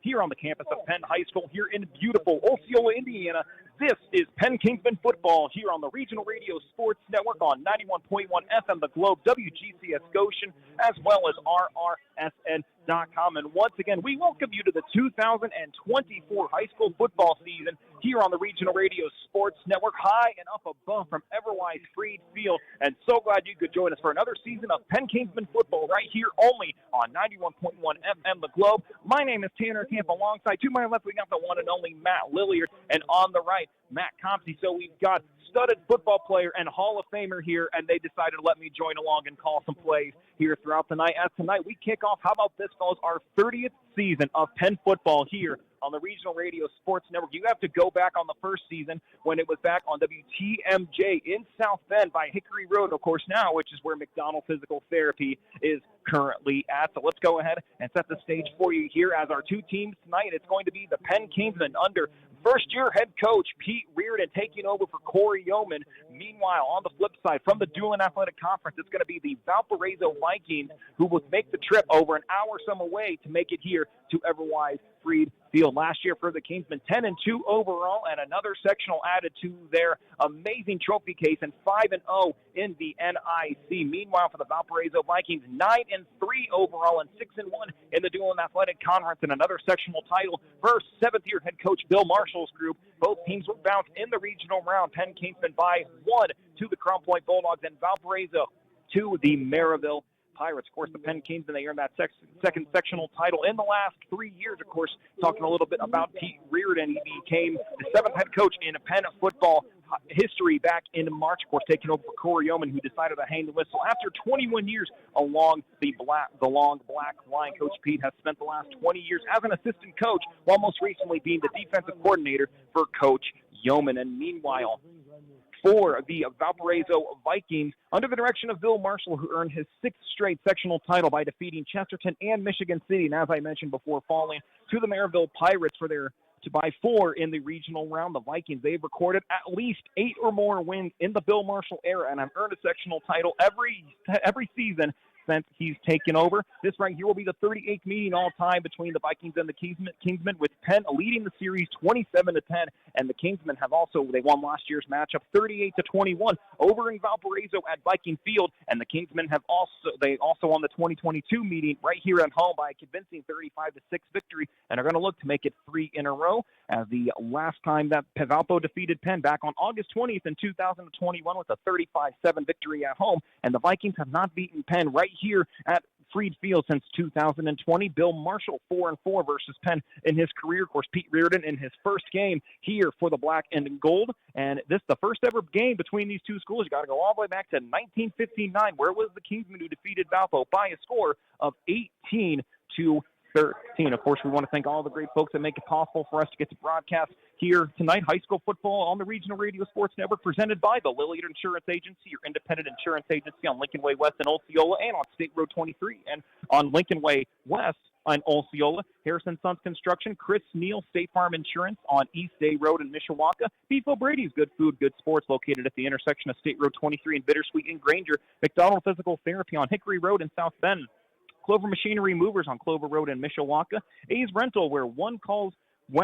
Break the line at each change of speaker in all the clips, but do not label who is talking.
here on the campus of Penn High School here in beautiful Osceola, Indiana. This is Penn Kingsman football here on the Regional Radio Sports Network on 91.1 FM The Globe, WGCS Goshen, as well as RRSN.com. And once again, we welcome you to the 2024 high school football season here on the Regional Radio Sports Network, high and up above from Everwise Freed Field. And so glad you could join us for another season of Penn Kingsman football right here only on 91.1 FM The Globe. My name is Tanner Camp. Alongside to my left, we got the one and only Matt Lilliard, and on the right, Matt Compsey. So we've got studded football player and Hall of Famer here, and they decided to let me join along and call some plays here throughout the night. As tonight, we kick off, how about this, fellas, our 30th season of Penn football here on the Regional Radio Sports Network. You have to go back on the first season when it was back on WTMJ in South Bend by Hickory Road, of course, now, which is where McDonald Physical Therapy is currently at. So let's go ahead and set the stage for you here as our two teams tonight. It's going to be the Penn Kingsmen under first-year head coach Pete Reardon taking over for Corey Yeoman. Meanwhile, on the flip side, from the Doolin Athletic Conference, it's going to be the Valpariso Vikings who will make the trip over an hour some away to make it here to Everwise Freed Field. Last year for the Kingsmen, 10-2 overall, and another sectional added to their amazing trophy case, and 5-0 in the NIC. Meanwhile, for the Valparaiso Vikings, 9-3 overall and 6-1 in the Doolin Athletic Conference, and another sectional title for seventh-year head coach Bill Marshall's group. Both teams will bounce in the regional round. Penn Kingsmen by 1 to the Crown Point Bulldogs, and Valparaiso to the Maryville Pirates. Of course, the Penn Kingsmen, they earned that second sectional title in the last 3 years. Of course, talking a little bit about Pete Reardon, he became the seventh head coach in Penn football history back in March, of course, taking over for Corey Yeoman, who decided to hang the whistle after 21 years along the long black line. Coach Pete has spent the last 20 years as an assistant coach, while most recently being the defensive coordinator for Coach Yeoman. And meanwhile, for the Valparaiso Vikings, under the direction of Bill Marshall, who earned his sixth straight sectional title by defeating Chesterton and Michigan City, and as I mentioned before, falling to the Maryville Pirates by 4 in the regional round. The Vikings, they've recorded at least 8 or more wins in the Bill Marshall era and have earned a sectional title every season since he's taken over. This right here will be the 38th meeting all-time between the Vikings and the Kingsmen, with Penn leading the series 27-10, and the Kingsmen they won last year's matchup 38-21 over in Valparaiso at Viking Field, and the Kingsmen also won the 2022 meeting right here at home by a convincing 35-6 victory, and are going to look to make it 3 in a row, as the last time that Valpo defeated Penn back on August 20th in 2021 with a 35-7 victory at home, and the Vikings have not beaten Penn right here at Freed Field since 2020. Bill Marshall 4-4 versus Penn in his career. Of course, Pete Reardon in his first game here for the black and gold. And this the first ever game between these two schools. You got to go all the way back to 1959, where it was the Kingsmen who defeated Valpo by a score of 18-13. Of course, we want to thank all the great folks that make it possible for us to get to broadcast here tonight. High school football on the Regional Radio Sports Network, presented by the Lilliard Insurance Agency, your independent insurance agency on Lincoln Way West in Osceola, and on State Road 23, and on Lincoln Way West in Osceola. Harrison Sons Construction, Chris Neal, State Farm Insurance on East Day Road in Mishawaka. Beef O'Brady's Good Food, Good Sports, located at the intersection of State Road 23 and Bittersweet in Granger. McDonald Physical Therapy on Hickory Road in South Bend. Clover Machinery Movers on Clover Road in Mishawaka. A's Rental, where one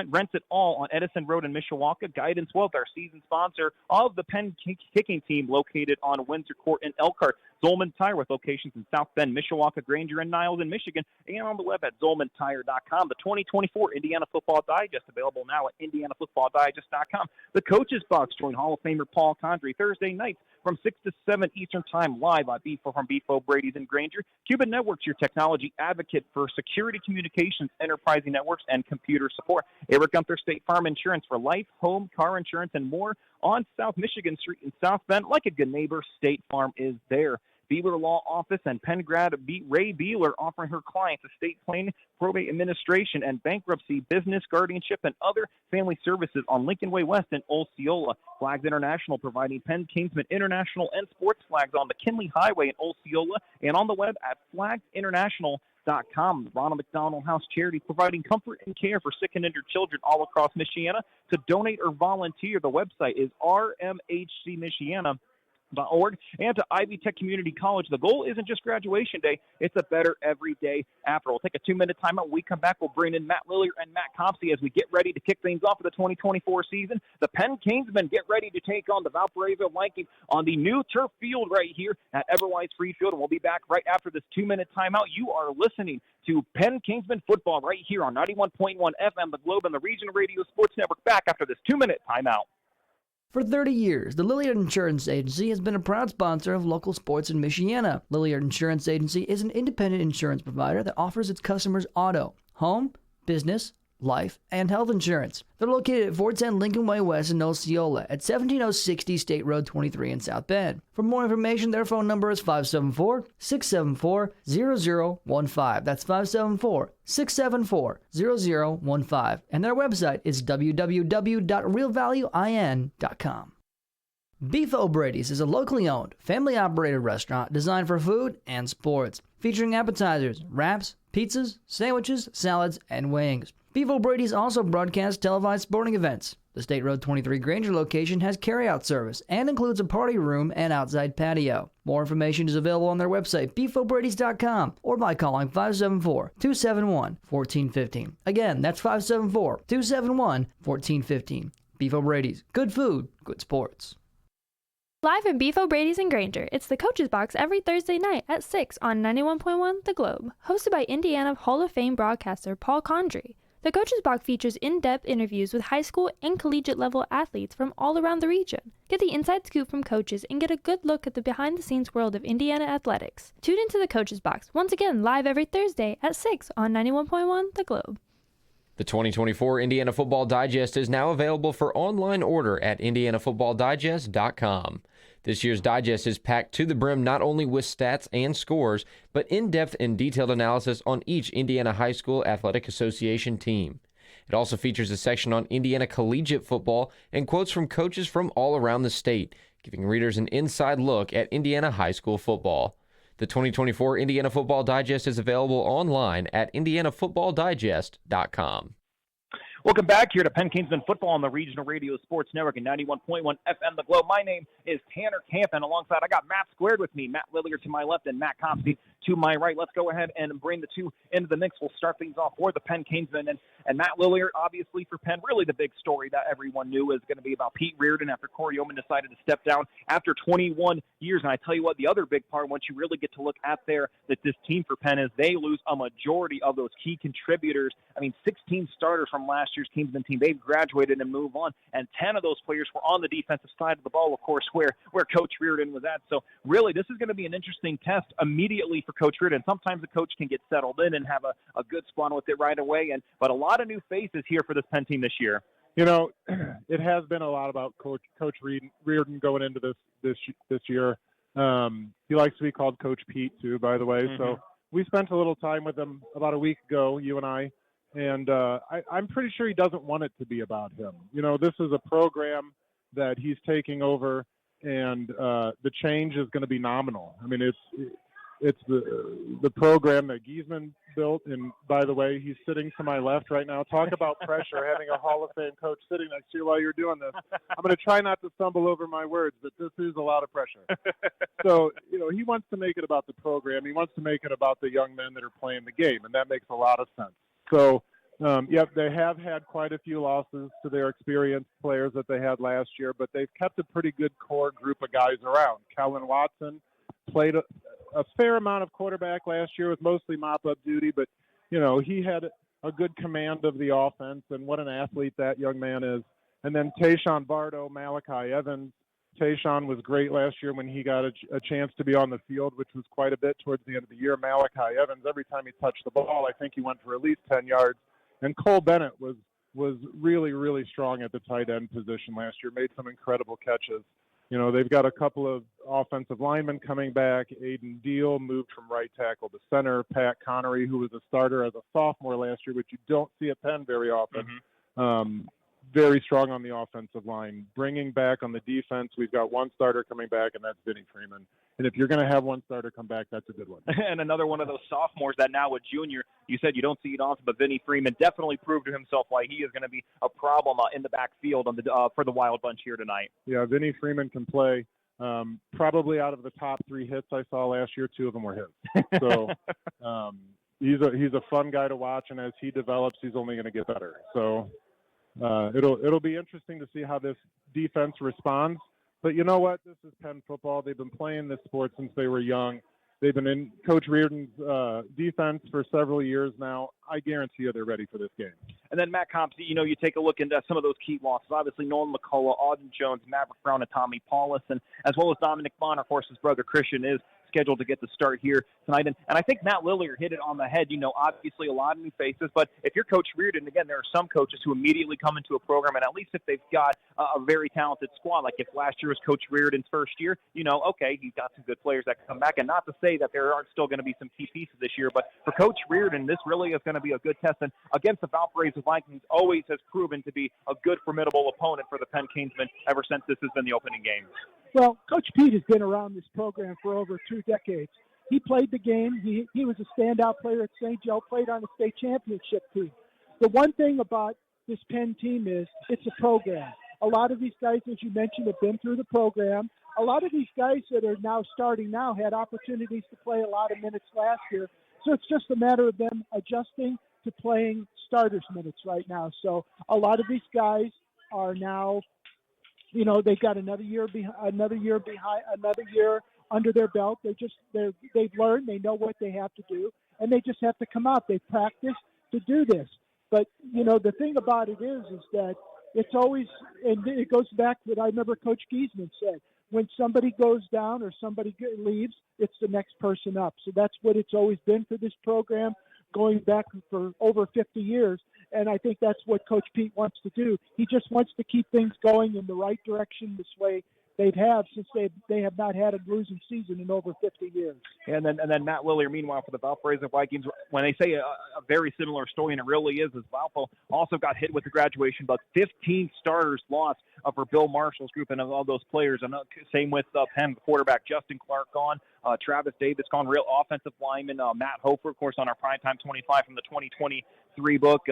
rents it all on Edison Road in Mishawaka. Guidance Wealth, our season sponsor of the Penn kicking team, located on Windsor Court in Elkhart. Zolman Tire, with locations in South Bend, Mishawaka, Granger, and Niles in Michigan, and on the web at zolmantire.com. The 2024 Indiana Football Digest, available now at indianafootballdigest.com. The Coaches Box, join Hall of Famer Paul Condrey Thursday nights from 6 to 7 Eastern Time, live on from Beef O'Brady's in Granger. Cuban Networks, your technology advocate for security communications, enterprising networks, and computer support. Eric Gunther State Farm Insurance for life, home, car insurance, and more on South Michigan Street in South Bend. Like a good neighbor, State Farm is there. Beeler Law Office and Penn grad Ray Beeler, offering her clients estate planning, probate administration, and bankruptcy, business, guardianship, and other family services on Lincoln Way West in Osceola. Flags International, providing Penn Kingsman international and sports flags on McKinley Highway in Osceola, and on the web at flagsinternational.com. Ronald McDonald House Charity, providing comfort and care for sick and injured children all across Michiana. To donate or volunteer, the website is rmhcmichiana.com. and to Ivy Tech Community College. The goal isn't just graduation day, it's a better every day after. We'll take a 2-minute timeout. When we come back, we'll bring in Matt Lillier and Matt Compsey as we get ready to kick things off for the 2024 season. The Penn Kingsmen get ready to take on the Valpariso Vikings on the new turf field right here at Everwise Free Field, and we'll be back right after this 2-minute timeout. You are listening to Penn Kingsman football right here on 91.1 FM, the Globe, and the Regional Radio Sports Network. Back after this 2-minute timeout.
For 30 years, the Lilliard Insurance Agency has been a proud sponsor of local sports in Michiana. Lilliard Insurance Agency is an independent insurance provider that offers its customers auto, home, business, life, and health insurance. They're located at 410 Lincoln Way West in Osceola at 17060 State Road 23 in South Bend. For more information, their phone number is 574-674-0015. That's 574-674-0015. And their website is www.realvaluein.com. Beef O'Brady's is a locally owned, family-operated restaurant designed for food and sports, featuring appetizers, wraps, pizzas, sandwiches, salads, and wings. Beef O'Brady's also broadcasts televised sporting events. The State Road 23 Granger location has carry-out service and includes a party room and outside patio. More information is available on their website, beefobradys.com, or by calling 574-271-1415. Again, that's 574-271-1415. Beef O'Brady's. Good food, good sports.
Live at Beef O'Brady's in Granger, it's the Coach's Box every Thursday night at 6 on 91.1 The Globe, hosted by Indiana Hall of Fame broadcaster Paul Condry. The Coach's Box features in-depth interviews with high school and collegiate level athletes from all around the region. Get the inside scoop from coaches and get a good look at the behind-the-scenes world of Indiana athletics. Tune into the Coach's Box, once again live every Thursday at 6 on 91.1 The Globe.
The 2024 Indiana Football Digest is now available for online order at indianafootballdigest.com. This year's digest is packed to the brim not only with stats and scores, but in-depth and detailed analysis on each Indiana High School Athletic Association team. It also features a section on Indiana collegiate football and quotes from coaches from all around the state, giving readers an inside look at Indiana high school football. The 2024 Indiana Football Digest is available online at indianafootballdigest.com.
Welcome back here to Penn Kingsman football on the Regional Radio Sports Network and 91.1 FM The Globe. My name is Tanner Camp, and alongside I got Matt squared with me, Matt Lillier to my left and Matt Compsey to my right. Let's go ahead and bring the two into the mix. We'll start things off for the Penn Kingsman. And Matt Lillier, obviously for Penn, really the big story that everyone knew was going to be about Pete Reardon after Corey Oman decided to step down after 21 years. And I tell you what, the other big part, once you really get to look at that this team for Penn, is they lose a majority of those key contributors. I mean, 16 starters from last year's Kingsman team, they've graduated and moved on, and 10 of those players were on the defensive side of the ball, of course, where Coach Reardon was at. So really, this is going to be an interesting test immediately for Coach Reardon. Sometimes a coach can get settled in and have a good spawn with it right away, but a lot of new faces here for this Penn team this year.
You know, it has been a lot about Coach Reardon going into this year. He likes to be called Coach Pete, too, by the way. Mm-hmm. So we spent a little time with him about a week ago, you and I, and I'm pretty sure he doesn't want it to be about him. You know, this is a program that he's taking over, and the change is going to be nominal. I mean, it's the program that Giesman built, and by the way, he's sitting to my left right now. Talk about pressure, having a Hall of Fame coach sitting next to you while you're doing this. I'm going to try not to stumble over my words, but this is a lot of pressure. So, you know, he wants to make it about the program. He wants to make it about the young men that are playing the game, and that makes a lot of sense. So, they have had quite a few losses to their experienced players that they had last year, but they've kept a pretty good core group of guys around. Kellen Watson played a fair amount of quarterback last year with mostly mop-up duty, but, you know, he had a good command of the offense, and what an athlete that young man is. And then Tayshawn Bardo, Malachi Evans. Tayshawn was great last year when he got a chance to be on the field, which was quite a bit towards the end of the year. Malachi Evans, every time he touched the ball, I think he went for at least 10 yards. And Cole Bennett was really, really strong at the tight end position last year, made some incredible catches. You know, they've got a couple of offensive linemen coming back. Aiden Deal moved from right tackle to center. Pat Connery, who was a starter as a sophomore last year, which you don't see at Penn very often. Mm-hmm. Very strong on the offensive line. Bringing back on the defense, we've got one starter coming back, and that's Vinny Freeman. And if you're going to have one starter come back, that's a good one.
And another one of those sophomores that now a junior, you said you don't see it often, but Vinny Freeman definitely proved to himself why he is going to be a problem in the backfield for the Wild Bunch here tonight.
Yeah, Vinny Freeman can play. Probably out of the top 3 hits I saw last year, 2 of them were his. So he's a fun guy to watch, and as he develops, he's only going to get better. So it'll be interesting to see how this defense responds. But you know what? This is Penn football. They've been playing this sport since they were young. They've been in Coach Reardon's defense for several years now. I guarantee you they're ready for this game.
And then Matt Comps, you take a look into some of those key losses. Obviously, Nolan McCullough, Auden Jones, Maverick Brown, and Tommy Paulus, and as well as Dominic Bonner. Of course, his brother Christian is scheduled to get the start here tonight. And I think Matt Lillier hit it on the head. Obviously a lot of new faces, but if you're Coach Reardon, again, there are some coaches who immediately come into a program, and at least if they've got a very talented squad, like if last year was Coach Reardon's first year, okay, he's got some good players that come back. And not to say that there aren't still going to be some key pieces this year, but for Coach Reardon, this really is going to be a good test. And against the Valpariso Vikings always has proven to be a good, formidable opponent for the Penn Kingsmen ever since this has been the opening game.
Well, Coach Pete has been around this program for over 2 decades. He played the game. He was a standout player at St. Joe, played on the state championship team. The one thing about this Penn team is it's a program. A lot of these guys, as you mentioned, have been through the program. A lot of these guys that are now starting now had opportunities to play a lot of minutes last year. So it's just a matter of them adjusting to playing starters minutes right now. So a lot of these guys are now, they've got another year under their belt. They've learned, they know what they have to do, and they just have to come out. They've practiced to do this. But, the thing about it is that it's always, and it goes back to what I remember Coach Giesman said, when somebody goes down or somebody leaves, it's the next person up. So that's what it's always been for this program, going back for over 50 years. And I think that's what Coach Pete wants to do. He just wants to keep things going in the right direction this way they've had since they have not had a losing season in over 50 years.
And then Matt Lillier, meanwhile, for the Valparaiso Vikings, when they say a very similar story, and it really is Valpo also got hit with the graduation bug. 15 starters lost for Bill Marshall's group, and of all those players, and same with Penn quarterback Justin Clark gone, Travis Davis gone, real offensive lineman Matt Hofer, of course, on our Primetime 25 from the 2023 book.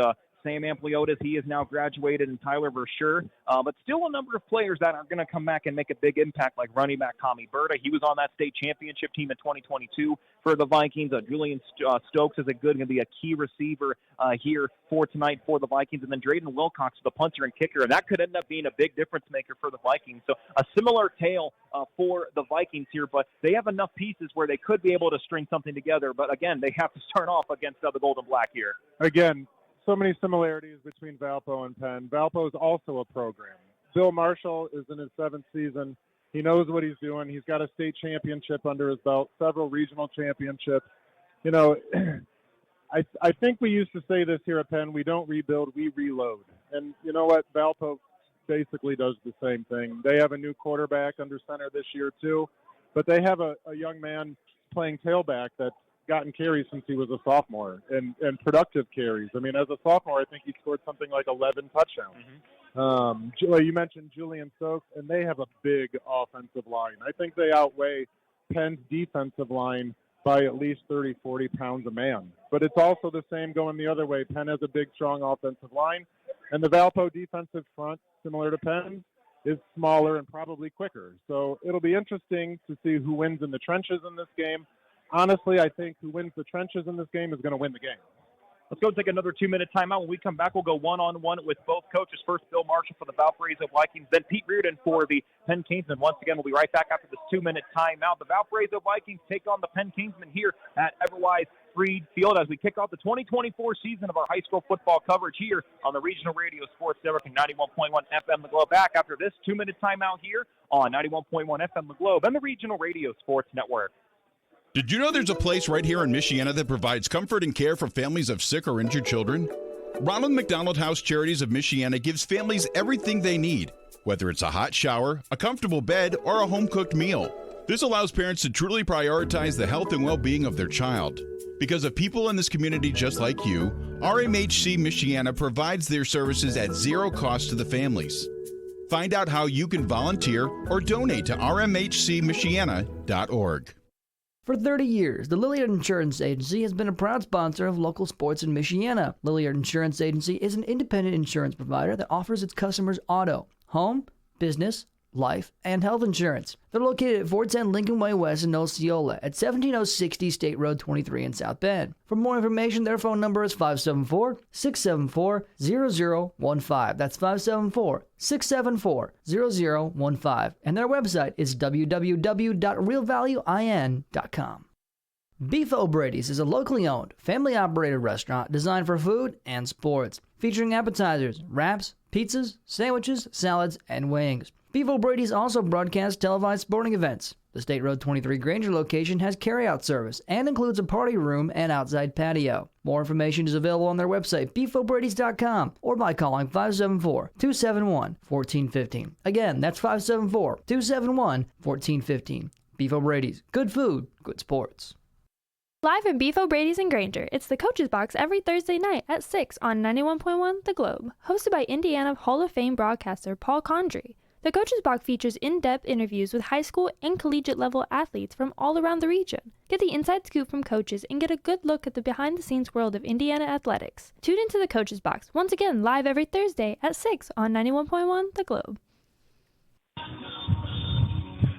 Sam Ampliotis, he is now graduated, and Tyler Versher. But still a number of players that are going to come back and make a big impact, like running back Tommy Berta. He was on that state championship team in 2022 for the Vikings. Julian Stokes is going to be a key receiver here for tonight for the Vikings. And then Drayden Wilcox, the punter and kicker. And that could end up being a big difference maker for the Vikings. So a similar tale for the Vikings here, but they have enough pieces where they could be able to string something together. But again, they have to start off against the Gold and Black here.
Again, so many similarities between Valpo and Penn. Valpo is also a program. Bill Marshall is in his 7th season. He knows what he's doing. He's got a state championship under his belt, several regional championships. I think we used to say this here at Penn, we don't rebuild, we reload. And you know what? Valpo basically does the same thing. They have a new quarterback under center this year too, but they have a young man playing tailback that's gotten carries since he was a sophomore, and productive carries. I mean, as a sophomore, I think he scored something like 11 touchdowns. Mm-hmm. You mentioned Julian Stokes, and they have a big offensive line. I think they outweigh Penn's defensive line by at least 30, 40 pounds a man. But it's also the same going the other way. Penn has a big, strong offensive line, and the Valpo defensive front, similar to Penn, is smaller and probably quicker. So it'll be interesting to see who wins in the trenches in this game. Honestly, I think who wins the trenches in this game is going to win the game.
Let's go take another 2-minute timeout. When we come back, we'll go one-on-one with both coaches. First, Bill Marshall for the Valparaiso Vikings, then Pete Reardon for the Penn Kingsmen. Once again, we'll be right back after this 2-minute timeout. The Valparaiso Vikings take on the Penn Kingsmen here at Everwise Freed Field as we kick off the 2024 season of our high school football coverage here on the Regional Radio Sports Network and 91.1 FM The Globe. Back after this 2-minute timeout here on 91.1 FM The Globe and the Regional Radio Sports Network.
Did you know there's a place right here in Michiana that provides comfort and care for families of sick or injured children? Ronald McDonald House Charities of Michiana gives families everything they need, whether it's a hot shower, a comfortable bed, or a home-cooked meal. This allows parents to truly prioritize the health and well-being of their child. Because of people in this community just like you, RMHC Michiana provides their services at zero cost to the families. Find out how you can volunteer or donate to rmhcmichiana.org.
For 30 years, the Lilliard Insurance Agency has been a proud sponsor of local sports in Michiana. Lilliard Insurance Agency is an independent insurance provider that offers its customers auto, home, business, life, and health insurance. They're located at 410 Lincoln Way West in Osceola at 17060 State Road 23 in South Bend. For more information, their phone number is 574-674-0015. That's 574-674-0015. And their website is www.realvaluein.com. Beef O'Brady's is a locally owned, family-operated restaurant designed for food and sports, featuring appetizers, wraps, pizzas, sandwiches, salads, and wings. Beef O'Brady's also broadcasts televised sporting events. The State Road 23 Granger location has carry-out service and includes a party room and outside patio. More information is available on their website, beefobradys.com, or by calling 574-271-1415. Again, that's 574-271-1415. Beef O'Brady's. Good food, good sports.
Live in Beef O'Brady's in Granger, it's the Coach's Box every Thursday night at 6 on 91.1 The Globe, hosted by Indiana Hall of Fame broadcaster Paul Condry. The Coach's Box features in-depth interviews with high school and collegiate level athletes from all around the region. Get the inside scoop from coaches and get a good look at the behind-the-scenes world of Indiana athletics. Tune into the Coach's Box, once again live every Thursday at 6 on 91.1 The Globe.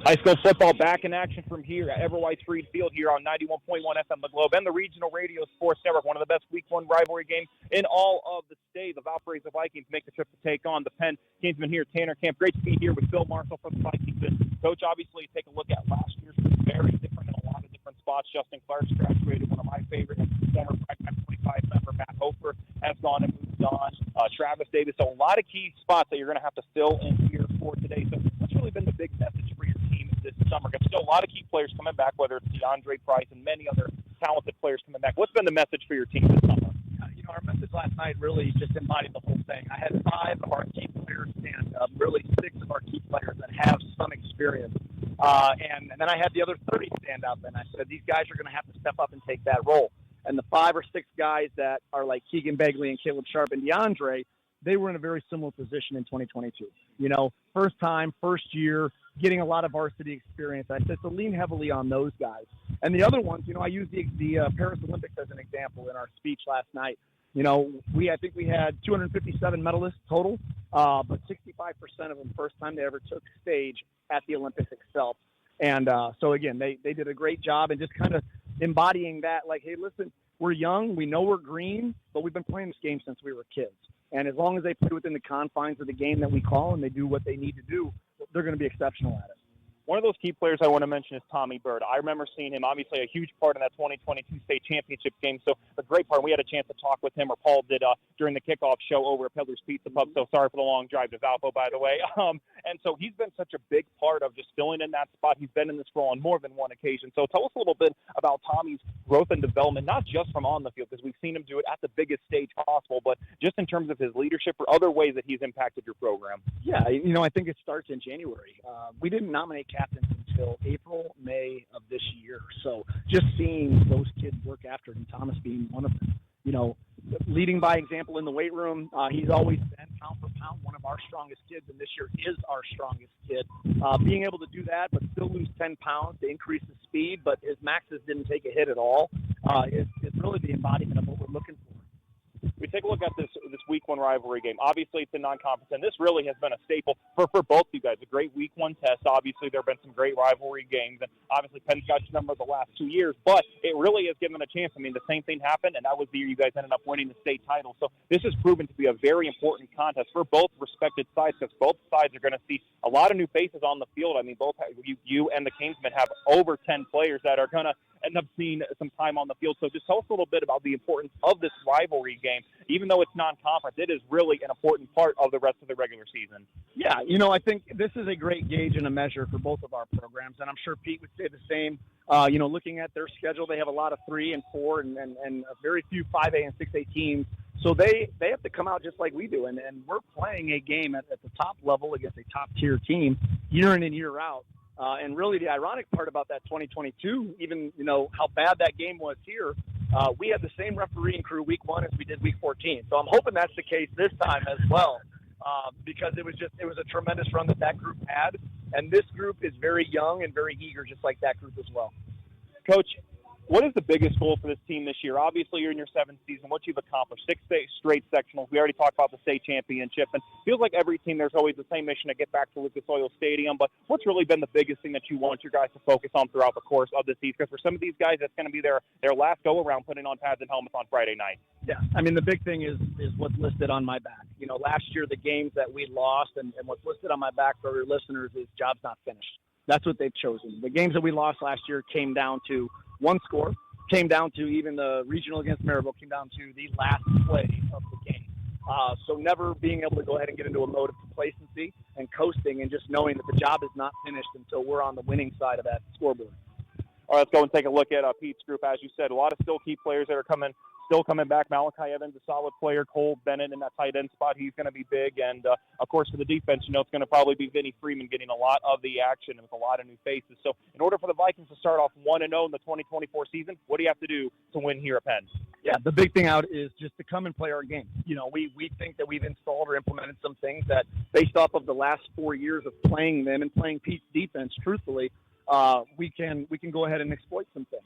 High school football back in action from here at Everwhite Freed Field here on 91.1 FM The Globe and the Regional Radio Sports Network. One of the best Week 1 rivalry games in all of the state. The Valpariso Vikings make the trip to take on the Penn Kingsmen here. Tanner Camp, great to be here with Phil Marshall from the Vikings. Coach, obviously, take a look at last year's very different in a lot of different spots. Justin Clark's graduated, one of my favorite, former Prime 25 member Matt Hofer has gone and moved on. Travis Davis, so a lot of key spots that you're going to have to fill in here for today. So what's really been the big message for your team this summer? There's still a lot of key players coming back, whether it's DeAndre Price and many other talented players coming back. What's been the message for your team this summer?
Our message last night really just embodied the whole thing. I had 5 of our key players stand up, really 6 of our key players that have some experience. And then I had the other 30 stand up, and I said, these guys are going to have to step up and take that role. And the 5 or 6 guys that are like Keegan Begley and Caleb Sharp and DeAndre, they were in a very similar position in 2022. You know, first time, first year, getting a lot of varsity experience. I said to lean heavily on those guys. And the other ones, you know, I used the Paris Olympics as an example in our speech last night. You know, I think we had 257 medalists total, but 65% of them first time they ever took stage at the Olympics itself. And so, again, they did a great job and just kind of embodying that, like, hey, listen, we're young, we know we're green, but we've been playing this game since we were kids. And as long as they play within the confines of the game that we call and they do what they need to do, they're going to be exceptional at it.
One of those key players I want to mention is Tommy Bird. I remember seeing him, obviously a huge part in that 2022 state championship game. So a great part. We had a chance to talk with him, or Paul did, during the kickoff show over at Peddler's Pizza Pub. So sorry for the long drive to Valpo, by the way. And so he's been such a big part of just filling in that spot. He's been in this role on more than one occasion. So tell us a little bit about Tommy's growth and development, not just from on the field, because we've seen him do it at the biggest stage possible, but just in terms of his leadership or other ways that he's impacted your program.
Yeah, you know, I think it starts in January. We didn't nominate captains until April, May of this year. So just seeing those kids work after it, and Thomas being one of them, you know, leading by example in the weight room. He's always been pound for pound one of our strongest kids, and this year is our strongest kid. Being able to do that but still lose 10 pounds to increase his speed, but his maxes didn't take a hit at all, is really the embodiment of what we're looking for.
We take a look at this Week 1 rivalry game. Obviously, it's a non-conference, and this really has been a staple for both you guys. A great Week 1 test. Obviously, there have been some great rivalry games, and obviously Penn's got your number the last 2 years, but it really has given a chance. I mean, the same thing happened, and that was the year you guys ended up winning the state title. So this has proven to be a very important contest for both respected sides, because both sides are going to see a lot of new faces on the field. I mean, both you and the Kingsmen have over 10 players that are going to end up seeing some time on the field. So just tell us a little bit about the importance of this rivalry game. Even though it's non-conference, it is really an important part of the rest of the regular season.
Yeah, you know, I think this is a great gauge and a measure for both of our programs, and I'm sure Pete would say the same. You know, looking at their schedule, they have a lot of 3 and 4 and very few 5A and 6A teams. So they have to come out just like we do, and we're playing a game at the top level against a top-tier team year in and year out. And really the ironic part about that 2022, even, you know, how bad that game was here, we had the same refereeing crew Week 1 as we did Week 14. So I'm hoping that's the case this time as well, because it was a tremendous run that group had. And this group is very young and very eager, just like that group as well.
Coach, What is the biggest goal for this team this year? Obviously, you're in your seventh season. What you've accomplished, 6 straight sectionals. We already talked about the state championship. And it feels like every team, there's always the same mission to get back to Lucas Oil Stadium. But what's really been the biggest thing that you want your guys to focus on throughout the course of the season? Because for some of these guys, that's going to be their last go-around putting on pads and helmets on Friday night.
Yeah, I mean, the big thing is what's listed on my back. You know, last year the games that we lost and what's listed on my back for your listeners is job's not finished. That's what they've chosen. The games that we lost last year came down to one score, came down to even the regional against Maryville, came down to the last play of the game. So never being able to go ahead and get into a mode of complacency and coasting and just knowing that the job is not finished until we're on the winning side of that scoreboard.
All right, let's go and take a look at Pete's group. As you said, a lot of still key players that are still coming back. Malachi Evans, a solid player. Cole Bennett in that tight end spot, he's going to be big. And, of course, for the defense, you know, it's going to probably be Vinny Freeman getting a lot of the action and with a lot of new faces. So in order for the Vikings to start off 1-0 in the 2024 season, what do you have to do to win here at Penn?
Yeah, the big thing out is just to come and play our game. You know, we think that we've installed or implemented some things that, based off of the last 4 years of playing them and playing Pete's defense, truthfully, we can go ahead and exploit some things.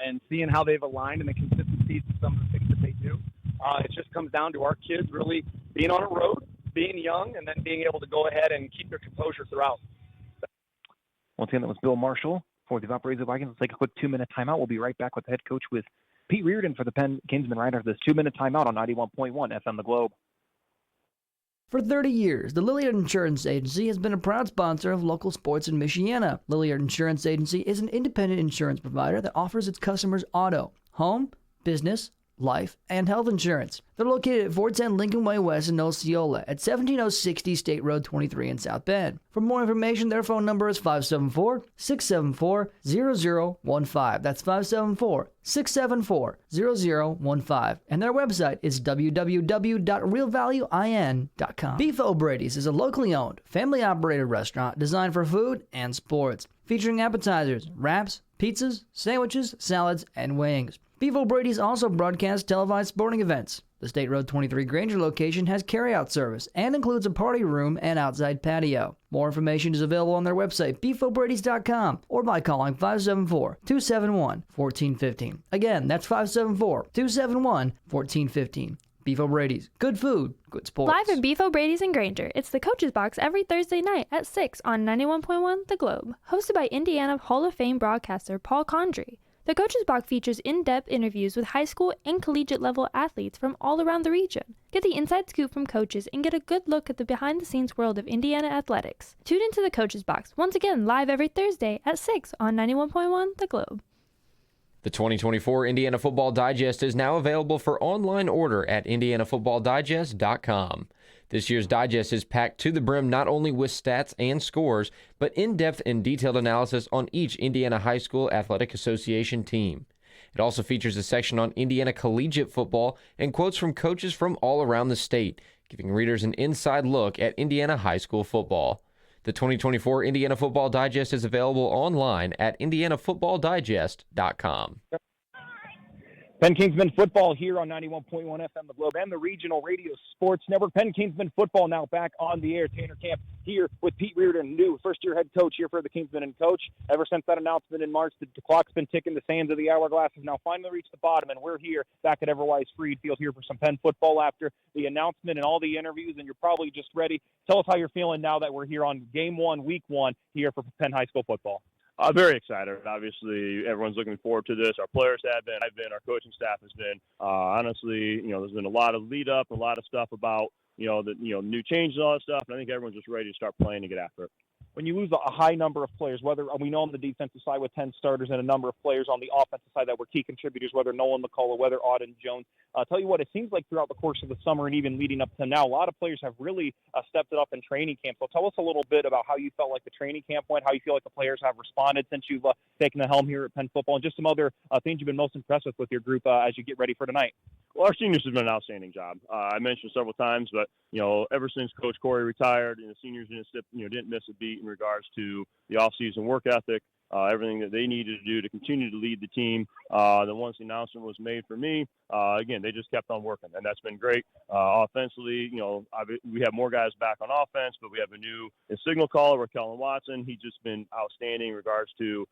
And seeing how they've aligned and the consistencies of some of the things that they do, it just comes down to our kids really being on a road, being young, and then being able to go ahead and keep their composure throughout.
Once again, that was Bill Marshall for the Valpariso Vikings. Let's take a quick 2-minute timeout. We'll be right back with the head coach with Pete Reardon for the Penn Kingsman right after this 2-minute timeout on 91.1 FM The Globe.
For 30 years, the Lilliard Insurance Agency has been a proud sponsor of local sports in Michiana. Lilliard Insurance Agency is an independent insurance provider that offers its customers auto, home, business, life, and health insurance. They're located at 410 Lincoln Way West in Osceola at 17060 State Road 23 in South Bend. For more information, their phone number is 574-674-0015. That's 574-674-0015. And their website is www.realvaluein.com. Beef O'Brady's is a locally owned, family-operated restaurant designed for food and sports, featuring appetizers, wraps, pizzas, sandwiches, salads, and wings. Beef O'Brady's also broadcasts televised sporting events. The State Road 23 Granger location has carryout service and includes a party room and outside patio. More information is available on their website, beefobradys.com, or by calling 574-271-1415. Again, that's 574-271-1415. Beef O'Brady's. Good food, good sports.
Live in Beef O'Brady's in Granger, it's the Coach's Box every Thursday night at 6 on 91.1 The Globe. Hosted by Indiana Hall of Fame broadcaster Paul Condry. The Coach's Box features in-depth interviews with high school and collegiate-level athletes from all around the region. Get the inside scoop from coaches and get a good look at the behind-the-scenes world of Indiana athletics. Tune into the Coach's Box, once again live every Thursday at 6 on 91.1 The Globe.
The 2024 Indiana Football Digest is now available for online order at indianafootballdigest.com. This year's digest is packed to the brim not only with stats and scores, but in-depth and detailed analysis on each Indiana High School Athletic Association team. It also features a section on Indiana collegiate football and quotes from coaches from all around the state, giving readers an inside look at Indiana high school football. The 2024 Indiana Football Digest is available online at indianafootballdigest.com.
Penn Kingsman football here on 91.1 FM The Globe and the Regional Radio Sports Network. Penn Kingsman football now back on the air. Tanner Camp here with Pete Reardon, new first-year head coach here for the Kingsman and coach. Ever since that announcement in March, the clock's been ticking. The sands of the hourglass has now finally reached the bottom, and we're here back at Everwise Freed Field here for some Penn football after the announcement and all the interviews, and you're probably just ready. Tell us how you're feeling now that we're here on Game 1, Week 1 here for Penn High School football.
Very excited. Obviously, everyone's looking forward to this. Our players have been. I've been. Our coaching staff has been. Honestly, there's been a lot of lead up, a lot of stuff about, the new changes and all that stuff. And I think everyone's just ready to start playing and get after it.
When you lose a high number of players, whether we know on the defensive side with 10 starters and a number of players on the offensive side that were key contributors, whether Nolan McCullough, whether Auden Jones, I'll tell you what, it seems like throughout the course of the summer and even leading up to now, a lot of players have really stepped it up in training camp. So tell us a little bit about how you felt like the training camp went, how you feel like the players have responded since you've taken the helm here at Penn football, and just some other things you've been most impressed with your group as you get ready for tonight.
Well, our seniors have done an outstanding job. I mentioned several times, but ever since Coach Corey retired, the seniors didn't miss a beat in regards to the off-season work ethic, everything that they needed to do to continue to lead the team. Then once the announcement was made for me, again, they just kept on working, and that's been great. Offensively, we have more guys back on offense, but we have a new signal caller with Kellen Watson. He's just been outstanding in regards to,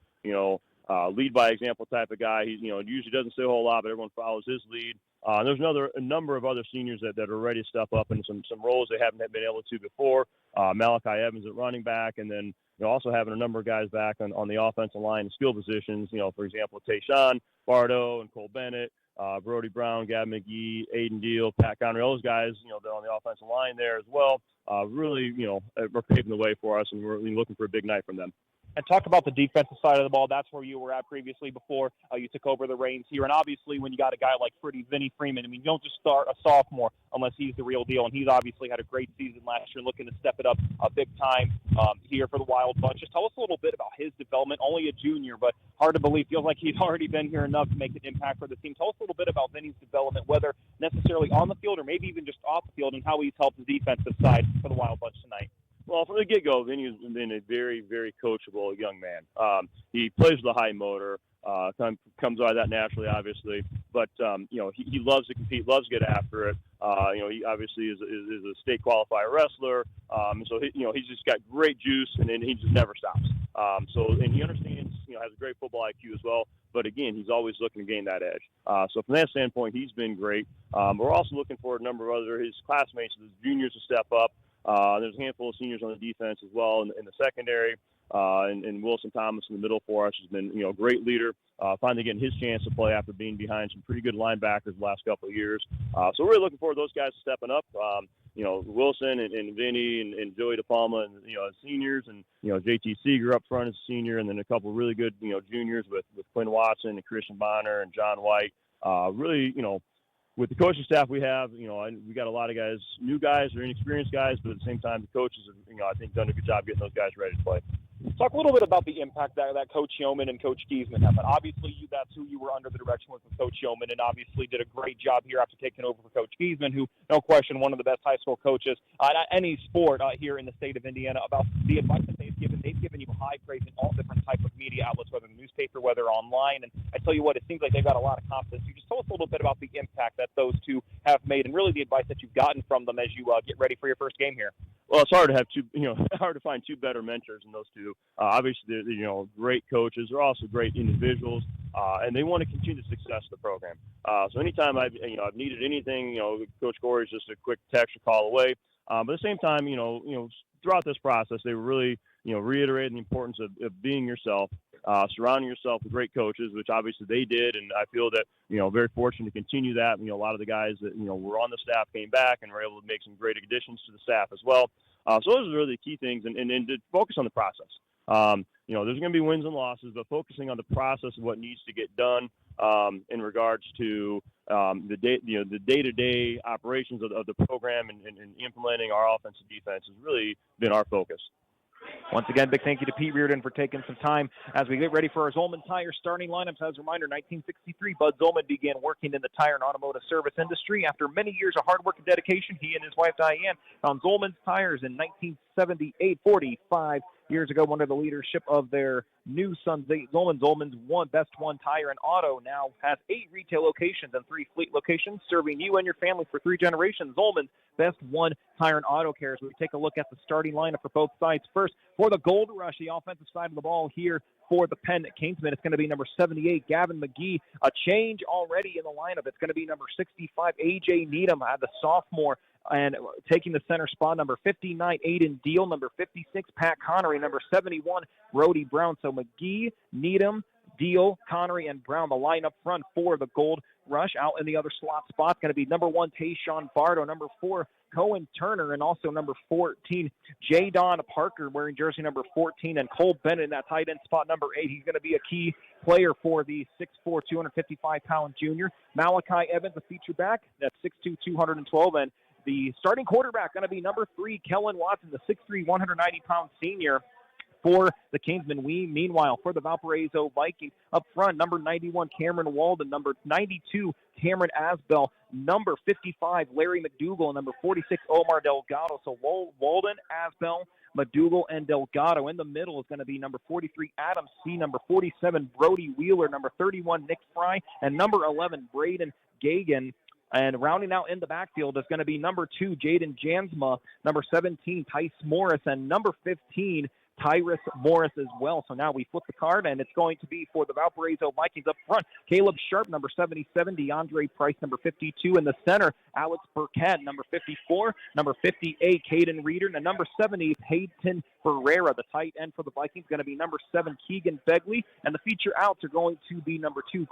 lead by example type of guy. He usually doesn't say a whole lot, but everyone follows his lead. There's a number of other seniors that are ready to step up into some roles they haven't been able to before. Malachi Evans at running back, and then also having a number of guys back on the offensive line and skill positions. For example, Tayshawn Bardo and Cole Bennett, Brody Brown, Gavin McGee, Aiden Deal, Pat Connery, all those guys, they're on the offensive line there as well. Really, are paving the way for us, and we're looking for a big night from them.
And talk about the defensive side of the ball. That's where you were at previously before you took over the reins here. And obviously, when you got a guy like Vinny Freeman, you don't just start a sophomore unless he's the real deal. And he's obviously had a great season last year, looking to step it up big time here for the Wild Bunch. Just tell us a little bit about his development. Only a junior, but hard to believe. Feels like he's already been here enough to make an impact for the team. Tell us a little bit about Vinny's development, whether necessarily on the field or maybe even just off the field, and how he's helped the defensive side for the Wild Bunch tonight.
Well, from the get-go, Vinny has been a very, very coachable young man. He plays with a high motor, comes out of that naturally, obviously. But, he loves to compete, loves to get after it. He obviously is a state qualifier wrestler. So, he's just got great juice, and he just never stops. And he understands, has a great football IQ as well. But, again, he's always looking to gain that edge. So, from that standpoint, he's been great. We're also looking for a number of his classmates, his juniors, to step up. There's a handful of seniors on the defense as well in the secondary, and Wilson Thomas in the middle for us has been, a great leader, finally getting his chance to play after being behind some pretty good linebackers the last couple of years. So we're really looking forward to those guys stepping up. Wilson and Vinny and Joey DePalma and, as seniors, and, JT Seeger up front as a senior, and then a couple really good, juniors with Quinn Watson and Christian Bonner and John White. Really, with the coaching staff we have, we got a lot of guys, new guys or inexperienced guys, but at the same time, the coaches have, I think, done a good job getting those guys ready to play.
Talk a little bit about the impact that Coach Yeoman and Coach Giesman have. But obviously, that's who you were under the direction with Coach Yeoman, and obviously did a great job here after taking over for Coach Giesman, who, no question, one of the best high school coaches at any sport here in the state of Indiana. About the advice that they've given you high praise in all different types of media outlets, whether newspaper, whether online. And I tell you what, it seems like they've got a lot of confidence. You just tell us a little bit about the impact that those two have made, and really the advice that you've gotten from them as you get ready for your first game here.
Well, it's hard to have hard to find two better mentors than those two. Obviously, they're great coaches. They're also great individuals, and they want to continue the success of the program. So anytime I've needed anything, Coach Corey's just a quick text or call away. But at the same time, throughout this process, they were really, reiterating the importance of being yourself, surrounding yourself with great coaches, which obviously they did, and I feel that, very fortunate to continue that. A lot of the guys that, were on the staff came back and were able to make some great additions to the staff as well. So those are really the key things, and to focus on the process. There's going to be wins and losses, but focusing on the process of what needs to get done in regards to the day-to-day operations of the program and implementing our offensive defense has really been our focus.
Once again, big thank you to Pete Reardon for taking some time as we get ready for our Zolman Tire starting lineups. As a reminder, 1963, Bud Zolman began working in the tire and automotive service industry. After many years of hard work and dedication, he and his wife Diane found Zolman's Tires in 1978, 45 years ago, under the leadership of their new son, Zolman. Zolman's Best One Tire and Auto now has 8 retail locations and 3 fleet locations, serving you and your family for 3 generations. Zolman's Best One Tire and Auto Care. As we take a look at the starting lineup for both sides. First, for the Gold Rush, the offensive side of the ball here for the Penn Kingsmen, it's going to be number 78, Gavin McGee. A change already in the lineup. It's going to be number 65, A.J. Needham, the sophomore, and taking the center spot, number 59, Aiden Deal, number 56, Pat Connery, number 71, Brody Brown. So McGee, Needham, Deal, Connery, and Brown, the line up front for the Gold Rush. Out in the other slot spot, going to be number 1, Tayshawn Bardo, number 4, Cohen Turner, and also number 14, Jadon Parker, wearing jersey number 14, and Cole Bennett in that tight end spot, number 8. He's going to be a key player for the 6'4", 255-pound junior. Malachi Evans, a feature back, that's 6'2", 212, and the starting quarterback going to be number 3, Kellen Watson, the 6'3", 190-pound senior for the Kingsmen. Meanwhile, for the Valpariso Vikings, up front, number 91, Cameron Walden, number 92, Cameron Asbell, number 55, Larry McDougall, number 46, Omar Delgado. So Walden, Asbell, McDougall, and Delgado. In the middle is going to be number 43, Adam C., number 47, Brody Wheeler, number 31, Nick Fry, and number 11, Braden Gagan. And rounding out in the backfield is going to be number 2, Jaden Jansma, number 17, Tice Morris, and number 15, Tyrus Morris as well. So now we flip the card, and it's going to be for the Valparaiso Vikings up front. Caleb Sharp, number 77, DeAndre Price, number 52. In the center, Alex Burkett, number 54, number 58, Caden Reeder, and number 70, Peyton Ferreira. The tight end for the Vikings going to be number 7, Keegan Begley, and the feature outs are going to be number 2,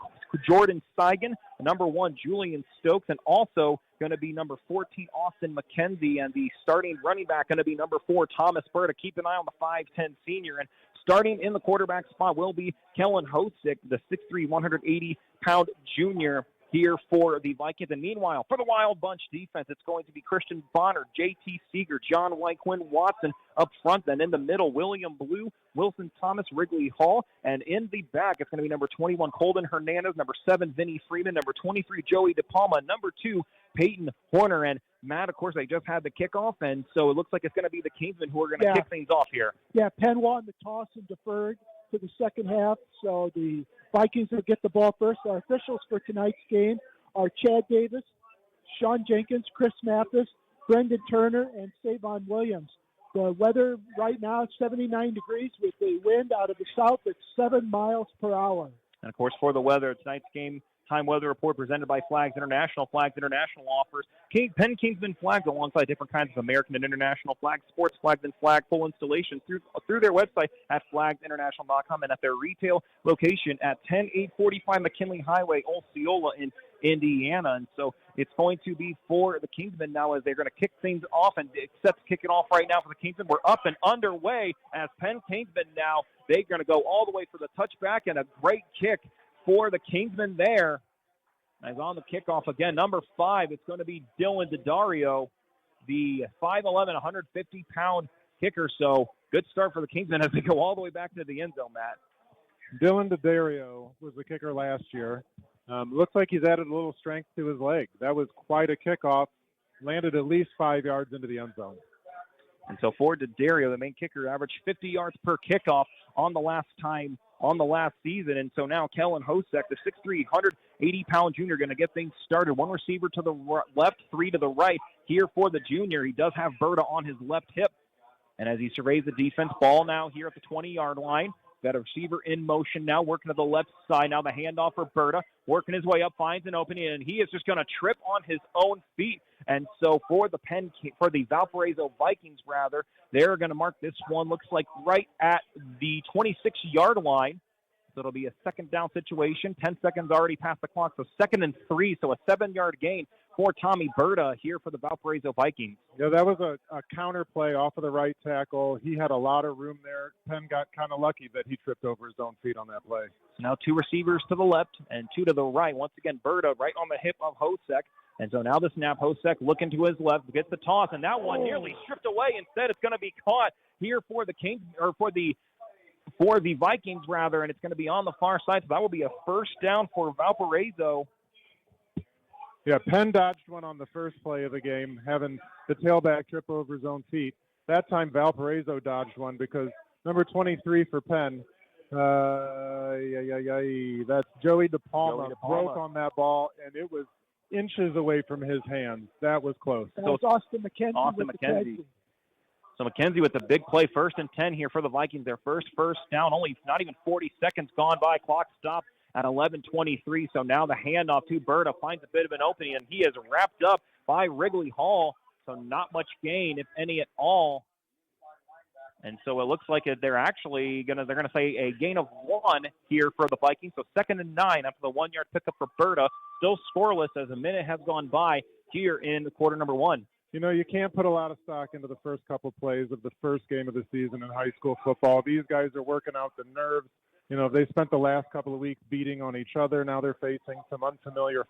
Jordan Steigen, number 1, Julian Stokes, and also going to be number 14, Austin McKenzie, and the starting running back going to be number 4, Thomas Berta. Keep an eye on the 5'10 senior, and starting in the quarterback spot will be Kellen Hosick, the 6'3", 180-pound junior here for the Vikings. And meanwhile, for the Wild Bunch defense, it's going to be Christian Bonner, J.T. Seeger, John White, Quinn Watson up front. Then in the middle, William Blue, Wilson Thomas, Wrigley Hall. And in the back, it's going to be number 21, Colden Hernandez, number 7, Vinny Freeman, number 23, Joey DePalma, number 2, Peyton Horner. And Matt, of course, they just had the kickoff, and so it looks like it's going to be the Kingsmen who are going to kick things off here.
Yeah, Penn won the toss and deferred to the second half, so the Vikings will get the ball first. Our officials for tonight's game are Chad Davis, Sean Jenkins, Chris Mathis, Brendan Turner, and Savon Williams. The weather right now is 79 degrees with the wind out of the south at 7 miles per hour.
And, of course, for the weather, tonight's game time weather report presented by Flags International. Flags International offers Penn Kingsman flags alongside different kinds of American and international flags, sports flags, and flagpole installations through their website at flagsinternational.com and at their retail location at 10845 McKinley Highway, Osceola in Indiana. And so it's going to be for the Kingsmen now as they're going to kick things off, and set to kick it off right now for the Kingsmen. We're up and underway as Penn Kingsmen now. They're going to go all the way for the touchback, and a great kick for the Kingsmen there. As on the kickoff again, number 5, it's going to be Dylan Daddario, the 5'11", 150-pound kicker. So good start for the Kingsmen as they go all the way back to the end zone, Matt.
Dylan Daddario was the kicker last year. Looks like he's added a little strength to his leg. That was quite a kickoff. Landed at least 5 yards into the end zone.
And so for Daddario, the main kicker, averaged 50 yards per kickoff on the last season. And so now Kellen Hosek, the 6'3", 180-pound junior, going to get things started. 1 receiver to the left, 3 to the right here for the junior. He does have Berta on his left hip. And as he surveys the defense, ball now here at the 20-yard line. Got a receiver in motion now, working to the left side. Now the handoff for Berta, working his way up, finds an opening, and he is just going to trip on his own feet. And so for the Valparaiso Vikings, they're going to mark this one, looks like right at the 26-yard line. So it'll be a second down situation. 10 seconds already past the clock, so 2nd and 3, so a 7-yard gain for Tommy Berta here for the Valparaiso Vikings.
Yeah, that was a counter play off of the right tackle. He had a lot of room there. Penn got kind of lucky that he tripped over his own feet on that play.
So now 2 receivers to the left and 2 to the right. Once again, Berta right on the hip of Hosek. And so now the snap, Hosek looking to his left, gets the toss, and that one nearly stripped away. Instead, it's going to be caught here for the Vikings, and it's going to be on the far side. So that will be a first down for Valparaiso.
Yeah, Penn dodged one on the first play of the game, having the tailback trip over his own feet. That time Valparaiso dodged one because number 23 for Penn, that's Joey DePalma, broke on that ball, and it was inches away from his hands. That was close.
That was Austin McKenzie.
So McKenzie with the big play, 1st and 10 here for the Vikings. Their first down, only not even 40 seconds gone by. Clock stopped at 11:23. So now the handoff to Berta finds a bit of an opening, and he is wrapped up by Wrigley Hall. So not much gain, if any at all. And so it looks like they're going to say a gain of 1 here for the Vikings. So 2nd and 9 after the 1-yard pickup for Berta. Still scoreless as a minute has gone by here in the quarter number 1.
You know, you can't put a lot of stock into the first couple plays of the first game of the season in high school football. These guys are working out the nerves. You know, they spent the last couple of weeks beating on each other. Now they're facing some unfamiliar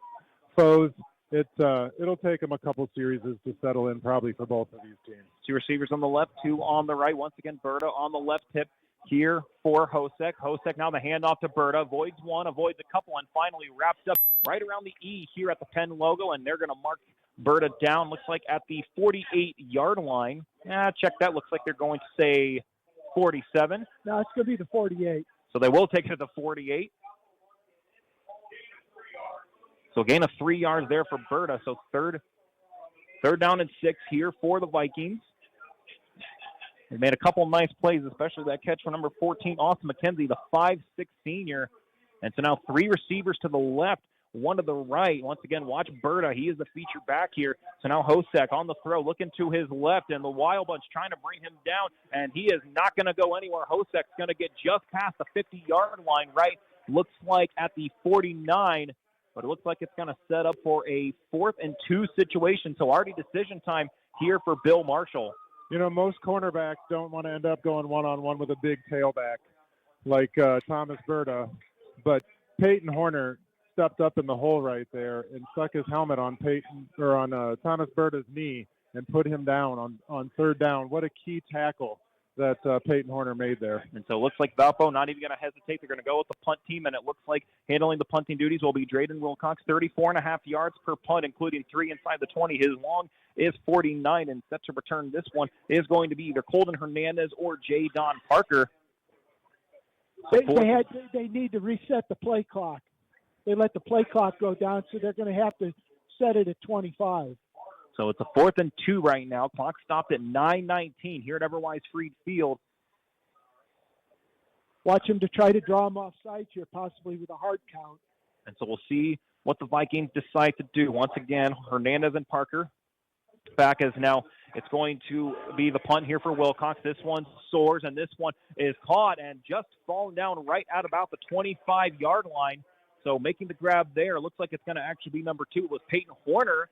foes. It'll take them a couple series to settle in probably for both of these teams.
2 receivers on the left, 2 on the right. Once again, Berta on the left hip here for Hosek. Hosek now the handoff to Berta. Avoids one, avoids a couple, and finally wraps up right around the E here at the Penn logo, and they're going to mark Berta down, looks like at the 48-yard line. Check that. Looks like they're going to say 47.
No, it's going to be the 48.
So they will take it to the 48. So gain of 3 yards there for Berta. So third down and 6 here for the Vikings. They made a couple nice plays, especially that catch for number 14, Austin McKenzie, the 5'6 senior. And so now 3 receivers to the left, 1 to the right. Once again, watch Berta. He is the feature back here. So now Hosek on the throw, looking to his left, and the Wild Bunch trying to bring him down, and he is not going to go anywhere. Hosek's going to get just past the 50-yard line, right? Looks like at the 49, but it looks like it's going to set up for a 4th and 2 situation. So already decision time here for Bill Marshall.
You know, most cornerbacks don't want to end up going one-on-one with a big tailback like Thomas Berta, but Peyton Horner stepped up in the hole right there and stuck his helmet on Thomas Berta's knee and put him down on 3rd down. What a key tackle that Peyton Horner made there.
And so it looks like Valpo not even going to hesitate. They're going to go with the punt team, and it looks like handling the punting duties will be Drayden Wilcox, 34.5 yards per punt, including 3 inside the 20. His long is 49, and set to return this one is going to be either Colton Hernandez or J. Don Parker.
They need to reset the play clock. They let the play clock go down, so they're going to have to set it at 25.
So it's a 4th and 2 right now. Clock stopped at 9:19 here at Everwise Freed Field.
Watch him to try to draw him off sides here, possibly with a hard count.
And so we'll see what the Vikings decide to do. Once again, Hernandez and Parker back as now. It's going to be the punt here for Wilcox. This one soars, and this one is caught and just fallen down right at about the 25-yard line. So making the grab there, looks like it's going to actually be number 2. It was Peyton Horner.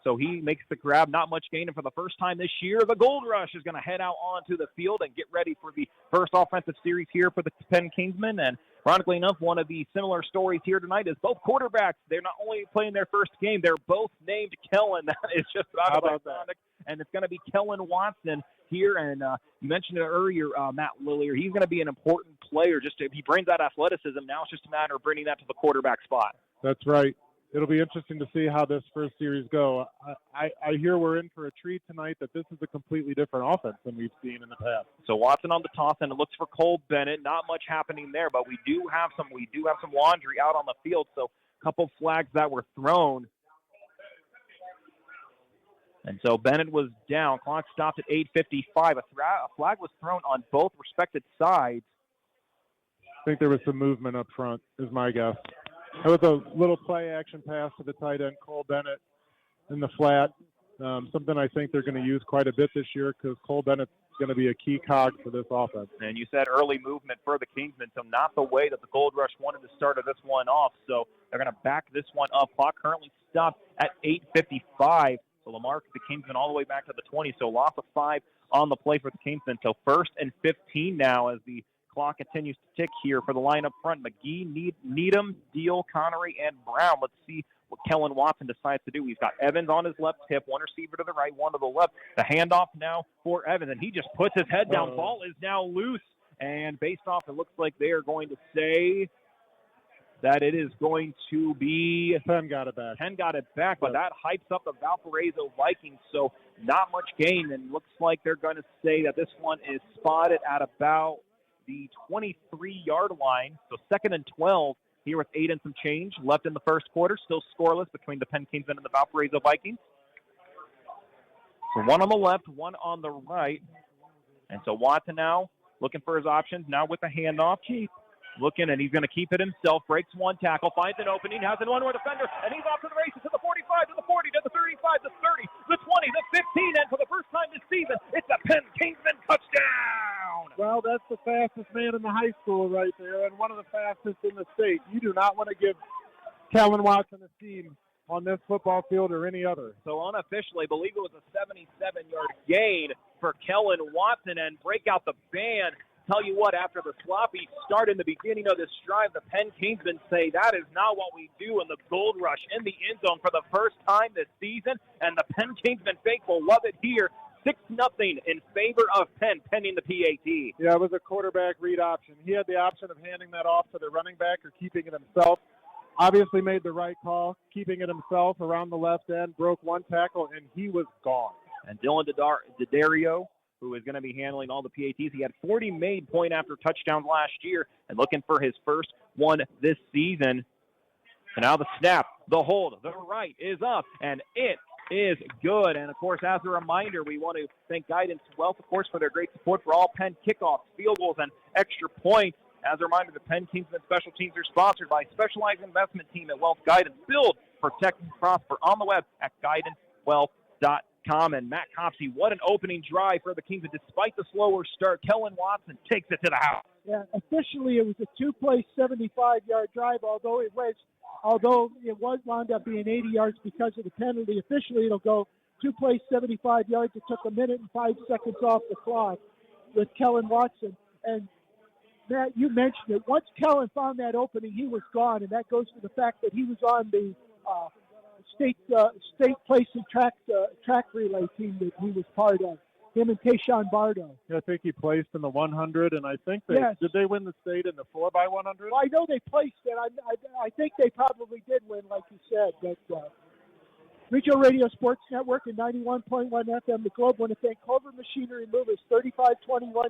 So he makes the grab, not much gain. And for the first time this year, the Gold Rush is going to head out onto the field and get ready for the first offensive series here for the Penn Kingsmen. And ironically enough, one of the similar stories here tonight is both quarterbacks. They're not only playing their first game, they're both named Kellen. That is just about ironic. And it's going to be Kellen Watson here. And you mentioned it earlier, Matt Lillier. He's going to be an important player. Just if he brings that athleticism, now it's just a matter of bringing that to the quarterback spot.
That's right. It'll be interesting to see how this first series go. I hear we're in for a treat tonight, that this is a completely different offense than we've seen in the past.
So Watson on the toss, and it looks for Cole Bennett. Not much happening there, but we do have some laundry out on the field. So a couple flags that were thrown. And so Bennett was down. Clock stopped at 8:55. A flag was thrown on both respected sides.
I think there was some movement up front, is my guess. It was a little play action pass to the tight end, Cole Bennett, in the flat. Something I think they're going to use quite a bit this year, because Cole Bennett's going to be a key cog for this offense.
And you said early movement for the Kingsmen, so not the way that the Gold Rush wanted to start this one off. So they're going to back this one up. Clock currently stopped at 8:55. So Lamar, the Kingsmen, all the way back to the 20. So loss of 5 on the play for the Kingsmen. So 1st and 15 now as the clock continues to tick here for the line up front. McGee, Needham, Deal, Connery, and Brown. Let's see what Kellen Watson decides to do. He's got Evans on his left hip, 1 receiver to the right, 1 to the left. The handoff now for Evans, and he just puts his head down. Ball is now loose, and based off, it looks like they are going to say that it is going to be
Penn got it back,
but that hypes up the Valpariso Vikings, so not much gain, and looks like they're going to say that this one is spotted at about the 23-yard line, so 2nd and 12 here with 8 and some change left in the first quarter. Still scoreless between the Penn Kingsmen and the Valparaiso Vikings. So 1 on the left, 1 on the right. And so Watson now looking for his options, now with the handoff. Looking, and he's going to keep it himself. Breaks 1 tackle, finds an opening, has an one-more defender, and he's off to the races to the 45, to the 40, to the 35, the 30, the 20, the 15, and for the first time this season, it's a Penn Kingsman touchdown!
Well, that's the fastest man in the high school right there, and one of the fastest in the state. You do not want to give Kellen Watson a seam on this football field or any other.
So unofficially, I believe it was a 77-yard gain for Kellen Watson, and break out the band. Tell you what, after the sloppy start in the beginning of this drive, the Penn Kingsmen say that is not what we do in the Gold Rush in the end zone for the first time this season, and the Penn Kingsmen faithful love it here. 6-0 in favor of Penn, pending the PAT.
Yeah, it was a quarterback read option. He had the option of handing that off to the running back or keeping it himself. Obviously made the right call, keeping it himself around the left end, broke 1 tackle, and he was gone.
And Dylan Daddario, who is going to be handling all the PATs. He had 40 made point after touchdowns last year and looking for his first one this season. So now the snap, the hold, the right is up, and it is good. And, of course, as a reminder, we want to thank Guidance Wealth, of course, for their great support for all Penn kickoffs, field goals, and extra points. As a reminder, the Penn Kingsman Special Teams are sponsored by Specialized Investment Team at Wealth Guidance. Build, protect, and prosper on the web at guidancewealth.com. And Matt Copsey, what an opening drive for the Kingsmen. Despite the slower start, Kellen Watson takes it to the house.
Yeah, officially it was a two-play 75-yard drive, although it wound up being 80 yards because of the penalty. Officially it'll go two-play 75 yards. It took 1 minute and 5 seconds off the clock with Kellen Watson. And Matt, you mentioned it. Once Kellen found that opening, he was gone, and that goes to the fact that he was on the state place and track relay team that he was part of. Him and Tayshawn Bardo.
Yeah, I think he placed in the 100, and I think did they win the state in the 4x100?
Well, I know they placed it. I think they probably did win, like you said. But Regional Radio Sports Network and 91.1 FM, the Globe, want to thank Clover Machinery Movers, 3521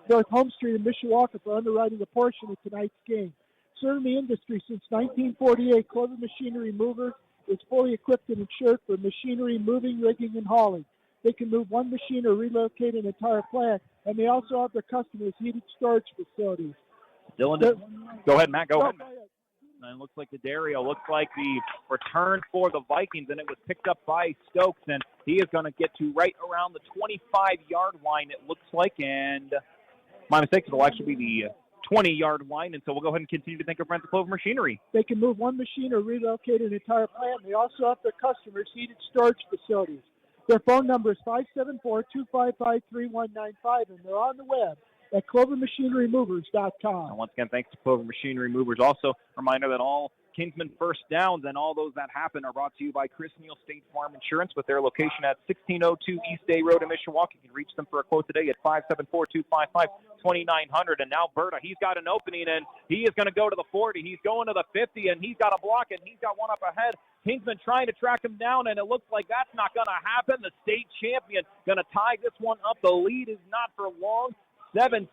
North Home Street in Mishawaka, for underwriting a portion of tonight's game. Serving the industry since 1948, Clover Machinery Movers is fully equipped and insured for machinery, moving, rigging, and hauling. They can move one machine or relocate an entire plant, and they also offer customers heated storage facilities.
Dylan, go ahead, Matt. Go ahead. And it looks like the Dario looks like the return for the Vikings, and it was picked up by Stokes, and he is going to get to right around the 25-yard line, it looks like, and my mistake, it'll actually be the 20-yard line, and so we'll go ahead and continue to thank our friends at Clover Machinery.
They can move one machine or relocate an entire plant. They also offer customers heated storage facilities. Their phone number is 574-255-3195, and they're on the web at clovermachinerymovers.com.
And once again, thanks to Clover Machinery Movers. Also, reminder that all Kingsman first downs and all those that happen are brought to you by Chris Neal State Farm Insurance with their location at 1602 East Day Road in Mishawaka. You can reach them for a quote today at 574-255-2900. And now Berta, he's got an opening, and he is going to go to the 40. He's going to the 50, and he's got a block, and he's got one up ahead. Kingsman trying to track him down, and it looks like that's not going to happen. The state champion going to tie this one up. The lead is not for long. 7-6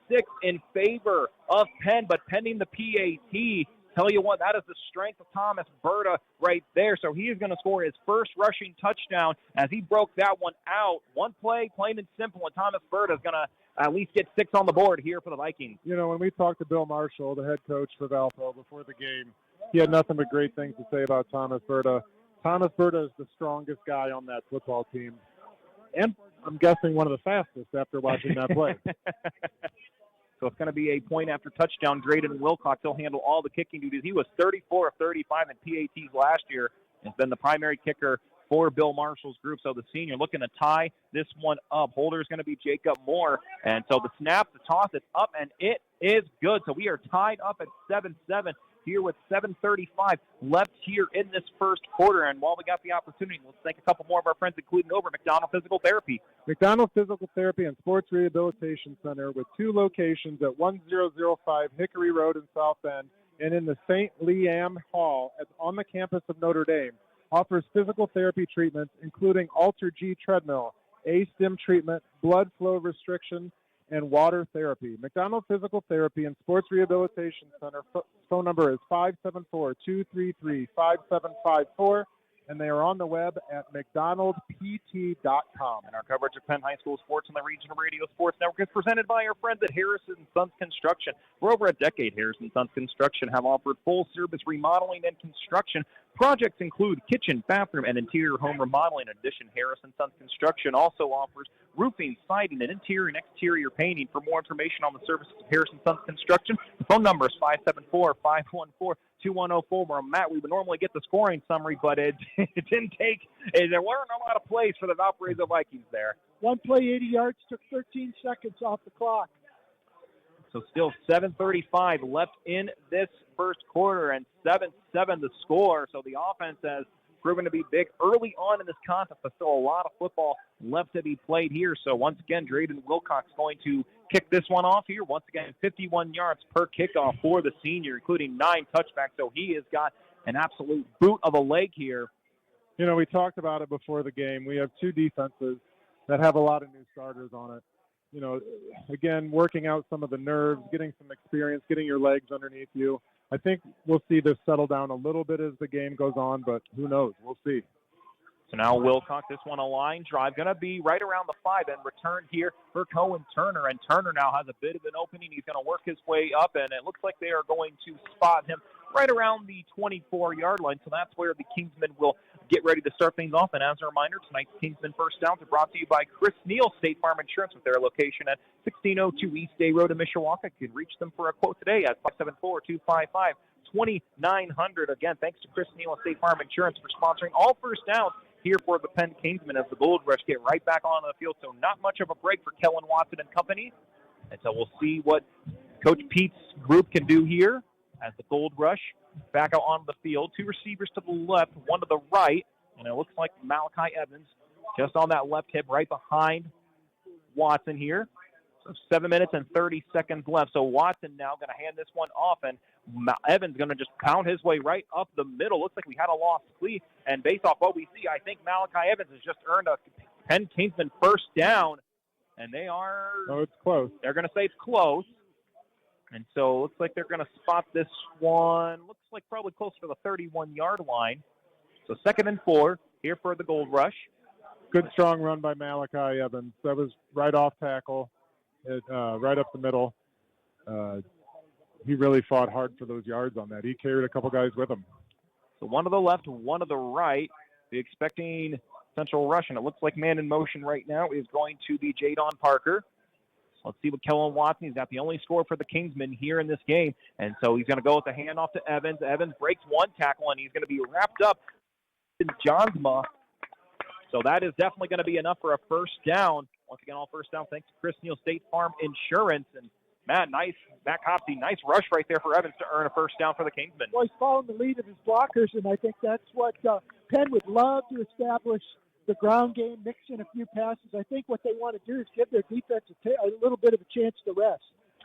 in favor of Penn, but pending the PAT. Tell you what, that is the strength of Thomas Berta right there. So he is going to score his first rushing touchdown as he broke that one out. One play, plain and simple, and Thomas Berta is going to at least get 6 on the board here for the Vikings.
You know, when we talked to Bill Marshall, the head coach for Valpo, before the game, he had nothing but great things to say about Thomas Berta. Thomas Berta is the strongest guy on that football team. And I'm guessing one of the fastest after watching that play.
So it's going to be a point after touchdown. Drayden Wilcox, he'll handle all the kicking duties. He was 34 of 35 in PATs last year. Has been the primary kicker for Bill Marshall's group. So the senior looking to tie this one up. Holder is going to be Jacob Moore. And so the snap, the toss, it's up, and it is good. So we are tied up at 7-7 here with 7:35 left here in this first quarter. And while we got the opportunity, let's thank a couple more of our friends, including over McDonald Physical Therapy.
McDonald Physical Therapy and Sports Rehabilitation Center, with 2 locations at 1005 Hickory Road in South Bend and in the St. Leam Hall on the campus of Notre Dame, offers physical therapy treatments including Alter G treadmill, A-stim treatment, blood flow restriction, and water therapy. McDonald Physical Therapy and Sports Rehabilitation Center phone number is 574-233-5754, and they are on the web at mcdonaldpt.com.
And our coverage of Penn High School sports on the Regional Radio Sports Network is presented by our friends at Harrison Sons Construction. For over a decade, Harrison Sons Construction have offered full-service remodeling and construction. Projects include kitchen, bathroom, and interior home remodeling. In addition, Harrison Sons Construction also offers roofing, siding, and interior and exterior painting. For more information on the services of Harrison Sons Construction, the phone number is 574-514-2104. Where Matt, we would normally get the scoring summary, but it didn't take. There weren't a lot of plays for the Valpariso Vikings there.
One play, 80 yards, took 13 seconds off the clock.
So still 7:35 left in this first quarter, and 7-7 the score. So the offense has proven to be big early on in this contest, but still a lot of football left to be played here. So once again, Drayden Wilcox going to kick this one off here. Once again, 51 yards per kickoff for the senior, including 9 touchbacks. So he has got an absolute boot of a leg here.
You know, we talked about it before the game. We have 2 defenses that have a lot of new starters on it. You know, again, working out some of the nerves, getting some experience, getting your legs underneath you. I think we'll see this settle down a little bit as the game goes on, but who knows? We'll see.
So now Wilcox, this one a line drive, going to be right around the 5 and return here for Cohen Turner. And Turner now has a bit of an opening. He's going to work his way up, and it looks like they are going to spot him right around the 24-yard line. So that's where the Kingsmen will get ready to start things off. And as a reminder, tonight's Kingsmen First Downs are brought to you by Chris Neal State Farm Insurance with their location at 1602 East Day Road in Mishawaka. You can reach them for a quote today at 574-255-2900. Again, thanks to Chris Neal State Farm Insurance for sponsoring all First Downs here for the Penn Kingsmen as the Gold Rush get right back on the field. So not much of a break for Kellen Watson and company. And so we'll see what Coach Pete's group can do here as the Gold Rush back out on the field. 2 receivers to the left, 1 to the right. And it looks like Malachi Evans just on that left hip right behind Watson here. So 7 minutes and 30 seconds left. So Watson now going to hand this one off, and Evans going to just pound his way right up the middle. Looks like we had a lost cleat, and based off what we see, I think Malachi Evans has just earned a Penn Kingsman first down, and they are...
Oh, it's close.
They're going to say it's close, and so it looks like they're going to spot this one. Looks like probably close to the 31-yard line. So 2nd and 4 here for the Gold Rush.
Good strong run by Malachi Evans. That was right off tackle. Right up the middle. He really fought hard for those yards on that. He carried a couple guys with him.
So 1 to the left, 1 to the right. Be expecting Central Rush, and it looks like man in motion right now is going to be Jadon Parker. So let's see what Kellen Watson, he's got the only score for the Kingsmen here in this game, and so he's going to go with the handoff to Evans. Evans breaks 1 tackle, and he's going to be wrapped up in Johnsma. So that is definitely going to be enough for a first down. Once again, all first down thanks to Chris Neal State Farm Insurance. And, Matt Hopsey, nice rush right there for Evans to earn a first down for the Kingsmen.
Well, he's following the lead of his blockers, and I think that's what Penn would love to establish the ground game, mix in a few passes. I think what they want to do is give their defense a little bit of a chance to rest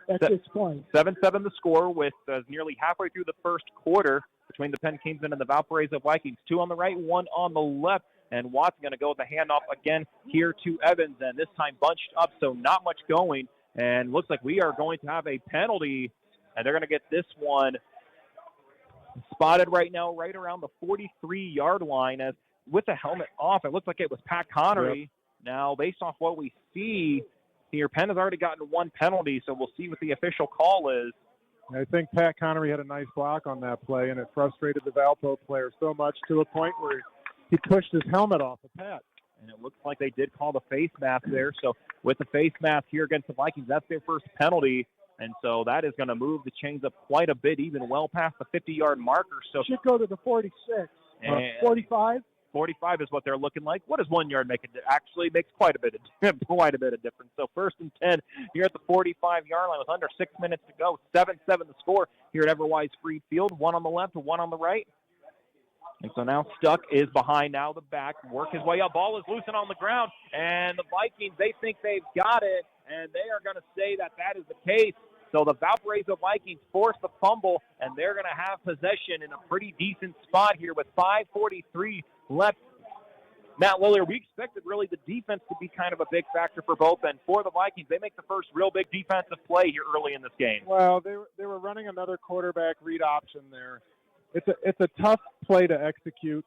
at this point.
7-7 the score with nearly halfway through the first quarter between the Penn Kingsmen and the Valparaiso Vikings. 2 on the right, 1 on the left. And Watson going to go with the handoff again here to Evans, and this time bunched up, so not much going. And looks like we are going to have a penalty, and they're going to get this one spotted right now, right around the 43-yard line. As with the helmet off, it looks like it was Pat Connery. Yep. Now, based off what we see here, Penn has already gotten 1 penalty, so we'll see what the official call is.
I think Pat Connery had a nice block on that play, and it frustrated the Valpo player so much to a point where he pushed his helmet off of Pat.
And it looks like they did call the face mask there. So with the face mask here against the Vikings, that's their first penalty. And so that is going to move the chains up quite a bit, even well past the 50-yard marker. So
should go to the 46. 45?
45 is what they're looking like. What does 1 yard make? It actually makes quite a bit of difference. So 1st and 10 here at the 45-yard line with under 6 minutes to go. 7-7 the score here at Everwise Freed Field. 1 on the left, 1 on the right. And so now Stuck is behind now the back, work his way up. Ball is loose and on the ground, and the Vikings, they think they've got it, and they are going to say that that is the case. So the Valparaiso Vikings force the fumble, and they're going to have possession in a pretty decent spot here with 5:43 left. Matt Lillard, we expected really the defense to be kind of a big factor for both, and for the Vikings, they make the first real big defensive play here early in this game.
Well, they were running another quarterback read option there. It's a tough play to execute.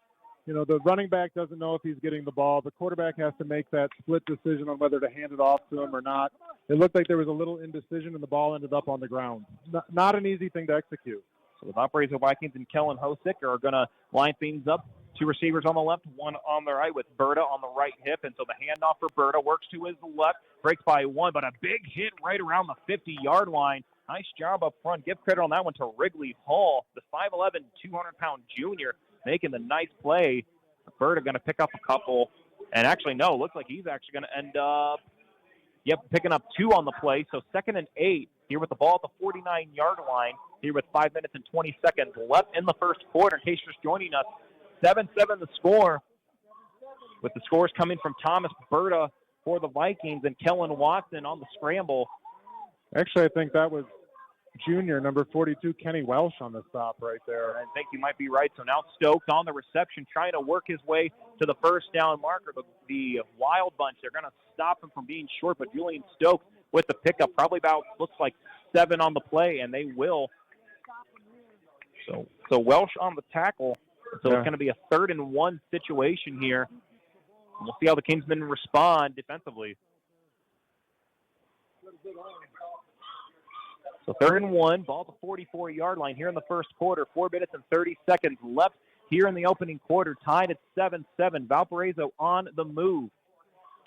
You know, the running back doesn't know if he's getting the ball. The quarterback has to make that split decision on whether to hand it off to him or not. It looked like there was a little indecision, and the ball ended up on the ground. Not an easy thing to execute.
So the Valparaiso Vikings and Kellen Hosick are going to line things up. 2 receivers on the left, 1 on the right with Berta on the right hip. And so the handoff for Berta works to his left, breaks by 1, but a big hit right around the 50-yard line. Nice job up front. Give credit on that one to Wrigley Hall, the 5'11", 200-pound junior, making the nice play. Berta going to pick up a couple. And actually, no, looks like he's actually going to end up, picking up 2 on the play. So 2nd and 8 here with the ball at the 49-yard line here with 5 minutes and 20 seconds left in the first quarter. In case you're just joining us, 7-7 the score, with the scores coming from Thomas Berta for the Vikings and Kellen Watson on the scramble.
Actually, I think that was junior, number 42, Kenny Welsh on the stop right there.
I think you might be right. So now Stokes on the reception, trying to work his way to the first down marker. The Wild Bunch, they're going to stop him from being short, but Julian Stokes with the pickup, probably about, looks like 7 on the play, and they will. So Welsh on the tackle. So It's going to be a 3rd and 1 situation here We'll see how the Kingsmen respond defensively. So 3rd and 1, ball at the 44-yard line here in the first quarter. 4 minutes and 30 seconds left here in the opening quarter. Tied at 7-7. Valpariso on the move.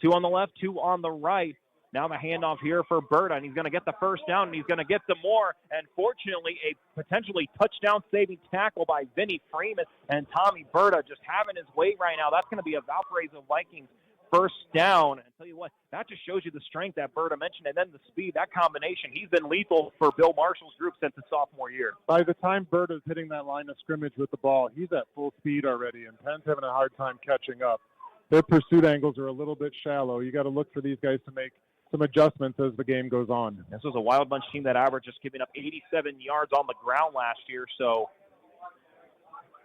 2 on the left, 2 on the right. Now the handoff here for Berta, and he's going to get the first down, and he's going to get some more. And fortunately, a potentially touchdown-saving tackle by Vinny Freeman and Tommy Berta just having his way right now. That's going to be a Valparaiso Vikings first down. And I tell you what, that just shows you the strength that Berta mentioned, and then the speed, that combination. He's been lethal for Bill Marshall's group since his sophomore year.
By the time Berta's hitting that line of scrimmage with the ball, he's at full speed already, and Penn's having a hard time catching up. Their pursuit angles are a little bit shallow. You got to look for these guys to make some adjustments as the game goes on.
This was a Wild Bunch team that averaged just giving up 87 yards on the ground last year, so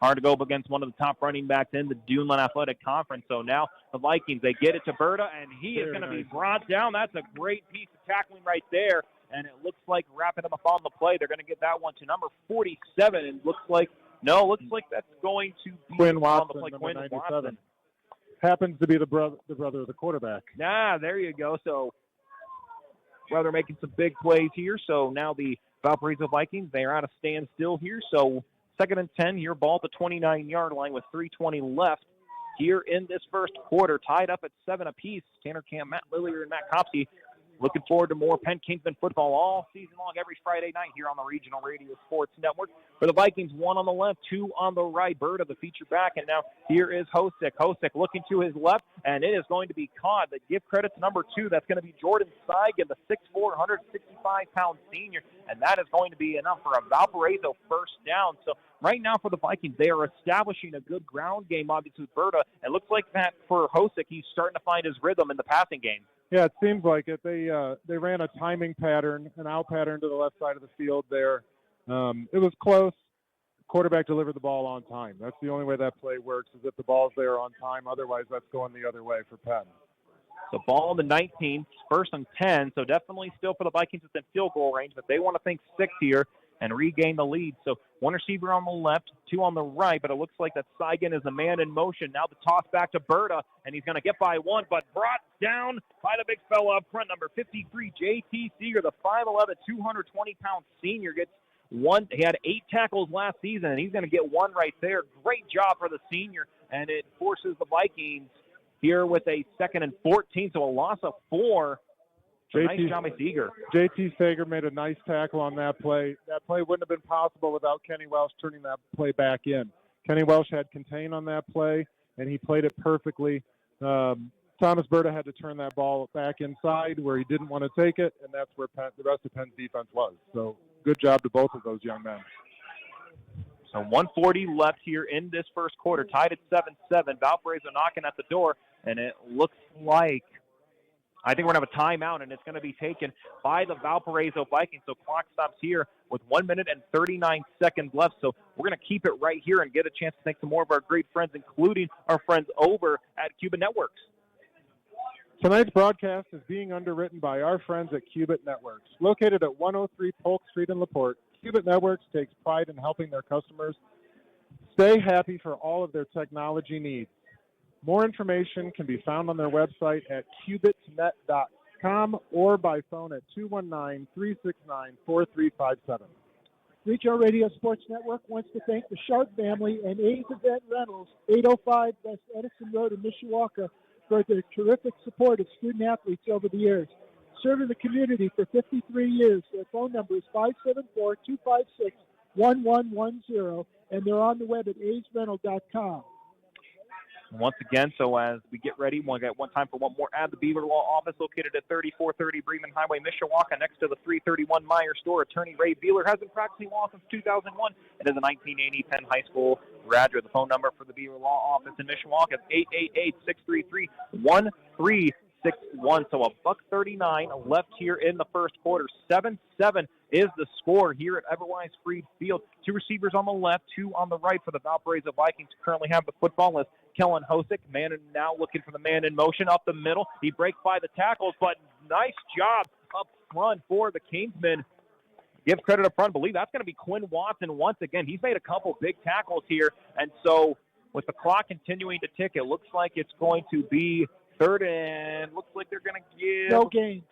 hard to go up against one of the top running backs in the Duneland Athletic Conference. So now the Vikings, they get it to Berta, and he is going to be brought down. That's a great piece of tackling right there, and it looks like wrapping him up on the play. They're going to get that one to number 47, and looks like that's going to be
Quinn Watson,
on the play.
number
Quinn
97.
Watson.
Happens to be the brother of the quarterback.
There you go. So they're making some big plays here. So now the Valparaiso Vikings, they are at a standstill here. So 2nd and 10 here, ball at the 29-yard line with 3:20 left here in this first quarter. Tied up at 7 apiece. Tanner Camp, Matt Lillier, and Matt Kopsey looking forward to more Penn Kingsman football all season long, every Friday night here on the Regional Radio Sports Network. For the Vikings, 1 on the left, 2 on the right. Berta, the feature back, and now here is Hosick. Hosick looking to his left, and it is going to be caught. But give credit to number 2. That's going to be Jordan Seigan, the 6'4", 165-pound senior, and that is going to be enough for a Valparaiso first down. So right now for the Vikings, they are establishing a good ground game, obviously, with Berta. It looks like that for Hosick, he's starting to find his rhythm in the passing game.
Yeah, it seems like it. They ran a timing pattern, an out pattern to the left side of the field there. It was close. Quarterback delivered the ball on time. That's the only way that play works, is if the ball's there on time. Otherwise, that's going the other way for Penn.
So ball on the 19th, 1st and 10. So definitely still for the Vikings within field goal range, but they want to think 6 here and regain the lead. So 1 receiver on the left, 2 on the right, but it looks like that Seigan is a man in motion. Now the toss back to Berta, and he's going to get by 1, but brought down by the big fella up front, number 53, J.T. Seeger, the 5'11", 220-pound senior, gets 1. He had 8 tackles last season, and he's going to get 1 right there. Great job for the senior, and it forces the Vikings here with a 2nd and 14, so a loss of 4. Nice job by Seeger.
J.T. Seeger made a nice tackle on that play. That play wouldn't have been possible without Kenny Welsh turning that play back in. Kenny Welsh had contain on that play, and he played it perfectly. Thomas Berta had to turn that ball back inside where he didn't want to take it, and that's where the rest of Penn's defense was. So good job to both of those young men.
So 1:40 left here in this first quarter, tied at 7-7. Valparaiso knocking at the door, and it looks like I think we're going to have a timeout, and it's going to be taken by the Valparaiso Vikings. So clock stops here with 1 minute and 39 seconds left. So we're going to keep it right here and get a chance to thank some more of our great friends, including our friends over at Cuban Networks.
Tonight's broadcast is being underwritten by our friends at Cubit Networks. Located at 103 Polk Street in LaPorte, Cubit Networks takes pride in helping their customers stay happy for all of their technology needs. More information can be found on their website at cubitnet.com or by phone at 219-369-4357.
Regional Radio Sports Network wants to thank the Sharp family and A's Event Rentals, 805 West Edison Road in Mishawaka, for their terrific support of student-athletes over the years. Serving the community for 53 years. Their phone number is 574-256-1110, and they're on the web at aisrental.com.
Once again, so as we get ready, we'll get one time for one more ad. The Beaver Law Office, located at 3430 Bremen Highway, Mishawaka, next to the 331 Meyer store. Attorney Ray Beeler has been practicing law since 2001 and is a 1980 Penn High School graduate. The phone number for the Beaver Law Office in Mishawaka is 888-633-1361. So $1.39 left here in the first quarter. 7-7 is the score here at Everwise Freed Field. 2 receivers on the left, 2 on the right for the Valparaiso Vikings. Currently have the football as Kellen Hosick, man, and now looking for the man in motion up the middle. He breaks by the tackles, but nice job up front for the Kingsmen. Give credit up front. I believe that's going to be Quinn Watson once again. He's made a couple big tackles here, and so with the clock continuing to tick, it looks like it's going to be third and looks like they're going to give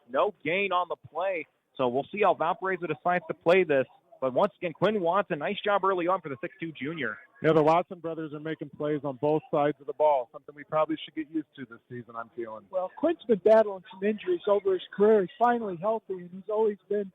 no gain on the play. So we'll see how Valparaiso decides to play this. But once again, Quinn Watson, nice job early on for the 6'2 junior.
Yeah, the Watson brothers are making plays on both sides of the ball, something we probably should get used to this season, I'm feeling.
Well, Quinn's been battling some injuries over his career. He's finally healthy, and he's always been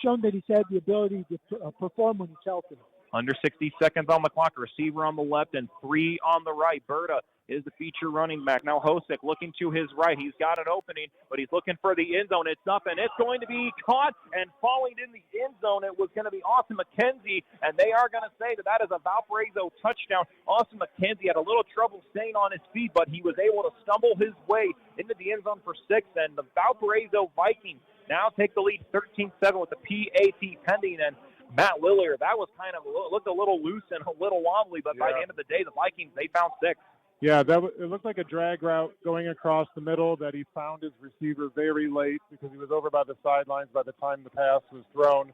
shown that he's had the ability to perform when he's healthy.
Under 60 seconds on the clock. Receiver on the left and 3 on the right. Berta is the feature running back. Now Hosick looking to his right. He's got an opening, but he's looking for the end zone. It's up, and it's going to be caught and falling in the end zone. It was going to be Austin McKenzie, and they are going to say that is a Valparaiso touchdown. Austin McKenzie had a little trouble staying on his feet, but he was able to stumble his way into the end zone for 6, and the Valparaiso Vikings now take the lead 13-7 with the PAT pending, and Matt Lillard, that was kind of looked a little loose and a little wobbly, but by the end of the day, the Vikings, they found 6.
Yeah, it looked like a drag route going across the middle that he found his receiver very late because he was over by the sidelines by the time the pass was thrown.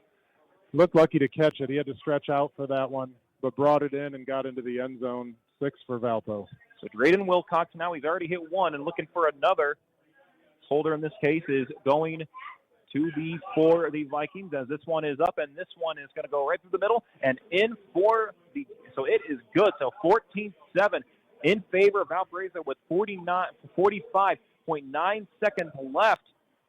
Looked lucky to catch it. He had to stretch out for that one, but brought it in and got into the end zone. 6 for Valpo.
So Drayden Wilcox now, he's already hit 1 and looking for another. Holder in this case is going to be for the Vikings as this one is up, and this one is going to go right through the middle and in for the – so it is good. So 14-7 in favor of Valparaiso with 45.9 seconds left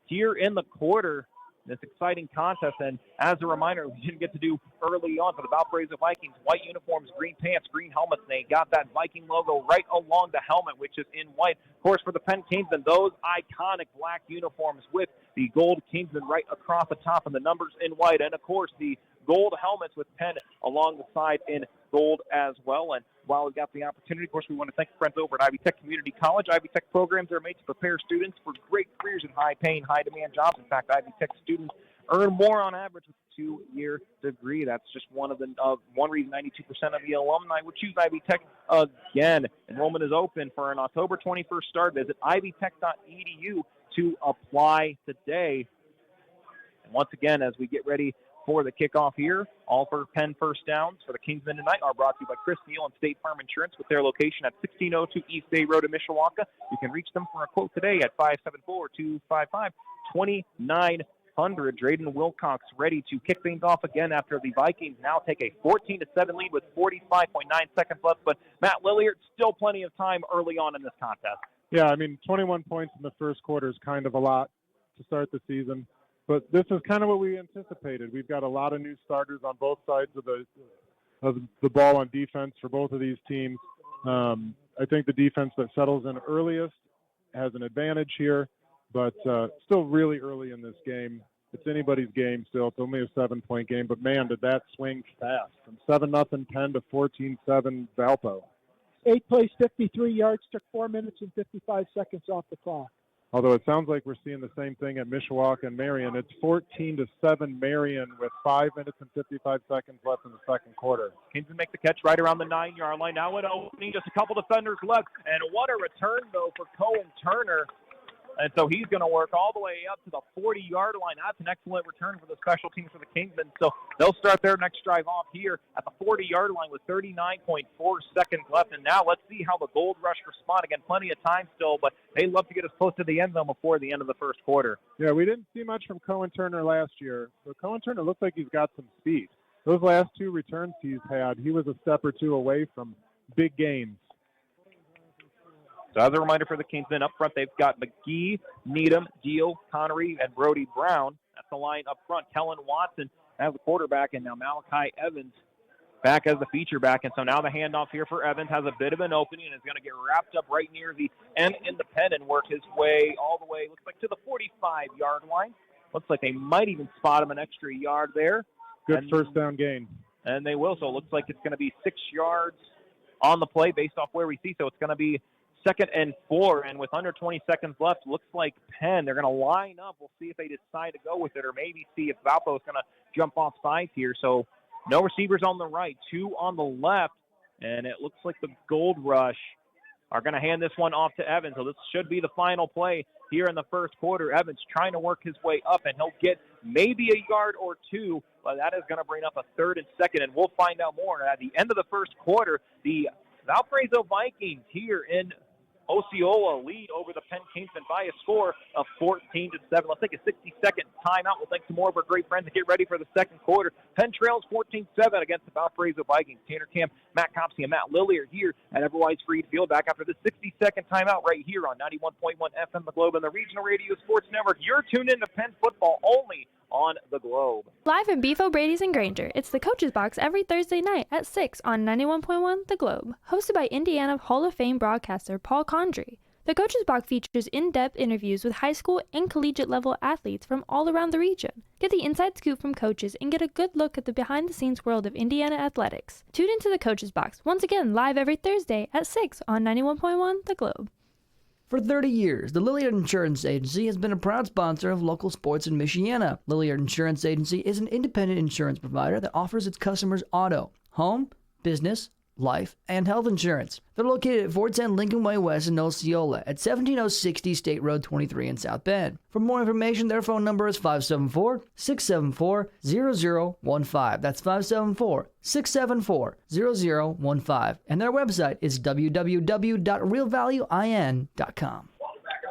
here in the quarter. This exciting contest, and as a reminder, we didn't get to do early on for the Valparaiso Vikings, white uniforms, green pants, green helmets. They got that Viking logo right along the helmet, which is in white. Of course, for the Penn Kingsmen, those iconic black uniforms with the gold Kingsmen right across the top and the numbers in white, and of course the gold helmets with Penn along the side in gold as well. And while we got the opportunity, of course, we want to thank friends over at Ivy Tech Community College. Ivy Tech programs are made to prepare students for great careers in high-paying, high-demand jobs. In fact, Ivy Tech students earn more on average with a 2-year degree. That's just one reason 92% of the alumni would choose Ivy Tech again. Enrollment is open for an October 21st start. Visit ivytech.edu to apply today. And once again, as we get ready for the kickoff here, all for Penn first downs for the Kingsmen tonight are brought to you by Chris Neal and State Farm Insurance with their location at 1602 East Bay Road in Mishawaka. You can reach them for a quote today at 574-255-2900. Drayden Wilcox ready to kick things off again after the Vikings now take a 14-7 lead with 45.9 seconds left. But Matt Lillard, still plenty of time early on in this contest.
Yeah, 21 points in the first quarter is kind of a lot to start the season. But this is kind of what we anticipated. We've got a lot of new starters on both sides of the ball on defense for both of these teams. I think the defense that settles in earliest has an advantage here, but still really early in this game. It's anybody's game still. It's only a 7-point game, but man, did that swing fast from 7-0 Penn to 14-7 Valpo.
8 plays, 53 yards, took 4 minutes and 55 seconds off the clock.
Although it sounds like we're seeing the same thing at Mishawaka and Marion. It's 14-7 Marion with 5 minutes and 55 seconds left in the second quarter.
Kingsmen make the catch right around the 9-yard line. Now it opening, just a couple defenders left. And what a return, though, for Cohen Turner. And so he's going to work all the way up to the 40-yard line. That's an excellent return for the special teams for the Kingsmen. So they'll start their next drive off here at the 40-yard line with 39.4 seconds left. And now let's see how the Gold Rush respond. Again, plenty of time still, but they love to get us close to the end zone before the end of the first quarter.
Yeah, we didn't see much from Cohen Turner last year. So Cohen Turner looks like he's got some speed. Those last 2 returns he's had, he was a step or 2 away from big gains.
So as a reminder for the Kingsmen, up front they've got McGee, Needham, Deal, Connery, and Brody Brown. That's the line up front. Kellen Watson as the quarterback, and now Malachi Evans back as the feature back. And so now the handoff here for Evans has a bit of an opening and is going to get wrapped up right near the end in the pen and work his way all the way, looks like, to the 45-yard line. Looks like they might even spot him an extra yard there.
Good first down gain.
And they will. So it looks like it's going to be 6 yards on the play based off where we see. So it's going to be 2nd and 4, and with under 20 seconds left, looks like Penn, they're going to line up. We'll see if they decide to go with it or maybe see if Valpo is going to jump off sides here. So no receivers on the right, 2 on the left, and it looks like the Gold Rush are going to hand this one off to Evans. So this should be the final play here in the first quarter. Evans trying to work his way up, and he'll get maybe a yard or 2, but that is going to bring up a 3rd and 2, and we'll find out more. At the end of the first quarter, the Valpariso Vikings here in Osceola lead over the Penn Kingsmen by a score of 14-7. Let's take a 60-second timeout. We'll thank some more of our great friends and get ready for the second quarter. Penn trails 14-7 against the Valparaiso Vikings. Tanner Camp, Matt Copsey, and Matt Lilly are here at Everwise Freed Field back after the 60-second timeout right here on 91.1 FM The Globe and the Regional Radio Sports Network. You're tuned in to Penn football only on The Globe.
Live in Beef O'Brady's in Granger, it's the Coach's Box every Thursday night at 6 on 91.1 The Globe, hosted by Indiana Hall of Fame broadcaster Paul Condry. The Coach's Box features in-depth interviews with high school and collegiate level athletes from all around the region. Get the inside scoop from coaches and get a good look at the behind-the-scenes world of Indiana athletics. Tune into the Coach's Box, once again live every Thursday at 6 on 91.1 The Globe.
For 30 years, the Lilliard Insurance Agency has been a proud sponsor of local sports in Michiana. Lilliard Insurance Agency is an independent insurance provider that offers its customers auto, home, business, life, and health insurance. They're located at 410 Lincoln Way West in Osceola at 17060 State Road 23 in South Bend. For more information, their phone number is 574-674-0015. That's 574-674-0015. And their website is www.realvaluein.com.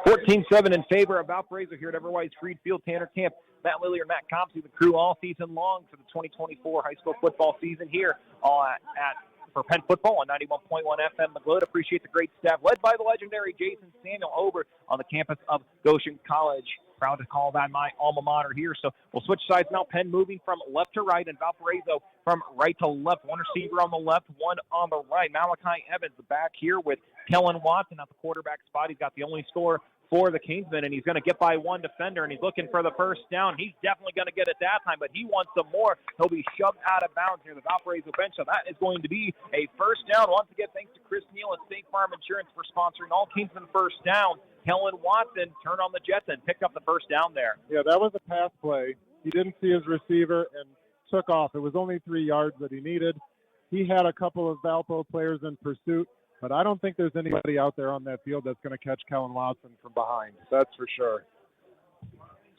14-7 in favor of Valparaiso here at Everwise Freed Field. Tanner Camp, Matt Lilly, and Matt Copsey, the crew all season long for the 2024 high school football season here for Penn football on 91.1 FM The Globe. Appreciate the great staff led by the legendary Jason Samuel over on the campus of Goshen College. Proud to call that my alma mater here. So we'll switch sides now. Penn moving from left to right and Valparaiso from right to left. One receiver on the left, one on the right. Malachi Evans, the back here with Kellen Watson at the quarterback spot. He's got the only score for the Kingsmen, and he's going to get by one defender, and he's looking for the first down. He's definitely going to get it that time, but he wants some more. He'll be shoved out of bounds near the Valparaiso bench, so that is going to be a first down. Once again, thanks to Chris Neal and State Farm Insurance for sponsoring all Kingsmen first down. Kellen Watson turned on the jets and picked up the first down there.
Yeah, that was a pass play. He didn't see his receiver and took off. It was only 3 yards that he needed. He had a couple of Valpo players in pursuit, but I don't think there's anybody out there on that field that's going to catch Kellen Watson from behind. That's for sure.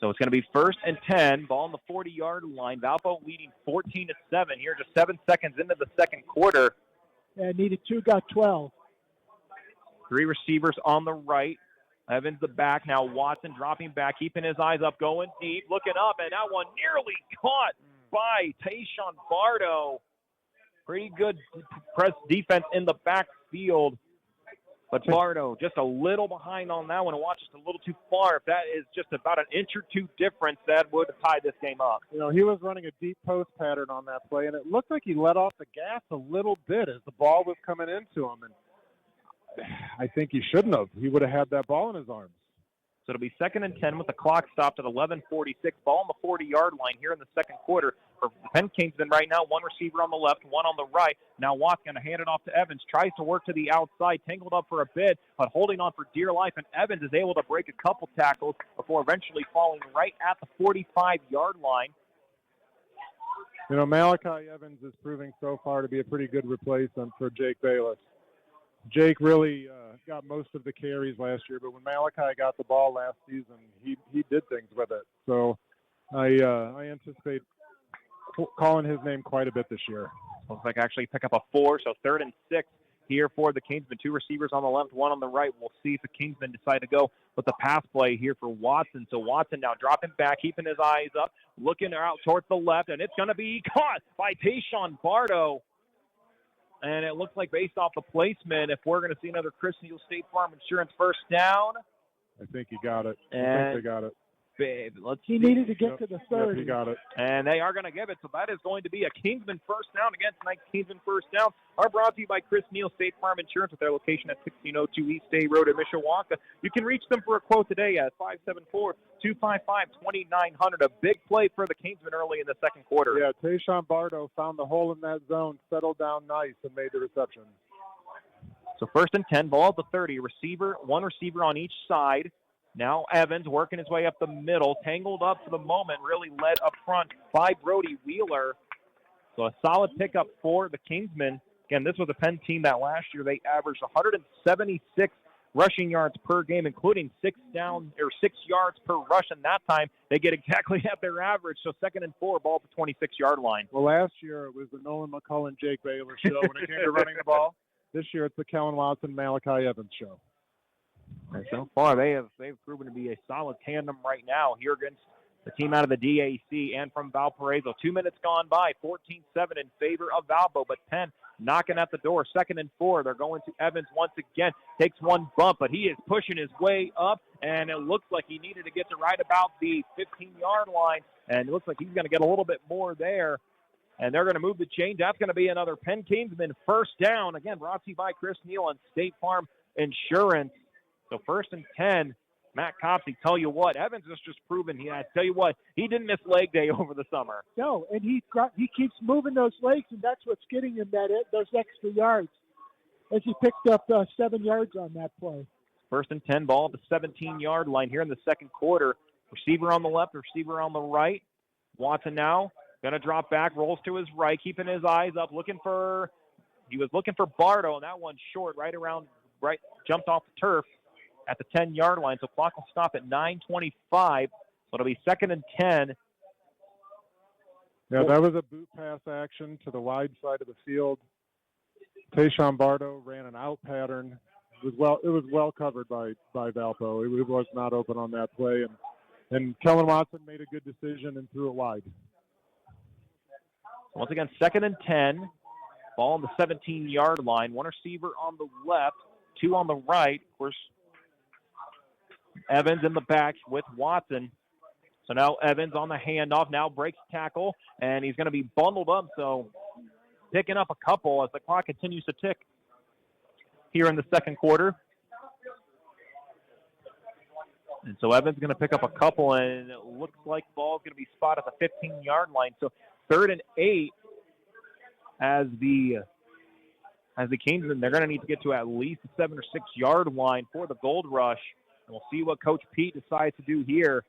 So it's going to be 1st and 10, ball on the 40-yard line. Valpo leading 14-7 here, just 7 seconds into the second quarter.
And needed 2, got 12.
3 receivers on the right. Evans the back. Now Watson dropping back, keeping his eyes up, going deep, looking up, and that one nearly caught by Tayshawn Bardo. Pretty good press defense in the backfield. But Bardo just a little behind on that one and watched just a little too far. If that is just about an inch or two difference, that would tie this game up.
You know, he was running a deep post pattern on that play, and it looked like he let off the gas a little bit as the ball was coming into him. And I think he shouldn't have. He would have had that ball in his arms.
So it'll be 2nd and 10 with the clock stopped at 11:46. Ball on the 40-yard line here in the second quarter for Penn Kingsman right now. One receiver on the left, one on the right. Now Watt's going to hand it off to Evans. Tries to work to the outside, tangled up for a bit, but holding on for dear life. And Evans is able to break a couple tackles before eventually falling right at the 45-yard line.
You know, Malachi Evans is proving so far to be a pretty good replacement for Jake Bayless. Jake really got most of the carries last year, but when Malachi got the ball last season, he did things with it. So I anticipate calling his name quite a bit this year.
Looks like actually pick up a 4, so 3rd and 6 here for the Kingsmen. 2 receivers on the left, 1 on the right. We'll see if the Kingsmen decide to go with the pass play here for Watson. So Watson now dropping back, keeping his eyes up, looking out towards the left, and it's going to be caught by Tayshawn Bardo. And it looks like based off the placement, if we're going to see another Chris Neal State Farm Insurance first down.
I think he got it. I think they got it.
Babe, let's
He
see.
needed to get to the 30.
Yep, he got it.
And they are going to give it. So that is going to be a Kingsman first down again tonight. Kingsman first down are brought to you by Chris Neal State Farm Insurance with their location at 1602 East State Road in Mishawaka. You can reach them for a quote today at 574-255-2900. A big play for the Kingsman early in the second quarter.
Yeah, Tayshawn Bardo found the hole in that zone, settled down nice, and made the reception.
So 1st and 10, ball at the 30. One receiver on each side. Now Evans working his way up the middle, tangled up for the moment, really led up front by Brody Wheeler. So a solid pickup for the Kingsmen. Again, this was a Penn team that last year they averaged 176 rushing yards per game, including 6 yards per rush. And that time they get exactly at their average. So 2nd and 4, ball at the 26-yard line.
Well, last year it was the Nolan McCullen, Jake Baylor show when it came to running the ball. This year it's the Kellen Watson, Malachi Evans show.
And so far, they've proven to be a solid tandem right now here against the team out of the DAC and from Valpariso. 2 minutes gone by, 14-7 in favor of Valpo, but Penn knocking at the door. 2nd and 4. They're going to Evans once again. Takes one bump, but he is pushing his way up, and it looks like he needed to get to right about the 15-yard line, and it looks like he's going to get a little bit more there. And they're going to move the chains. That's going to be another Penn Kingsman first down. Again, brought to you by Chris Neal and State Farm Insurance. So 1st and 10. Matt Copsey, tell you what, Evans has just proven I tell you what, he didn't miss leg day over the summer.
No, and he keeps moving those legs, and that's what's getting him those extra yards. As he picked up 7 yards on that play.
1st and 10, ball at the 17-yard line here in the second quarter. Receiver on the left, receiver on the right. Watson now going to drop back, rolls to his right, keeping his eyes up, he was looking for Bardo, and that one's short, jumped off the turf at the 10-yard line. So clock will stop at 9:25. So it'll be 2nd and 10.
Yeah, that was a boot pass action to the wide side of the field. Tayshawn Bardo ran an out pattern. It was well covered by Valpo. It was not open on that play, and Kellen Watson made a good decision and threw it wide.
Once again, 2nd and 10. Ball on the 17-yard line. One receiver on the left, 2 on the right. Of course, Evans in the back with Watson. So now Evans on the handoff, now breaks tackle, and he's going to be bundled up, so picking up a couple as the clock continues to tick here in the second quarter. And so Evans going to pick up a couple, and it looks like the ball's going to be spotted at the 15-yard line. So 3rd and 8 as the Kingsmen, they're going to need to get to at least the 7 or 6-yard line for the Gold Rush. And we'll see what Coach Pete decides to do here.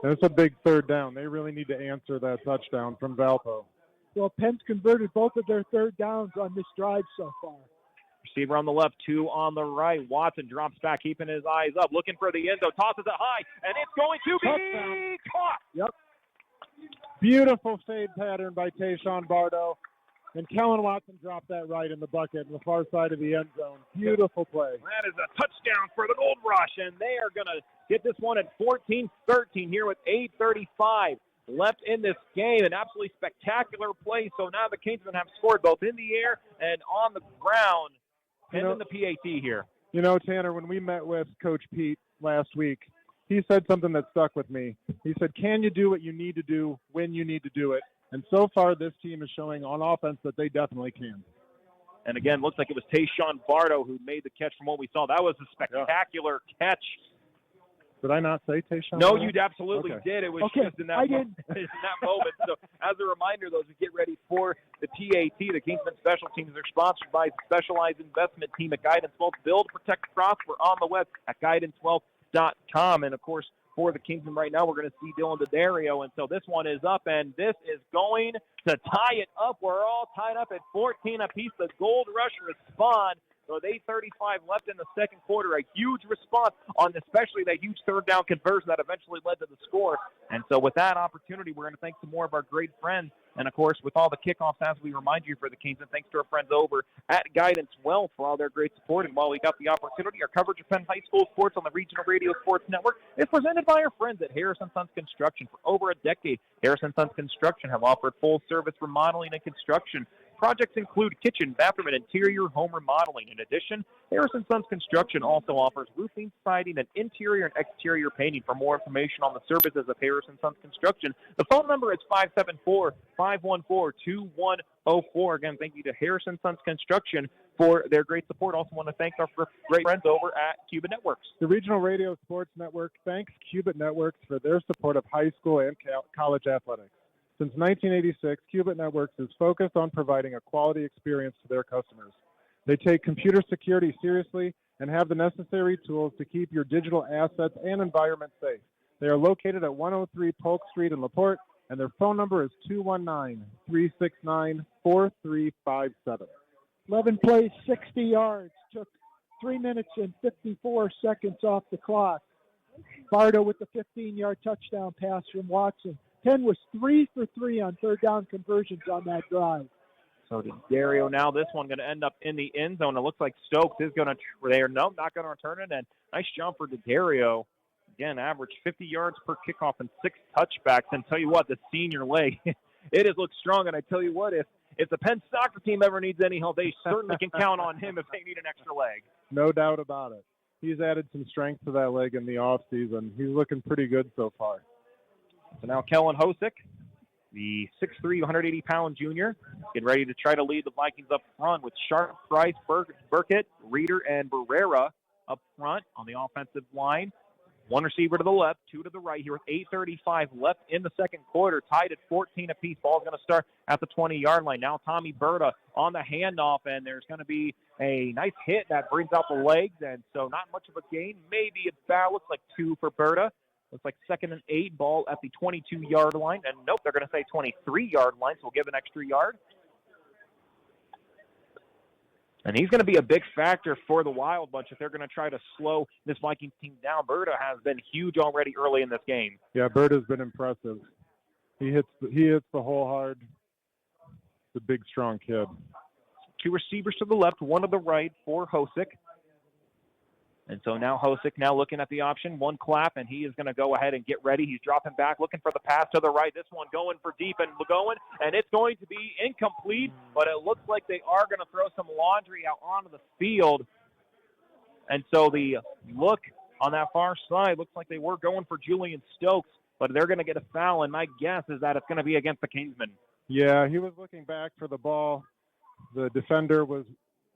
And it's a big 3rd down. They really need to answer that touchdown from Valpo.
Well, Penn's converted both of their 3rd downs on this drive so far.
Receiver on the left, 2 on the right. Watson drops back, keeping his eyes up, looking for the end zone, tosses it high, and it's going to be caught.
Yep. Beautiful fade pattern by Tayshawn Bardo. And Kellen Watson dropped that right in the bucket in the far side of the end zone. Beautiful play.
That is a touchdown for the Gold Rush, and they are going to get this one at 14-13 here with 8:35 left in this game. An absolutely spectacular play. So now the Kingsmen have scored both in the air and on the ground. And in the PAT here.
You know, Tanner, when we met with Coach Pete last week, he said something that stuck with me. He said, can you do what you need to do when you need to do it? And so far, this team is showing on offense that they definitely can.
And again, looks like it was Tayshawn Bardo who made the catch from what we saw. That was a spectacular catch.
Did I not say Tayshawn?
No, you absolutely did. It was just in that,
in
that moment. So as a reminder, those who get ready for the PAT, the Kingsmen Special Teams, are sponsored by the Specialized Investment Team at Guidance Wealth. Build, protect, prosper on the web at guidancewealth.com. And, of course, for the Kingsmen right now, we're going to see Dylan Daddario. And so this one is up, and this is going to tie it up. We're all tied up at 14 apiece. The Gold Rush respond. So with 8:35 left in the second quarter, a huge response on especially that huge 3rd down conversion that eventually led to the score. And so with that opportunity, we're going to thank some more of our great friends. And, of course, with all the kickoffs, as we remind you for the Kingsmen, thanks to our friends over at Guidance Wealth for all their great support. And while we got the opportunity, our coverage of Penn High School sports on the Regional Radio Sports Network is presented by our friends at Harrison Sons Construction. For over a decade, Harrison Sons Construction have offered full-service remodeling and construction. Projects include kitchen, bathroom, and interior home remodeling. In addition, Harrison Sons Construction also offers roofing, siding, and interior and exterior painting. For more information on the services of Harrison Sons Construction, the phone number is 574-514-2104. Again, thank you to Harrison Sons Construction for their great support. Also want to thank our great friends over at Cuban Networks.
The Regional Radio Sports Network thanks Cuban Networks for their support of high school and college athletics. Since 1986, Cuban Networks is focused on providing a quality experience to their customers. They take computer security seriously and have the necessary tools to keep your digital assets and environment safe. They are located at 103 Polk Street in LaPorte, and their phone number is 219-369-4357.
11 plays, 60 yards. Took 3 minutes and 54 seconds off the clock. Bardo with the 15-yard touchdown pass from Watson. Penn was 3 for 3 on 3rd down conversions on that drive.
So Dario now, this one going to end up in the end zone. It looks like Stokes is going to not going to return it. And nice jump for Dario. Again, average 50 yards per kickoff and 6 touchbacks. And tell you what, the senior leg, it has looked strong. And I tell you what, if the Penn soccer team ever needs any help, they certainly can count on him if they need an extra leg.
No doubt about it. He's added some strength to that leg in the offseason. He's looking pretty good so far.
So now Kellen Hosick, the 6'3", 180-pound junior, getting ready to try to lead the Vikings up front with Sharp, Price, Burkett, Reeder, and Barrera up front on the offensive line. 1 receiver to the left, 2 to the right here with 8:35 left in the second quarter, tied at 14 apiece. Ball's going to start at the 20-yard line. Now Tommy Berta on the handoff, and there's going to be a nice hit that brings out the legs, and so not much of a gain. Maybe about, looks like 2 for Berta. Looks like 2nd and 8, ball at the 22-yard line. And nope, they're going to say 23-yard line, so we'll give an extra yard. And he's going to be a big factor for the Wild Bunch if they're going to try to slow this Vikings team down. Berta has been huge already early in this game.
Yeah, Berta's been impressive. He hits the hole hard. He's a big, strong kid.
2 receivers to the left, 1 to the right for Hosick. And so now Hosick now looking at the option, 1 clap, and he is going to go ahead and get ready. He's dropping back, looking for the pass to the right. This one going for deep and it's going to be incomplete, but it looks like they are going to throw some laundry out onto the field. And so the look on that far side looks like they were going for Julian Stokes, but they're going to get a foul, and my guess is that it's going to be against the Kingsmen.
Yeah, he was looking back for the ball. The defender was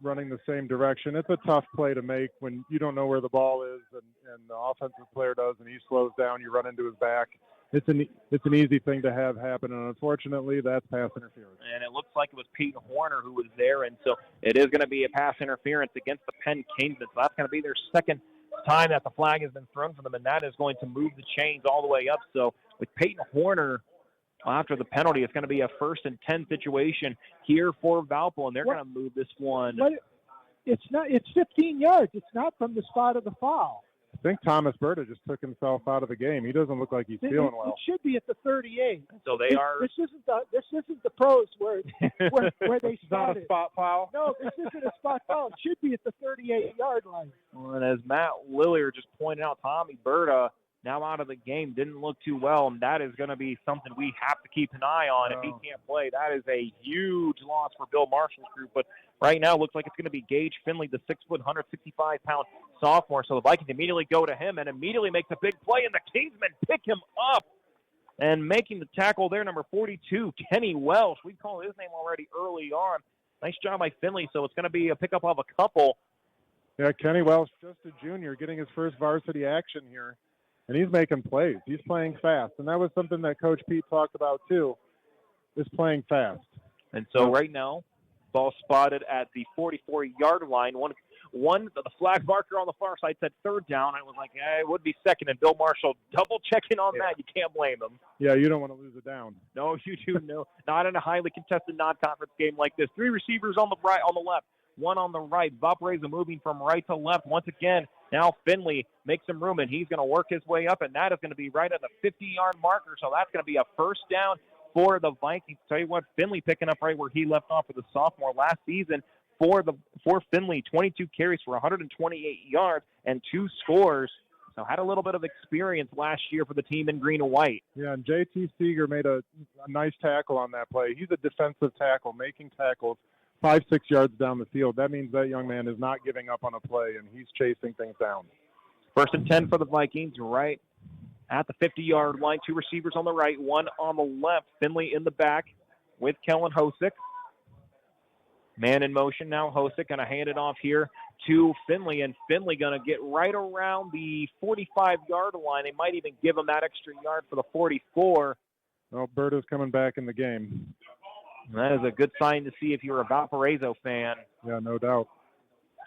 running the same direction. It's a tough play to make when you don't know where the ball is and the offensive player does, and he slows down, you run into his back. It's an easy thing to have happen, and unfortunately, that's pass interference.
And it looks like it was Peyton Horner who was there, and so it is going to be a pass interference against the Penn Kingsmen. So that's going to be their second time that the flag has been thrown for them, and that is going to move the chains all the way up. So with Peyton Horner after the penalty, it's going to be a 1st and 10 situation here for Valpo, and they're going to move this one.
It's 15 yards. It's not from the spot of the foul.
I think Thomas Berta just took himself out of the game. He doesn't look like he's feeling well.
It should be at the 38.
So they are.
This isn't the pros where they started.
Not a spot foul.
No, this isn't a spot foul. It should be at the 38-yard line.
Well, and as Matt Lillier just pointed out, Tommy Berta now out of the game, didn't look too well, and that is going to be something we have to keep an eye on. If he can't play, that is a huge loss for Bill Marshall's group. But right now, it looks like it's going to be Gage Finley, the 6', 165-pound sophomore. So the Vikings immediately go to him and immediately makes a big play, and the Kingsmen pick him up. And making the tackle there, number 42, Kenny Welsh. We call his name already early on. Nice job by Finley, so it's going to be a pickup of a couple.
Yeah, Kenny Welsh, just a junior, getting his first varsity action here. And he's making plays. He's playing fast. And that was something that Coach Pete talked about, too, is playing fast.
And so right now, ball spotted at the 44-yard line. The flag marker on the far side said 3rd down. I was like, it would be 2nd. And Bill Marshall double-checking on that. You can't blame him.
Yeah, you don't want to lose it down.
No, you do. No, not in a highly contested non-conference game like this. 3 receivers on the right, on the left. 1 on the right. Valpariso moving from right to left once again. Now Finley makes some room, and he's going to work his way up, and that is going to be right at the 50-yard marker. So that's going to be a 1st down for the Vikings. Tell you what, Finley picking up right where he left off with the sophomore last season for Finley. 22 carries for 128 yards and 2 scores. So had a little bit of experience last year for the team in green and white.
Yeah, and J.T. Seeger made a nice tackle on that play. He's a defensive tackle, making tackles 5-6 yards down the field. That means that young man is not giving up on a play, and he's chasing things down.
1st and 10 for the Vikings, right at the 50-yard line. 2 receivers on the right, 1 on the left. Finley in the back with Kellen Hosick. Man in motion now. Hosick going to hand it off here to Finley, and Finley going to get right around the 45-yard line. They might even give him that extra yard for the 44.
Well, Berta's coming back in the game.
And that is a good sign to see if you're a Valparaiso fan.
Yeah, no doubt.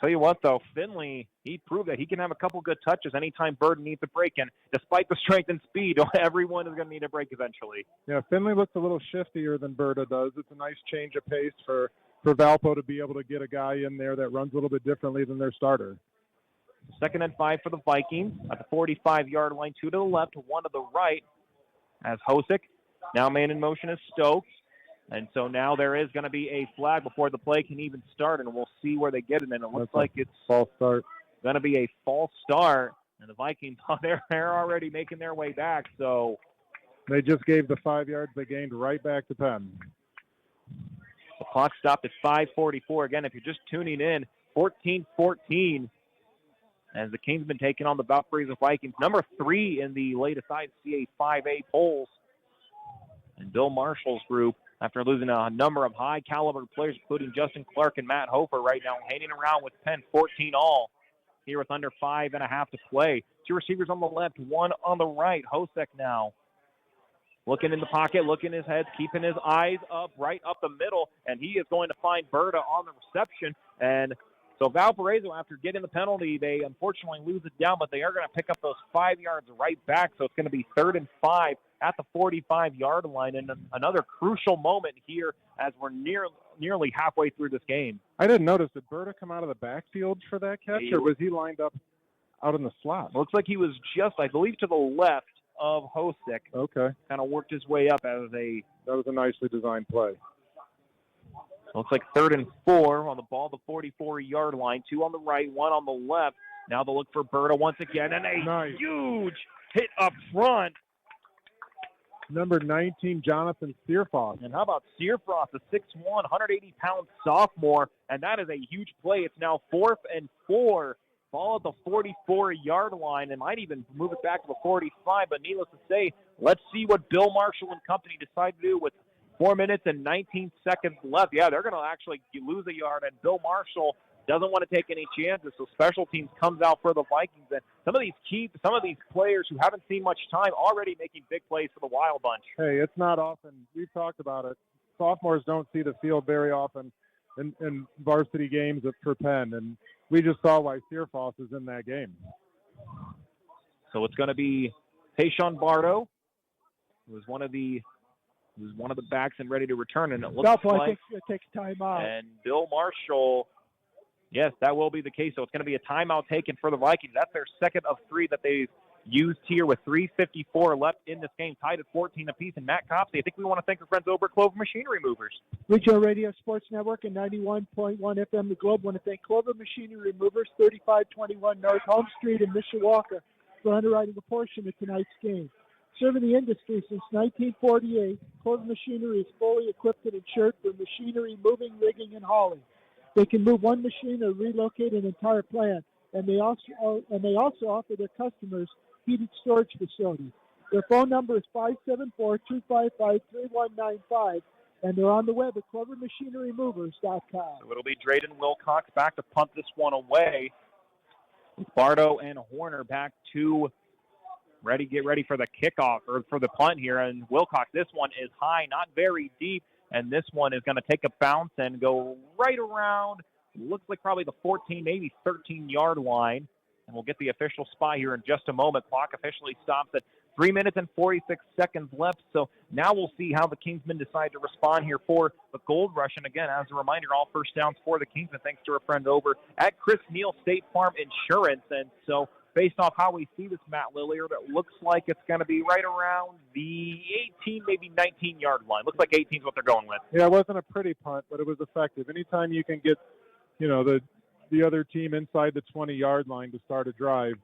Tell you what, though, Finley, he proved that he can have a couple good touches anytime Burden needs a break. And despite the strength and speed, everyone is going to need a break eventually.
Yeah, Finley looks a little shiftier than Berta does. It's a nice change of pace for Valpo to be able to get a guy in there that runs a little bit differently than their starter.
2nd and 5 for the Vikings at the 45-yard line. 2 to the left, 1 to the right as Hosick. Now man in motion is Stokes. And so now there is going to be a flag before the play can even start, and we'll see where they get it. And it looks like it's
false start.
Going to be a false start, and the Vikings, they're already making their way back. So
they just gave the 5 yards they gained right back to Penn.
The clock stopped at 5:44. Again, if you're just tuning in, 14-14 as the Kingsmen taking on the Valpariso Vikings, number 3 in the latest ICA 5A polls. And Bill Marshall's group, after losing a number of high-caliber players, including Justin Clark and Matt Hofer, right now hanging around with Penn 14 all here with under 5.5 to play. 2 receivers on the left, 1 on the right. Hosek now looking in the pocket, looking his head, keeping his eyes up, right up the middle, and he is going to find Berta on the reception. And so Valparaiso, after getting the penalty, they unfortunately lose it down, but they are going to pick up those 5 yards right back. So it's going to be 3rd and 5 at the 45-yard line, and another crucial moment here as we're nearly halfway through this game.
I didn't notice. Did Berta come out of the backfield for that catch, or was he lined up out in the slot?
Looks like he was just, I believe, to the left of Hosek.
Okay.
Kind of worked his way up as
that was a nicely designed play.
Looks like 3rd and 4 on the ball, the 44-yard line. 2 on the right, 1 on the left. Now they'll look for Berta once again, and a huge hit up front.
Number 19, Jonathan Searfoss.
And how about Searfoss, a 6'1", 180-pound sophomore, and that is a huge play. It's now 4th and 4. Ball at the 44-yard line, and might even move it back to the 45, but needless to say, let's see what Bill Marshall and company decide to do with 4 minutes and 19 seconds left. Yeah, they're going to actually lose a yard, and Bill Marshall doesn't want to take any chances, so special teams comes out for the Vikings. And some of these players who haven't seen much time already making big plays for the Wild Bunch.
Hey, it's not often. We've talked about it. Sophomores don't see the field very often in varsity games for Penn, and we just saw why Searfoss is in that game.
So it's going to be Tayshawn Bardo, who was one of the backs and ready to return, and it looks like
I think it takes time out.
And Bill Marshall, yes, that will be the case. So it's going to be a timeout taken for the Vikings. That's their 2nd of 3 that they've used here with 3:54 left in this game, tied at 14 apiece. And Matt Copsey, I think we want to thank our friends over at Clover Machinery Movers.
Regional Radio Sports Network and 91.1 FM The Globe want to thank Clover Machinery Movers, 3521 North Home Street in Mishawaka, for underwriting a portion of tonight's game. Serving the industry since 1948, Clover Machinery is fully equipped and insured for machinery, moving, rigging, and hauling. They can move one machine or relocate an entire plant, and they also offer their customers heated storage facilities. Their phone number is 574-255-3195, and they're on the web at clovermachinerymovers.com.
So it'll be Drayden Wilcox back to punt this one away. Bardo and Horner back to get ready for the kickoff or for the punt here. And Wilcox, this one is high, not very deep, and this one is going to take a bounce and go right around, looks like probably the 14, maybe 13-yard line. And we'll get the official spot here in just a moment. Clock officially stops at 3 minutes and 46 seconds left. So now we'll see how the Kingsmen decide to respond here for the Gold Rush. And again, as a reminder, all first downs for the Kingsmen, thanks to our friend over at Chris Neal State Farm Insurance. And so based off how we see this, Matt Lilliard, it looks like it's going to be right around the 18, maybe 19-yard line. Looks like 18 is what they're going with.
Yeah, it wasn't a pretty punt, but it was effective. Anytime you can get, the other team inside the 20-yard line to start a drive,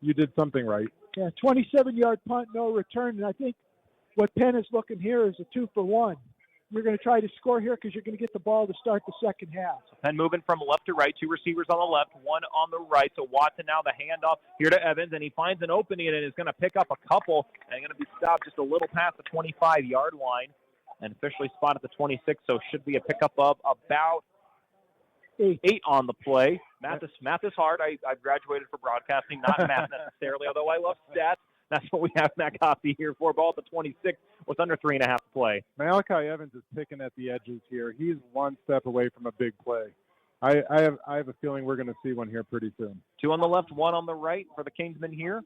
you did something right.
Yeah, 27-yard punt, no return. And I think what Penn is looking here is a 2-for-1. You're going to try to score here because you're going to get the ball to start the second half.
So Penn moving from left to right, 2 receivers on the left, 1 on the right. So Watson now the handoff here to Evans, and he finds an opening and is going to pick up a couple and going to be stopped just a little past the 25-yard line and officially spotted at the 26. So should be a pickup of about 8 on the play. Math is hard. I graduated for broadcasting, not math necessarily, although I love stats. That's what we have Matt Coffey here for. Ball at the 26 with under 3.5 to play.
Malachi Evans is picking at the edges here. He's one step away from a big play. I have a feeling we're going to see one here pretty soon. 2
on the left, 1 on the right for the Kingsmen here.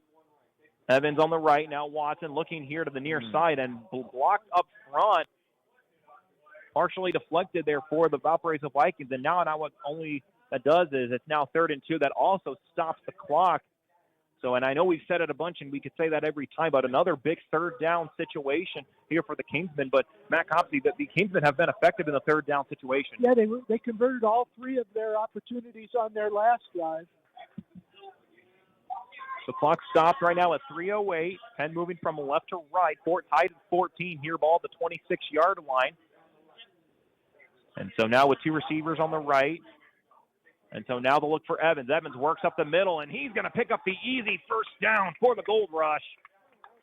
Evans on the right. Now Watson looking here to the near side and blocked up front. Partially deflected there for the Valparaiso Vikings. And now what only that does is it's now 3rd and 2. That also stops the clock. So, and I know we've said it a bunch, and we could say that every time, but another big third down situation here for the Kingsmen. But Matt Copsey, the Kingsmen have been effective in the third down situation.
Yeah, they converted all 3 of their opportunities on their last drive.
The clock stopped right now at 3:08. Penn moving from left to right. Fort tied at 14 here, ball at the 26-yard line. And so now with 2 receivers on the right. And so now they'll look for Evans. Evans works up the middle, and he's going to pick up the easy first down for the Gold Rush.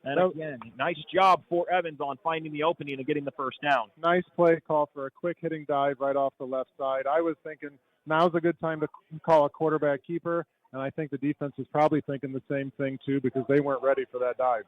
And again, nice job for Evans on finding the opening and getting the first down.
Nice play call for a quick hitting dive right off the left side. I was thinking now's a good time to call a quarterback keeper, and I think the defense is probably thinking the same thing too because they weren't ready for that dive.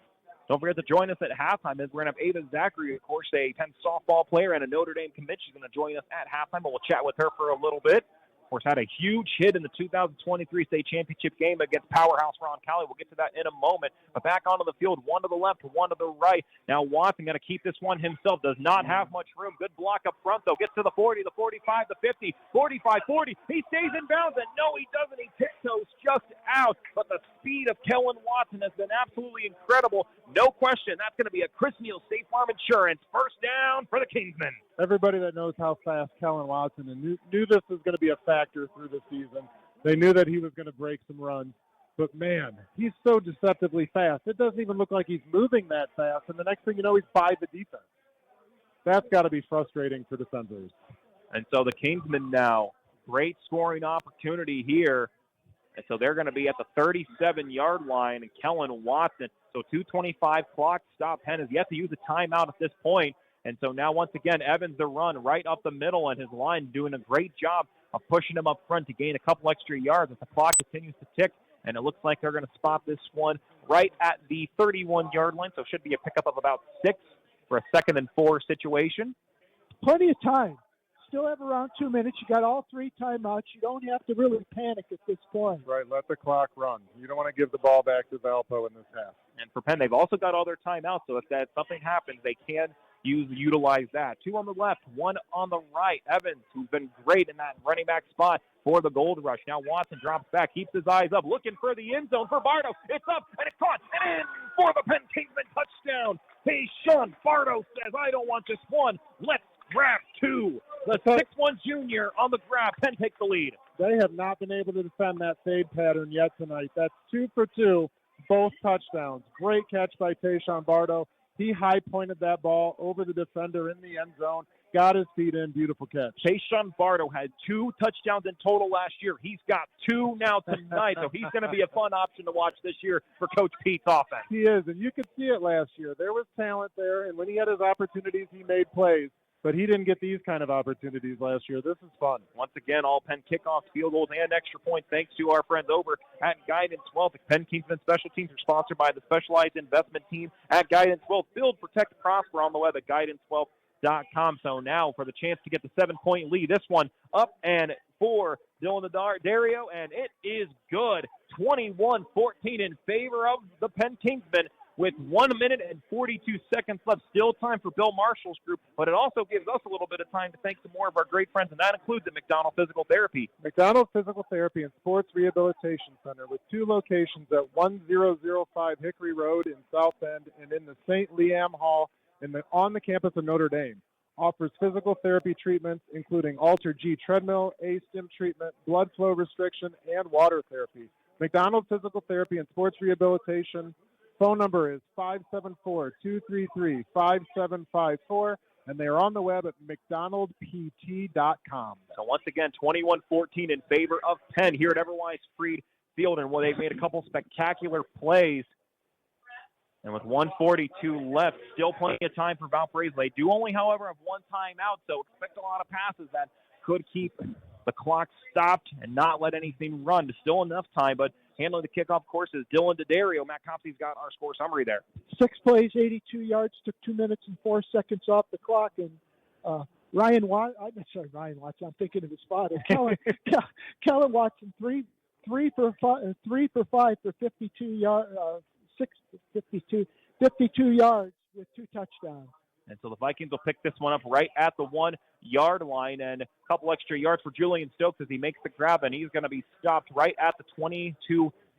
Don't forget to join us at halftime. We're going to have Ava Zachary, of course, a Penn softball player and a Notre Dame commit. She's going to join us at halftime, and we'll chat with her for a little bit. Of course, had a huge hit in the 2023 state championship game against Powerhouse Roncalli. We'll get to that in a moment. But back onto the field, 1 to the left, 1 to the right. Now Watson going to keep this one himself. Does not have much room. Good block up front, though. Gets to the 40, the 45, the 50, 45, 40. He stays in bounds, and no, he doesn't. He tiptoes just out. But the speed of Kellen Watson has been absolutely incredible. No question, that's going to be a Chris Neal State Farm Insurance first down for the Kingsmen.
Everybody that knows how fast Kellen Watson and knew this was going to be a factor through the season. They knew that he was going to break some runs. But, man, he's so deceptively fast. It doesn't even look like he's moving that fast. And the next thing you know, he's by the defense. That's got to be frustrating for defenders.
And so the Kingsmen now, great scoring opportunity here. And so they're going to be at the 37-yard line. And Kellen Watson, so 2:25 clock stop. Penn has yet to use a timeout at this point. And so now, once again, Evans the run right up the middle, and his line doing a great job of pushing him up front to gain a couple extra yards as the clock continues to tick. And it looks like they're going to spot this one right at the 31-yard line. So it should be a pickup of about 6 for a 2nd and 4 situation.
Plenty of time. Still have around 2 minutes. You got all 3 timeouts. You don't have to really panic at this point.
Right, let the clock run. You don't want to give the ball back to Valpo in this half.
And for Penn, they've also got all their timeouts, so if something happens, they can utilize that. 2 on the left, 1 on the right. Evans, who's been great in that running back spot for the Gold Rush. Now Watson drops back, keeps his eyes up, looking for the end zone for Bardo. It's up, and it's caught, and in for the Penn Kingsman touchdown. Hey, Sean Bardo says, I don't want just 1. Let's grab 2. The 6'1 junior on the grab. Penn takes the lead.
They have not been able to defend that fade pattern yet tonight. That's 2 for 2, both touchdowns. Great catch by Tayshawn Bardo. He high-pointed that ball over the defender in the end zone, got his feet in, beautiful catch.
Tayshawn Bardo had 2 touchdowns in total last year. He's got 2 now tonight, so he's going to be a fun option to watch this year for Coach Pete's offense.
He is, and you could see it last year. There was talent there, and when he had his opportunities, he made plays. But he didn't get these kind of opportunities last year. This is fun.
Once again, all Penn kickoffs, field goals, and extra points thanks to our friends over at Guidance Wealth. The Penn Kingsman Special Teams are sponsored by the Specialized Investment Team at Guidance Wealth. Build, protect, prosper on the web at guidancewealth.com. So now for the chance to get the 7-point lead. This one up and for Dylan Dario, and it is good. 21-14 in favor of the Penn Kingsmen. With 1 minute and 42 seconds left. Still time for Bill Marshall's group, but it also gives us a little bit of time to thank some more of our great friends, and that includes the McDonald Physical Therapy.
McDonald Physical Therapy and Sports Rehabilitation Center with 2 locations at 1005 Hickory Road in South Bend and in the St. Liam Hall on the campus of Notre Dame. Offers physical therapy treatments including Alter G treadmill, A-stim treatment, blood flow restriction, and water therapy. McDonald Physical Therapy and Sports Rehabilitation. Phone number is 574-233-5754, and they are on the web at mcdonaldpt.com.
So once again, 21-14 in favor of Penn here at Everwise Freed Field, and they've made a couple spectacular plays. And with 1:42 left, still plenty of time for Valpariso. They do only, however, have 1 timeout, so expect a lot of passes that could keep the clock stopped and not let anything run. There's still enough time, but handling the kickoff course is Dylan Dario. Matt Copsey's got our score summary there.
6 plays, 82 yards, took 2 minutes and 4 seconds off the clock. And Ryan Watson, I'm thinking of his father. Kellen Watson, 3 for 5 for 52 yards with 2 touchdowns.
And so the Vikings will pick this one up right at the 1-yard line, and a couple extra yards for Julian Stokes as he makes the grab, and he's going to be stopped right at the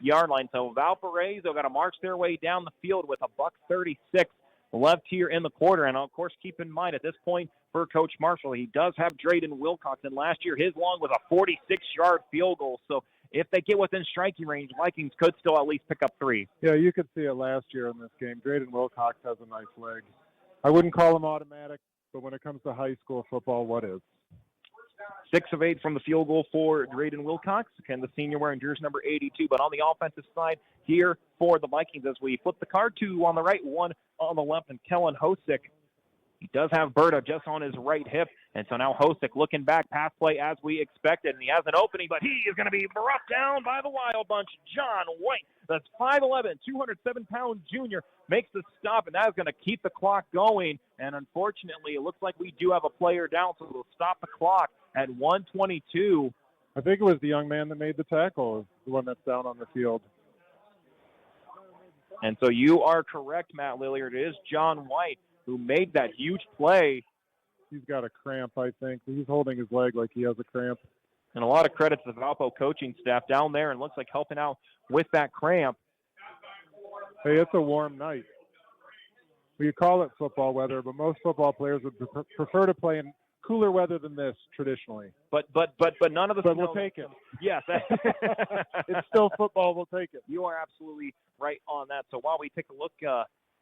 yard line. So Valpariso got to march their way down the field with a $1:36 left here in the quarter. And, of course, keep in mind at this point for Coach Marshall, he does have Drayden Wilcox. And last year his long was a 46-yard field goal. So if they get within striking range, Vikings could still at least pick up 3.
Yeah, you could see it last year in this game. Drayden Wilcox has a nice leg. I wouldn't call him automatic, but when it comes to high school football, what is?
6 of 8 from the field goal for Drayden Wilcox. Again, the senior wearing jersey number 82. But on the offensive side here for the Vikings, as we flip the card, 2 on the right, 1 on the left, and Kellen Hosick. He does have Berta just on his right hip. And so now Hosick looking back, pass play as we expected. And he has an opening, but he is going to be brought down by the Wild Bunch. John White, the 5'11", 207-pound junior, makes the stop, and that is going to keep the clock going. And unfortunately, it looks like we do have a player down, so we'll stop the clock at 1:22.
I think it was the young man that made the tackle, the one that's down on the field.
And so you are correct, Matt Lilliard. It is John White who made that huge play.
He's got a cramp, I think. He's holding his leg like he has a cramp.
And a lot of credit to the Valpo coaching staff down there, and looks like helping out with that cramp.
Hey, it's a warm night. We call it football weather, but most football players would prefer to play in cooler weather than this traditionally.
But none of the.
But we'll take it.
Yes,
it's still football. We'll take it.
You are absolutely right on that. So while we take a look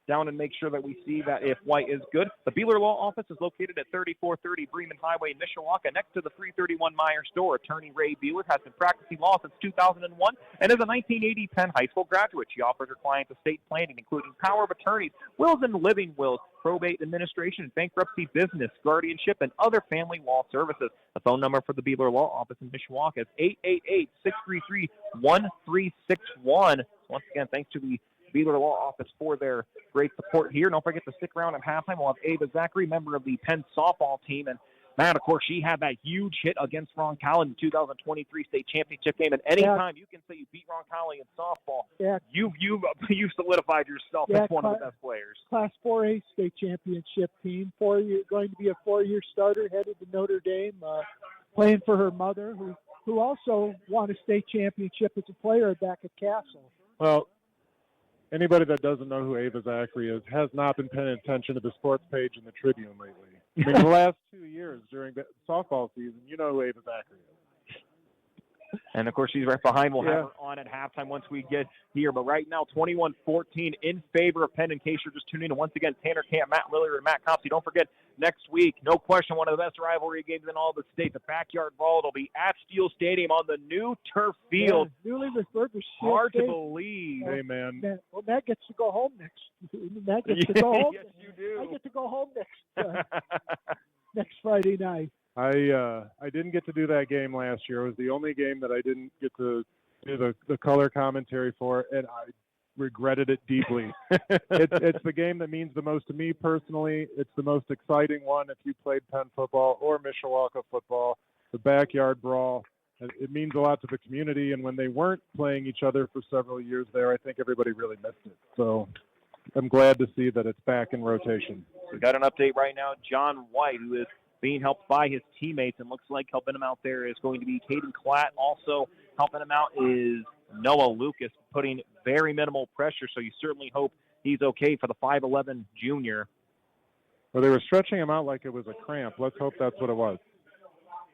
down and make sure that we see that if White is good, the Beeler Law Office is located at 3430 Bremen Highway in Mishawaka, next to the 331 Meyer store. Attorney Ray Beeler has been practicing law since 2001 and is a 1980 Penn High School graduate. She offers her clients estate planning, including power of attorneys, wills and living wills, probate administration, bankruptcy, business, guardianship, and other family law services. The phone number for the Beeler Law Office in Mishawaka is 888-633-1361. Once again, thanks to the Beeler Law Office for their great support here. Don't forget to stick around at halftime. We'll have Ava Zachary, member of the Penn softball team. And, Matt, of course, she had that huge hit against Roncalli in the 2023 state championship game. And anytime you can say you beat Roncalli in softball, you've solidified yourself as one of the best players.
Class 4A state championship team. Going to be a 4-year starter, headed to Notre Dame, playing for her mother, who also won a state championship as a player back at Castle.
Well, anybody that doesn't know who Ava Zachary is has not been paying attention to the sports page in the Tribune lately. I mean, the last 2 years during the softball season, you know who Ava Zachary is.
And, of course, she's right behind. We'll have her on at halftime once we get here. But right now, 21-14 in favor of Penn, in case you're just tuning in. Once again, Tanner Camp, Matt Lillard, and Matt Copsey. Don't forget, next week, no question, one of the best rivalry games in all the state. The backyard brawl will be at Steele Stadium on the new turf field.
Yeah, newly refurbished.
Hard to believe.
Hey, man.
Well, Matt gets to go home next. Matt gets to go home.
Yes, you do.
I get to go home next Friday night.
I didn't get to do that game last year. It was the only game that I didn't get to do the color commentary for, and I regretted it deeply. It's the game that means the most to me personally. It's the most exciting one if you played Penn football or Mishawaka football. The backyard brawl. It means a lot to the community, and when they weren't playing each other for several years there, I think everybody really missed it. So I'm glad to see that it's back in rotation.
We've got an update right now. John White, who is being helped by his teammates, and looks like helping him out there is going to be Caden Klatt. Also helping him out is Noah Lucas, putting very minimal pressure, so you certainly hope he's okay for the 5'11 junior.
Well, they were stretching him out like it was a cramp. Let's hope that's what it was.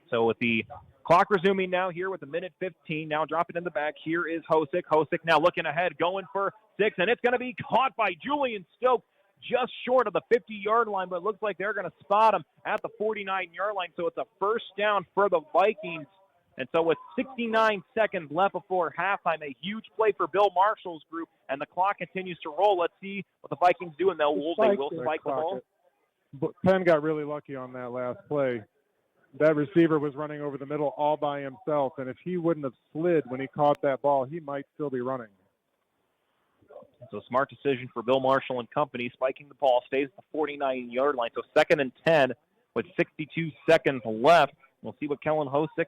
So with the clock resuming now here with a minute 15, now dropping in the back, here is Hosick. Hosick now looking ahead, going for 6, and it's going to be caught by Julian Stokes just short of the 50-yard line, but it looks like they're going to spot him at the 49-yard line, so it's a first down for the Vikings. And so with 69 seconds left before halftime, a huge play for Bill Marshall's group, and the clock continues to roll. Let's see what the Vikings do, and they will spike the ball.
But Penn got really lucky on that last play. That receiver was running over the middle all by himself, and if he wouldn't have slid when he caught that ball, he might still be running.
So smart decision for Bill Marshall and company. Spiking the ball, stays at the 49-yard line. So 2nd and 10 with 62 seconds left. We'll see what Kellen Hosick,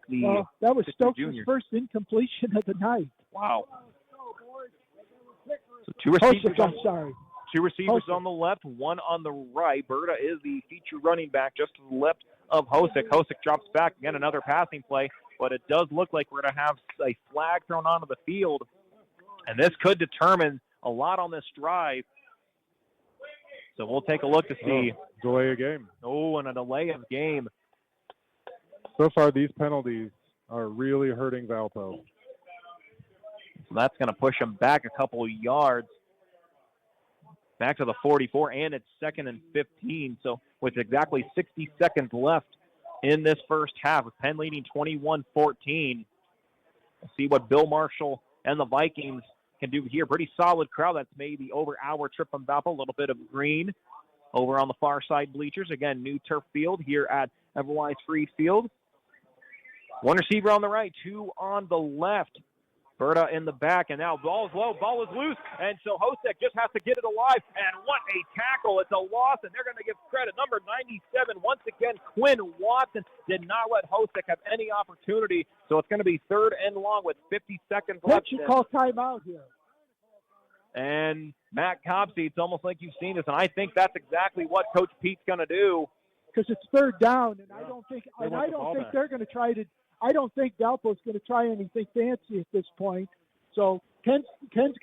that was Stokes'
junior.
first incompletion of the night.
Wow. So two receivers
Hosick.
on the left, one on the right. Berta is the feature running back just to the left of Hosick. Hosick drops back. Again, another passing play, but it does look like we're going to have a flag thrown onto the field. And this could determine a lot on this drive. So we'll take a look to see.
Delay of game.
Oh, and a delay of game.
So far, these penalties are really hurting Valpo.
So that's going to push them back a couple of yards. Back to the 44, and it's 2nd and 15. So with exactly 60 seconds left in this first half, with Penn leading 21-14. We'll see what Bill Marshall and the Vikings can do here. Pretty solid crowd. That's maybe over our trip from Valpo. A little bit of green over on the far side bleachers. Again, new turf field here at Everwise Freed Field. One receiver on the right, 2 on the left. Berta in the back, and now ball is low, ball is loose, and so Hosek just has to get it alive, and what a tackle. It's a loss, and they're going to give credit. Number 97, once again, Quinn Watson did not let Hosek have any opportunity, so it's going to be 3rd and long with 50 seconds left.
You call timeout here.
And Matt Copsey, it's almost like you've seen this, and I think that's exactly what Coach Pete's going to do.
Because it's 3rd down, and I don't think they're going to try to. I don't think Valpo's going to try anything fancy at this point. So Penn's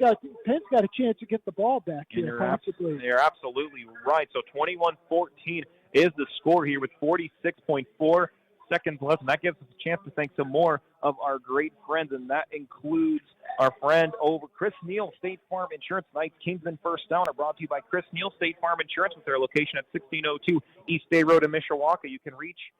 got a chance to get the ball back here, possibly.
You're absolutely right. So 21-14 is the score here with 46.4 seconds left, and that gives us a chance to thank some more of our great friends, and that includes our friend over Chris Neal, State Farm Insurance. Tonight's Kingsman First Down are brought to you by Chris Neal, State Farm Insurance, with their location at 1602 East Bay Road in Mishawaka. You can reach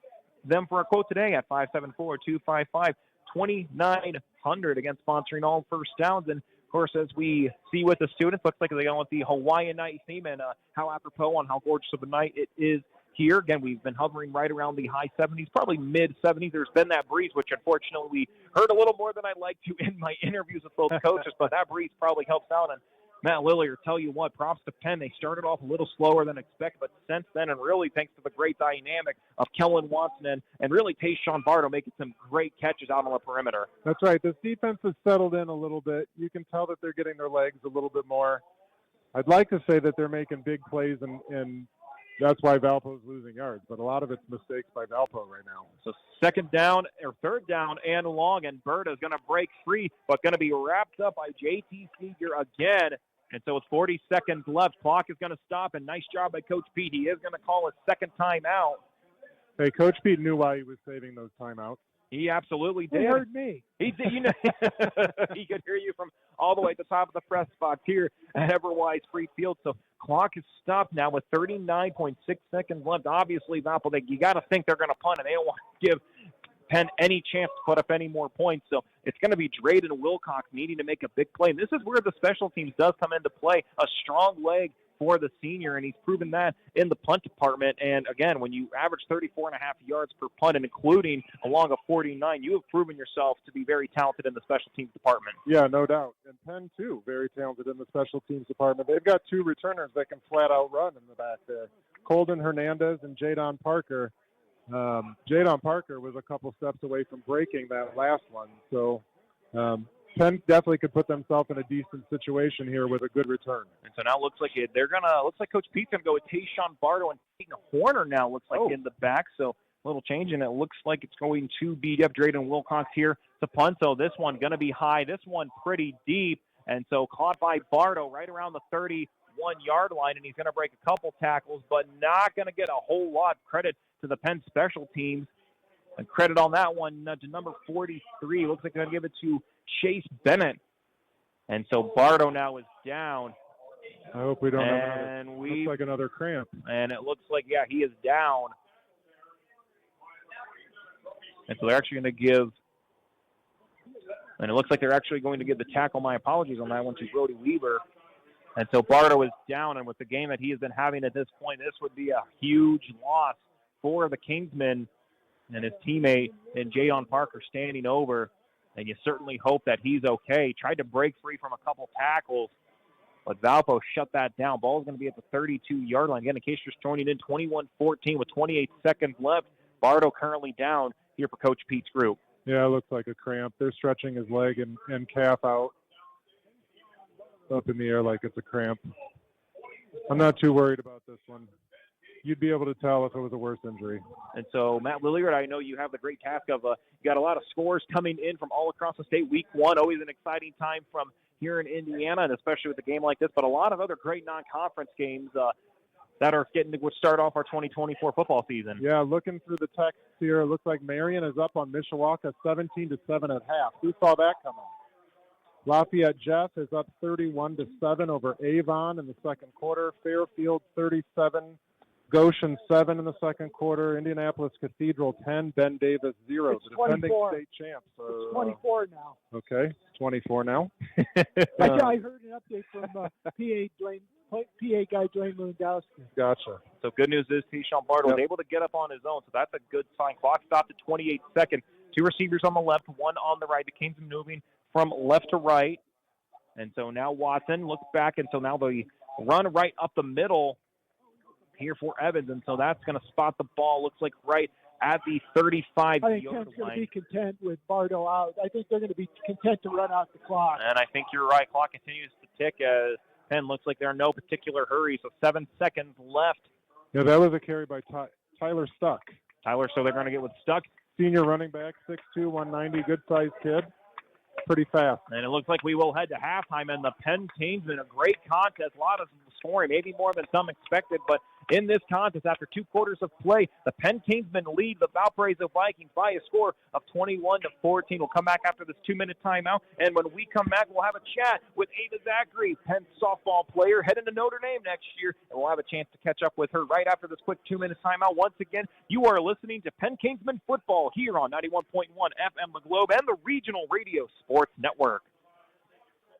them for a quote today at 574-255-2900. Again, sponsoring all first downs. And, of course, as we see with the students, looks like they're going with the Hawaiian night theme, and how apropos on how gorgeous of a night it is here. Again, we've been hovering right around the high 70s, probably mid-70s. There's been that breeze, which unfortunately we heard a little more than I'd like to in my interviews with both coaches, but that breeze probably helps out. And Matt Lillier, tell you what, props to Penn. They started off a little slower than expected, but since then, and really thanks to the great dynamic of Kellen Watson and really Tayshawn Bardo making some great catches out on the perimeter.
That's right. This defense has settled in a little bit. You can tell that they're getting their legs a little bit more. I'd like to say that they're making big plays, and that's why Valpo's losing yards, but a lot of it's mistakes by Valpo right now.
So 3rd down and long, and Berta is going to break free, but going to be wrapped up by JT Seeger again. And so it's 40 seconds left. Clock is going to stop, and nice job by Coach Pete. He is going to call a second timeout.
Hey, Coach Pete knew why he was saving those timeouts.
He absolutely did.
He heard me.
He did. He could hear you from all the way at the top of the press box here at Everwise Free Field. So clock is stopped now with 39.6 seconds left. Obviously, Valpo, you got to think they're going to punt, and they don't want to give Penn any chance to put up any more points. So it's going to be Drayden Wilcox needing to make a big play. And this is where the special teams does come into play. A strong leg for the senior, and he's proven that in the punt department. And again, when you average 34.5 yards per punt, and including along a 49, you have proven yourself to be very talented in the special teams department.
Yeah, no doubt. And Penn, too, very talented in the special teams department. They've got 2 returners that can flat out run in the back there. Colden Hernandez and Jadon Parker. Jadon Parker was a couple steps away from breaking that last one. So Penn definitely could put themselves in a decent situation here with a good return.
And so now it looks like Coach Pete's going to go with Tayshawn Bardo and Peyton Horner now, looks like in the back. So a little change, and it looks like it's going to be Drayden Wilcox here to punt. So this one going to be high, this one pretty deep. And so caught by Bardo right around the 31-yard line, and he's going to break a couple tackles, but not going to get a whole lot. Credit to the Penn special teams. And credit on that one to number 43. Looks like they're going to give it to Chase Bennett. And so Bardo now is down.
I hope we don't have looks like another cramp.
And it looks like, he is down. And so they're actually going to give, and it looks like they're actually going to give the tackle, my apologies on that one, to Brody Weaver. And so Bardo is down, and with the game that he has been having at this point, this would be a huge loss for the Kingsmen, and his teammate and Jadon Parker standing over, and you certainly hope that he's okay. Tried to break free from a couple tackles, but Valpo shut that down. Ball's going to be at the 32-yard line. Again, in case you're joining in, 21-14 with 28 seconds left. Bardo currently down here for Coach Pete's group.
Yeah, it looks like a cramp. They're stretching his leg and calf out up in the air like it's a cramp. I'm not too worried about this one. You'd be able to tell if it was a worse injury.
And so, Matt Lilliard, I know you have the great task of you got a lot of scores coming in from all across the state. Week 1, always an exciting time from here in Indiana, and especially with a game like this, but a lot of other great non-conference games that are getting to start off our 2024 football season.
Yeah, looking through the text here, it looks like Marion is up on Mishawaka 17-7 at half. Who saw that coming? Lafayette Jeff is up 31-7 over Avon in the second quarter. Fairfield 37, Goshen 7 in the second quarter. Indianapolis Cathedral 10, Ben Davis 0.
It's
the defending
24.
state champs.
It's 24 now.
Okay, 24 now.
I heard an update from PA guy Dwayne Lewandowski.
Gotcha.
So good news is Keyshawn Bartle was able to get up on his own, so that's a good sign. Clock stopped at 28 seconds. Two receivers on the left, one on the right. The Kings are moving from left to right. And so now Watson looks back, and so now they run right up the middle here for Evans. And so that's going to spot the ball, looks like right at the 35-yard line.
I think Penn's going to be content with Bardo out. I think they're going to be content to run out the clock.
And I think you're right. Clock continues to tick as Penn looks like they're in no particular hurry. So 7 seconds left.
Yeah, that was a carry by Tyler Stuck.
So they're going to get with Stuck.
Senior running back, 6'2", 190, good-sized kid. Pretty fast.
And it looks like we will head to halftime, and the Penn Kingsmen, a great contest, a lot of scoring, maybe more than some expected, but in this contest, after 2 quarters of play, the Penn Kingsmen lead the Valparaiso Vikings by a score of 21-14. We'll come back after this 2-minute timeout, and when we come back, we'll have a chat with Ava Zachary, Penn softball player, heading to Notre Dame next year, and we'll have a chance to catch up with her right after this quick 2-minute timeout. Once again, you are listening to Penn Kingsmen football here on 91.1 FM The Globe and the Regional Radio Sports Network.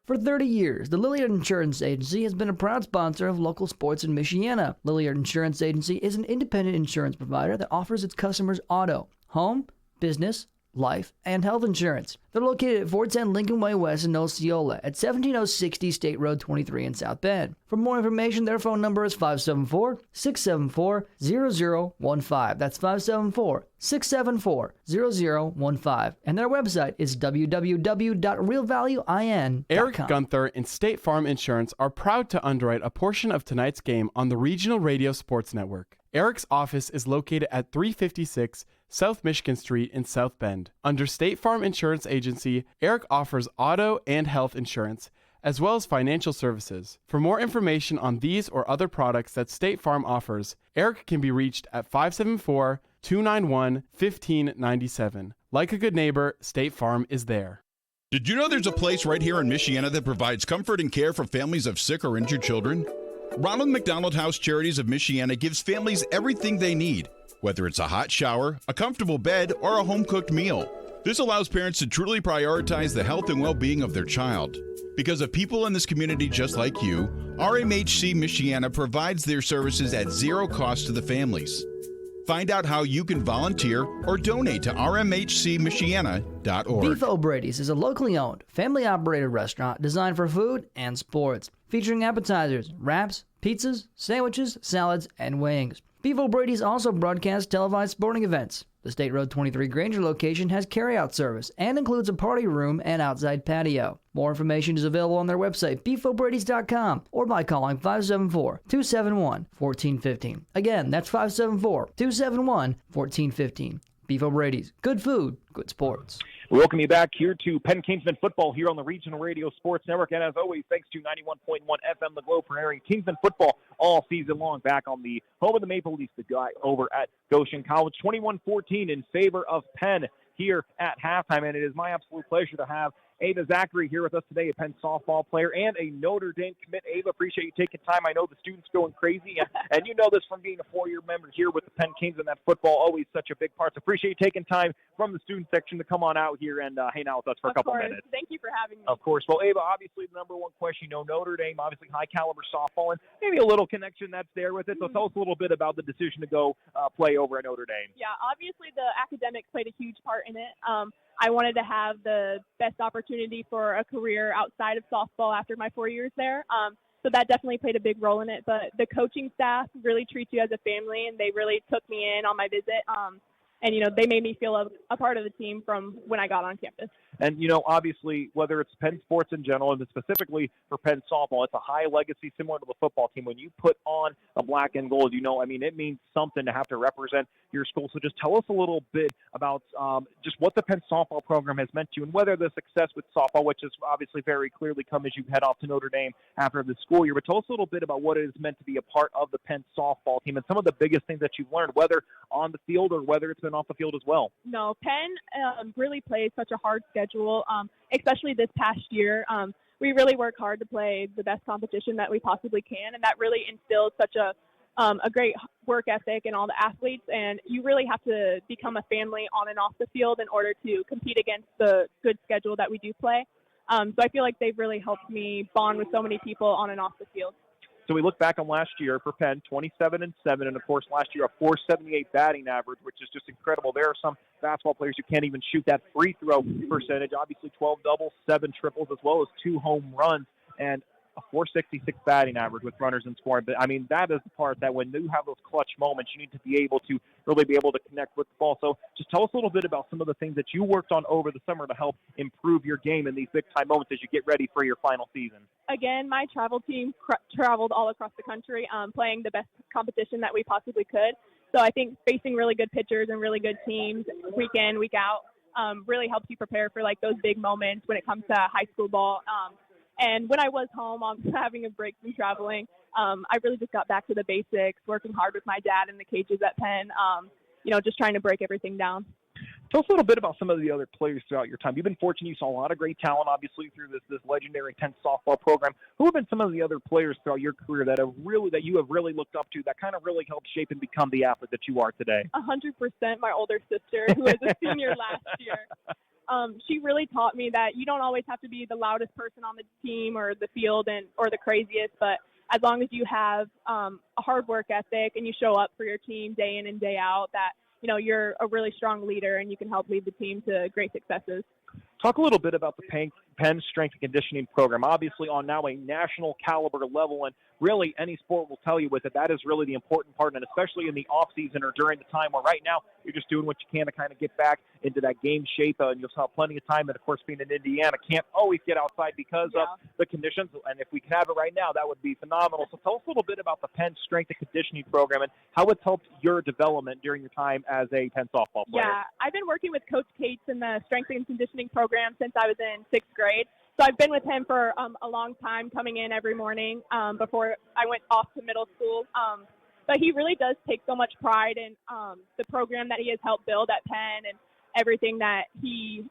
For 30 years, the Lilliard Insurance Agency has been a proud sponsor of local sports in Michiana. Lilliard Insurance Agency is an independent insurance provider that offers its customers auto, home, business, life, and health insurance. They're located at 410 Lincoln Way West in Osceola at 17060 State Road 23 in South Bend. For more information, their phone number is 574-674-0015. That's 574-674-0015. And their website is www.realvaluein.com.
Eric Gunther and State Farm Insurance are proud to underwrite a portion of tonight's game on the Regional Radio Sports Network. Eric's office is located at 356 South Michigan Street in South Bend. Under State Farm Insurance Agency, Eric offers auto and health insurance, as well as financial services. For more information on these or other products that State Farm offers, Eric can be reached at 574-291-1597. Like a good neighbor, State Farm is there.
Did you know there's a place right here in Michiana that provides comfort and care for families of sick or injured children? Ronald McDonald House Charities of Michiana gives families everything they need, whether it's a hot shower, a comfortable bed, or a home-cooked meal. This allows parents to truly prioritize the health and well-being of their child. Because of people in this community just like you, RMHC Michiana provides their services at zero cost to the families. Find out how you can volunteer or donate to rmhcmichiana.org.
Beef O'Brady's is a locally owned, family-operated restaurant designed for food and sports, featuring appetizers, wraps, pizzas, sandwiches, salads, and wings. Beef O'Brady's also broadcasts televised sporting events. The State Road 23 Granger location has carryout service and includes a party room and outside patio. More information is available on their website, beefobradys.com, or by calling 574-271-1415. Again, that's 574-271-1415. Beef O'Brady's. Good food, good sports.
We welcome you back here to Penn Kingsman football here on the Regional Radio Sports Network. And as always, thanks to 91.1 FM The Globe for airing Kingsman football all season long back on the home of the Maple Leafs, the guy over at Goshen College. 21-14 in favor of Penn here at halftime. And it is my absolute pleasure to have Ava Zachary here with us today, a Penn softball player and a Notre Dame commit. Ava, appreciate you taking time. I know the students going crazy, and you know this from being a four-year member here with the Penn Kings, and that football always such a big part. So appreciate you taking time from the student section to come on out here and hang out with us for a couple minutes.
Thank you for having me.
Of course. Well, Ava, obviously the number one question, Notre Dame, obviously high-caliber softball, and maybe a little connection that's there with it. So tell us a little bit about the decision to go play over at Notre Dame.
Yeah, obviously the academics played a huge part in it. I wanted to have the best opportunity for a career outside of softball after my 4 years there. So that definitely played a big role in it. But the coaching staff really treats you as a family, and they really took me in on my visit. And, they made me feel a part of the team from when I got on campus.
And, obviously, whether it's Penn sports in general and specifically for Penn softball, it's a high legacy similar to the football team. When you put on a black and gold, it means something to have to represent your school. So just tell us a little bit about just what the Penn softball program has meant to you and whether the success with softball, which has obviously very clearly come as you head off to Notre Dame after the school year, but tell us a little bit about what it is meant to be a part of the Penn softball team and some of the biggest things that you've learned, whether on the field or whether it's been off the field as well.
No, Penn really plays such a hard schedule, especially this past year. We really work hard to play the best competition that we possibly can, and that really instills such a great work ethic in all the athletes. And you really have to become a family on and off the field in order to compete against the good schedule that we do play. So I feel like they've really helped me bond with so many people on and off the field.
So we look back on last year for Penn, 27-7, and of course last year a 478 batting average, which is just incredible. There are some basketball players who can't even shoot that free throw percentage. Obviously 12 doubles, 7 triples, as well as 2 home runs, and a 466 batting average with runners in scoring. But, that is the part that when you have those clutch moments, you need to be able to really be able to connect with the ball. So just tell us a little bit about some of the things that you worked on over the summer to help improve your game in these big-time moments as you get ready for your final season.
Again, my travel team traveled all across the country playing the best competition that we possibly could. So I think facing really good pitchers and really good teams week in, week out really helps you prepare for, those big moments when it comes to high school ball. And when I was home, having a break from traveling, I really just got back to the basics, working hard with my dad in the cages at Penn, just trying to break everything down.
Tell us a little bit about some of the other players throughout your time. You've been fortunate. You saw a lot of great talent, obviously, through this legendary Penn softball program. Who have been some of the other players throughout your career that you have really looked up to, that kind of really helped shape and become the athlete that you are today?
100% my older sister, who was a senior last year. She really taught me that you don't always have to be the loudest person on the team or the field or the craziest, but as long as you have a hard work ethic and you show up for your team day in and day out, that you're a really strong leader and you can help lead the team to great successes.
Talk a little bit about the Penn Strength and Conditioning Program, obviously on now a national caliber level, and really any sport will tell you with it, that is really the important part, and especially in the off-season or during the time where right now you're just doing what you can to kind of get back into that game shape, and you'll have plenty of time, and of course being in Indiana, can't always get outside because of the conditions, and if we can have it right now, that would be phenomenal. So tell us a little bit about the Penn Strength and Conditioning Program and how it's helped your development during your time as a Penn softball player.
Yeah, I've been working with Coach Cates in the Strength and Conditioning Program since I was in 6th grade. So I've been with him for a long time, coming in every morning before I went off to middle school. But he really does take so much pride in the program that he has helped build at Penn and everything that he,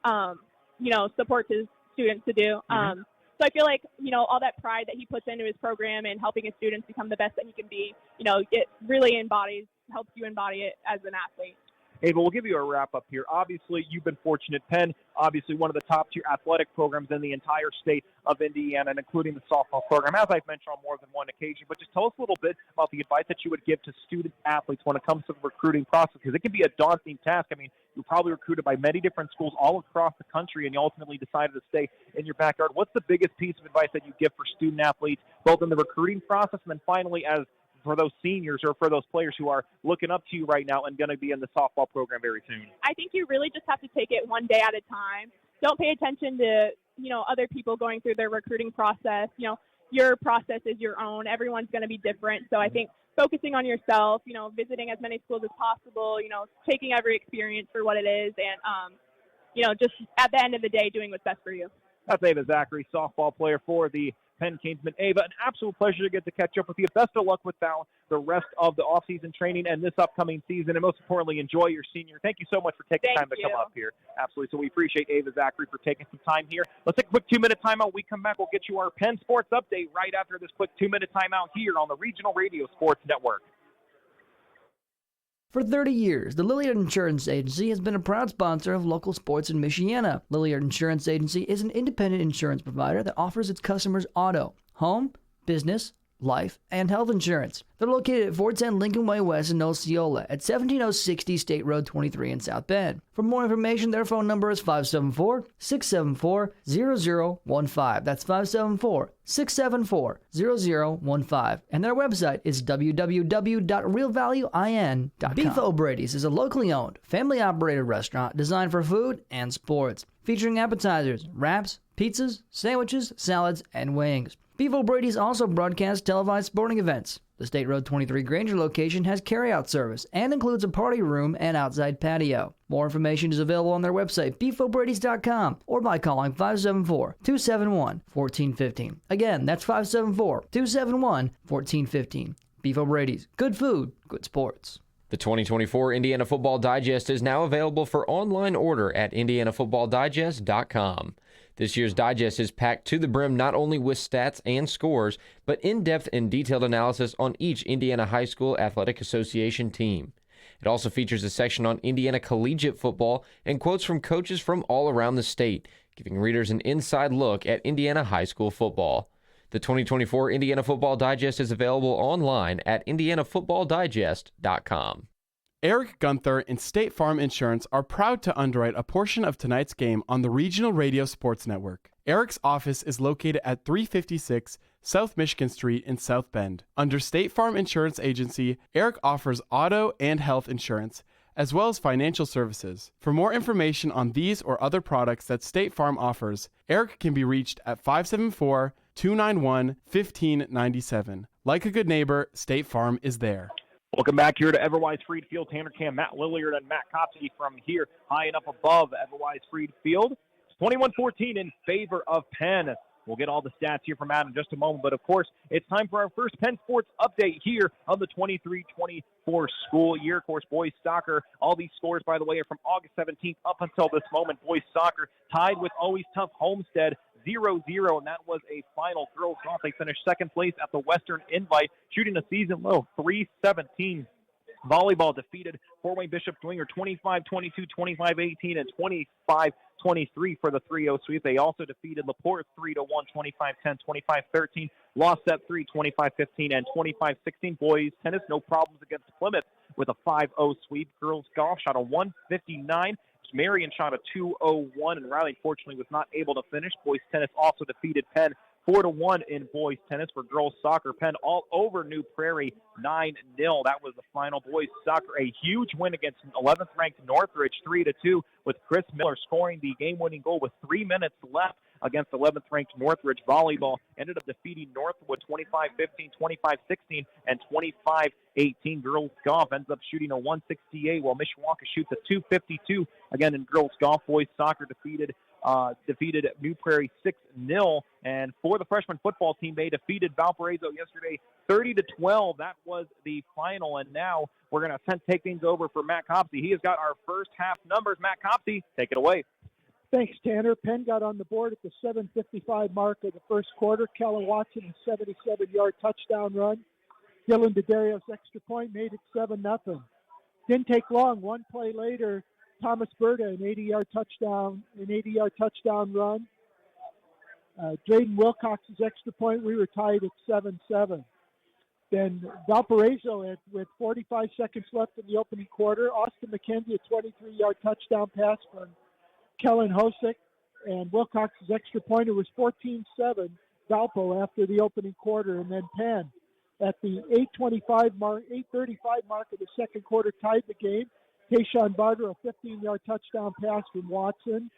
supports his students to do. So I feel like, all that pride that he puts into his program and helping his students become the best that he can be, it really helps you embody it as an athlete.
Ava, we'll give you a wrap-up here. Obviously, you've been fortunate. Penn, obviously one of the top-tier athletic programs in the entire state of Indiana, and including the softball program, as I've mentioned on more than one occasion. But just tell us a little bit about the advice that you would give to student-athletes when it comes to the recruiting process, because it can be a daunting task. You're probably recruited by many different schools all across the country, and you ultimately decided to stay in your backyard. What's the biggest piece of advice that you give for student-athletes, both in the recruiting process and then finally as for those seniors or for those players who are looking up to you right now and going to be in the softball program very soon?
I think you really just have to take it one day at a time. Don't pay attention to, other people going through their recruiting process. Your process is your own. Everyone's going to be different. So I think focusing on yourself, visiting as many schools as possible, taking every experience for what it is and, just at the end of the day, doing what's best for you.
That's Ava Zachary, softball player for the Penn Kingsmen. Ava, an absolute pleasure to get to catch up with you. Best of luck with the rest of the off-season training and this upcoming season, and most importantly, enjoy your senior. Thank you so much for taking time to come up here. Absolutely. So we appreciate Ava Zachary for taking some time here. Let's take a quick 2-minute timeout. When we come back, we'll get you our Penn Sports update right after this quick 2-minute timeout here on the Regional Radio Sports Network.
For 30 years, the Lilliard Insurance Agency has been a proud sponsor of local sports in Michiana. Lilliard Insurance Agency is an independent insurance provider that offers its customers auto, home, business, life, and health insurance. They're located at 410 Lincoln Way West in Osceola at 17060 State Road 23 in South Bend. For more information, their phone number is 574-674-0015. That's 574-674-0015. And their website is www.realvaluein.com. Beef O'Brady's is a locally owned, family-operated restaurant designed for food and sports, featuring appetizers, wraps, pizzas, sandwiches, salads, and wings. Beef O'Brady's also broadcasts televised sporting events. The State Road 23 Granger location has carryout service and includes a party room and outside patio. More information is available on their website, beefobradys.com, or by calling 574-271-1415. Again, that's 574-271-1415. Beef O'Brady's. Good food, good sports.
The 2024 Indiana Football Digest is now available for online order at indianafootballdigest.com. This year's digest is packed to the brim not only with stats and scores, but in-depth and detailed analysis on each Indiana High School Athletic Association team. It also features a section on Indiana collegiate football and quotes from coaches from all around the state, giving readers an inside look at Indiana high school football. The 2024 Indiana Football Digest is available online at indianafootballdigest.com.
Eric Gunther and State Farm Insurance are proud to underwrite a portion of tonight's game on the Regional Radio Sports Network. Eric's office is located at 356 South Michigan Street in South Bend. Under State Farm Insurance Agency, Eric offers auto and health insurance, as well as financial services. For more information on these or other products that State Farm offers, Eric can be reached at 574-291-1597. Like a good neighbor, State Farm is there.
Welcome back here to Everwise Freed Field. Tanner Cam, Matt Lilliard, and Matt Copsey from here, high and up above Everwise Freed Field. 21-14 in favor of Penn. We'll get all the stats here from Matt in just a moment, but of course, it's time for our first Penn Sports update here of the 23-24 school year. Of course, boys soccer, all these scores, by the way, are from August 17th up until this moment. Boys soccer tied with Always Tough Homestead, 0-0, and that was a final. Girls golf, they finished second place at the Western Invite, shooting a season low, 317. Volleyball defeated Fort Wayne Bishop Dwenger 25-22, 25-18, and 25-23 for the 3-0 sweep. They also defeated LaPorte 3-1, 25-10, 25-13, lost set 3, 25-15, and 25-16. Boys tennis, no problems against Plymouth with a 5-0 sweep. Girls golf shot a 159. Marion shot a 201, and Riley, fortunately, was not able to finish. Boys tennis also defeated Penn 4-1 in boys tennis. For girls soccer, Penn all over New Prairie 9-0. That was the final. Boys soccer, a huge win against 11th ranked Northridge 3-2, with Chris Miller scoring the game-winning goal with 3 minutes left against 11th ranked Northridge. Volleyball ended up defeating Northwood 25-15, 25-16, and 25-18. Girls golf ends up shooting a 168, while Mishawaka shoots a 252. Again, in girls golf, boys soccer defeated New Prairie 6-0. And for the freshman football team, they defeated Valpariso yesterday 30-12. That was the final. And now we're going to take things over for Matt Copsey. He has got our first half numbers. Matt Copsey, take it away.
Thanks, Tanner. Penn got on the board at the 7:55 mark of the first quarter. Kellen Watson, a 77-yard touchdown run. Dylan DeDarius extra point made it 7-0. Didn't take long. One play later, Thomas Berta, an 80-yard touchdown run. Drayden Wilcox's extra point, we were tied at 7-7. Then Valparaiso, with 45 seconds left in the opening quarter, Austin McKenzie, a 23-yard touchdown pass from Kellen Hosick, and Wilcox's extra point, it was 14-7 Valpo after the opening quarter. And then Penn, at the 8:35 mark of the second quarter, tied the game. Tayshawn Barter, a 15-yard touchdown pass from Watson.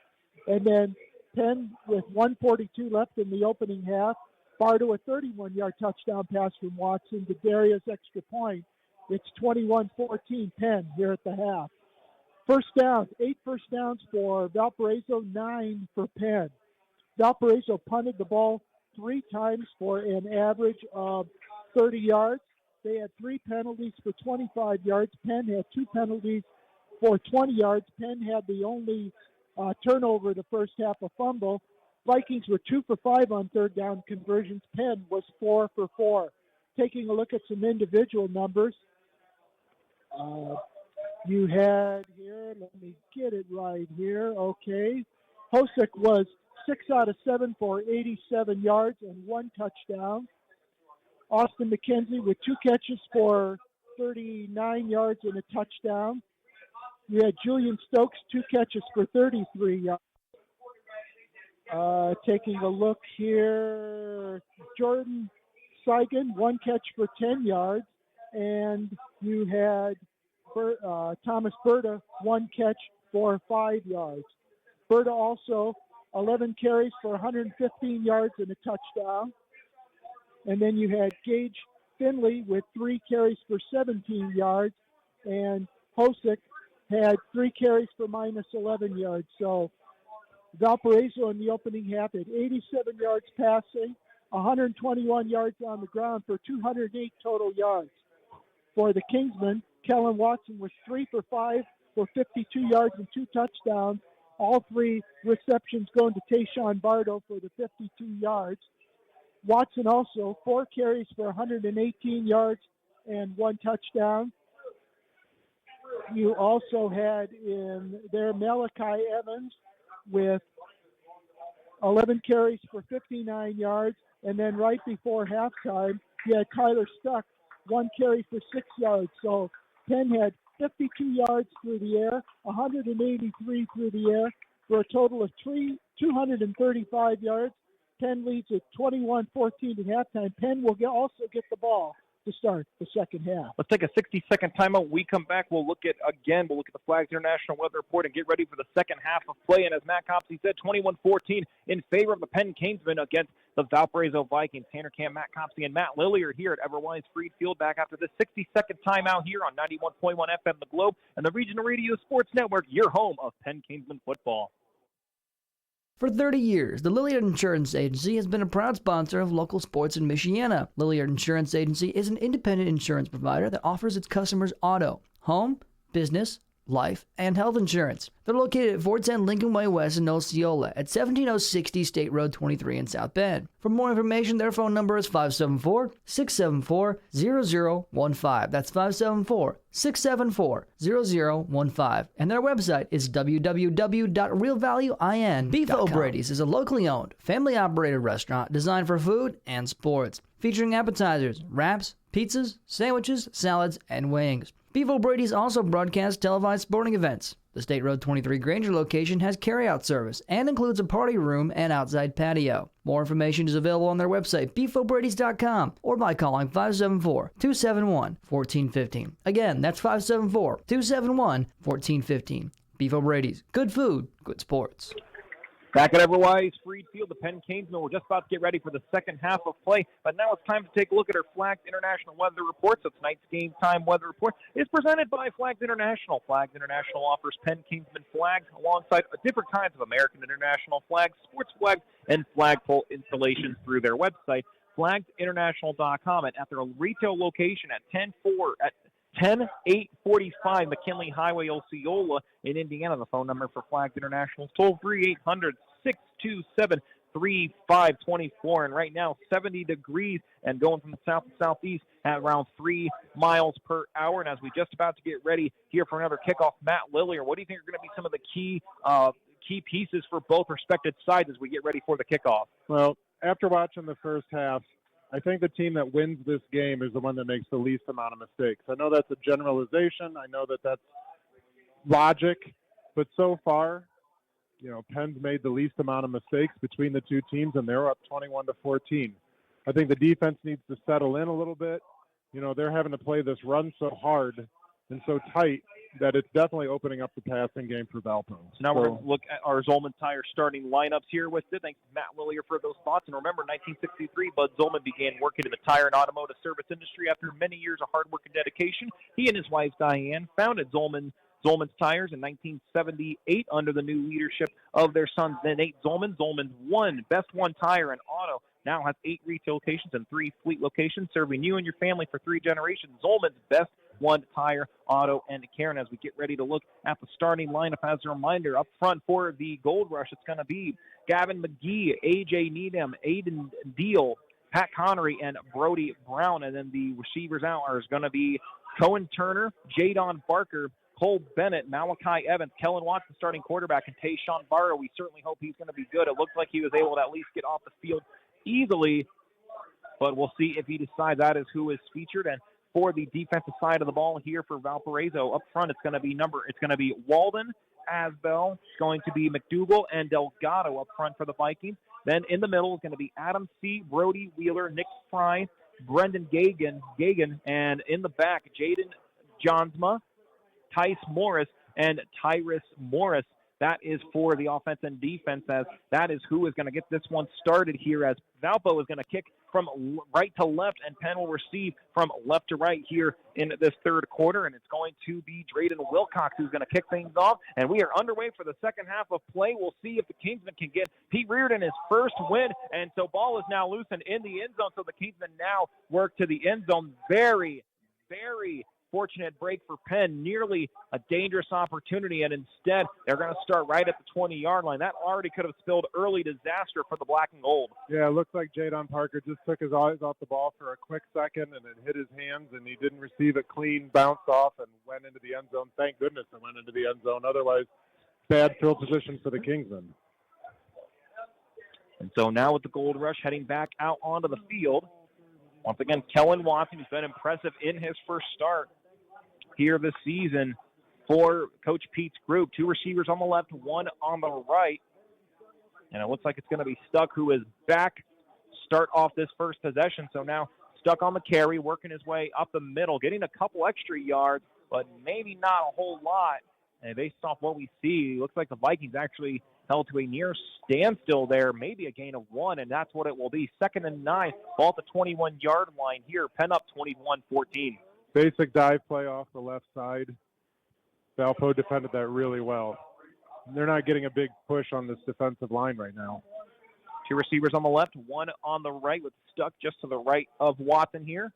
And then Penn, with 1:42 left in the opening half, Barter, a 31-yard touchdown pass from Watson. To Darius extra point. It's 21-14 Penn here at the half. First downs, 8 first downs for Valparaiso, 9 for Penn. Valparaiso punted the ball 3 times for an average of 30 yards. They had 3 penalties for 25 yards. Penn had 2 penalties for 20 yards. Penn had the only turnover the first half, a fumble. Vikings were 2 for 5 on third down conversions. Penn was 4 for 4. Taking a look at some individual numbers, you had here, let me get it right here, okay. Hosick was 6 out of 7 for 87 yards and 1 touchdown. Austin McKenzie with 2 catches for 39 yards and a touchdown. You had Julian Stokes, 2 catches for 33 yards. Taking a look here, Jordan Seigan, 1 catch for 10 yards. And you had Thomas Berta, 1 catch for 5 yards. Berta also 11 carries for 115 yards and a touchdown. And then you had Gage Finley with 3 carries for 17 yards. And Hosick had 3 carries for minus 11 yards. So Valpariso in the opening half had 87 yards passing, 121 yards on the ground for 208 total yards. For the Kingsmen, Kellen Watson was 3 for 5 for 52 yards and 2 touchdowns. All 3 receptions going to Tayshawn Bardo for the 52 yards. Watson also 4 carries for 118 yards and 1 touchdown. You also had in there Malachi Evans with 11 carries for 59 yards. And then right before halftime, you had Tyler Stuck, 1 carry for 6 yards. So Penn had 52 yards through the air, 183 through the air, for a total of 235 yards. Penn leads at 21-14 at halftime. Penn will also get the ball to start the second half.
Let's take a 60-second timeout. When we come back, we'll look at the Flags International Weather Report and get ready for the second half of play. And as Matt Copsey said, 21-14 in favor of the Penn Kingsmen against the Valparaiso Vikings. Tanner Camp, Matt Copsey, and Matt Lilly are here at Everwise Freed Field back after this 60-second timeout here on 91.1 FM The Globe and the Regional Radio Sports Network, your home of Penn Kingsman football.
For 30 years, the Lilliard Insurance Agency has been a proud sponsor of local sports in Michiana. Lilliard Insurance Agency is an independent insurance provider that offers its customers auto, home, business, life, and health insurance. They're located at 410 Lincoln Way West in Osceola at 17060 State Road 23 in South Bend. For more information, their phone number is 574-674-0015. That's 574-674-0015. And their website is www.realvaluein.com. Beef O'Brady's is a locally owned, family-operated restaurant designed for food and sports, featuring appetizers, wraps, pizzas, sandwiches, salads, and wings. Beef O'Brady's also broadcasts televised sporting events. The State Road 23 Granger location has carryout service and includes a party room and outside patio. More information is available on their website, beefobradys.com, or by calling 574-271-1415. Again, that's 574-271-1415. Beef O'Brady's. Good food, good sports.
Back at Everwise Freed Field, the Penn Kingsmen. We're just about to get ready for the second half of play, but now it's time to take a look at our Flags International Weather Report. So tonight's Game Time Weather Report is presented by Flags International. Flags International offers Penn Kingsman flags alongside different kinds of American international flags, sports flags, and flagpole installations through their website, flagsinternational.com, and at their retail location at 10845 McKinley Highway, Osceola in Indiana. The phone number for Flags International is toll-free 800-627-3524. And right now, 70 degrees and going from the south to southeast at around 3 miles per hour. And as we just about to get ready here for another kickoff, Matt Lillier, what do you think are going to be some of the key pieces for both respective sides as we get ready for the kickoff?
Well, after watching the first half, I think the team that wins this game is the one that makes the least amount of mistakes. I know that's a generalization. I know that that's logic. But so far, Penn's made the least amount of mistakes between the two teams, and they're up 21-14. I think the defense needs to settle in a little bit. They're having to play this run so hard and so tight that it's definitely opening up the passing game for Valpo.
So now we're going to look at our Zolman Tire starting lineups here with it. Thanks to Matt Lillier for those thoughts. And remember, 1963, Bud Zolman began working in the tire and automotive service industry after many years of hard work and dedication. He and his wife, Diane, founded Zolman's Tires in 1978 under the new leadership of their son, Nate Zolman. Zolman's Best One Tire and Auto now has 8 retail locations and 3 fleet locations, serving you and your family for 3 generations. Zolman's Best One Tire, Auto, and Care. And as we get ready to look at the starting lineup, as a reminder, up front for the Gold Rush, it's going to be Gavin McGee, A.J. Needham, Aiden Deal, Pat Connery, and Brody Brown. And then the receivers out are going to be Cohen Turner, Jadon Barker, Cole Bennett, Malachi Evans, Kellen Watson starting quarterback, and Tayshawn Barrow. We certainly hope he's going to be good. It looks like he was able to at least get off the field easily but we'll see if he decides that is who is featured. And for the defensive side of the ball here for Valparaiso, up front it's going to be Walden, Asbell, it's going to be McDougal and Delgado up front for the Vikings. Then in the middle is going to be Adam C., Brody Wheeler, Nick Fry, Brendan Gagan, and in the back, Jaden Johnsma, Tice Morris, and Tyrus Morris. That is for the offense and defense, as that is who is going to get this one started here, as Valpo is going to kick from right to left, and Penn will receive from left to right here in this third quarter, and it's going to be Drayden Wilcox who's going to kick things off, and we are underway for the second half of play. We'll see if the Kingsmen can get Pete Reardon his first win, and so ball is now loosened in the end zone, so the Kingsmen now work to the end zone. Very, very fortunate break for Penn, nearly a dangerous opportunity, and instead they're going to start right at the 20-yard line. That already could have spelled early disaster for the black and gold.
Yeah, it looks like Jadon Parker just took his eyes off the ball for a quick second, and it hit his hands, and he didn't receive it clean, bounced off, and went into the end zone. Thank goodness it went into the end zone. Otherwise, bad field position for the Kingsmen.
And so now with the Gold Rush heading back out onto the field, once again, Kellen Watson, who's been impressive in his first start here this season for Coach Pete's group. Two receivers on the left, one on the right. And it looks like it's going to be Stuck, who is back, start off this first possession. So now Stuck on the carry, working his way up the middle, getting a couple extra yards, but maybe not a whole lot. And based off what we see, it looks like the Vikings actually held to a near standstill there, maybe a gain of 1, and that's what it will be. 2nd and 9, ball at the 21-yard line here. Penn up 21-14.
Basic dive play off the left side. Valpo defended that really well. They're not getting a big push on this defensive line right now.
Two receivers on the left, one on the right, with Stuck just to the right of Watson here.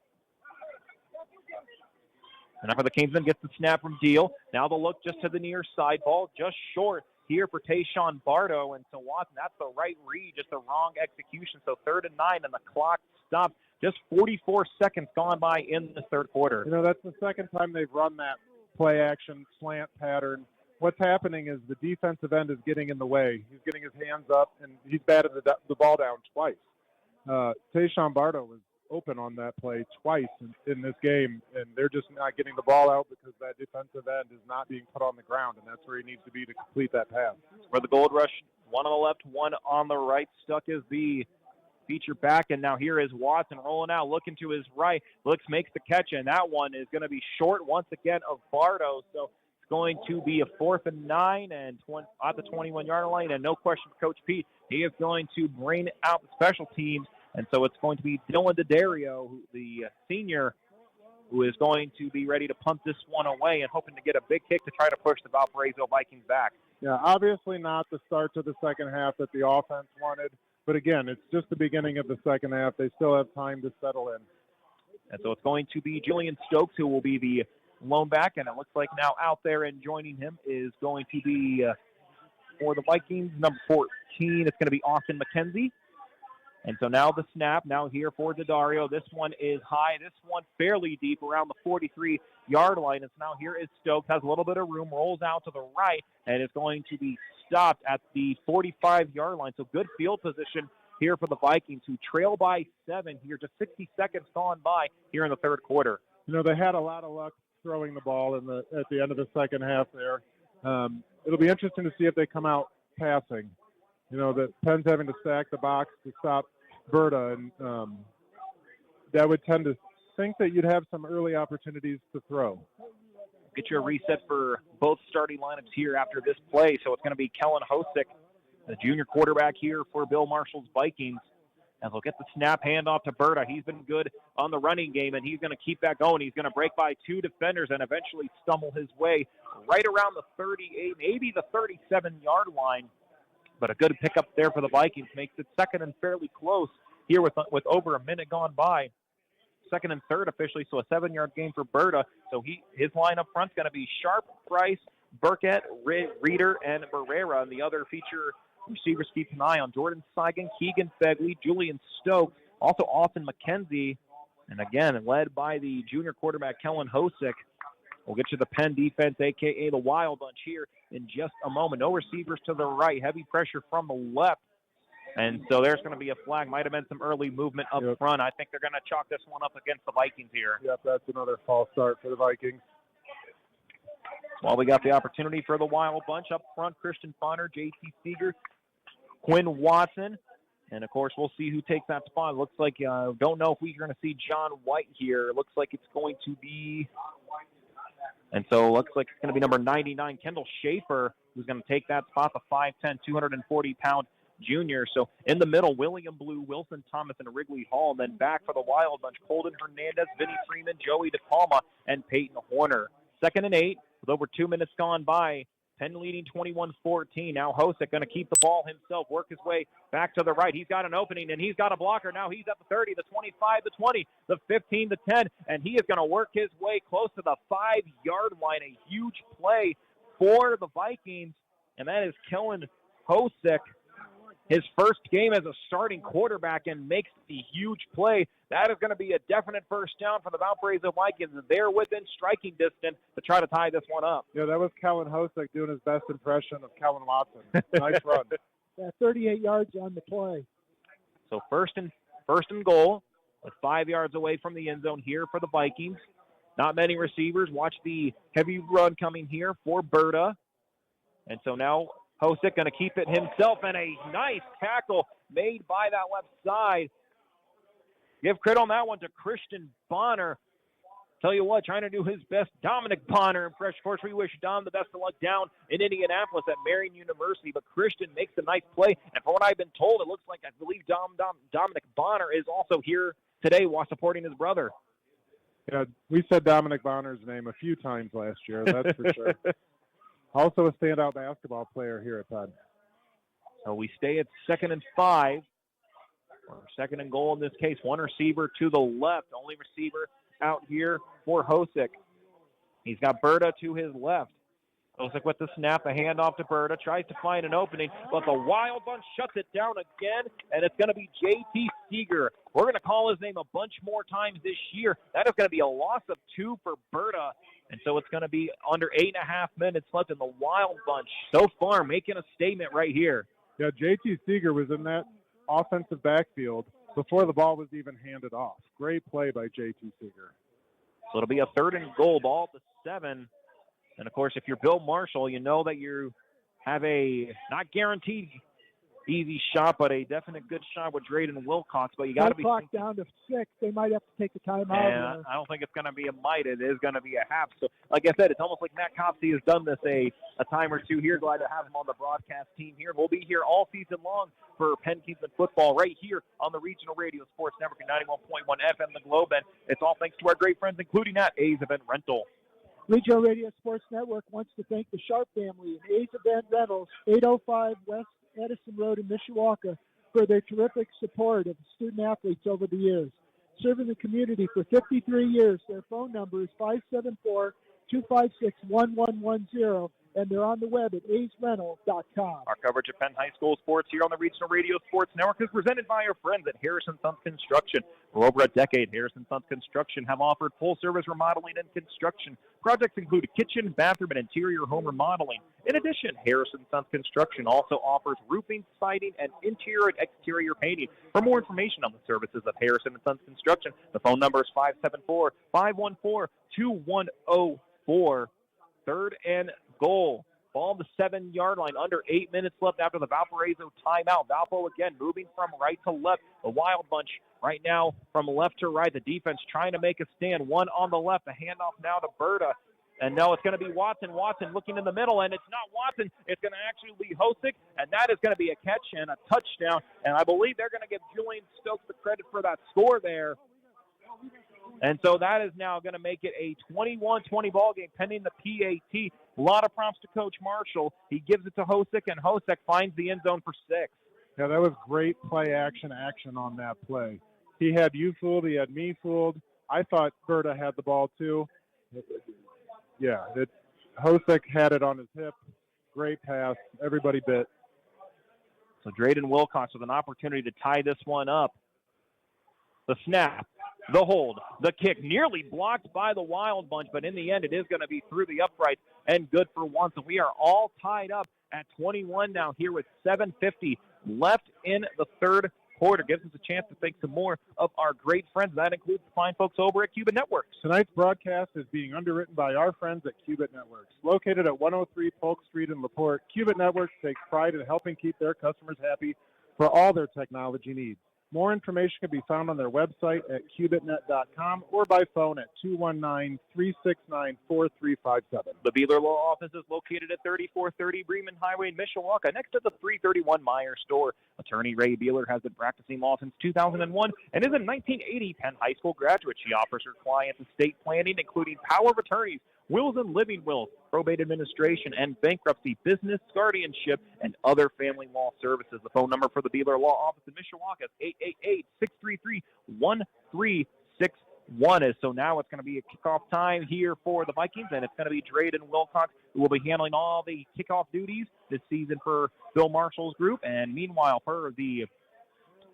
And after the Kingsman gets the snap from Deal. Now the look just to the near side. Ball just short here for Tayshawn Bardo. And so Watson, that's the right read, just the wrong execution. So 3rd and 9, and the clock stops. Just 44 seconds gone by in the third quarter.
You know, that's the second time they've run that play action slant pattern. What's happening is the defensive end is getting in the way. He's getting his hands up, and he's batted the ball down twice. Tayshawn Bardo was open on that play twice in this game, and they're just not getting the ball out because that defensive end is not being put on the ground, and that's where he needs to be to complete that pass.
For the Gold Rush, one on the left, one on the right. Stuck is the feature back, and now here is Watson rolling out, looking to his right. Makes the catch, and that one is going to be short once again of Bardo. So it's going to be a 4th and 9 and at the 21-yard line, and no question for Coach Pete. He is going to bring out the special teams, and so it's going to be Dylan D'Addario, the senior, who is going to be ready to punt this one away and hoping to get a big kick to try to push the Valparaiso Vikings back.
Yeah, obviously not the start to the second half that the offense wanted. But again, it's just the beginning of the second half. They still have time to settle in.
And so it's going to be Julian Stokes who will be the lone back, and it looks like now out there and joining him is going to be, for the Vikings, number 14, it's going to be Austin McKenzie. And so now the snap, now here for D'Addario. This one is high. This one fairly deep around the 43-yard line. And so now here is Stokes, has a little bit of room, rolls out to the right, and is going to be stopped at the 45-yard line. So good field position here for the Vikings, who trail by 7 here. Just 60 seconds gone by here in the third quarter.
You know, they had a lot of luck throwing the ball at the end of the second half there. It'll be interesting to see if they come out passing. You know, that Penn's having to stack the box to stop Berta, and that would tend to think that you'd have some early opportunities to throw.
Get you a reset for both starting lineups here after this play. So it's going to be Kellen Hosick, the junior quarterback here for Bill Marshall's Vikings. And they'll get the snap handoff to Berta. He's been good on the running game, and he's going to keep that going. He's going to break by 2 defenders and eventually stumble his way right around the 38, maybe the 37-yard line. But a good pickup there for the Vikings makes it 2nd and fairly close here with over a minute gone by. 2nd and 3rd officially, so a 7-yard gain for Berta. So his line up front is going to be Sharp, Price, Burkett, Reeder, and Barrera. And the other feature receivers keep an eye on Jordan Seigan, Keegan Fegley, Julian Stokes, also Austin McKenzie. And again, led by the junior quarterback Kellen Hosick. We'll get you the Penn defense, a.k.a. the Wild Bunch, here in just a moment. No receivers to the right. Heavy pressure from the left. And so there's going to be a flag. Might have been some early movement up front. I think they're going to chalk this one up against the Vikings here.
Yep, that's another false start for the Vikings.
Well, we got the opportunity for the Wild Bunch up front. Christian Bonner, J.T. Seeger, Quinn Watson. And, of course, we'll see who takes that spot. It looks like, don't know if we're going to see John White here. It looks like it's going to be, and so it looks like it's going to be number 99, Kendall Schaefer, who's going to take that spot, the 5'10", 240-pound junior. So in the middle, William Blue, Wilson Thomas, and Wrigley Hall. And then back for the Wild Bunch, Colton Hernandez, Vinnie Freeman, Joey DePalma, and Peyton Horner. 2nd and 8 with over 2 minutes gone by. Penn leading 21-14. Now Hosick going to keep the ball himself, work his way back to the right. He's got an opening, and he's got a blocker. Now he's at the 30, the 25, the 20, the 15, the 10, and he is going to work his way close to the 5-yard line. A huge play for the Vikings, and that is Kellen Hosick. His first game as a starting quarterback and makes the huge play. That is going to be a definite first down for the Valpariso Vikings. They're within striking distance to try to tie this one up.
Yeah, that was Kellen Hosick doing his best impression of Kellen Watson. Nice run.
Yeah, 38 yards on the play.
So first and goal, with 5 yards away from the end zone here for the Vikings. Not many receivers. Watch the heavy run coming here for Berta. And so now Hosick going to keep it himself, and a nice tackle made by that left side. Give credit on that one to Christian Bonner. Tell you what, trying to do his best Dominic Bonner impression. Of course, we wish Dom the best of luck down in Indianapolis at Marian University, but Christian makes a nice play. And from what I've been told, it looks like I believe Dominic Bonner is also here today while supporting his brother.
Yeah, we said Dominic Bonner's name a few times last year, that's for sure. Also a standout basketball player here at Penn.
So we stay at 2nd and 5. Or 2nd and goal in this case. One receiver to the left. Only receiver out here for Hosick. He's got Berta to his left. Hosick with the snap, a handoff to Berta. Tries to find an opening, but the Wild Bunch shuts it down again, and it's going to be J.T. Seeger. We're going to call his name a bunch more times this year. That is going to be a loss of 2 for Berta. And so it's going to be under 8.5 minutes left in the Wild Bunch. So far, making a statement right here.
Yeah, J.T. Seeger was in that offensive backfield before the ball was even handed off. Great play by J.T. Seeger.
So it'll be a 3rd and goal, ball at the 7. And, of course, if you're Bill Marshall, you know that you have a not guaranteed easy shot, but a definite good shot with Drayden Wilcox. But you got to be
clock down to 6. They might have to take a timeout.
Yeah, I don't think it's going to be a might. It is going to be a half. So, like I said, it's almost like Matt Copsey has done this a time or two here. Glad to have him on the broadcast team here. We'll be here all season long for Penn Kingsman football right here on the Regional Radio Sports Network at 91.1 FM The Globe. And it's all thanks to our great friends, including at A's Event Rental.
Regional Radio Sports Network wants to thank the Sharp family and A's Event Rentals, 805 West Edison Road in Mishawaka, for their terrific support of student-athletes over the years. Serving the community for 53 years, their phone number is 574-256-1110, and they're on the web at aisrental.com.
Our coverage of Penn High School sports here on the Regional Radio Sports Network is presented by our friends at Harrison Sons Construction. For over a decade, Harrison Sons Construction have offered full-service remodeling and construction. Projects include a kitchen, bathroom, and interior home remodeling. In addition, Harrison Sons Construction also offers roofing, siding, and interior and exterior painting. For more information on the services of Harrison Sons Construction, the phone number is 574-514-2104. 3rd and goal. Ball the 7-yard line. Under 8 minutes left after the Valparaiso timeout. Valpo again moving from right to left. The Wild Bunch right now from left to right. The defense trying to make a stand. One on the left. The handoff now to Berta. And now it's going to be Watson. Watson looking in the middle, and it's not Watson. It's going to actually be Hosick, and that is going to be a catch and a touchdown. And I believe they're going to give Julian Stokes the credit for that score there. And so that is now going to make it a 21-20 ball game pending the PAT. A lot of prompts to Coach Marshall. He gives it to Hosick, and Hosick finds the end zone for 6.
Yeah, that was great play action on that play. He had you fooled. He had me fooled. I thought Berta had the ball too. Yeah, Hosick had it on his hip. Great pass. Everybody bit.
So Drayden Wilcox with an opportunity to tie this one up. The snap. The hold, the kick, nearly blocked by the Wild Bunch, but in the end it is going to be through the uprights and good for once. And we are all tied up at 21 now here with 7:50 left in the third quarter. Gives us a chance to thank some more of our great friends. That includes the fine folks over at Cubit Networks.
Tonight's broadcast is being underwritten by our friends at Cubit Networks. Located at 103 Polk Street in LaPorte, Cubit Networks takes pride in helping keep their customers happy for all their technology needs. More information can be found on their website at cubitnet.com or by phone at 219-369-4357.
The Beeler Law Office is located at 3430 Bremen Highway in Mishawaka, next to the 331 Meyer store. Attorney Ray Beeler has been practicing law since 2001 and is a 1980 Penn High School graduate. She offers her clients estate planning, including power of attorneys, wills and living wills, probate administration and bankruptcy, business guardianship, and other family law services. The phone number for the Beeler Law Office in Mishawaka is 888-633-1361. So now it's going to be a kickoff time here for the Vikings, and it's going to be Drayden Wilcox who will be handling all the kickoff duties this season for Bill Marshall's group. And meanwhile, for the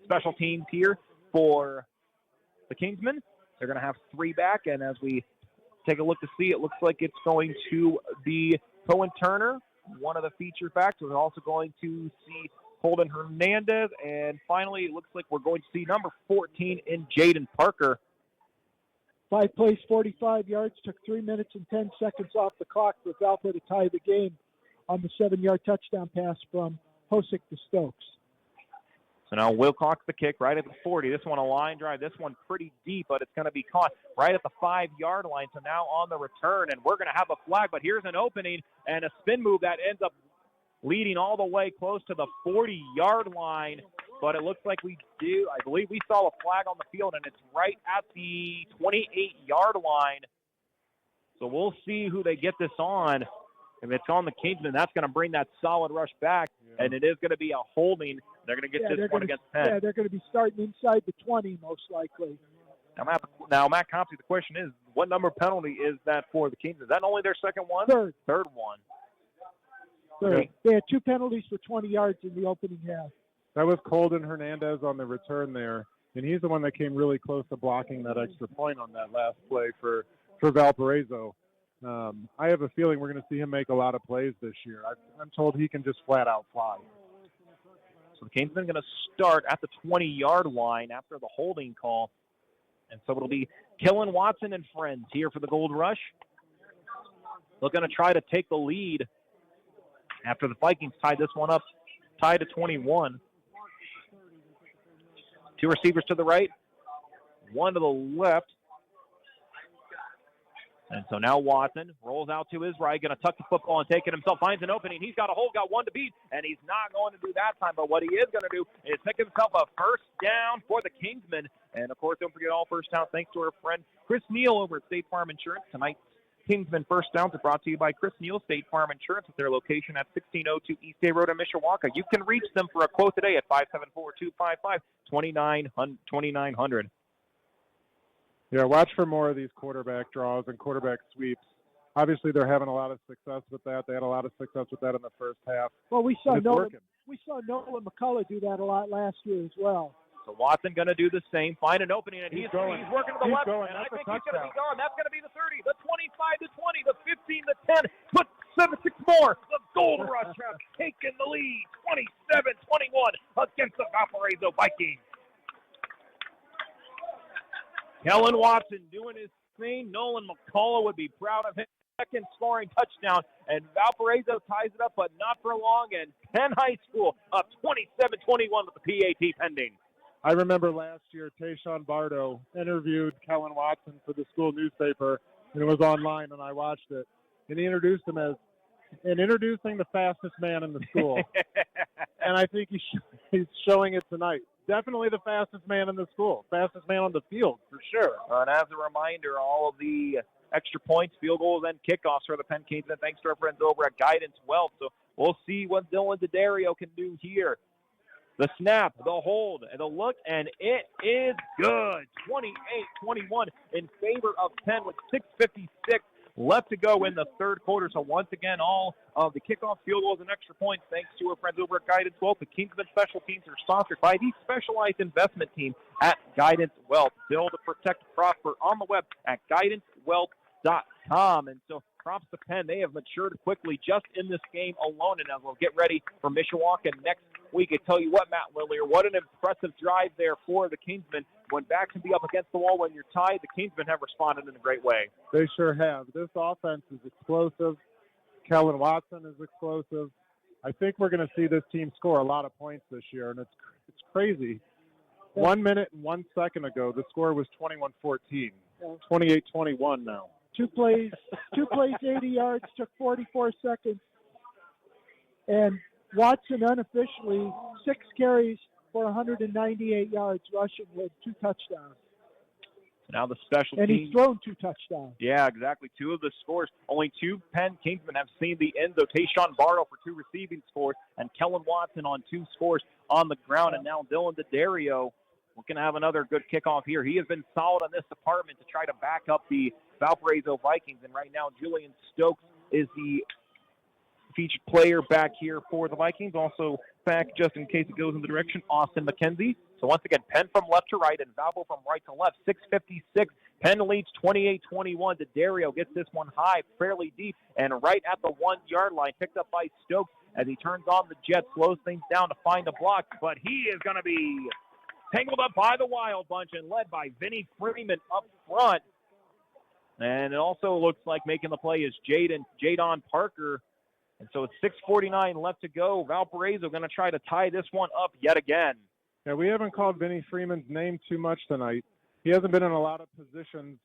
special teams here for the Kingsmen, they're going to have three back, and as we take a look to see, it looks like it's going to be Cohen Turner, one of the feature backs. We're also going to see Holden Hernandez, and finally, it looks like we're going to see number 14 in Jaden Parker.
5 plays, 45 yards, took 3 minutes and 10 seconds off the clock for Valpo to tie the game on the 7-yard touchdown pass from Hosick to Stokes.
So now Wilcox the kick right at the 40. This one a line drive. This one pretty deep, but it's going to be caught right at the 5-yard line. So now on the return, and we're going to have a flag, but here's an opening and a spin move that ends up leading all the way close to the 40-yard line. But it looks like I believe we saw a flag on the field, and it's right at the 28-yard line. So we'll see who they get this on. If it's on the Kingsmen, that's going to bring that solid rush back, and it is going to be a holding. They're going to get this one against Penn.
Yeah, they're going to be starting inside the 20 most likely.
Now, Matt Compsey, the question is, what number penalty is that for the Kingsmen? Is that only their second one?
Third.
Third one.
Third.
Okay.
They had 2 penalties for 20 yards in the opening half.
That was Colden Hernandez on the return there, and he's the one that came really close to blocking that extra point on that last play for Valparaiso. I have a feeling we're going to see him make a lot of plays this year. I'm told he can just flat out fly.
So the Kingsmen going to start at the 20-yard line after the holding call. And so it'll be Kellen Watson and friends here for the Gold Rush. They're going to try to take the lead after the Vikings tied this one up, tied to 21. 2 receivers to the right, 1 to the left. And so now Watson rolls out to his right, going to tuck the football and take it himself, finds an opening. He's got a hole, got 1 to beat, and he's not going to do that time. But what he is going to do is pick himself a first down for the Kingsmen. And, of course, don't forget all first down thanks to our friend Chris Neal over at State Farm Insurance. Tonight's Kingsmen first downs are brought to you by Chris Neal, State Farm Insurance, with their location at 1602 East Day Road in Mishawaka. You can reach them for a quote today at 574-255-2900.
Yeah, watch for more of these quarterback draws and quarterback sweeps. Obviously, they're having a lot of success with that. They had a lot of success with that in the first half.
Well, we saw Nolan McCullough do that a lot last year as well.
So Watson going to do the same, find an opening, and he's working to the left, and I think he's going to be gone. That's going to be the 30, the 25, the 20, the 15, the 10. Put 6 more. The Gold Rush have taken the lead, 27-21 against the Valparaiso Vikings. Kellen Watson doing his thing. Nolan McCullough would be proud of him. Second scoring touchdown, and Valparaiso ties it up, but not for long, and Penn High School up 27-21 with the PAT pending.
I remember last year Tayshawn Bardo interviewed Kellen Watson for the school newspaper, and it was online, and I watched it. And he introduced him as introducing the fastest man in the school. And I think he's showing it tonight. Definitely the fastest man in the school, fastest man on the field for sure.
And as a reminder, all of the extra points, field goals, and kickoffs for the Penn Kingsmen, thanks to our friends over at Guidance Wealth. So we'll see what Dylan Daddario can do here. The snap, the hold, and the look, and it is good. 28-21 in favor of Penn with 6:56 left to go in the third quarter. So once again, all of the kickoff, field goals, and extra points, thanks to our friends over at Guidance Wealth. The Kingsman Special Teams are sponsored by the Specialized Investment Team at Guidance Wealth. Build, protect, prosper on the web at guidancewealth.com. And so props to Penn. They have matured quickly just in this game alone, and as we'll get ready for Mishawaka next week. I tell you what, Matt Lillier, what an impressive drive there for the Kingsmen. When back can be up against the wall when you're tied, the Kingsmen have responded in a great way.
They sure have. This offense is explosive. Kellen Watson is explosive. I think we're going to see this team score a lot of points this year, and it's crazy. 1 minute and 1 second ago, the score was 21-14. 28-21 now.
Two plays, 80 yards, took 44 seconds. And Watson unofficially 6 carries for 198 yards rushing with 2 touchdowns.
Now the special
and
teams.
he's thrown 2 touchdowns.
Yeah, exactly. 2 of the scores. Only 2 Penn Kingsmen have seen the end. So Tayshawn Barlow for 2 receiving scores and Kellen Watson on 2 scores on the ground. And now Dylan DeDario looking to have another good kickoff here. He has been solid on this department to try to back up the Valpariso Vikings. And right now Julian Stokes is the featured player back here for the Vikings. Also back, just in case it goes in the direction, Austin McKenzie. So once again, Penn from left to right and Valpo from right to left. 6:56. Penn leads 28-21. DeDario gets this one high, fairly deep, and right at the 1-yard line, picked up by Stokes as he turns on the jet, slows things down to find a block. But he is going to be tangled up by the Wild Bunch and led by Vinny Freeman up front. And it also looks like making the play is Jadon Parker. And so it's 6:49 left to go. Valparaiso going to try to tie this one up yet again.
Yeah, we haven't called Vinny Freeman's name too much tonight. He hasn't been in a lot of positions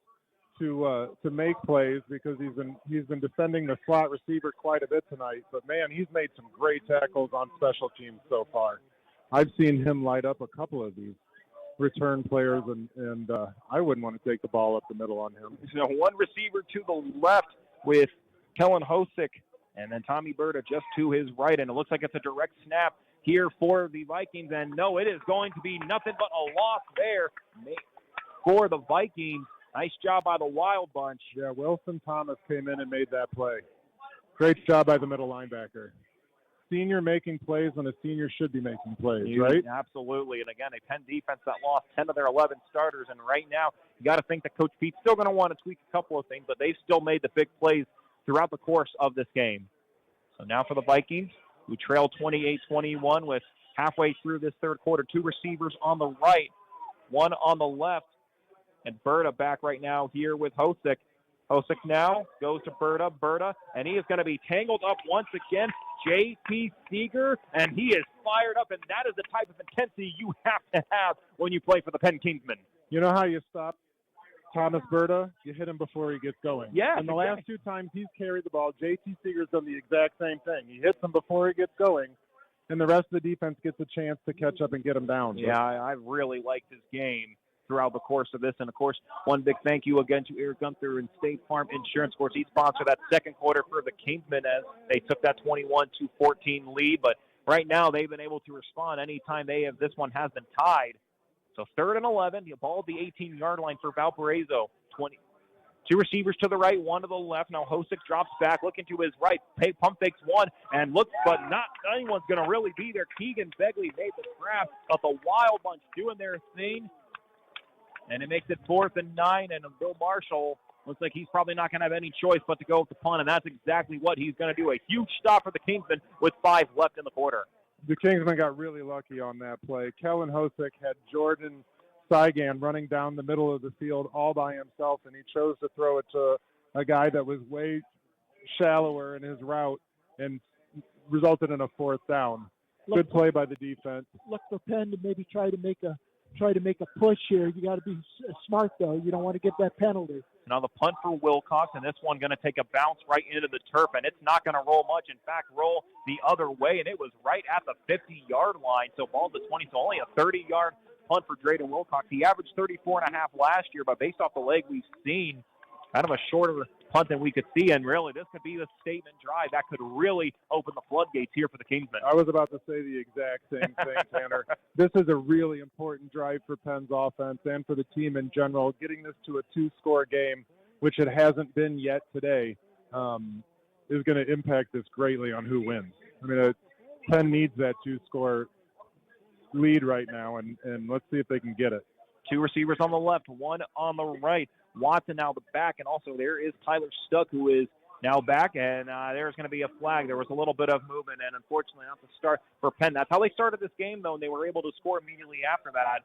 to make plays because he's been defending the slot receiver quite a bit tonight. But man, he's made some great tackles on special teams so far. I've seen him light up a couple of these return players, and I wouldn't want to take the ball up the middle on him.
So 1 receiver to the left with Kellen Hosick, and then Tommy Berta just to his right, and it looks like it's a direct snap here for the Vikings, and no, it is going to be nothing but a loss there for the Vikings. Nice job by the Wild Bunch.
Yeah, Wilson Thomas came in and made that play. Great job by the middle linebacker. Senior making plays when a senior should be making plays, right?
Absolutely. And again, a Penn defense that lost 10 of their 11 starters. And right now, you got to think that Coach Pete's still going to want to tweak a couple of things, but they've still made the big plays throughout the course of this game. So now for the Vikings, who trail 28-21 with halfway through this third quarter, 2 receivers on the right, 1 on the left. And Berta back right now here with Hosick. Hosick now goes to Berta, and he is going to be tangled up once again. J.T. Seeger, and he is fired up, and that is the type of intensity you have to have when you play for the Penn Kingsmen.
You know how you stop Thomas Berta? You hit him before he gets going.
Yeah.
And the last 2 times he's carried the ball, J.T. Seeger's done the exact same thing. He hits him before he gets going, and the rest of the defense gets a chance to catch up and get him down.
Yeah, I really liked his game throughout the course of this. And, of course, one big thank you again to Eric Gunther and State Farm Insurance. Of course, he sponsored that second quarter for the Kingsmen as they took that 21-14 lead. But right now they've been able to respond anytime this one has been tied. So 3rd and 11, the ball at the 18-yard line for Valparaiso. 2 receivers to the right, 1 to the left. Now Hosick drops back, looking to his right. Pump fakes 1 and looks, but not anyone's going to really be there. Keegan Begley made the grab, but the Wild Bunch doing their thing. And it makes it 4th and 9, and Bill Marshall looks like he's probably not going to have any choice but to go with the punt, and that's exactly what he's going to do. A huge stop for the Kingsmen with 5 left in the quarter.
The Kingsmen got really lucky on that play. Kellen Hosick had Jordan Saigan running down the middle of the field all by himself, and he chose to throw it to a guy that was way shallower in his route and resulted in a 4th down. Good play by the defense.
Look for Penn to maybe try to make a push here. You got to be smart, though. You don't want to get that penalty.
Now the punt for Wilcox, and this one going to take a bounce right into the turf, and it's not going to roll much. In fact, roll the other way, and it was right at the 50-yard line. So ball to 20, so only a 30-yard punt for Drayden Wilcox. He averaged 34.5 last year, but based off the leg we've seen, kind of a shorter punt than we could see, and really this could be the statement drive that could really open the floodgates here for the Kingsmen.
I was about to say the exact same thing, Tanner. This is a really important drive for Penn's offense and for the team in general. Getting this to a 2-score game which it hasn't been yet today, is going to impact this greatly on who wins. I mean, Penn needs that 2-score lead right now, and let's see if they can get it.
2 receivers on the left, 1 on the right. Watson now the back, and also there is Tyler Stuck, who is now back, and there's going to be a flag. There was a little bit of movement, and unfortunately not the start for Penn. That's how they started this game, though, and they were able to score immediately after that.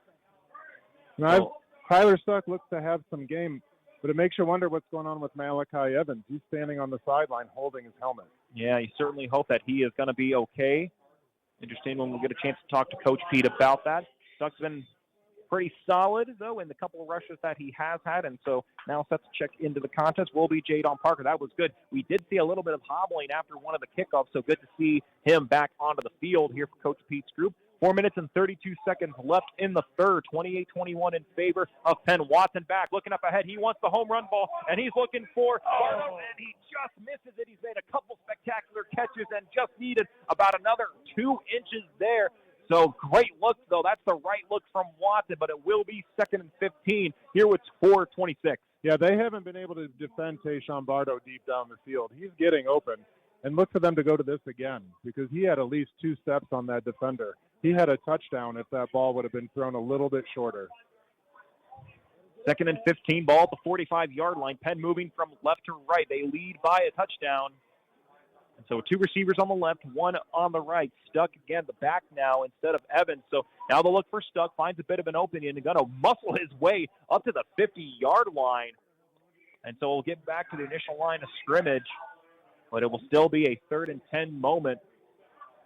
Now, Tyler Stuck looks to have some game, but it makes you wonder what's going on with Malachi Evans. He's standing on the sideline holding his helmet.
Yeah, you certainly hope that he is going to be okay. Interesting when we get a chance to talk to Coach Pete about that. Stuck's been pretty solid, though, in the couple of rushes that he has had, and so now set to check into the contest will be Jadon Parker. That was good. We did see a little bit of hobbling after one of the kickoffs, so good to see him back onto the field here for Coach Pete's group. 4 minutes and 32 seconds left in the third. 28-21 in favor of Penn. Watson back, looking up ahead. He wants the home run ball, and he's looking for Bardo, and he just misses it. He's made a couple spectacular catches and just needed about another 2 inches there. So great look, though. That's the right look from Watson, but it will be 2nd and 15 here with 4:26.
Yeah, they haven't been able to defend Tayshawn Bardo deep down the field. He's getting open. And look for them to go to this again because he had at least 2 steps on that defender. He had a touchdown if that ball would have been thrown a little bit shorter.
2nd and 15, ball at the 45-yard line. Penn moving from left to right. They lead by a touchdown. And so 2 receivers on the left, 1 on the right. Stuck again, the back now instead of Evans. So now they'll look for Stuck, finds a bit of an opening, and going to muscle his way up to the 50-yard line. And so we'll get back to the initial line of scrimmage, but it will still be a 3rd and 10 moment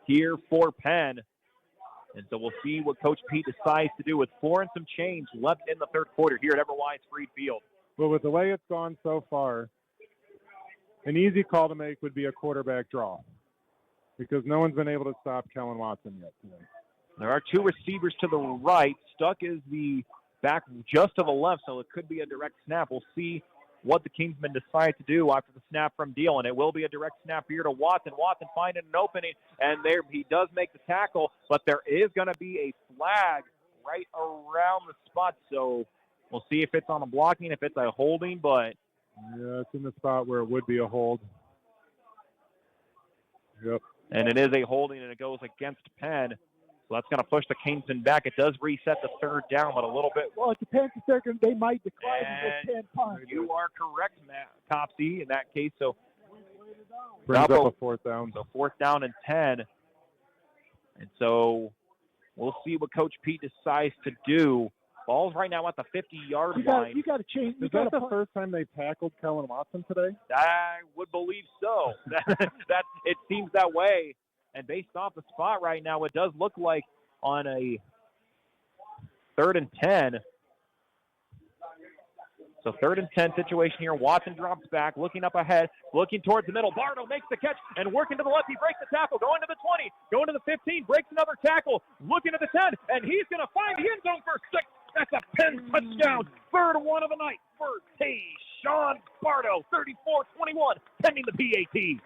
here for Penn. And so we'll see what Coach Pete decides to do with 4 and some change left in the third quarter here at Everwise Freed Field.
Well, with the way it's gone so far, an easy call to make would be a quarterback draw because no one's been able to stop Kellen Watson yet today.
There are 2 receivers to the right. Stuck is the back just to the left, so it could be a direct snap. We'll see what the Kingsmen decide to do after the snap from Deal, and it will be a direct snap here to Watson. Watson finding an opening, and there he does make the tackle, but there is going to be a flag right around the spot, so we'll see if it's on a blocking, if it's a holding, but
yeah, it's in the spot where it would be a hold. Yep.
And it is a holding, and it goes against Penn. So that's going to push the Kingsmen back. It does reset the 3rd down, but a little bit.
Well, it depends if they might decline and get 10 punts.
You are correct, Matt Topsy, in that case. So
brings up a 4th down.
So 4th down and 10. And so we'll see what Coach Pete decides to do. Ball's right now at the 50-yard line.
You got to change.
Is that the first time they tackled Kellen Watson today?
I would believe so. that it seems that way. And based off the spot right now, it does look like on a 3rd and 10. So 3rd and 10 situation here. Watson drops back, looking up ahead, looking towards the middle. Bardo makes the catch and working to the left. He breaks the tackle, going to the 20, going to the 15, breaks another tackle, looking at the 10, and he's going to find the end zone for 6. That's a Penn touchdown. 3rd one of the night for Tayshawn Bardo. 34-21, pending the PAT.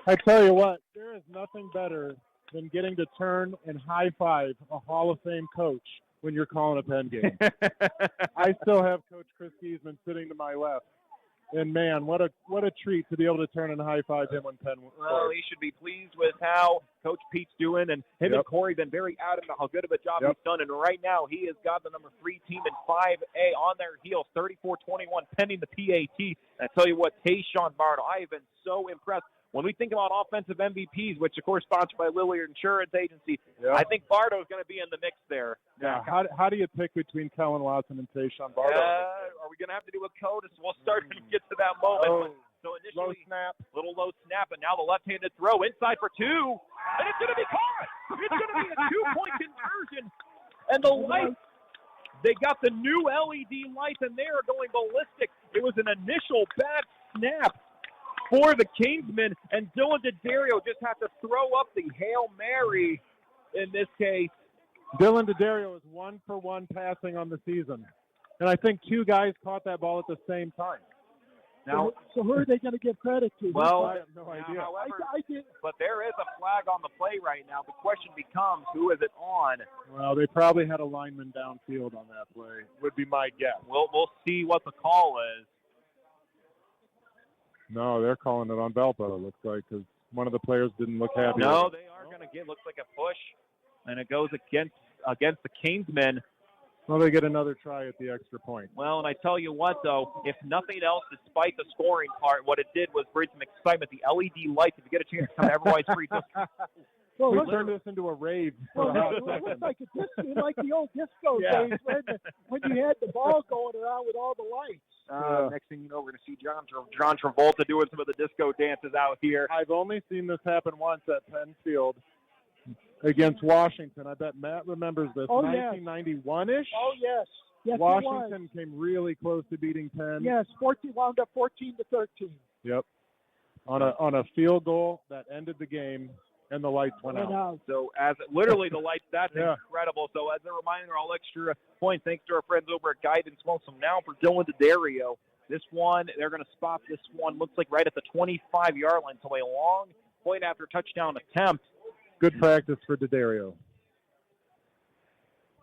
I tell you what, there is nothing better than getting to turn and high-five a Hall of Fame coach when you're calling a Penn game. I still have Coach Chris Giesman sitting to my left. And, man, what a treat to be able to turn and high-five him when Penn wins.
Well, he should be pleased with how Coach Pete's doing. And him and Corey been very adamant how good of a job he's done. And right now he has got the number 3 team in 5A on their heels, 34-21, pending the PAT. And I tell you what, Tayshawn Bardo, I have been so impressed. When we think about offensive MVPs, which, of course, sponsored by Lilliard Insurance Agency, I think Bardo is going to be in the mix there.
Yeah. How do you pick between Kellen Watson and Tayshawn Bardo?
Are we going to have to do a code? We'll start to get to that moment. So initially, little low snap, and now the left-handed throw inside for 2. And it's going to be caught. It's going to be a 2-point conversion. And the lights, they got the new LED lights, and they are going ballistic. It was an initial bad snap for the Kingsmen, and Dylan DeDario just had to throw up the Hail Mary in this case.
Dylan DeDario is 1-for-1 passing on the season. And I think 2 guys caught that ball at the same time.
Now,
so who are they going to give credit to?
well,
I have no idea.
However,
I did.
but there is a flag on the play right now. The question becomes, who is it on?
Well, they probably had a lineman downfield on that play, would be my guess.
We'll see what the call is.
No, they're calling it on Valpo, it looks like, because one of the players didn't look happy.
No, they are going to get, looks like a push, and it goes against the Kingsmen.
Well, they get another try at the extra point.
Well, and I tell you what, though, if nothing else, despite the scoring part, what it did was bring some excitement. The LED lights, if you get a chance to come to Everybody's Free.
We turned this into a rave.
Well, it looks like a disco, like the old disco days when you had the ball going around with all the lights.
Next thing you know, we're going to see John Travolta doing some of the disco dances out here.
I've only seen this happen once at Penn Field against Washington. I bet Matt remembers this. 1991-ish?
Oh, yes. Yes,
Washington came really close to beating Penn.
Yes, wound up 14-13.
Yep. On a field goal that ended the game, and the lights went out.
So literally the lights, that's incredible. So as a reminder, all extra points thanks to our friends over at Guidance Well. So now for Dylan DeDario, this one, they're going to spot this one, looks like right at the 25-yard line. So a long point after touchdown attempt.
Good practice for DeDario.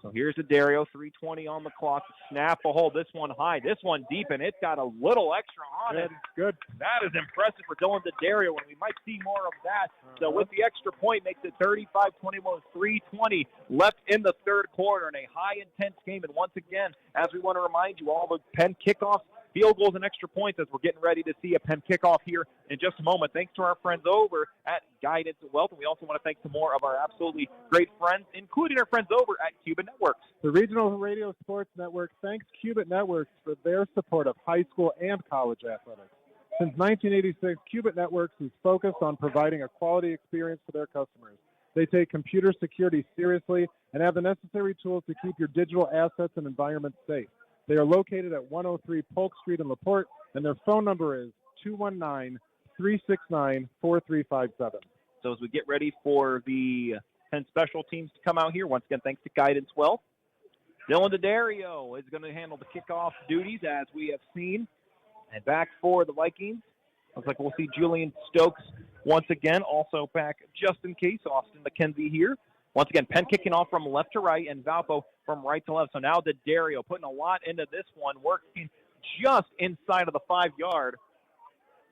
So here's DeDario, 3:20 on the clock. Snap a hole. This one high. This one deep, and it's got a little extra on it.
Good.
That is impressive for Dylan DeDario, and we might see more of that. So with the extra point, makes it 35-21, 3:20 left in the third quarter in a high-intense game. And once again, as we want to remind you, all the Penn kickoffs, field goals, and extra points as we're getting ready to see a Penn kickoff here in just a moment. Thanks to our friends over at Guidance Wealth. And we also want to thank some more of our absolutely great friends, including our friends over at Cuban Networks.
The Regional Radio Sports Network thanks Cuban Networks for their support of high school and college athletics. Since 1986, Cuban Networks is focused on providing a quality experience for their customers. They take computer security seriously and have the necessary tools to keep your digital assets and environment safe. They are located at 103 Polk Street in LaPorte, and their phone number is 219-369-4357.
So as we get ready for the Penn special teams to come out here, once again, thanks to Guidance Wealth, Dylan DeDario is going to handle the kickoff duties, as we have seen. And back for the Vikings, looks like we'll see Julian Stokes once again, also back just in case. Austin McKenzie here. Once again, Penn kicking off from left to right and Valpo from right to left. So now DeDario putting a lot into this one, working just inside of the 5-yard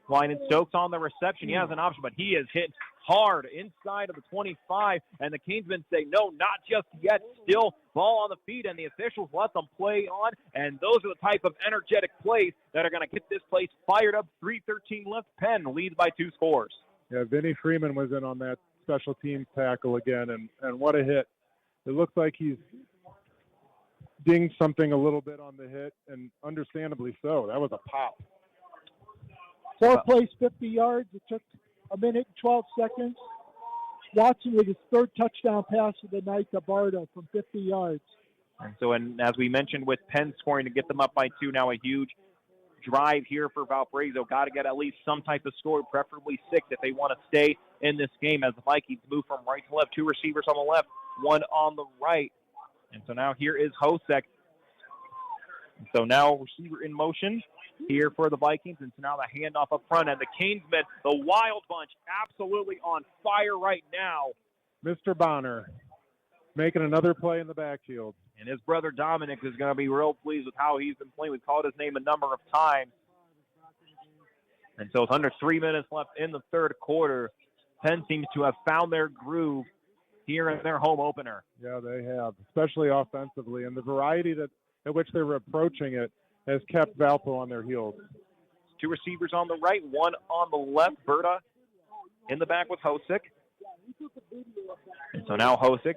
line. And Stokes on the reception. He has an option, but he is hit hard inside of the 25. And the Kingsmen say, no, not just yet. Still ball on the feet, and the officials let them play on. And those are the type of energetic plays that are going to get this place fired up. 3:13 left. Penn leads by 2 scores.
Yeah, Vinny Freeman was in on that special teams tackle again, and what a hit. It looks like he's dinged something a little bit on the hit, and understandably so. That was a pop.
4 plays, 50 yards. It took a minute and 12 seconds. Watson with his 3rd touchdown pass of the night to Bardo from 50 yards.
And so, as we mentioned, with Penn scoring to get them up by 2, now a huge drive here for Valpariso. Got to get at least some type of score, preferably 6, if they want to stay in this game, as the Vikings move from right to left. 2 receivers on the left, 1 on the right. And so now here is Hosek. And so now receiver in motion here for the Vikings. And so now the handoff up front. And the Kingsmen, the Wild Bunch, absolutely on fire right now.
Mr. Bonner making another play in the backfield.
And his brother Dominic is going to be real pleased with how he's been playing. We've called his name a number of times. And so it's under 3 minutes left in the third quarter. Penn seems to have found their groove here in their home opener.
Yeah, they have, especially offensively. And the variety at which they're approaching it has kept Valpo on their heels.
2 receivers on the right, 1 on the left. Berta in the back with Hosek. And so now Hosek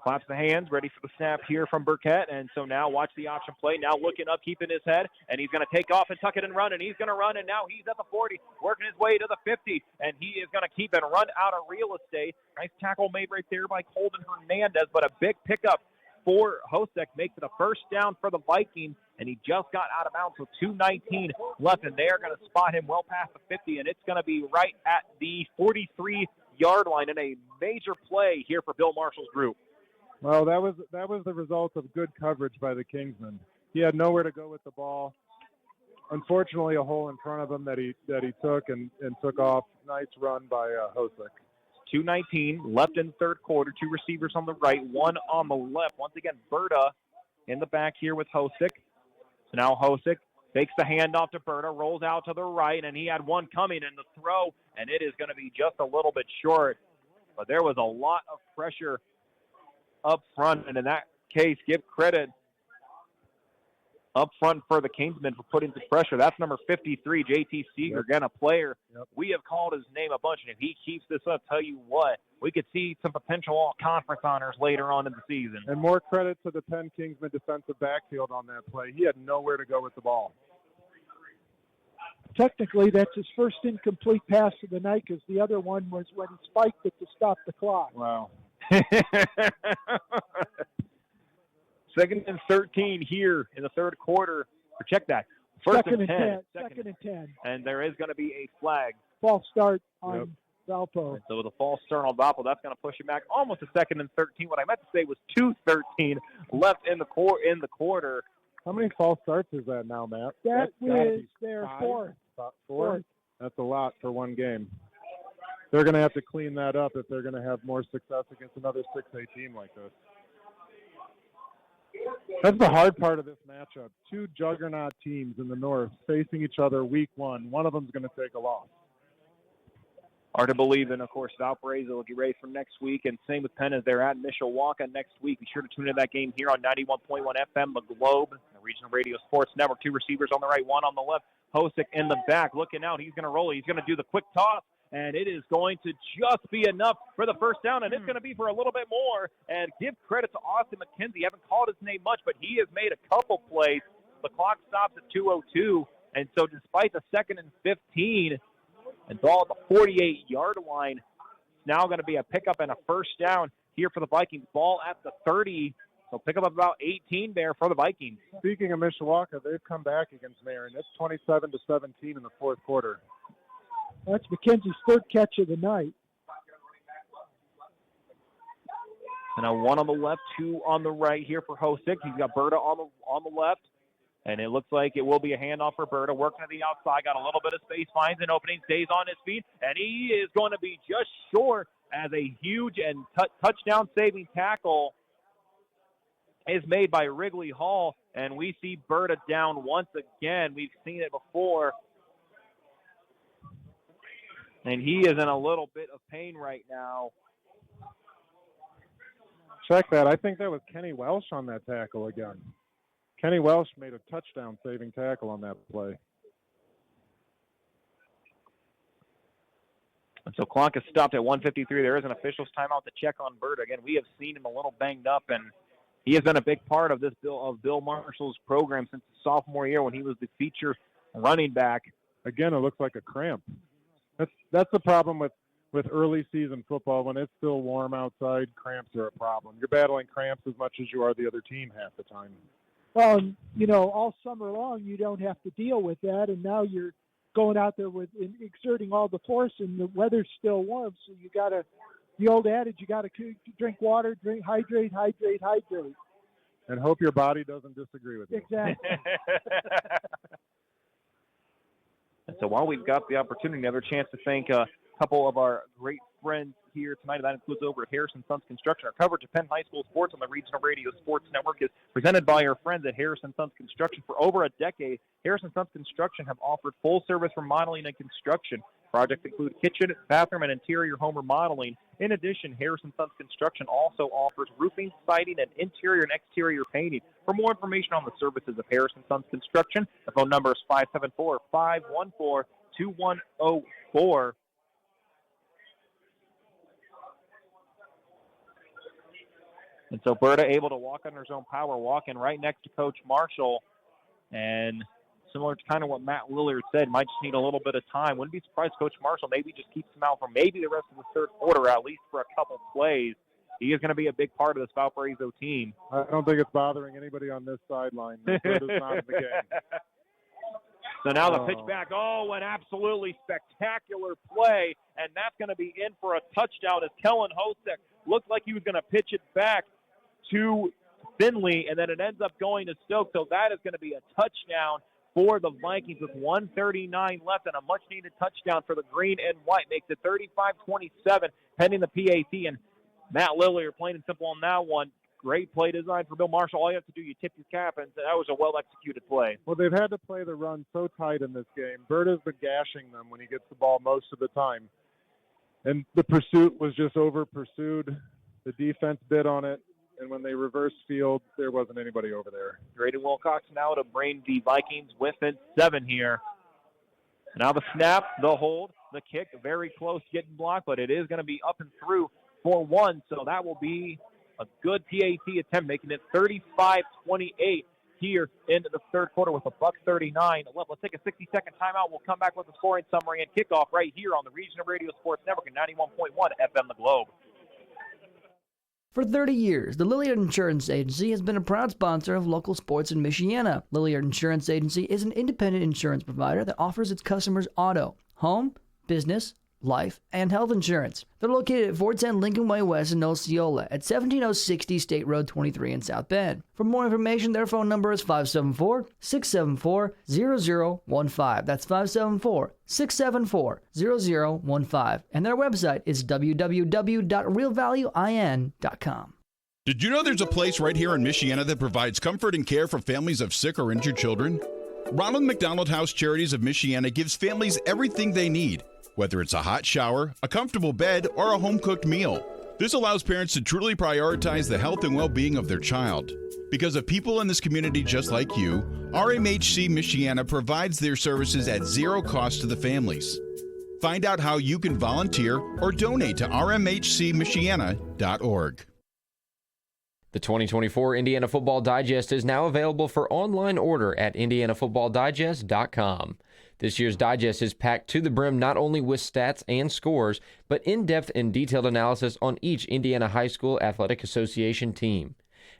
claps the hands, ready for the snap here from Burkett. And so now watch the option play. Now looking up, keeping his head. And he's going to take off and tuck it and run. And he's going to run. And now he's at the 40, working his way to the 50. And he is going to keep and run out of real estate. Nice tackle made right there by Colton Hernandez. But a big pickup for Hosek makes it a first down for the Vikings. And he just got out of bounds with 2:19 left. And they are going to spot him well past the 50. And it's going to be right at the 43-yard line in a major play here for Bill Marshall's group.
Well, that was the result of good coverage by the Kingsmen. He had nowhere to go with the ball. unfortunately a hole in front of him that he took and took off. Nice run by Hosick.
2:19 left in the third quarter. Two receivers on the right, one on the left. Once again, Berta in the back here with Hosick. So now Hosick takes the handoff to Berta, rolls out to the right, and he had one coming in the throw, and it is going to be just a little bit short. But there was a lot of pressure up front, and in that case, give credit up front for the Kingsmen for putting the pressure. That's number 53, J.T. Seeger, again, a player. We have called his name a bunch, and if he keeps this up, tell you what, we could see some potential all-conference honors later on in the season.
And more credit to the Penn Kingsman defensive backfield on that play. He had nowhere to go with the ball.
Technically, that's his first incomplete pass of the night because the other one was when he spiked it to stop the clock.
Wow.
Second and 13 here in the third quarter. Or check that. First
Second
and 10.
Second and 10.
And there is going to be a flag.
False start on Valpo.
And so with a false start on Valpo, that's going to push him back almost to second and 13. What I meant to say was 2:13 left in the quarter.
How many false starts is that now, Matt?
That is their fourth.
Four? That's a lot for one game. They're going to have to clean that up if they're going to have more success against another 6A team like this. That's the hard part of this matchup. Two juggernaut teams in the north facing each other week one. One of them's going to take a loss.
Hard to believe, and of course, Valparaiso will get ready for next week, and same with Penn as they're at Mishawaka next week. Be sure to tune into that game here on 91.1 FM, The Globe, the Regional Radio Sports Network. Two receivers on the right, one on the left. Hosick in the back, looking out. He's going to roll it. He's going to do the quick toss, and it is going to just be enough for the first down, and it's going to be for a little bit more. And give credit to Austin McKenzie. Haven't called his name much, but he has made a couple plays. The clock stops at 2:02, and so despite the second and 15, and ball at the 48-yard line, it's now going to be a pickup and a first down here for the Vikings. Ball at the 30, so pick up about 18 there for the Vikings.
Speaking of Mishawaka, they've come back against Marion. It's 27-17 in the fourth quarter.
That's McKenzie's third catch of the night.
And now one on the left, two on the right here for Hosick. He's got Berta on the left. And it looks like it will be a handoff for Berta, working to the outside, got a little bit of space, finds an opening, stays on his feet, and he is going to be just short as a huge and touchdown-saving tackle is made by Wrigley Hall, and we see Berta down once again. We've seen it before, and he is in a little bit of pain right now.
Check that. I think that was Kenny Welsh on that tackle again. Kenny Welsh made a touchdown-saving tackle on that play.
And so clock is stopped at 1:53. There is an official's timeout to check on Berta. Again, we have seen him a little banged up, and he has been a big part of Bill Marshall's program since his sophomore year when he was the feature running back.
Again, it looks like a cramp. That's the problem with early season football. When it's still warm outside, cramps are a problem. You're battling cramps as much as you are the other team half the time.
Well, all summer long you don't have to deal with that, and now you're going out there with exerting all the force, and the weather's still warm, so you got to, the old adage, you got to drink water, hydrate,
and hope your body doesn't disagree with you.
Exactly.
And so while we've got the opportunity, another chance to thank a couple of our great friends here tonight. That includes over at Harrison Sons Construction. Our coverage of Penn High School sports on the Regional Radio Sports Network is presented by our friends at Harrison Sons Construction. For over a decade, Harrison Sons Construction have offered full-service remodeling and construction. Projects include kitchen, bathroom, and interior home remodeling. In addition, Harrison Sons Construction also offers roofing, siding, and interior and exterior painting. For more information on the services of Harrison Sons Construction, the phone number is 574-514-2104. And so Berta able to walk under his own power, walking right next to Coach Marshall. And similar to kind of what Matt Lillard said, might just need a little bit of time. Wouldn't be surprised Coach Marshall maybe just keeps him out for maybe the rest of the third quarter, at least for a couple plays. He is going to be a big part of this Valparaiso team.
I don't think it's bothering anybody on this sideline. Berta's not in the game.
So now the pitch back. Oh, an absolutely spectacular play. And that's going to be in for a touchdown as Kellen Hosick looked like he was going to pitch it back to Finley, and then it ends up going to Stokes. So that is going to be a touchdown for the Vikings with 1:39 left, and a much-needed touchdown for the green and white makes it 35-27, pending the PAT. And Matt Lillier, plain and simple on that one. Great play design for Bill Marshall. All you have to do, you tip your cap, and that was a well-executed play.
Well, they've had to play the run so tight in this game. Bird has been gashing them when he gets the ball most of the time. And the pursuit was just over-pursued. The defense bid on it. And when they reversed field, there wasn't anybody over there.
Drayden Wilcox now to bring the Vikings within 7 here. Now the snap, the hold, the kick, very close getting blocked, but it is going to be up and through for 1. So that will be a good PAT attempt, making it 35-28 here into the third quarter with a $1:39 left. Let's take a 60-second timeout. We'll come back with the scoring summary and kickoff right here on the Regional Radio Sports Network at 91.1 FM The Globe.
For 30 years, the Lilliard Insurance Agency has been a proud sponsor of local sports in Michiana. Lilliard Insurance Agency is an independent insurance provider that offers its customers auto, home, business, life, and health insurance. They're located at 410 Lincoln Way West in Osceola at 17060 State Road 23 in South Bend. For more information, their phone number is 574-674-0015. That's 574-674-0015. And their website is www.realvaluein.com.
Did you know there's a place right here in Michiana that provides comfort and care for families of sick or injured children? Ronald McDonald House Charities of Michiana gives families everything they need, whether it's a hot shower, a comfortable bed, or a home-cooked meal. This allows parents to truly prioritize the health and well-being of their child. Because of people in this community just like you, RMHC Michiana provides their services at zero cost to the families. Find out how you can volunteer or donate to rmhcmichiana.org.
The 2024 Indiana Football Digest is now available for online order at indianafootballdigest.com. This year's digest is packed to the brim not only with stats and scores, but in-depth and detailed analysis on each Indiana High School Athletic Association team.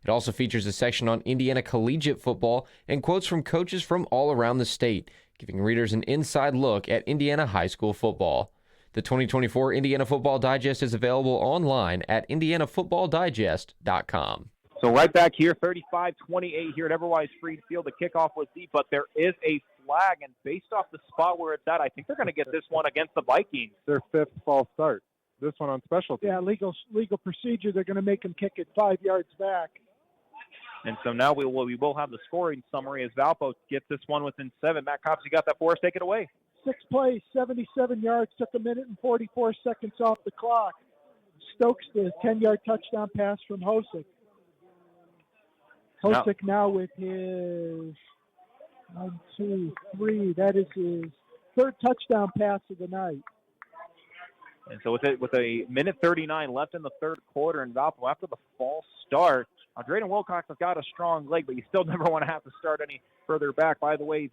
It also features a section on Indiana collegiate football and quotes from coaches from all around the state, giving readers an inside look at Indiana high school football. The 2024 Indiana Football Digest is available online at indianafootballdigest.com.
So right back here, 35-28 here at Everwise Freed Field. The kickoff was deep, but there is a flag, and based off the spot where it's at, I think they're going to get this one against the Vikings.
Their 5th false start. This one on special teams.
Yeah, legal procedure. They're going to make them kick it 5 yards back.
And so now we will have the scoring summary as Valpo gets this one within 7. Matt Cops, you got that for us? Take it away.
6 plays, 77 yards, took 1 minute and 44 seconds off the clock. Stokes, the 10-yard touchdown pass from Hosick. Hosick now with his 1, 2, 3. That is his 3rd touchdown pass of the night.
And so with a minute 39 left in the third quarter in Valpo after the false start, Drayden Wilcox has got a strong leg, but you still never want to have to start any further back. By the way,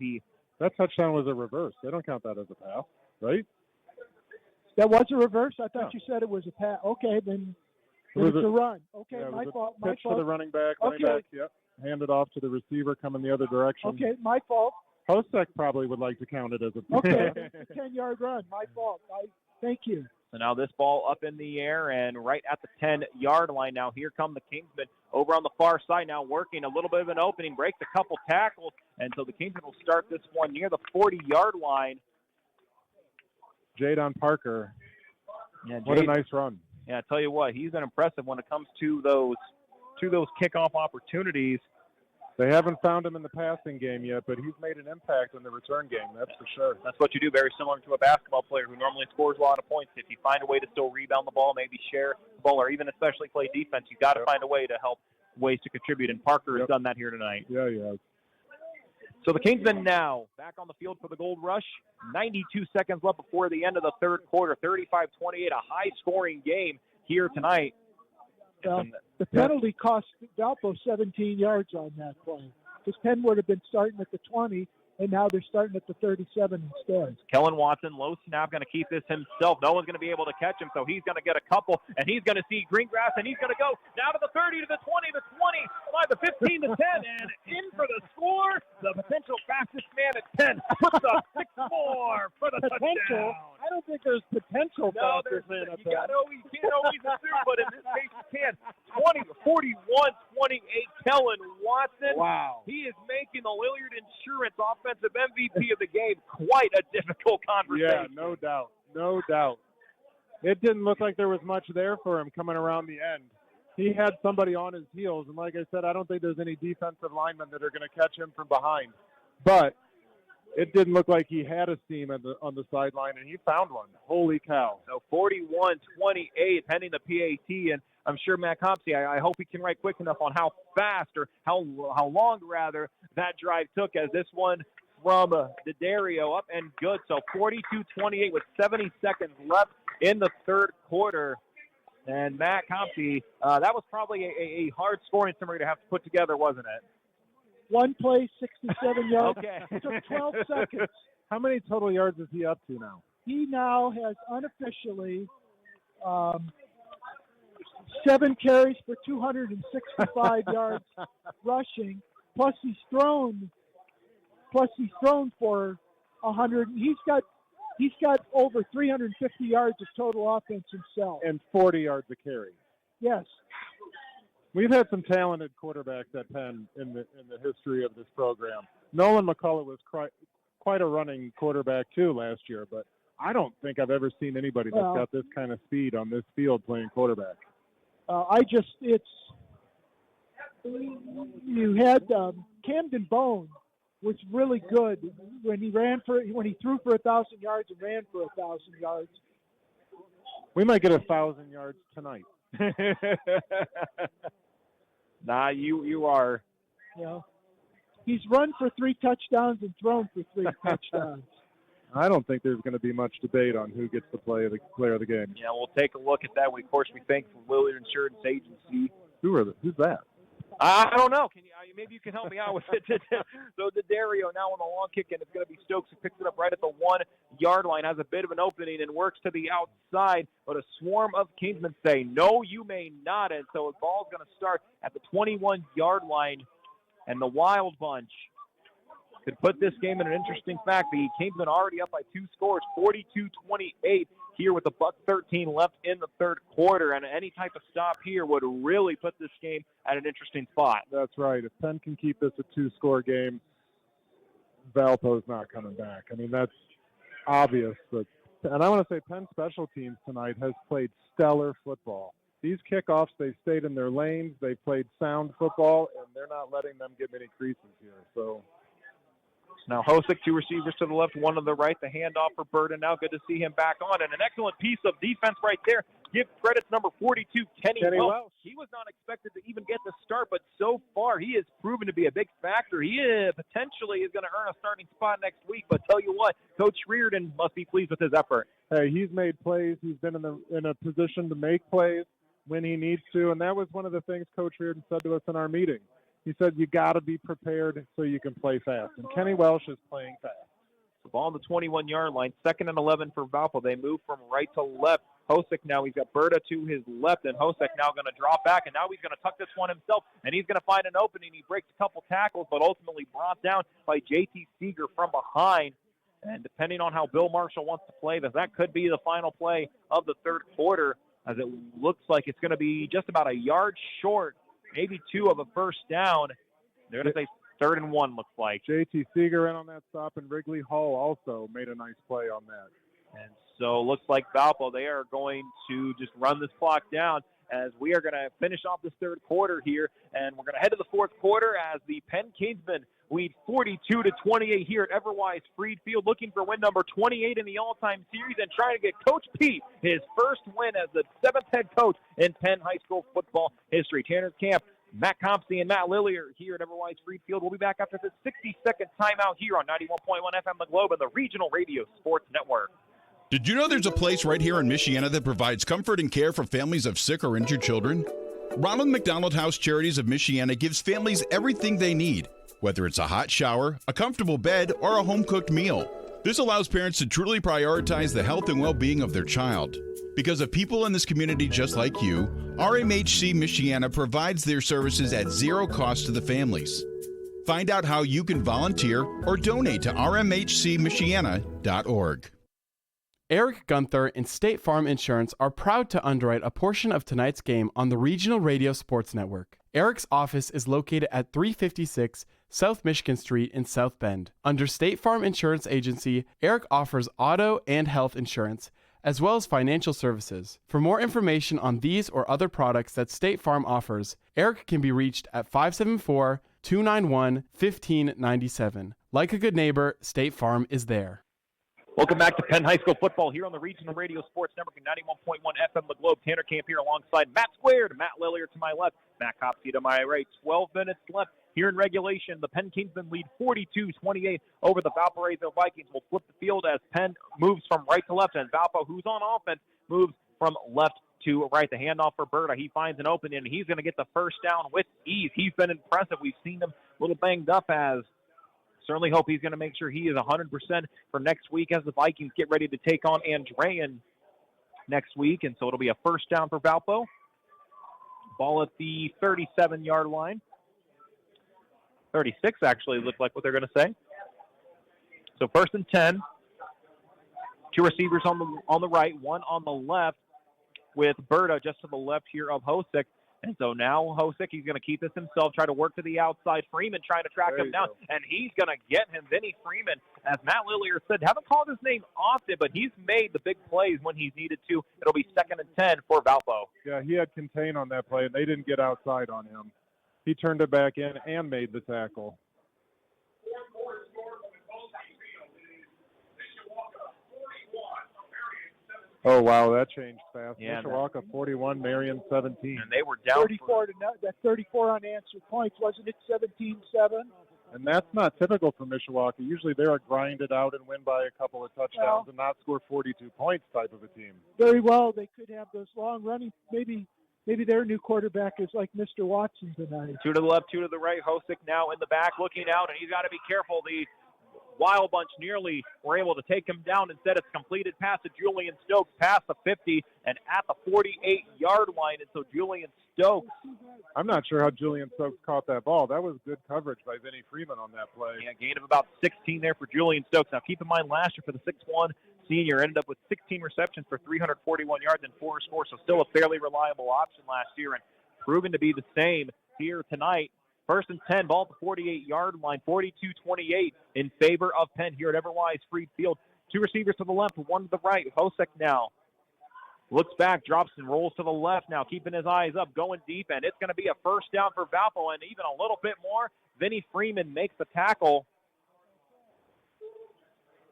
that touchdown was a reverse. They don't count that as a pass, right?
That was a reverse? I thought you said it was a pass. Okay, then it's a run. Okay,
yeah,
my fault.
Pitch for the running back. Running back, yep. Hand it off to the receiver coming the other direction.
Okay, my fault.
Hosek probably would like to count it as a pass.
Okay, it's a 10-yard run. My fault. Thank you.
So now this ball up in the air and right at the 10-yard line. Now here come the Kingsmen over on the far side now working a little bit of an opening, breaks a couple tackles, and so the Kingsmen will start this one near the 40-yard line.
Jadon Parker.
Yeah,
what a nice run.
Yeah, I tell you what, he's been impressive when it comes to those kickoff opportunities.
They haven't found him in the passing game yet, but he's made an impact in the return game, that's for sure.
That's what you do, very similar to a basketball player who normally scores a lot of points. If you find a way to still rebound the ball, maybe share the ball, or even especially play defense, you've got to find a way to help ways to contribute, and Parker has done that here tonight.
Yeah, he has.
So the Kingsmen now back on the field for the Gold Rush. 92 seconds left before the end of the third quarter. 35-28, a high-scoring game here tonight.
The penalty cost Valpo 17 yards on that play. Because Penn would have been starting at the 20, and now they're starting at the 37 instead.
Kellen Watson, low snap, going to keep this himself. No one's going to be able to catch him, so he's going to get a couple, and he's going to see green grass, and he's going to go down to the 30, to the 20, the 25, the 15, to 10, and in for the score. The potential fastest man at Penn puts up 6-4 for the touchdown.
I don't think there's potential.
No, you can't always assume, but in this case you can. 20, 41, Kellen Watson.
Wow.
He is making the Lillard Insurance Offensive MVP of the game quite a difficult conversation.
Yeah, no doubt. No doubt. It didn't look like there was much there for him coming around the end. He had somebody on his heels, and like I said, I don't think there's any defensive linemen that are going to catch him from behind. But it didn't look like he had a seam on the sideline, and he found one. Holy cow.
So 41-28 pending the PAT, and I'm sure Matt Compsey, I hope he can write quick enough on how fast or how long, rather, that drive took, as this one from D'Addario up and good. So 42-28 with 70 seconds left in the third quarter. And Matt Compsey, that was probably a hard scoring summary to have to put together, wasn't it?
One play, 67 yards.
Okay.
It took 12 seconds.
How many total yards is he up to now?
He now has unofficially 7 carries for 265 yards rushing, plus he's thrown for 100. He's got over 350 yards of total offense himself.
And 40 yards a carry.
Yes.
We've had some talented quarterbacks at Penn in the history of this program. Nolan McCullough was quite a running quarterback too last year, but I don't think I've ever seen anybody that's got this kind of speed on this field playing quarterback.
You had Camden Bone was really good when he threw for 1,000 yards and ran for 1,000 yards.
We might get 1,000 yards tonight.
Nah, you are.
Yeah. He's run for 3 touchdowns and thrown for 3 touchdowns.
I don't think there's going to be much debate on who gets the player of the game.
Yeah, we'll take a look at that. We thank Lillard Insurance Agency.
Who's that?
I don't know. Maybe you can help me out with it. So D'Addario now on the long kick, and it's going to be Stokes who picks it up right at the 1-yard line, has a bit of an opening and works to the outside, but a swarm of Kingsmen say, no, you may not. And so the ball's going to start at the 21-yard line, and the Wild Bunch could put this game in an interesting fact. The Kingsmen already up by 2 scores, 42-28 here with $1:13 left in the third quarter, and any type of stop here would really put this game at an interesting spot.
That's right. If Penn can keep this a 2-score game, Valpo's not coming back. I mean, that's obvious. And I want to say Penn special teams tonight has played stellar football. These kickoffs, they've stayed in their lanes. They've played sound football, and they're not letting them get many creases here. So
now Hosick, 2 receivers to the left, 1 to the right. The handoff for Burden now. Good to see him back on. And an excellent piece of defense right there. Give credit to number 42, Kenny Welch. He was not expected to even get the start, but so far he has proven to be a big factor. He potentially is going to earn a starting spot next week. But tell you what, Coach Reardon must be pleased with his effort.
Hey, he's made plays. He's been in a position to make plays when he needs to. And that was one of the things Coach Reardon said to us in our meeting. He said, you got to be prepared so you can play fast. And Kenny Welch is playing fast.
The ball on the 21-yard line, 2nd and 11 for Valpo. They move from right to left. Hosick now, he's got Berta to his left, and Hosick now going to drop back, and now he's going to tuck this one himself, and he's going to find an opening. He breaks a couple tackles, but ultimately brought down by J.T. Seeger from behind. And depending on how Bill Marshall wants to play this, that could be the final play of the third quarter, as it looks like it's going to be just about a yard short, maybe 2 of a first down. They're going to say 3rd and 1, looks like.
J.T. Seeger in on that stop, and Wrigley Hall also made a nice play on that.
And so looks like Valpo, they are going to just run this clock down as we are going to finish off this third quarter here. And we're going to head to the fourth quarter as the Penn Kingsmen lead 42-28 here at Everwise Freed Field, looking for win number 28 in the all-time series and trying to get Coach Pete his first win as the 7th head coach in Penn High School football history. Tanner's Camp, Matt Compsey, and Matt Lillier here at Everwise Freed Field. We'll be back after this 60-second timeout here on 91.1 FM The Globe and the Regional Radio Sports Network.
Did you know there's a place right here in Michiana that provides comfort and care for families of sick or injured children? Ronald McDonald House Charities of Michiana gives families everything they need, whether it's a hot shower, a comfortable bed, or a home-cooked meal. This allows parents to truly prioritize the health and well-being of their child. Because of people in this community just like you, RMHC Michiana provides their services at zero cost to the families. Find out how you can volunteer or donate to rmhcmichiana.org.
Eric Gunther and State Farm Insurance are proud to underwrite a portion of tonight's game on the Regional Radio Sports Network. Eric's office is located at 356 South Michigan Street in South Bend. Under State Farm Insurance Agency, Eric offers auto and health insurance, as well as financial services. For more information on these or other products that State Farm offers, Eric can be reached at 574-291-1597. Like a good neighbor, State Farm is there.
Welcome back to Penn High School football here on the Regional Radio Sports Network at 91.1 FM The Globe. Tanner Camp here alongside Matt Squared, Matt Lillier to my left, Matt Kopsky to my right. 12 minutes left here in regulation. The Penn Kingsmen lead 42-28 over the Valpariso Vikings. Will flip the field as Penn moves from right to left, and Valpo, who's on offense, moves from left to right. The handoff for Berta. He finds an opening, and he's going to get the first down with ease. He's been impressive. We've seen him a little banged up as certainly hope he's going to make sure he is 100% for next week as the Vikings get ready to take on Andrean next week. And so it'll be a first down for Valpo. Ball at the 37-yard line. 36 actually looked like what they're going to say. So first and 10. Two receivers on the right, one on the left with Berta just to the left here of Hosick. And so now Hosick, he's going to keep this himself, try to work to the outside. Freeman trying to track him down, and he's going to get him. Vinny Freeman, as Matt Lillier said, haven't called his name often, but he's made the big plays when he's needed to. It'll be 2nd and 10 for Valpo.
Yeah, he had contain on that play, and they didn't get outside on him. He turned it back in and made the tackle. Oh, wow, that changed fast.
Yeah,
Mishawaka 41, Marion 17.
And they were down
34 to that 34 unanswered points, wasn't it 17-7?
And that's not typical for Mishawaka. Usually they're a grind it out and win by a couple of touchdowns and not score 42 points type of a team.
Very well, they could have those long running. Maybe their new quarterback is like Mr. Watson tonight.
Two to the left, two to the right. Hosick now in the back looking out, and he's got to be careful. The Wild Bunch nearly were able to take him down. Instead, it's completed pass to Julian Stokes past the 50 and at the 48-yard line. And so Julian Stokes.
I'm not sure how Julian Stokes caught that ball. That was good coverage by Vinny Freeman on that play.
Yeah, gain of about 16 there for Julian Stokes. Now, keep in mind, last year for the 6'1 senior, ended up with 16 receptions for 341 yards and 4 scores. So still a fairly reliable option last year and proven to be the same here tonight. First and 10, ball at the 48-yard line, 42-28 in favor of Penn here at Everwise Freed Field. Two receivers to the left, one to the right. Hosick now looks back, drops and rolls to the left now, keeping his eyes up, going deep, and it's going to be a first down for Valpo, and even a little bit more. Vinny Freeman makes the tackle.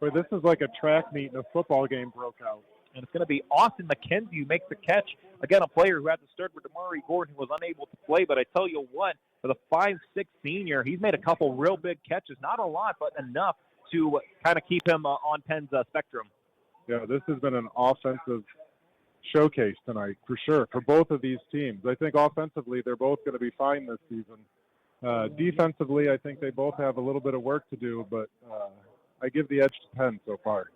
Boy, this is like a track meet and a football game broke out.
And it's going to be Austin McKenzie who makes the catch. Again, a player who had to start with Damari Gordon, who was unable to play. But I tell you what, for the 5'6 senior, he's made a couple real big catches. Not a lot, but enough to kind of keep him on Penn's spectrum.
Yeah, this has been an offensive showcase tonight, for sure, for both of these teams. I think offensively, they're both going to be fine this season. Defensively, I think they both have a little bit of work to do, but I give the edge to Penn so far.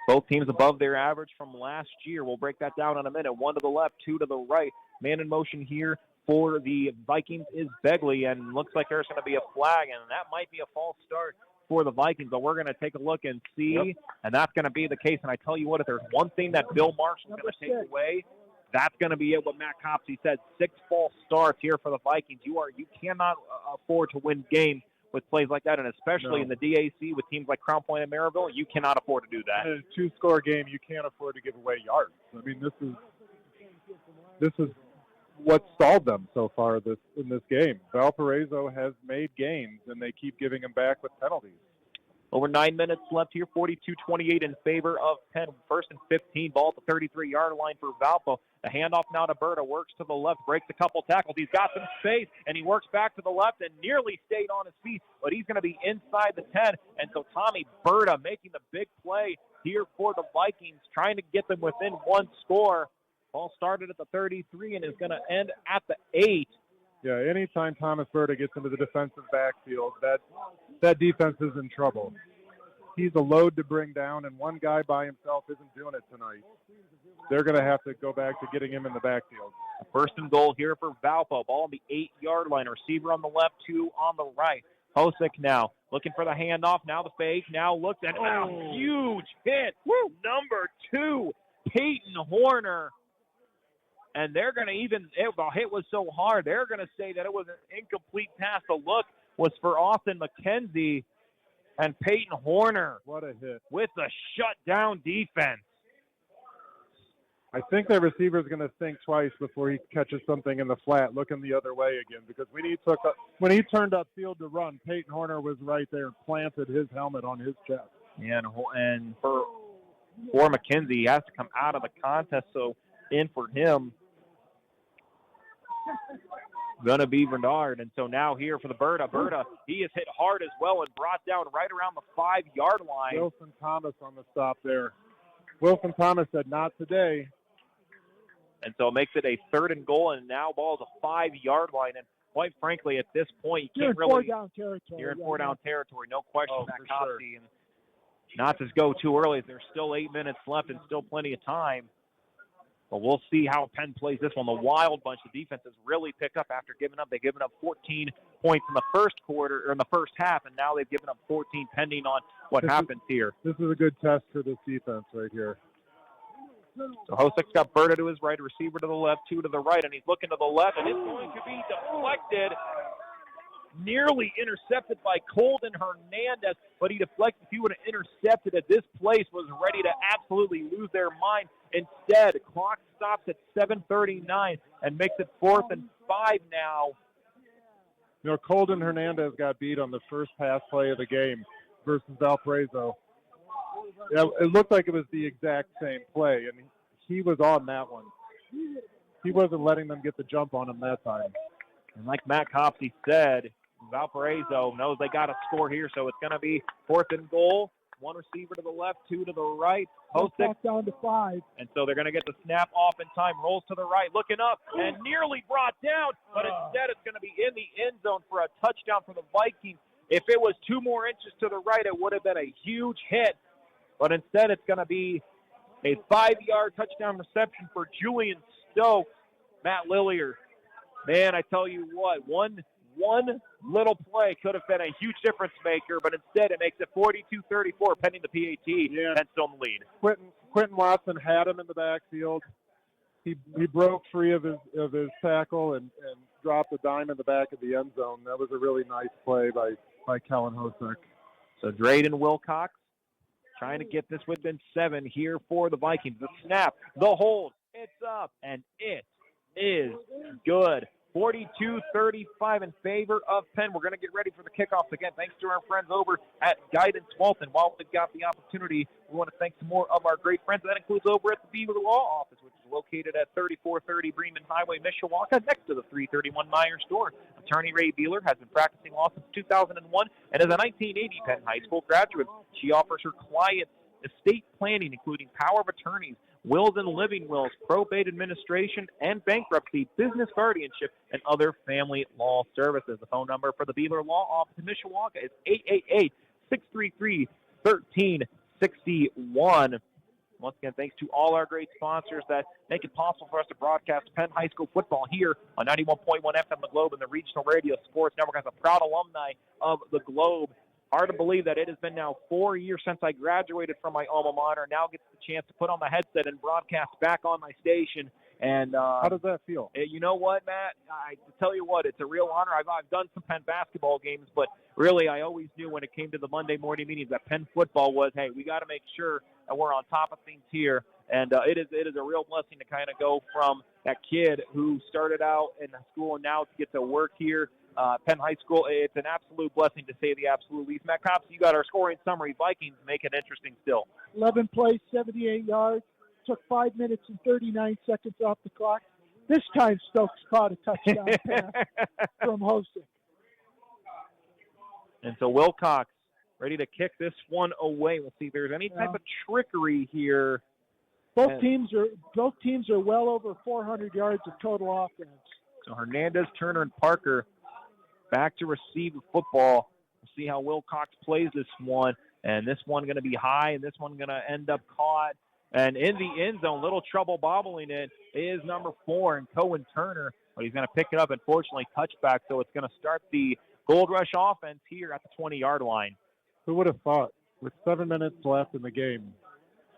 Both teams above their average from last year. We'll break that down in a minute. One to the left, two to the right. Man in motion here for the Vikings is Begley, and looks like there's going to be a flag, and that might be a false start for the Vikings, but we're going to take a look and see, and that's going to be the case. And I tell you what, if there's one thing that Bill Marshall's going to take away, that's going to be it, what Matt Copsey said. 6 false starts here for the Vikings. You cannot afford to win games with plays like that, and especially in the DAC with teams like Crown Point and Maryville, you cannot afford to do that.
In a 2-score game, you can't afford to give away yards. I mean, this is what stalled them so far in this game. Valparaiso has made gains, and they keep giving them back with penalties.
Over 9 minutes left here, 42-28 in favor of Penn. First and 15, ball at the 33-yard line for Valpo. The handoff now to Berta, works to the left, breaks a couple tackles. He's got some space, and he works back to the left and nearly stayed on his feet, but he's going to be inside the 10. And so Tommy Berta making the big play here for the Vikings, trying to get them within one score. Ball started at the 33 and is going to end at the 8.
Yeah, anytime Thomas Berta gets into the defensive backfield, that defense is in trouble. He's a load to bring down, and one guy by himself isn't doing it tonight. They're going to have to go back to getting him in the backfield.
First and goal here for Valpo. Ball on the 8-yard line. Receiver on the left, 2 on the right. Hosick now looking for the handoff. Now the fake. Now looks at a huge hit. Number 2, Peyton Horner. And they're going to the hit was so hard, they're going to say that it was an incomplete pass. The look was for Austin McKenzie, and Peyton Horner.
What a hit.
With a shutdown defense.
I think that receiver's going to think twice before he catches something in the flat, looking the other way again, because when he turned upfield to run, Peyton Horner was right there and planted his helmet on his chest.
Yeah, and for McKenzie, he has to come out of the contest, so in for him going to be Bernard. And so now here for the Berta, he is hit hard as well and brought down right around the 5-yard line.
Wilson Thomas on the stop there. Wilson Thomas said, not today.
And so it makes it a 3rd and goal, and now ball's a 5-yard line. And quite frankly, at this point, you can't really.
You're in 4-down territory.
You're in 4-down territory, no question.
Oh,
Matt
for sure.
Copsey. And not to go too early. There's still 8 minutes left and still plenty of time. But we'll see how Penn plays this one. The Wild bunch of defenses really pick up after giving up. They've given up 14 points in the first quarter, or in the first half, and now they've given up 14 pending on what happens here.
This is a good test for this defense right here.
So Hosick's got Berta to his right, receiver to the left, 2 to the right, and he's looking to the left, and it's going to be deflected. Nearly intercepted by Colton Hernandez, but he deflected. If he would have intercepted it, this place was ready to absolutely lose their mind. Instead, clock stops at 7:39 and makes it 4th and 5 now.
You know, Colton Hernandez got beat on the first pass play of the game versus Valpariso. Yeah, it looked like it was the exact same play, and he was on that one. He wasn't letting them get the jump on him that time.
And like Matt Copsey said, Valparaiso knows they got to score here, so it's going to be 4th and goal. 1 receiver to the left, 2 to the right.
Hosick down to 5.
And so they're going to get the snap off in time. Rolls to the right, looking up, and nearly brought down, but instead it's going to be in the end zone for a touchdown for the Vikings. If it was 2 more inches to the right, it would have been a huge hit. But instead it's going to be a 5-yard touchdown reception for Julian Stokes. Matt Lillier. Man, I tell you what, one little play could have been a huge difference maker, but instead it makes it 42-34 pending the PAT.
Yeah.
And still in the lead.
Quentin Watson had him in the backfield. He broke free of his tackle and dropped a dime in the back of the end zone. That was a really nice play by Kellen Hosick.
So Drayden Wilcox trying to get this within 7 here for the Vikings. The snap, the hold, it's up, and it is good. 42-35 in favor of Penn. We're going to get ready for the kickoffs again. Thanks to our friends over at Guidance Walton. While we've got the opportunity, we want to thank some more of our great friends. That includes over at the Beaver Law Office, which is located at 3430 Bremen Highway, Mishawaka, next to the 331 Meyer store. Attorney Ray Beeler has been practicing law since 2001 and is a 1980 Penn High School graduate. She offers her clients estate planning, including power of attorneys, wills and living wills, probate administration and bankruptcy, business guardianship, and other family law services. The phone number for the Beeler Law Office in Mishawaka is 888-633-1361. Once again, thanks to all our great sponsors that make it possible for us to broadcast Penn High School football here on 91.1 FM The Globe and the Regional Radio Sports Network as a proud alumni of the Globe. Hard to believe that it has been now 4 years since I graduated from my alma mater. Now gets the chance to put on the headset and broadcast back on my station. And
how does that feel?
You know what, Matt? I tell you what, it's a real honor. I've done some Penn basketball games, but really I always knew when it came to the Monday morning meetings that Penn football was, hey, we got to make sure that we're on top of things here. And it is a real blessing to kind of go from that kid who started out in school and now to get to work here. Penn High School, it's an absolute blessing to say the absolute least. Matt Copps, you got our scoring summary. Vikings make it interesting still.
11 plays, 78 yards. Took 5 minutes and 39 seconds off the clock. This time Stokes caught a touchdown pass from Hosick.
And so Wilcox ready to kick this one away. We'll see if there's any type of trickery here.
Both teams are well over 400 yards of total offense.
So Hernandez, Turner, and Parker back to receive the football. We'll see how Wilcox plays this one. And this one going to be high, and this one going to end up caught. And in the end zone, little trouble bobbling it is number 4, and Cohen Turner. But he's going to pick it up, unfortunately, touchback. So it's going to start the Gold Rush offense here at the 20-yard line.
Who would have thought, with 7 minutes left in the game,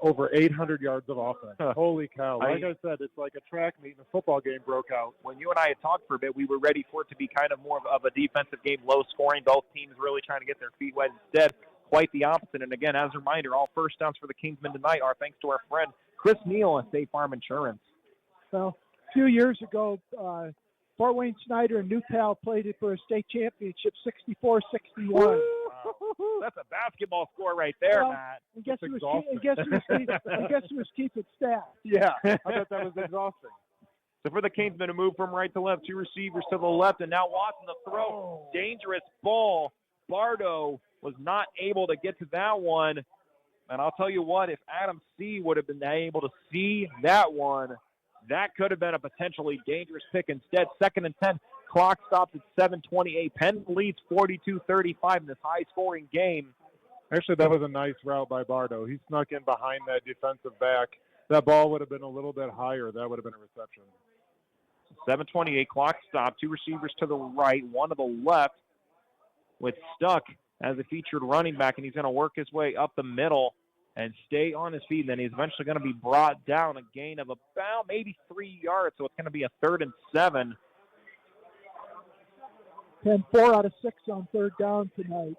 over 800 yards of offense. Holy cow. Like I said, it's like a track meet and a football game broke out.
When you and I had talked for a bit, we were ready for it to be kind of more of a defensive game, low scoring, both teams really trying to get their feet wet. Instead, quite the opposite. And again, as a reminder, all first downs for the Kingsmen tonight are thanks to our friend Chris Neal at State Farm Insurance.
Well, a few years ago, Fort Wayne Snyder and Newtown played it for a state championship, 64-61.
Wow. That's a basketball score right there, Matt.
And guess who was keeping stats?
Yeah, I thought that was exhausting.
So for the Kingsmen to move from right to left, two receivers to the left, and now Watson the throw. Dangerous ball. Bardo was not able to get to that one. And I'll tell you what, if Adam C. would have been able to see that one, that could have been a potentially dangerous pick. Instead, 2nd and 10. Clock stops at 7:28. Penn leads 42-35 in this high-scoring game.
Actually, that was a nice route by Bardo. He snuck in behind that defensive back. That ball would have been a little bit higher. That would have been a reception.
7:28. Clock stop. Two receivers to the right, one to the left with Stuck as a featured running back, and he's going to work his way up the middle and stay on his feet. And then he's eventually going to be brought down, a gain of about maybe 3 yards, so it's going to be a 3rd and 7.
Penn 4 out of 6 on 3rd down tonight.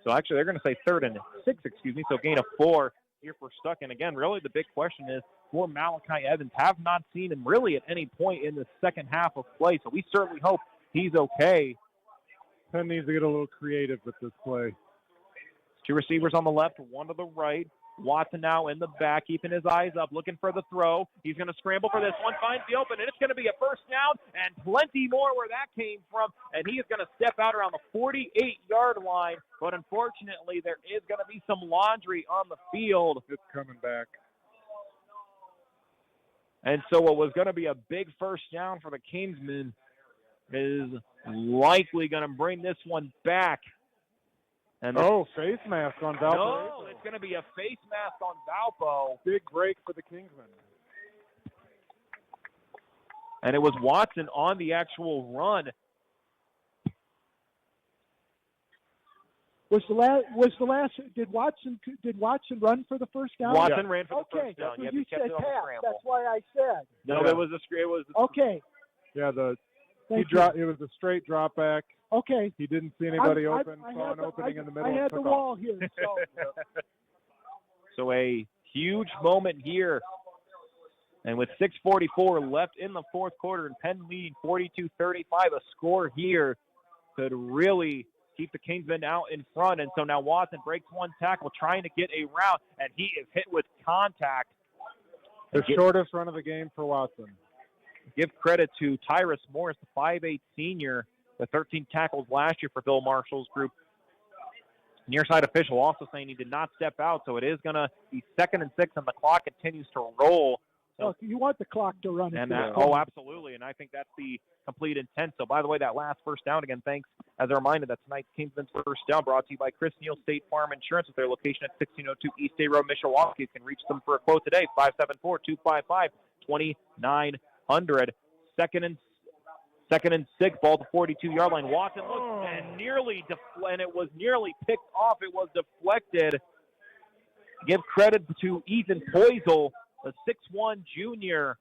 So actually they're going to say 3rd and 6, so gain of 4 here for Stuck. And again, really the big question is for Malachi Evans. Have not seen him really at any point in the second half of play, so we certainly hope he's okay.
Penn needs to get a little creative with this play.
Two receivers on the left, one to the right. Watson now in the back, keeping his eyes up, looking for the throw. He's going to scramble for this one, finds the open, and it's going to be a first down, and plenty more where that came from. And he is going to step out around the 48-yard line, but unfortunately there is going to be some laundry on the field.
It's coming back.
And so what was going to be a big first down for the Kingsmen is likely going to bring this one back. And
face mask on Valpariso.
No, it's going to be a face mask on Valpo.
Big break for the Kingsmen.
And it was Watson on the actual run.
Did Watson run for the first down?
Watson ran for the first down.
That's
You
said
kept it on the
pass.
scramble.
That's why I said.
No, it was
Okay.
Yeah, it was a straight drop back.
Okay.
He didn't see anybody open.
I
Saw an opening in the middle.
I had
and
the
took
wall
off.
here. So.
So a huge moment here. And with 6:44 left in the fourth quarter and Penn leading 42-35, a score here could really keep the Kingsmen out in front. And so now Watson breaks one tackle, trying to get a route, and he is hit with contact.
The shortest run of the game for Watson.
Give credit to Tyrus Morris, the 5'8 senior, the 13 tackles last year for Bill Marshall's group. Nearside official also saying he did not step out, so it is going to be 2nd and 6, and the clock continues to roll.
So you want the clock to run.
And absolutely, and I think that's the complete intent. So, by the way, that last first down, again, thanks as a reminder that tonight's Kingsman's first down brought to you by Chris Neal State Farm Insurance with their location at 1602 East Day Road, Mishawaka. You can reach them for a quote today, 574-255-2900. Second and 6, ball to 42-yard line. Watson looked and it was nearly picked off. It was deflected. Give credit to Ethan Poisel, the 6'1 junior,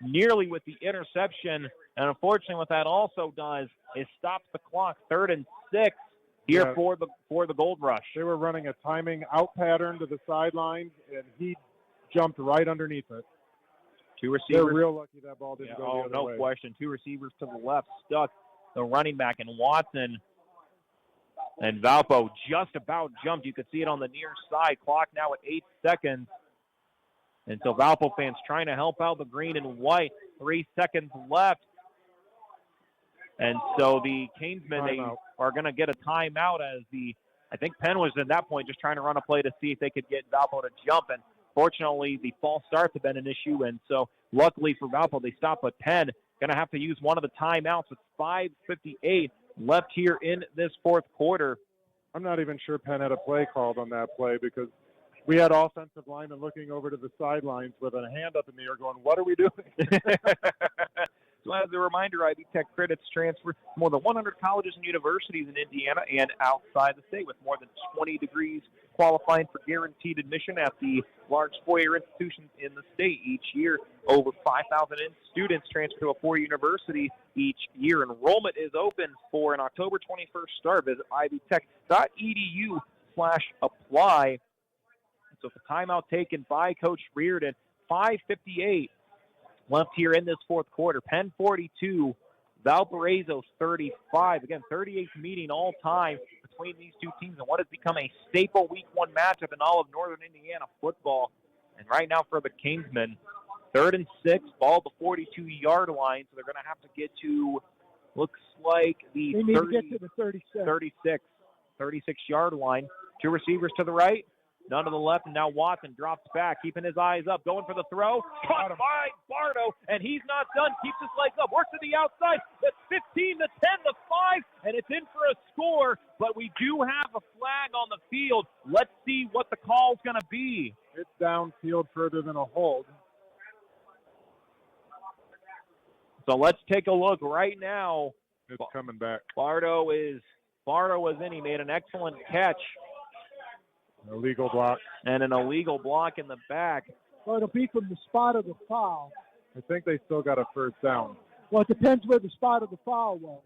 nearly with the interception. And unfortunately, what that also does is stops the clock. 3rd and 6 here for the Gold Rush.
They were running a timing out pattern to the sidelines, and he jumped right underneath it.
Two receivers.
They're real lucky that ball didn't go the other way.
No question. Two receivers to the left, Stuck, the running back, and Watson. And Valpo just about jumped. You could see it on the near side. Clock now at 8 seconds. And so Valpo fans trying to help out the green and white. 3 seconds left. And so the Kingsmen, they are going to get a timeout as I think Penn was at that point just trying to run a play to see if they could get Valpo to jump. And fortunately, the false starts have been an issue. And so luckily for Valpo, they stopped. But Penn going to have to use one of the timeouts with 5:58 left here in this fourth quarter.
I'm not even sure Penn had a play called on that play because we had offensive linemen looking over to the sidelines with a hand up in the air going, what are we doing?
So as a reminder, IB Tech credits transfer to more than 100 colleges and universities in Indiana and outside the state with more than 20 degrees qualifying for guaranteed admission at the large four-year institutions in the state. Each year, over 5,000 students transfer to a four-year university each year. Enrollment is open for an October 21st start. Visit ivytech.edu/apply. So the timeout taken by Coach Reardon. 5:58 left here in this fourth quarter. Penn 42, Valpariso 35. Again, 38th meeting all time between these two teams and what has become a staple week one matchup in all of Northern Indiana football. And right now for the Kingsmen, 3rd and 6, ball at the 42-yard line. So they're going to have to get to, looks like the
they need to get to the
36-yard line. Two receivers to the right, none to the left, and now Watson drops back, keeping his eyes up, going for the throw. Caught by Bardo, and he's not done. Keeps his legs up, works to the outside. That's 15, the 10, the 5, and it's in for a score. But we do have a flag on the field. Let's see what the call's going to be.
It's downfield further than a hold.
So let's take a look right now.
It's coming back.
Bardo was in. He made an excellent catch.
Illegal block.
And an illegal block in the back.
Well, it'll be from the spot of the foul.
I think they still got a first down.
Well, it depends where the spot of the foul was.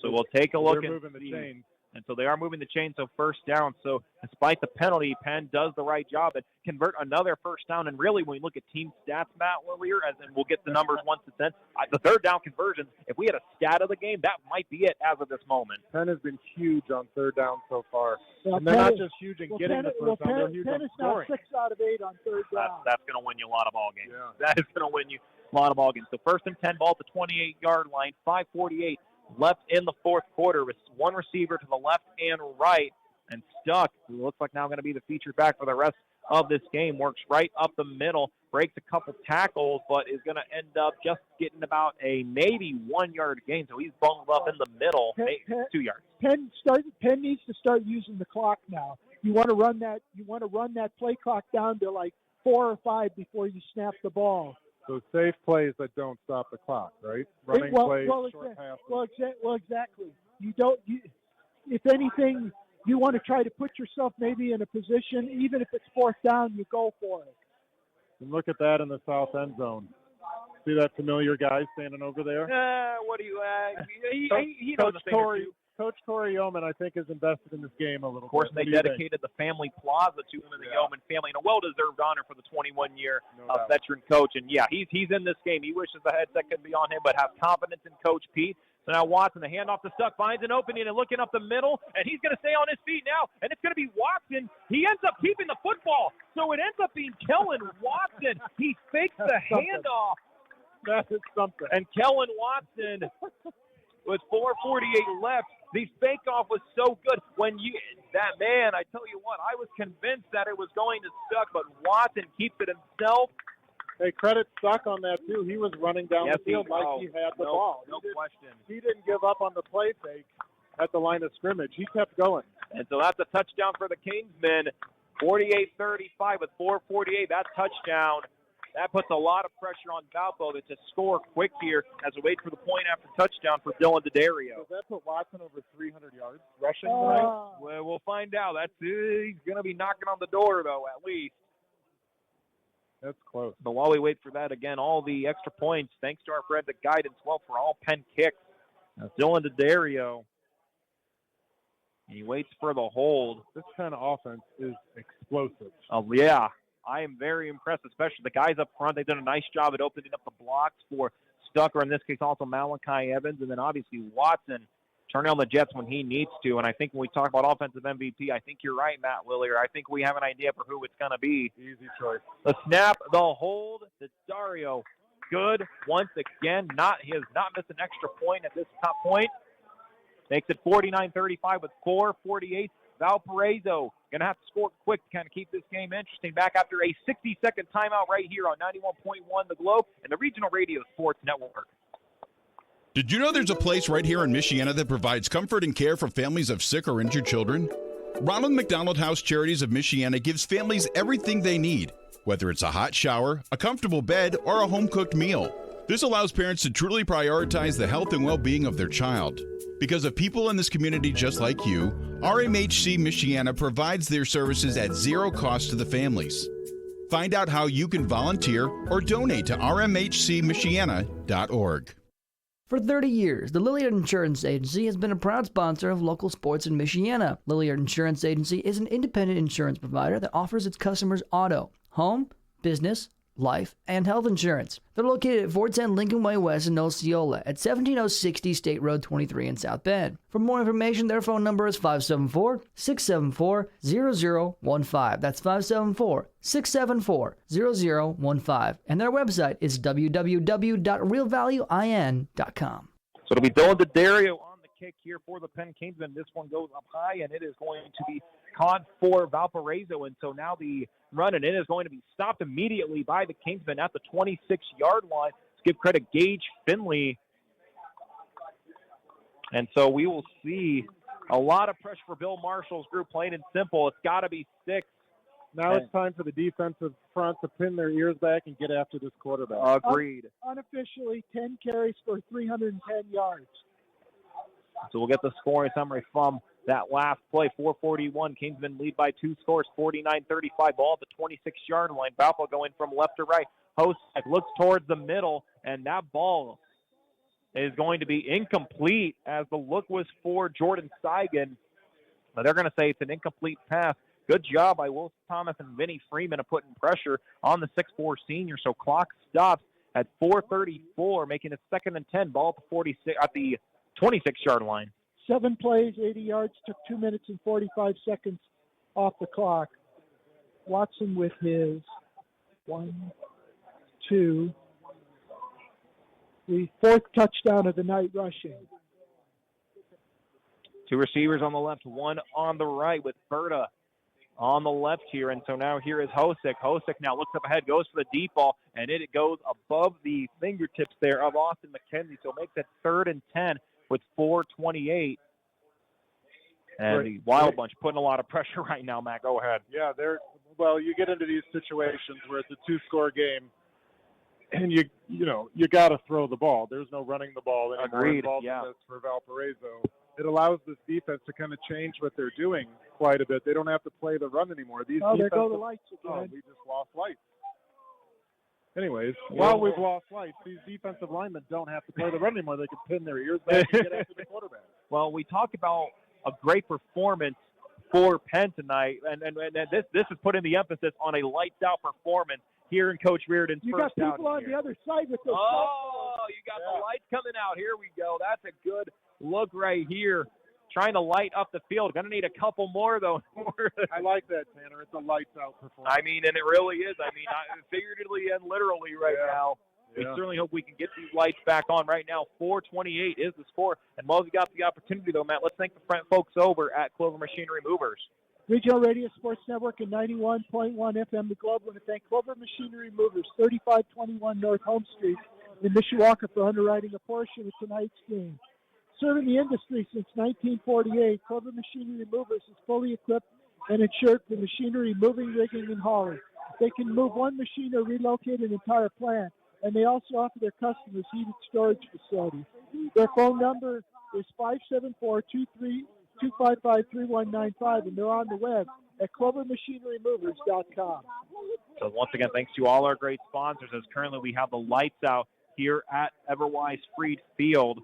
So we'll take a look.
They're moving the chain.
And so they are moving the chain, so first down. So despite the penalty, Penn does the right job and convert another first down. And really, when we look at team stats, Matt Lillier, and we'll get the numbers once it's in, the third down conversions, if we had a stat of the game, that might be it as of this moment.
Penn has been huge on third down so far.
Well,
and they're not just huge in getting the first down, they're huge
Penn
on
is now
scoring.
6 out of 8 on third down.
That's going to win you a lot of ball games.
Yeah.
That is going to win you a lot of ball games. So first and 10, ball at the 28-yard line, 5:48 left in the fourth quarter with one receiver to the left and right, and Stuck, who looks like now going to be the featured back for the rest of this game, works right up the middle, breaks a couple tackles, but is going to end up just getting about a maybe 1 yard gain. So he's bundled up in the middle, 2 yards.
Penn needs to start using the clock now. You want to run that play clock down to like 4 or 5 before you snap the ball.
So safe plays that don't stop the clock, right? Running plays, short passes.
Well, exactly. If anything, you want to try to put yourself maybe in a position, even if it's fourth down, you go for it.
And look at that in the south end zone. See that familiar guy standing over there?
What do you he knows the thing or two.
Coach Corey Yeoman, I think, is invested in this game a little bit.
Of course, they dedicated the family plaza to him and the Yeoman family, and a well-deserved honor for the 21-year veteran coach. And, yeah, he's in this game. He wishes the headset could be on him, but has confidence in Coach Pete. So now Watson, the handoff to Stuck, finds an opening and looking up the middle, and he's going to stay on his feet now, and it's going to be Watson. He ends up keeping the football, so it ends up being Kellen Watson. He fakes the handoff.
That is something.
And Kellen Watson, with 4:48 left, the fake-off was so good. I tell you what, I was convinced that it was going to Stuck, but Watson keeps it himself.
Hey, credit Stuck on that, too. He was running down the field like he had the ball.
No question.
He didn't give up on the play fake at the line of scrimmage. He kept going.
And so that's a touchdown for the Kingsmen. 48-35 with 4:48. That touchdown. That puts a lot of pressure on Valpo to score quick here as we wait for the point after touchdown for Dylan D'Addario.
Does that put Watson over 300 yards rushing?
Well, we'll find out. He's going to be knocking on the door, though, at least.
That's close.
But while we wait for that, again, all the extra points, thanks to our forensic guidance, for all Penn kicks. Now, Dylan D'Addario, he waits for the hold.
This kind of offense is explosive.
Oh, yeah. I am very impressed, especially the guys up front. They've done a nice job at opening up the blocks for Stuck, or in this case also Malachi Evans, and then obviously Watson turning on the Jets when he needs to. And I think when we talk about offensive MVP, I think you're right, Matt Lillier. I think we have an idea for who it's going to be.
Easy choice.
The snap, the hold, D'Addario. Good once again. He has not missed an extra point at this top point. Makes it 49-35 with 4:48. Valparaiso going to have to score quick to kind of keep this game interesting. Back after a 60-second timeout right here on 91.1 The Globe and the Regional Radio Sports Network.
Did you know there's a place right here in Michiana that provides comfort and care for families of sick or injured children? Ronald McDonald House Charities of Michiana gives families everything they need, whether it's a hot shower, a comfortable bed, or a home-cooked meal. This allows parents to truly prioritize the health and well-being of their child. Because of people in this community just like you, RMHC Michiana provides their services at zero cost to the families. Find out how you can volunteer or donate to rmhcmichiana.org.
For 30 years, the Lilliard Insurance Agency has been a proud sponsor of local sports in Michiana. Lilliard Insurance Agency is an independent insurance provider that offers its customers auto, home, business, life, and health insurance. They're located at 410 Lincoln Way West in Osceola at 17060 State Road 23 in South Bend. For more information, their phone number is 574-674-0015. That's 574-674-0015. And their website is www.realvaluein.com.
So it'll be Dylan DeDario on the kick here for the Penn Kingsmen. This one goes up high, and it is going to be caught for Valpariso. And so now the run, and it is going to be stopped immediately by the Kingsmen at the 26-yard line. Let's give credit Gage Finley. And so we will see a lot of pressure for Bill Marshall's group, plain and simple. It's got to be 6.
Now it's time for the defensive front to pin their ears back and get after this quarterback.
Agreed.
Unofficially, 10 carries for 310 yards.
So we'll get the scoring summary from that last play. 4:41. Kingsmen lead by 2 scores, 49-35. Ball at the 26-yard line. Valpo going from left to right. Hosek looks towards the middle, and that ball is going to be incomplete as the look was for Jordan Seigan. But they're going to say it's an incomplete pass. Good job by Will Thomas and Vinny Freeman of putting pressure on the 6'4 senior. So clock stops at 4:34, making it 2nd and 10. Ball at the 26-yard line.
7 plays, 80 yards, took 2 minutes and 45 seconds off the clock. Watson with his 1, 2, 3, 4th touchdown of the night rushing.
2 receivers on the left, 1 on the right with Berta on the left here. And so now here is Hosek. Hosek now looks up ahead, goes for the deep ball, and it goes above the fingertips there of Austin McKenzie. So it makes it 3rd and 10 with 4:28. And the Wild Bunch putting a lot of pressure right now, Matt. Go ahead.
Yeah, you get into these situations where it's a 2-score game, and you got to throw the ball. There's no running the ball anymore.
Agreed.
Involved
Yeah.
in this for Valparaiso. It allows this defense to kind of change what they're doing quite a bit. They don't have to play the run anymore.
There go the lights again.
Oh, we just lost lights. Anyways, while we've lost lights, these defensive linemen don't have to play the run anymore. They can pin their ears back and get after the quarterback.
Well, we talked about a great performance for Penn tonight, and this is putting the emphasis on a lights-out performance here in Coach Reardon's
you
first
got people on
here.
the other side with those.
You got the lights coming out. Here we go. That's a good look right here. Trying to light up the field. Going to need a couple more, though.
I like that, Tanner. It's a lights-out performance.
I mean, and it really is. I mean, figuratively and literally right now. We certainly hope we can get these lights back on right now. 4:28 is the score. And while we got the opportunity, though, Matt, let's thank the folks over at Clover Machinery Movers.
Regional Radio Sports Network and 91.1 FM The Globe. I want to thank Clover Machinery Movers, 3521 North Home Street in Mishawaka for underwriting a portion of tonight's game. Serving the industry since 1948, Clover Machinery Movers is fully equipped and insured for machinery moving, rigging, and hauling. They can move one machine or relocate an entire plant, and they also offer their customers heated storage facilities. Their phone number is 574-255-3195, and they're on the web at clovermachinerymovers.com.
So once again, thanks to all our great sponsors, as currently we have the lights out here at Everwise Freed Field.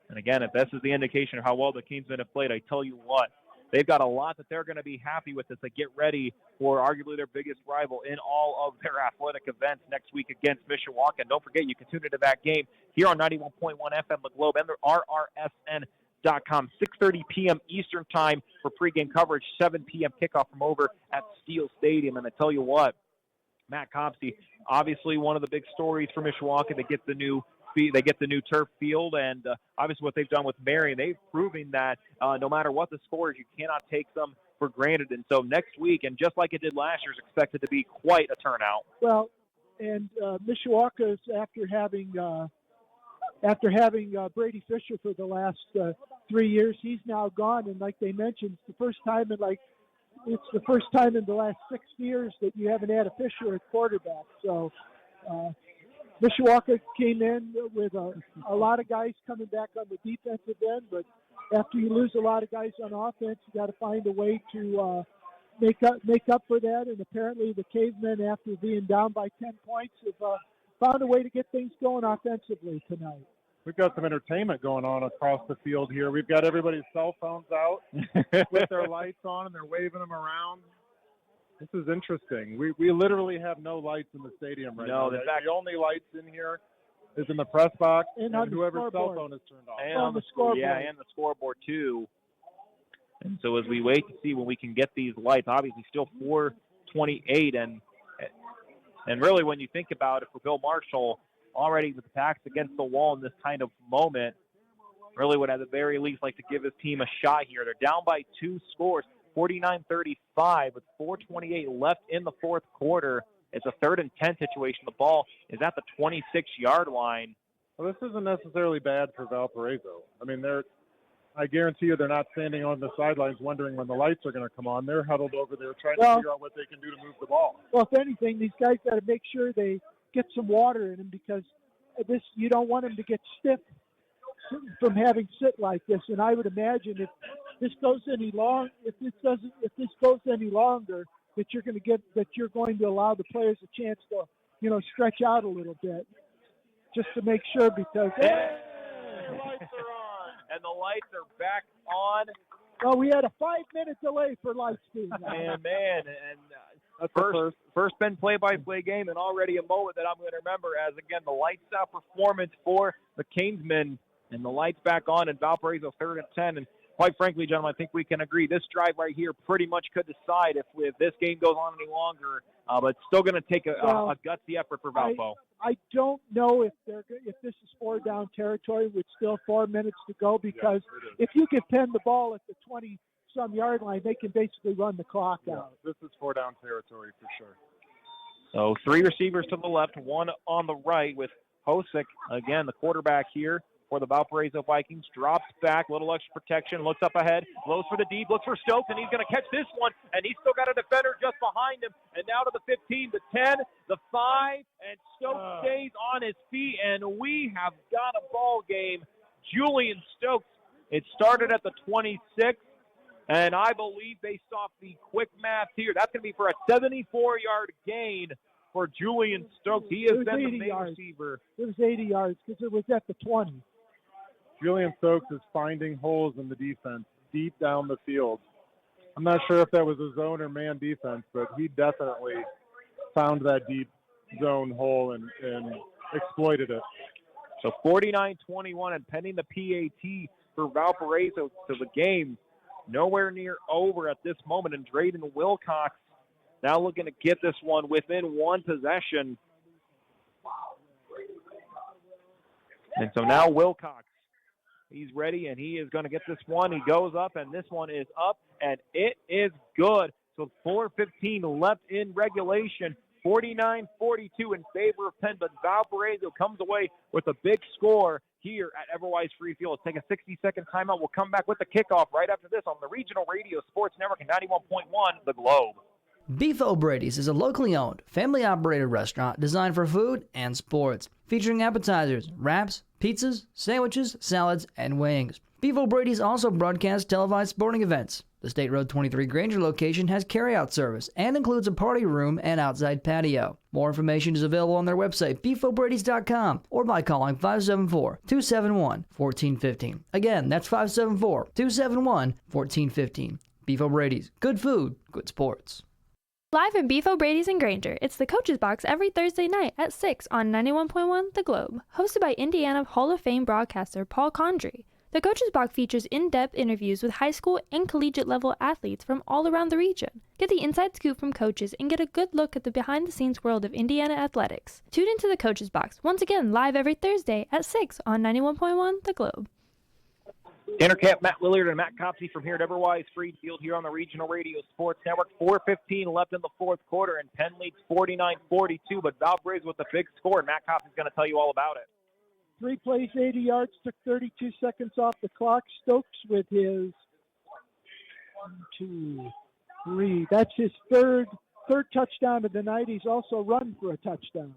And again, if this is the indication of how well the Kingsmen have played, I tell you what, they've got a lot that they're going to be happy with as they get ready for arguably their biggest rival in all of their athletic events next week against Mishawaka. And don't forget, you can tune into that game here on 91.1 FM The Globe and the RRSN.com, 6:30 p.m. Eastern Time for pregame coverage, 7 p.m. kickoff from over at Steel Stadium. And I tell you what, Matt Copsey, obviously one of the big stories for Mishawaka. They get the new turf field, and obviously what they've done with Marion, they've proven that no matter what the score is, you cannot take them for granted. And so next week, and just like it did last year, is expected to be quite a turnout.
Well, and Mishawaka is after having Brady Fisher for the last 3 years, he's now gone, and like they mentioned, it's the first time in the last 6 years that you haven't had a Fisher at quarterback. So Mishawaka came in with a lot of guys coming back on the defensive end, but after you lose a lot of guys on offense, you got to find a way to make up for that. And apparently the Cavemen, after being down by 10 points, have found a way to get things going offensively tonight.
We've got some entertainment going on across the field here. We've got everybody's cell phones out with their lights on, and they're waving them around. This is interesting. We literally have no lights in the stadium right now. The only lights in here is in the press box and whoever's cell phone is turned off.
And on the scoreboard. Yeah, and the scoreboard, too. And so as we wait to see when we can get these lights, obviously still 4:28, and really when you think about it for Bill Marshall, already with the backs against the wall in this kind of moment, really would at the very least like to give his team a shot here. They're down by 2 scores, 49-35, with 4:28 left in the fourth quarter. It's a 3rd and 10 situation. The ball is at the 26-yard line.
Well, this isn't necessarily bad for Valpariso. I mean, I guarantee you they're not standing on the sidelines wondering when the lights are going to come on. They're huddled over there trying to figure out what they can do to move the ball.
Well, if anything, these guys got to make sure they get some water in them, because you don't want them to get stiff from having sit like this. And I would imagine if this goes any longer, that you're going to allow the players a chance to, stretch out a little bit, just to make sure, because
the lights are on, and the lights are back on.
Well, we had a 5-minute delay for lights being on.
And first Penn play-by-play game, and already a moment that I'm going to remember as, again, the lights out performance for the Canesmen, and the lights back on, and Valparaiso 3rd and 10. And quite frankly, gentlemen, I think we can agree this drive right here pretty much could decide if this game goes on any longer. But it's still going to take a gutsy effort for Valpo.
I don't know if this is 4-down territory with still 4 minutes to go, because if you give Penn the ball at the 20-some-yard line, they can basically run the clock out.
This is 4-down territory for sure.
So 3 receivers to the left, 1 on the right, with Hosick, again, the quarterback here for the Valparaiso Vikings. Drops back, little extra protection, looks up ahead, blows for the deep, looks for Stokes, and he's going to catch this one, and he's still got a defender just behind him. And now to the 15, the 10, the 5, and Stokes stays on his feet, and we have got a ball game. Julian Stokes, it started at the 26, and I believe based off the quick math here, that's going to be for a 74-yard gain for Julian Stokes. He has been the main receiver.
It was 80 yards because it was at the 20.
Julian Stokes is finding holes in the defense deep down the field. I'm not sure if that was a zone or man defense, but he definitely found that deep zone hole and exploited it.
So 49-21, and pending the PAT for Valparaiso, to the game nowhere near over at this moment. And Drayden Wilcox now looking to get this one within 1 possession. And so now Wilcox, he's ready, and he is going to get this one. He goes up, and this one is up, and it is good. So 4:15 left in regulation. 49-42 in favor of Penn, but Valparaiso comes away with a big score here at Everwise Free Field. Let's take a 60-second timeout. We'll come back with the kickoff right after this on the Regional Radio Sports Network at 91.1 The Globe.
Beef O'Brady's is a locally owned, family-operated restaurant designed for food and sports, featuring appetizers, wraps, pizzas, sandwiches, salads, and wings. Beef O'Brady's also broadcasts televised sporting events. The State Road 23 Granger location has carryout service and includes a party room and outside patio. More information is available on their website, beefobradys.com, or by calling 574-271-1415. Again, that's 574-271-1415. Beef O'Brady's. Good food, good sports.
Live in Beef O'Brady's in Granger, it's the Coach's Box every Thursday night at 6 on 91.1 The Globe, hosted by Indiana Hall of Fame broadcaster Paul Condry. The Coach's Box features in-depth interviews with high school and collegiate-level athletes from all around the region. Get the inside scoop from coaches and get a good look at the behind-the-scenes world of Indiana athletics. Tune into the Coach's Box, once again live every Thursday at 6 on 91.1 The Globe.
Tanner Camp, Matt Lillard, and Matt Copsey from here at Everwise Free Field here on the Regional Radio Sports Network. 4:15 left in the fourth quarter, and Penn leads 49-42, but Valparaiso with the big score, and Matt Copsey's going to tell you all about it.
3 plays, 80 yards, took 32 seconds off the clock. Stokes with his 1, 2, 3. That's his third touchdown of the night. He's also run for a touchdown.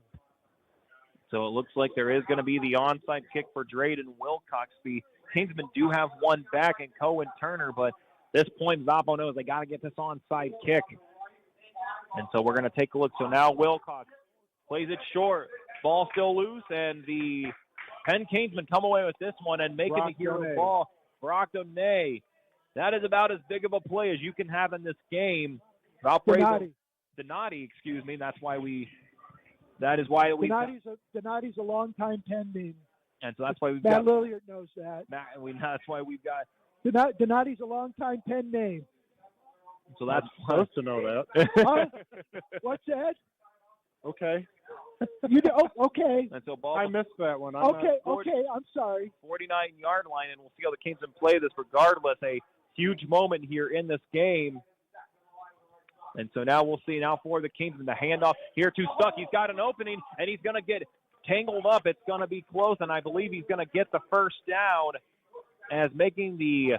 So it looks like there is going to be the onside kick for Drayden Wilcox. The Kingsmen do have one back in Cohen Turner, but at this point, Valpo knows they got to get this onside kick. And so we're going to take a look. So now Wilcox plays it short. Ball still loose, and the Penn Kingsmen come away with this one and make it a hero ball. Brock Donay. That is about as big of a play as you can have in this game. Valparaiso. Donati, excuse me. That is why we.
Donati's a long-time Penn name.
And so that's why we've
Matt
got.
Lilliard knows that.
That's why we've got.
Donati's a long-time Penn name.
So that's
supposed to know that.
Huh? What's that?
Okay.
Okay.
And so ball.
I missed that one.
Okay, I'm sorry.
49-yard line, and we'll see how the Kingsmen play this regardless. A huge moment here in this game. And so now we'll see now for the Kingsmen, the handoff here to Stuck. He's got an opening, and he's going to get tangled up. It's going to be close, and I believe he's going to get the first down as making the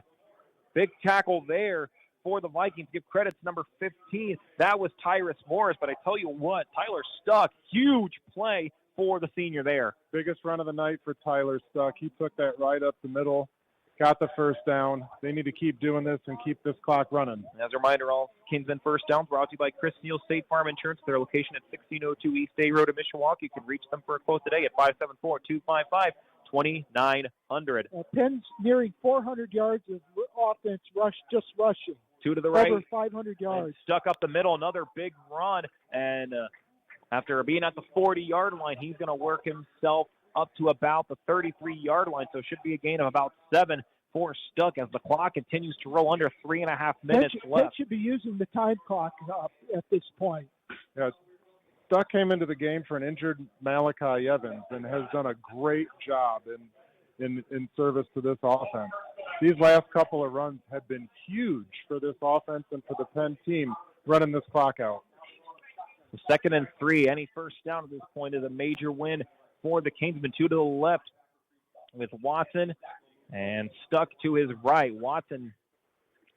big tackle there for the Vikings. Give credit to number 15. That was Tyrus Morris, but I tell you what, Tyler Stuck, huge play for the senior there.
Biggest run of the night for Tyler Stuck. He took that right up the middle, got the first down. They need to keep doing this and keep this clock running.
As a reminder, all Kingsmen first down brought to you by Chris Neal State Farm Insurance. Their location at 1602 East Day Road in Mishawaka. You can reach them for a quote today at 574-255-2900.
Penn's nearing 400 yards of offense just rushing.
Two to the right.
Over 500 yards.
Stuck up the middle, another big run. And after being at the 40-yard line, he's going to work himself up to about the 33-yard line. So it should be a gain of about 7 for Stuck as the clock continues to roll under 3.5 minutes left.
Penn should be using the time clock up at this point.
Yeah, Stuck came into the game for an injured Malachi Evans and has done a great job in service to this offense. These last couple of runs have been huge for this offense and for the Penn team running this clock out.
2nd and 3. Any first down at this point is a major win for the Kingsmen. 2 to the left with Watson and Stuck to his right. Watson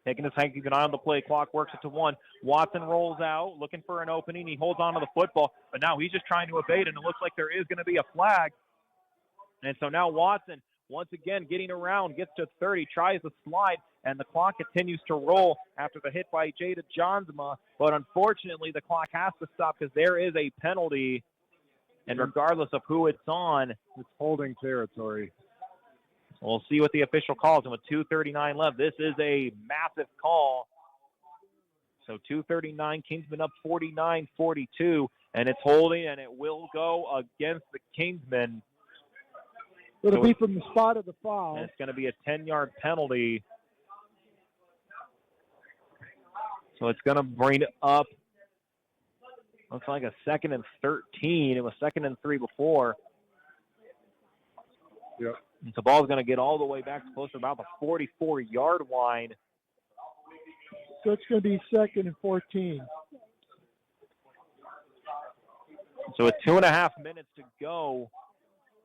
taking his hand, keeping an eye on the play. Clock works it to 1. Watson rolls out, looking for an opening. He holds on to the football, but now he's just trying to evade, and it looks like there is going to be a flag. And so now Watson, once again, getting around, gets to 30, tries to slide, and the clock continues to roll after the hit by Jada Johnsma. But unfortunately, the clock has to stop because there is a penalty, and regardless of who it's on,
it's holding territory.
We'll see what the official calls, and with 2:39 left, this is a massive call. So 2:39, Kingsmen up 49-42, and it's holding, and it will go against the Kingsmen.
It'll be from the spot of the foul.
And it's going to be a 10-yard penalty. So it's going to bring it up. Looks like a 2nd and 13. It was 2nd and 3 before.
Yep.
And the ball's going to get all the way back to close to about the 44-yard line.
So it's going to be 2nd and 14.
So with 2.5 minutes to go,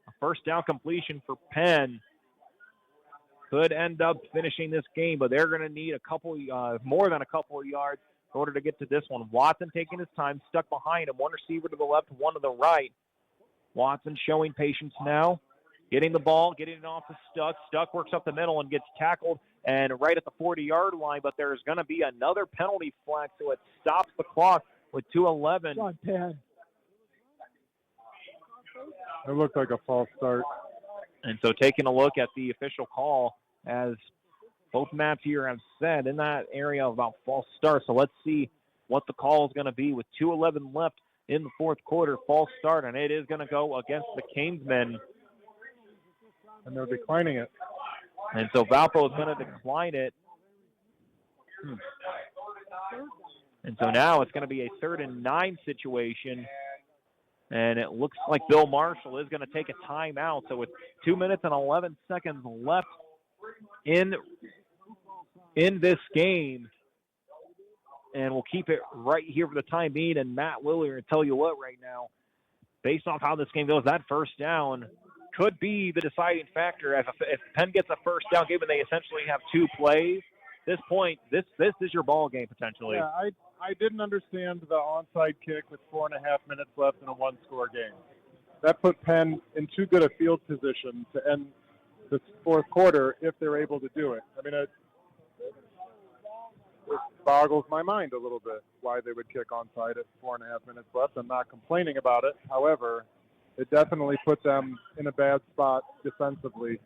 a first down completion for Penn could end up finishing this game, but they're going to need a couple, more than a couple of yards in order to get to this one. Watson taking his time, stuck behind him. One receiver to the left, one to the right. Watson showing patience now, getting the ball, getting it off to Stuck. Stuck works up the middle and gets tackled and right at the 40-yard line, but there's going to be another penalty flag, so it stops the clock with 2:11.
It's on Penn.
It looked like a false start.
And so taking a look at the official call, as both maps here have said, in that area of about false start. So let's see what the call is going to be with 2:11 left in the fourth quarter. False start, and it is going to go against the Kingsmen.
And they're declining it.
And so Valpo is going to decline it. And so now it's going to be a 3rd and 9 situation. And it looks like Bill Marshall is going to take a timeout. So with 2 minutes and 11 seconds left in this game, and we'll keep it right here for the time being. And Matt Lillard, will tell you what right now, based off how this game goes, that first down could be the deciding factor. If Penn gets a first down, given they essentially have 2 plays, this point, this is your ball game potentially.
Yeah, I didn't understand the onside kick with 4.5 minutes left in a 1-score game. that put Penn in too good a field position to end the fourth quarter if they're able to do it. I mean, it boggles my mind a little bit why they would kick onside at 4.5 minutes left. I'm not complaining about it. However, it definitely put them in a bad spot defensively.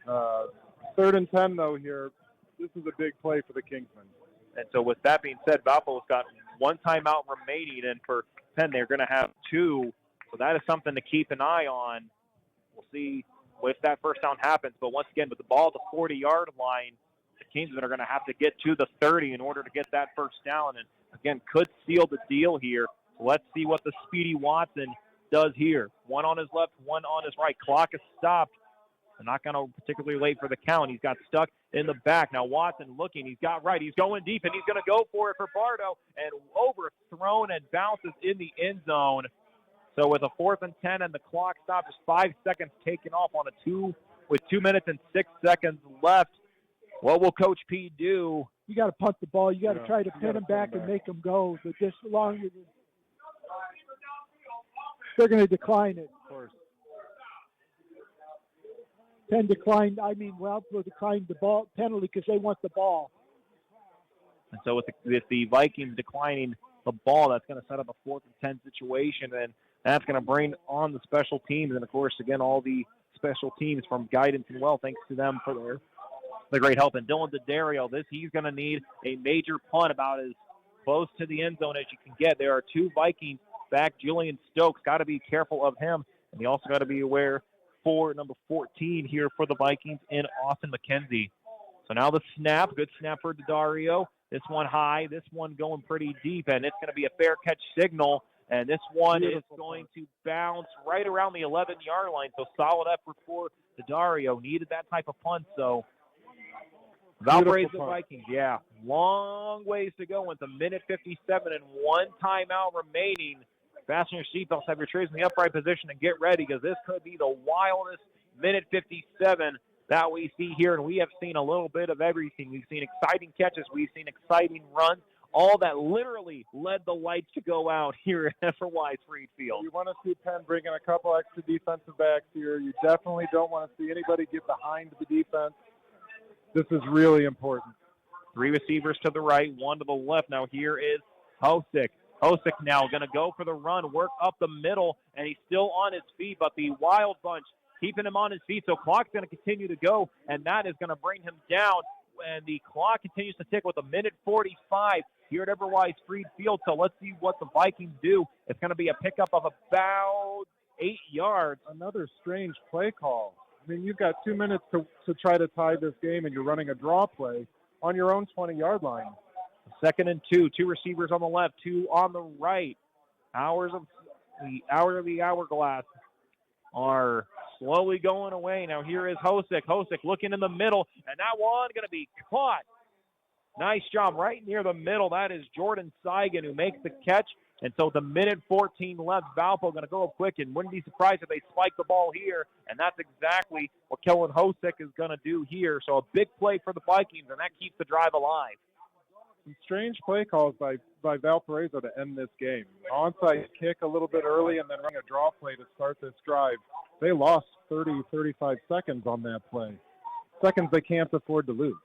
3rd and 10, though, here. This is a big play for the Kingsmen.
And so with that being said, Valpo's got one timeout remaining, and for Penn, they're going to have 2. So that is something to keep an eye on. We'll see if that first down happens. But once again, with the ball at the 40-yard line, the Kingsmen are going to have to get to the 30 in order to get that first down. And, again, could seal the deal here. So let's see what the Speedy Watson does here. One on his left, one on his right. Clock is stopped. They're not going to particularly wait for the count. He's got stuck in the back. Now Watson looking. He's got right. He's going deep, and he's going to go for it for Bardo. And overthrown and bounces in the end zone. So with a 4th and 10 and the clock stopped, just 5 seconds taken off on with 2 minutes and 6 seconds left. What will Coach P do?
You got to punt the ball. You got to try to pin him back and make him go. But just longer, they're going to decline it.
Of course.
Penn declined. Valpo declined the ball penalty because they want the ball.
And so with the Vikings declining the ball, that's going to set up a 4th and 10 situation, and that's going to bring on the special teams. And, of course, again, all the special teams from Guidance and Well, thanks to them for their great help. And Dylan DeDario, he's going to need a major punt about as close to the end zone as you can get. There are 2 Vikings back. Julian Stokes, got to be careful of him. And you also got to be aware for number 14 here for the Vikings in Austin McKenzie. So now the snap, good snap for DeDario. This one high, this one going pretty deep, and it's going to be a fair catch signal. And this one is going to bounce right around the 11-yard line. So solid effort for DeDario. Needed that type of punt. So Valparaiso Vikings, long ways to go with a minute 57 and 1 timeout remaining. Fasten your seatbelts, have your trays in the upright position, and get ready because this could be the wildest minute 57 that we see here. And we have seen a little bit of everything. We've seen exciting catches. We've seen exciting runs. All that literally led the lights to go out here at FRY Freed Field.
You want to see Penn bring in a couple extra defensive backs here. You definitely don't want to see anybody get behind the defense. This is really important.
3 receivers to the right, 1 to the left. Now here is Hosick. Hosick now going to go for the run, work up the middle, and he's still on his feet, but the Wild Bunch keeping him on his feet, so clock's going to continue to go, and that is going to bring him down, and the clock continues to tick with a minute 45 here at Everwise Freed Field, so let's see what the Vikings do. It's going to be a pickup of about 8 yards.
Another strange play call. I mean, you've got 2 minutes to try to tie this game, and you're running a draw play on your own 20-yard line.
2nd and 2, 2 receivers on the left, 2 on the right. Hour of the hourglass are slowly going away. Now here is Hosick. Hosick looking in the middle, and that one going to be caught. Nice job right near the middle. That is Jordan Seigan who makes the catch. And so the minute 14 left, Valpo going to go up quick, and wouldn't be surprised if they spike the ball here. And that's exactly what Kellen Hosick is going to do here. So a big play for the Vikings, and that keeps the drive alive.
Some strange play calls by Valparaiso to end this game. Onside kick a little bit early and then running a draw play to start this drive. They lost 30, 35 seconds on that play. Seconds they can't afford to lose.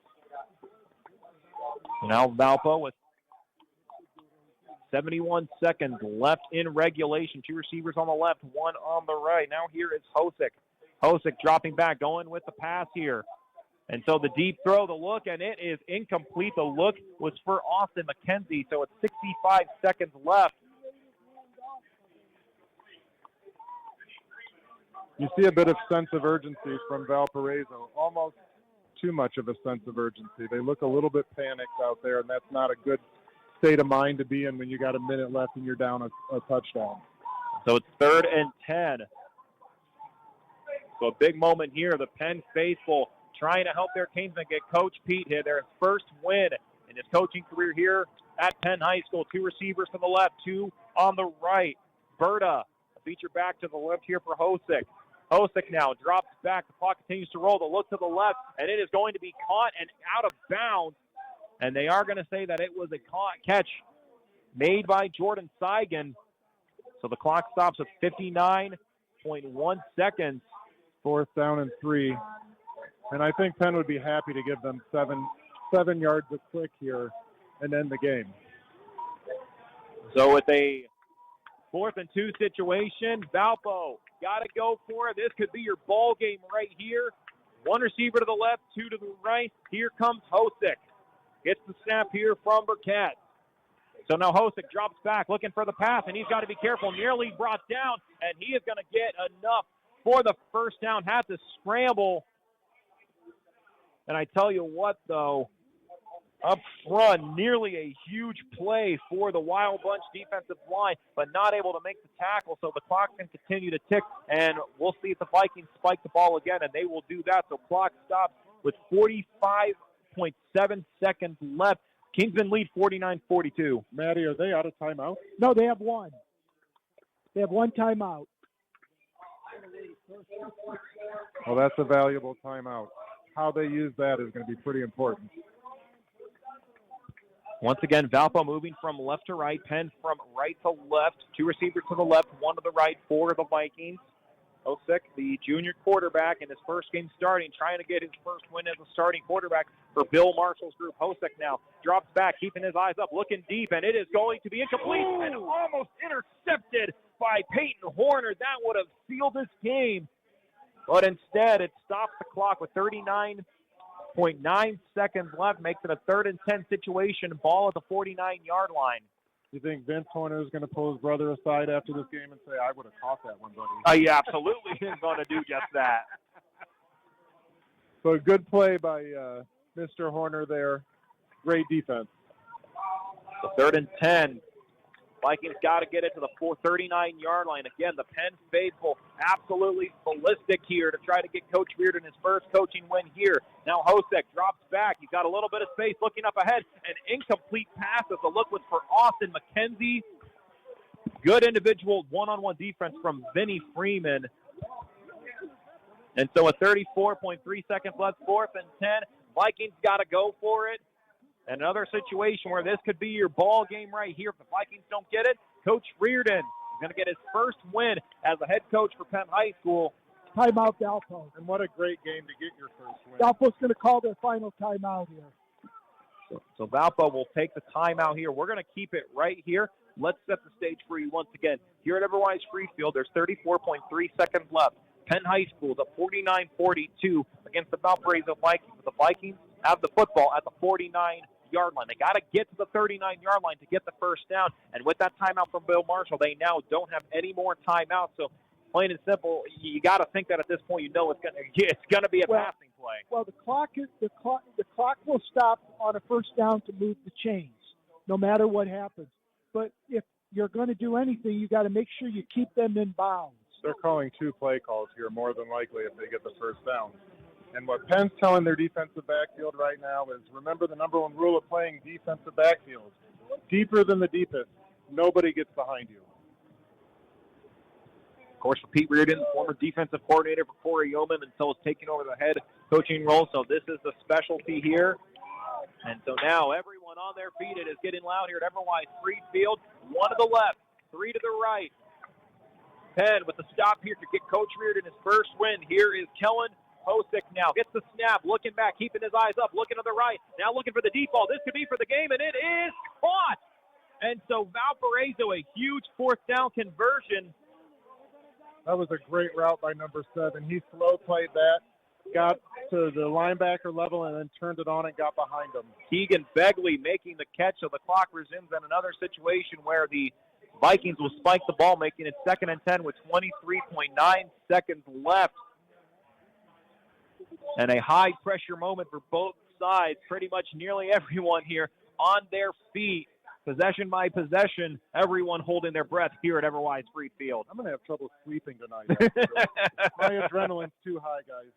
Now Valpo with 71 seconds left in regulation. 2 receivers on the left, 1 on the right. Now here is Hosick. Hosick dropping back, going with the pass here. And so the deep throw, the look, and it is incomplete. The look was for Austin McKenzie, so it's 65 seconds left.
You see a bit of sense of urgency from Valparaiso, almost too much of a sense of urgency. They look a little bit panicked out there, and that's not a good state of mind to be in when you got a minute left and you're down a touchdown.
So it's 3rd and 10. So a big moment here. The Penn faithful trying to help their Kingsmen get Coach Pete here. Their first win in his coaching career here at Penn High School. 2 receivers to the left, 2 on the right. Berta, a feature back to the left here for Hosick. Hosick now drops back. The clock continues to roll. The look to the left, and it is going to be caught and out of bounds. And they are going to say that it was a catch made by Jordan Seigan. So the clock stops at 59 0.1 seconds.
4th down and 3. And I think Penn would be happy to give them 7 yards a click here and end the game.
So with a 4th and 2 situation, Valpo got to go for it. This could be your ball game right here. 1 receiver to the left, 2 to the right. Here comes Hosick. Gets the snap here from Burkett. So now Hosick drops back looking for the pass, and he's got to be careful. Nearly brought down, and he is going to get enough for the first down. Had to scramble. And I tell you what, though, up front, nearly a huge play for the Wild Bunch defensive line, but not able to make the tackle, so the clock can continue to tick, and we'll see if the Vikings spike the ball again, and they will do that. So clock stops with 45.7 seconds left. Kingsman lead 49-42.
Maddie, are they out of timeout?
No, they have one. They have one timeout.
Well, that's a valuable timeout. How they use that is going to be pretty important.
Once again, Valpo moving from left to right, Penn from right to left. 2 receivers to the left, 1 to the right for the Vikings. Hosick, the junior quarterback in his first game starting, trying to get his first win as a starting quarterback for Bill Marshall's group. Hosick now drops back, keeping his eyes up, looking deep, and it is going to be incomplete and almost intercepted by Peyton Horner. That would have sealed this game. But instead, it stops the clock with 39.9 seconds left, makes it a 3rd and 10 situation, ball at the 49-yard line.
You think Vince Horner is going to pull his brother aside after this game and say, I would have caught that one, buddy?
Yeah, absolutely is going to do just that.
So good play by Mr. Horner there. Great defense.
So 3rd and 10. Vikings got to get it to the 39-yard line. Again, the Penn faithful absolutely ballistic here to try to get Coach Reardon his first coaching win here. Now Hosick drops back. He's got a little bit of space looking up ahead. An incomplete pass as the look was for Austin McKenzie. Good individual one-on-one defense from Vinny Freeman. And so with 34.3 seconds left, 4th and 10. Vikings got to go for it. Another situation where this could be your ball game right here. If the Vikings don't get it, Coach Reardon is going to get his first win as a head coach for Penn High School.
Timeout, Valpo.
And what a great game to get your first win.
Valpo's going to call their final timeout here.
So Valpo will take the timeout here. We're going to keep it right here. Let's set the stage for you once again. Here at Everwise Freefield, there's 34.3 seconds left. Penn High School is up 49-42 against the Valpariso Vikings. The Vikings have the football at the 49-yard line. They got to get to the 39-yard line to get the first down. And with that timeout from Bill Marshall, they now don't have any more timeouts. So plain and simple, you got to think that at this point you know it's going to be a passing play.
Well, the clock will stop on a first down to move the chains, no matter what happens. But if you're going to do anything, you got to make sure you keep them in bounds.
They're calling 2 play calls here, more than likely, if they get the first down. And what Penn's telling their defensive backfield right now is, remember the number 1 rule of playing defensive backfield. Deeper than the deepest. Nobody gets behind you.
Of course, for Pete Reardon, former defensive coordinator for Corey Yeoman, until he's taking over the head coaching role. So this is the specialty here. And so now everyone on their feet. It is getting loud here at Everwise Freefield. 1 to the left, 3 to the right. Penn with the stop here to get Coach Reardon his first win. Here is Kellen Hosick now. Gets the snap, looking back, keeping his eyes up, looking to the right. Now looking for the deep ball. This could be for the game, and it is caught. And so Valparaiso, a huge 4th down conversion.
That was a great route by number 7. He slow played that, got to the linebacker level, and then turned it on and got behind him.
Keegan Begley making the catch, so the clock resumes in another situation where the Vikings will spike the ball, making it 2nd and 10 with 23.9 seconds left. And a high-pressure moment for both sides. Pretty much nearly everyone here on their feet. Possession by possession, everyone holding their breath here at Everwise Freefield.
I'm going to have trouble sleeping tonight. My adrenaline's too high, guys.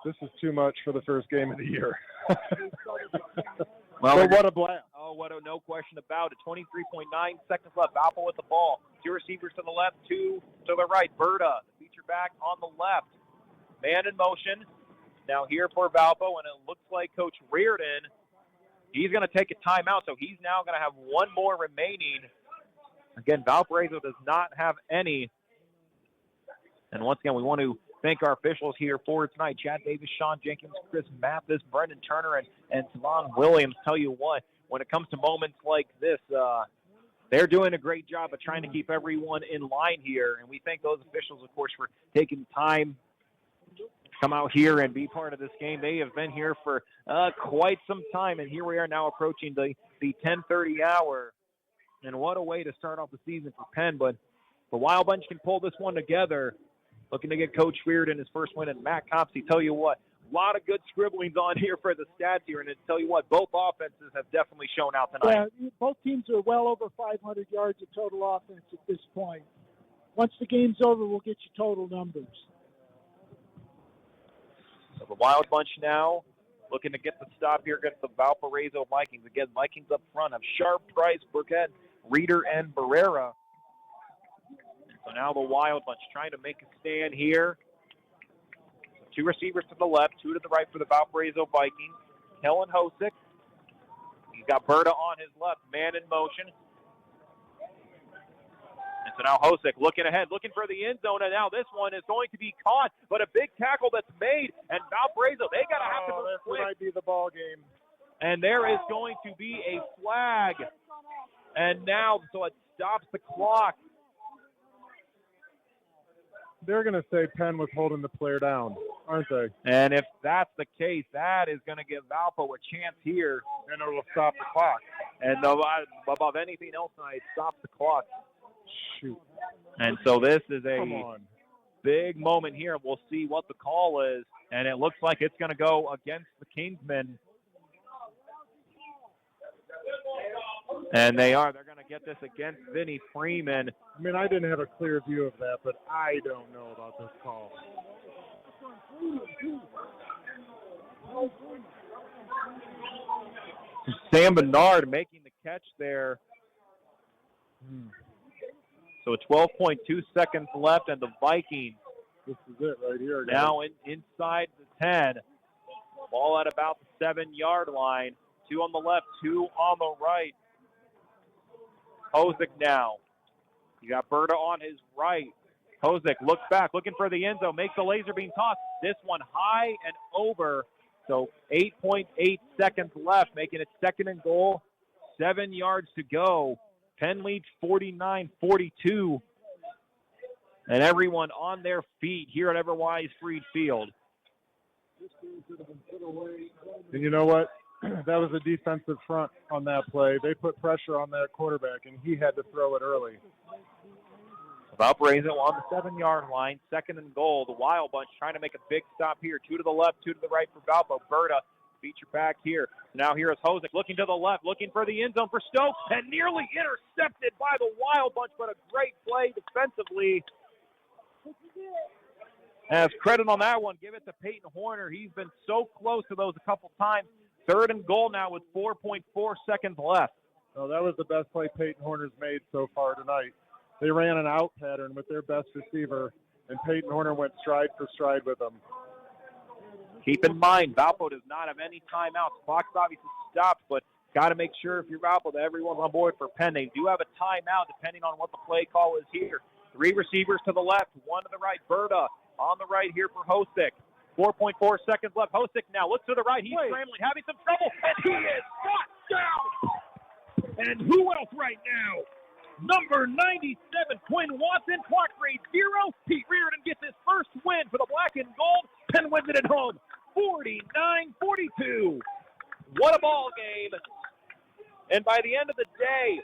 This is too much for the first game of the year.
Well,
but what a blast.
Oh, no question about it. 23.9 seconds left. Valpo with the ball. 2 receivers to the left, 2 to the right. Berta, the feature back on the left. Man in motion. Now here for Valpo, and it looks like Coach Reardon, he's going to take a timeout, so he's now going to have 1 more remaining. Again, Valparaiso does not have any. And once again, we want to thank our officials here for tonight. Chad Davis, Sean Jenkins, Chris Mathis, Brendan Turner, and Savon Williams. Tell you what, when it comes to moments like this, they're doing a great job of trying to keep everyone in line here. And we thank those officials, of course, for taking time to come out here and be part of this game. They have been here for quite some time, and here we are now approaching the 10:30 hour. And what a way to start off the season for Penn. But the Wild Bunch can pull this one together, looking to get Coach Reardon his first win. And Matt Copsey, tell you what, a lot of good scribblings on here for the stats here. And I tell you what, both offenses have definitely shown out tonight.
Yeah, both teams are well over 500 yards of total offense at this point. Once the game's over, we'll get you total numbers.
So the Wild Bunch now looking to get the stop here against the Valpariso Vikings. Again, Vikings up front of Sharp, Price, Burkett, Reeder, and Barrera. So now the Wild Bunch trying to make a stand here. Two receivers to the left, two to the right for the Valparaiso Vikings. Kellen Hosick. He's got Berta on his left, man in motion. And so now Hosick looking ahead, looking for the end zone, and now this one is going to be caught, but a big tackle that's made, and Valparaiso, they got to have to move
this
quick.
might be the ball game.
And there is going to be a flag. And now, so it stops the clock.
They're going to say Penn was holding the player down, aren't they?
And if that's the case, that is going to give Valpo a chance here.
And it will stop the clock.
And above anything else tonight, it stops the clock.
Shoot.
And so this is
Come
a
on.
big moment here. We'll see what the call is. And it looks like it's going to go against the Kingsmen. And they are. They're going to get this against Vinny Freeman.
I mean, I didn't have a clear view of that, but I don't know about this call.
Sam Bernard making the catch there. So 12.2 seconds left, and the Vikings
This is it right here. Guys.
now inside the 10. Ball at about the 7-yard line. Two on the left, two on the right. Hosick now. You got Berta on his right. Hosick looks back, looking for the end zone, makes the laser beam toss. This one high and over. So 8.8 seconds left, making it second and goal. 7 yards to go. Penn leads 49-42. And everyone on their feet here at Everwise Freed Field.
And you know what? That was a defensive front on that play. They put pressure on that quarterback, and he had to throw it early.
Valparaiso on the 7-yard line, second and goal. The Wild Bunch trying to make a big stop here. Two to the left, two to the right for Valpo. Berta, feature back here. Now here is Hosick looking to the left, looking for the end zone for Stokes, and nearly intercepted by the Wild Bunch, but a great play defensively. As credit on that one, give it to Peyton Horner. He's been so close to those a couple times. Third and goal now with 4.4 seconds left.
Oh, that was the best play Peyton Horner's made so far tonight. They ran an out pattern with their best receiver, and Peyton Horner went stride for stride with them.
Keep in mind, Valpo does not have any timeouts. Clock's obviously stopped, but got to make sure if you're Valpo that everyone's on board for Penn. They do have a timeout depending on what the play call is here. Three receivers to the left, one to the right. Berta on the right here for Hosick. 4.4 seconds left. Hosick now looks to the right. He's scrambling, having some trouble, and he is shot down. And who else right now? Number 97, Quinn Watson. Clock grade 0. Pete Reardon gets his first win for the black and gold. Penn wins it at home, 49-42. What a ball game. And by the end of the day,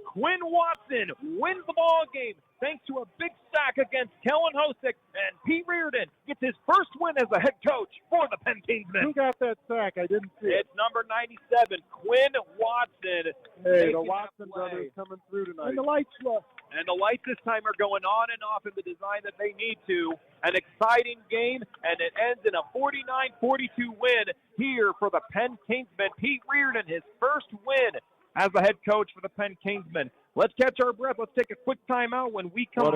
Quinn Watson wins the ball game thanks to a big sack against Kellen Hosick, and Pete Reardon gets his first win as a head coach for the Penn Kingsmen.
Who got that sack? I didn't see it.
It's number 97, Quinn Watson.
Hey, the Watson brothers coming through tonight.
And the lights look.
And the lights this time are going on and off in the design that they need to. An exciting game, and it ends in a 49-42 win here for the Penn Kingsmen. Pete Reardon, his first win as the head coach for the Penn Kingsmen. Let's catch our breath. Let's take a quick timeout. When we come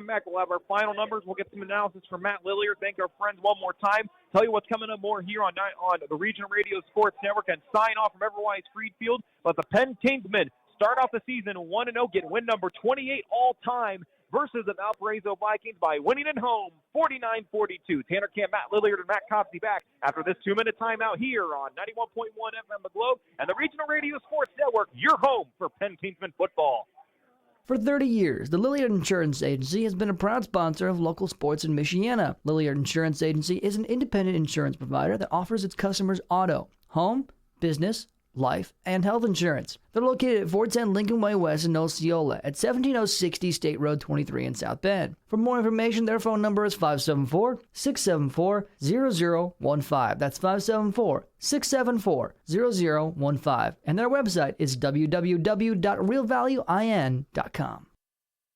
back, we'll have our final numbers. We'll get some analysis from Matt Lillier. Thank our friends one more time. Tell you what's coming up more here on the Regional Radio Sports Network, and sign off from Everwise Freed Field. But the Penn Kingsmen start off the season 1-0, get win number 28 all time versus the Valpariso Vikings by winning at home 49-42. Tanner Camp, Matt Lilliard, and Matt Copsey back after this 2-minute timeout here on 91.1 FM The Globe and the Regional Radio Sports Network, your home for Penn Kingsman football.
For 30 years, the Lilliard Insurance Agency has been a proud sponsor of local sports in Michiana. Lilliard Insurance Agency is an independent insurance provider that offers its customers auto, home, business, life, and health insurance. They're located at 410 Lincoln Way West in Osceola at 17060 State Road 23 in South Bend. For more information, their phone number is 574-674-0015. That's 574-674-0015. And their website is www.realvaluein.com.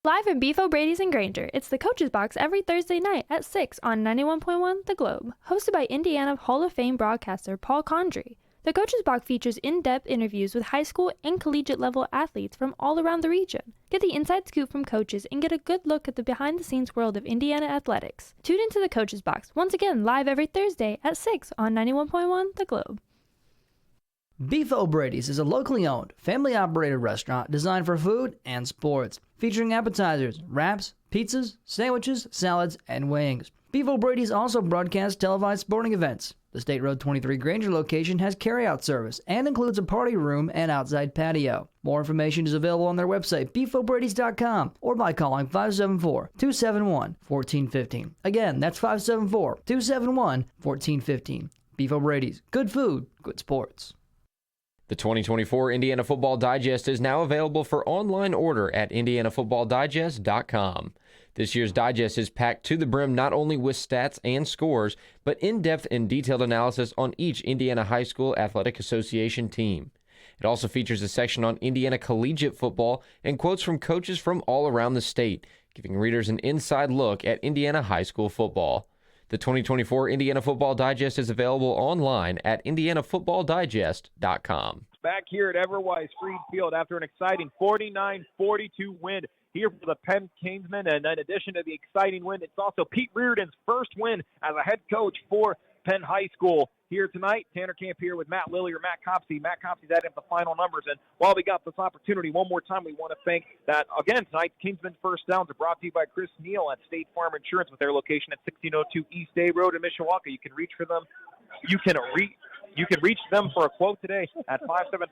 Live in Beef O'Brady's in Granger, it's the Coach's Box every Thursday night at 6 on 91.1 The Globe. Hosted by Indiana Hall of Fame broadcaster Paul Condry. The Coach's Box features in-depth interviews with high school and collegiate level athletes from all around the region. Get the inside scoop from coaches and get a good look at the behind-the-scenes world of Indiana athletics. Tune into the Coach's Box, once again live every Thursday at 6 on 91.1 The Globe.
Beef O'Brady's is a locally owned, family-operated restaurant designed for food and sports, featuring appetizers, wraps, pizzas, sandwiches, salads, and wings. Beef O'Brady's also broadcasts televised sporting events. The State Road 23 Granger location has carryout service and includes a party room and outside patio. More information is available on their website, beefobradys.com, or by calling 574-271-1415. Again, that's 574-271-1415. Beef O'Brady's. Good food, good sports.
The 2024 Indiana Football Digest is now available for online order at indianafootballdigest.com. This year's digest is packed to the brim not only with stats and scores, but in-depth and detailed analysis on each Indiana High School Athletic Association team. It also features a section on Indiana collegiate football and quotes from coaches from all around the state, giving readers an inside look at Indiana high school football. The 2024 Indiana Football Digest is available online at indianafootballdigest.com.
Back here at Everwise Freed Field after an exciting 49-42 win here for the Penn Kingsmen. And in addition to the exciting win, it's also Pete Reardon's first win as a head coach for Penn High School. Here tonight, Tanner Camp here with Matt Lilliard, Matt Copsey. Matt Copsey's adding up the final numbers. And while we got this opportunity, one more time, we want to thank that, again, tonight, Kingsman First Downs are brought to you by Chris Neal at State Farm Insurance with their location at 1602 East Day Road in Mishawaka. You can reach for them. You can reach them for a quote today at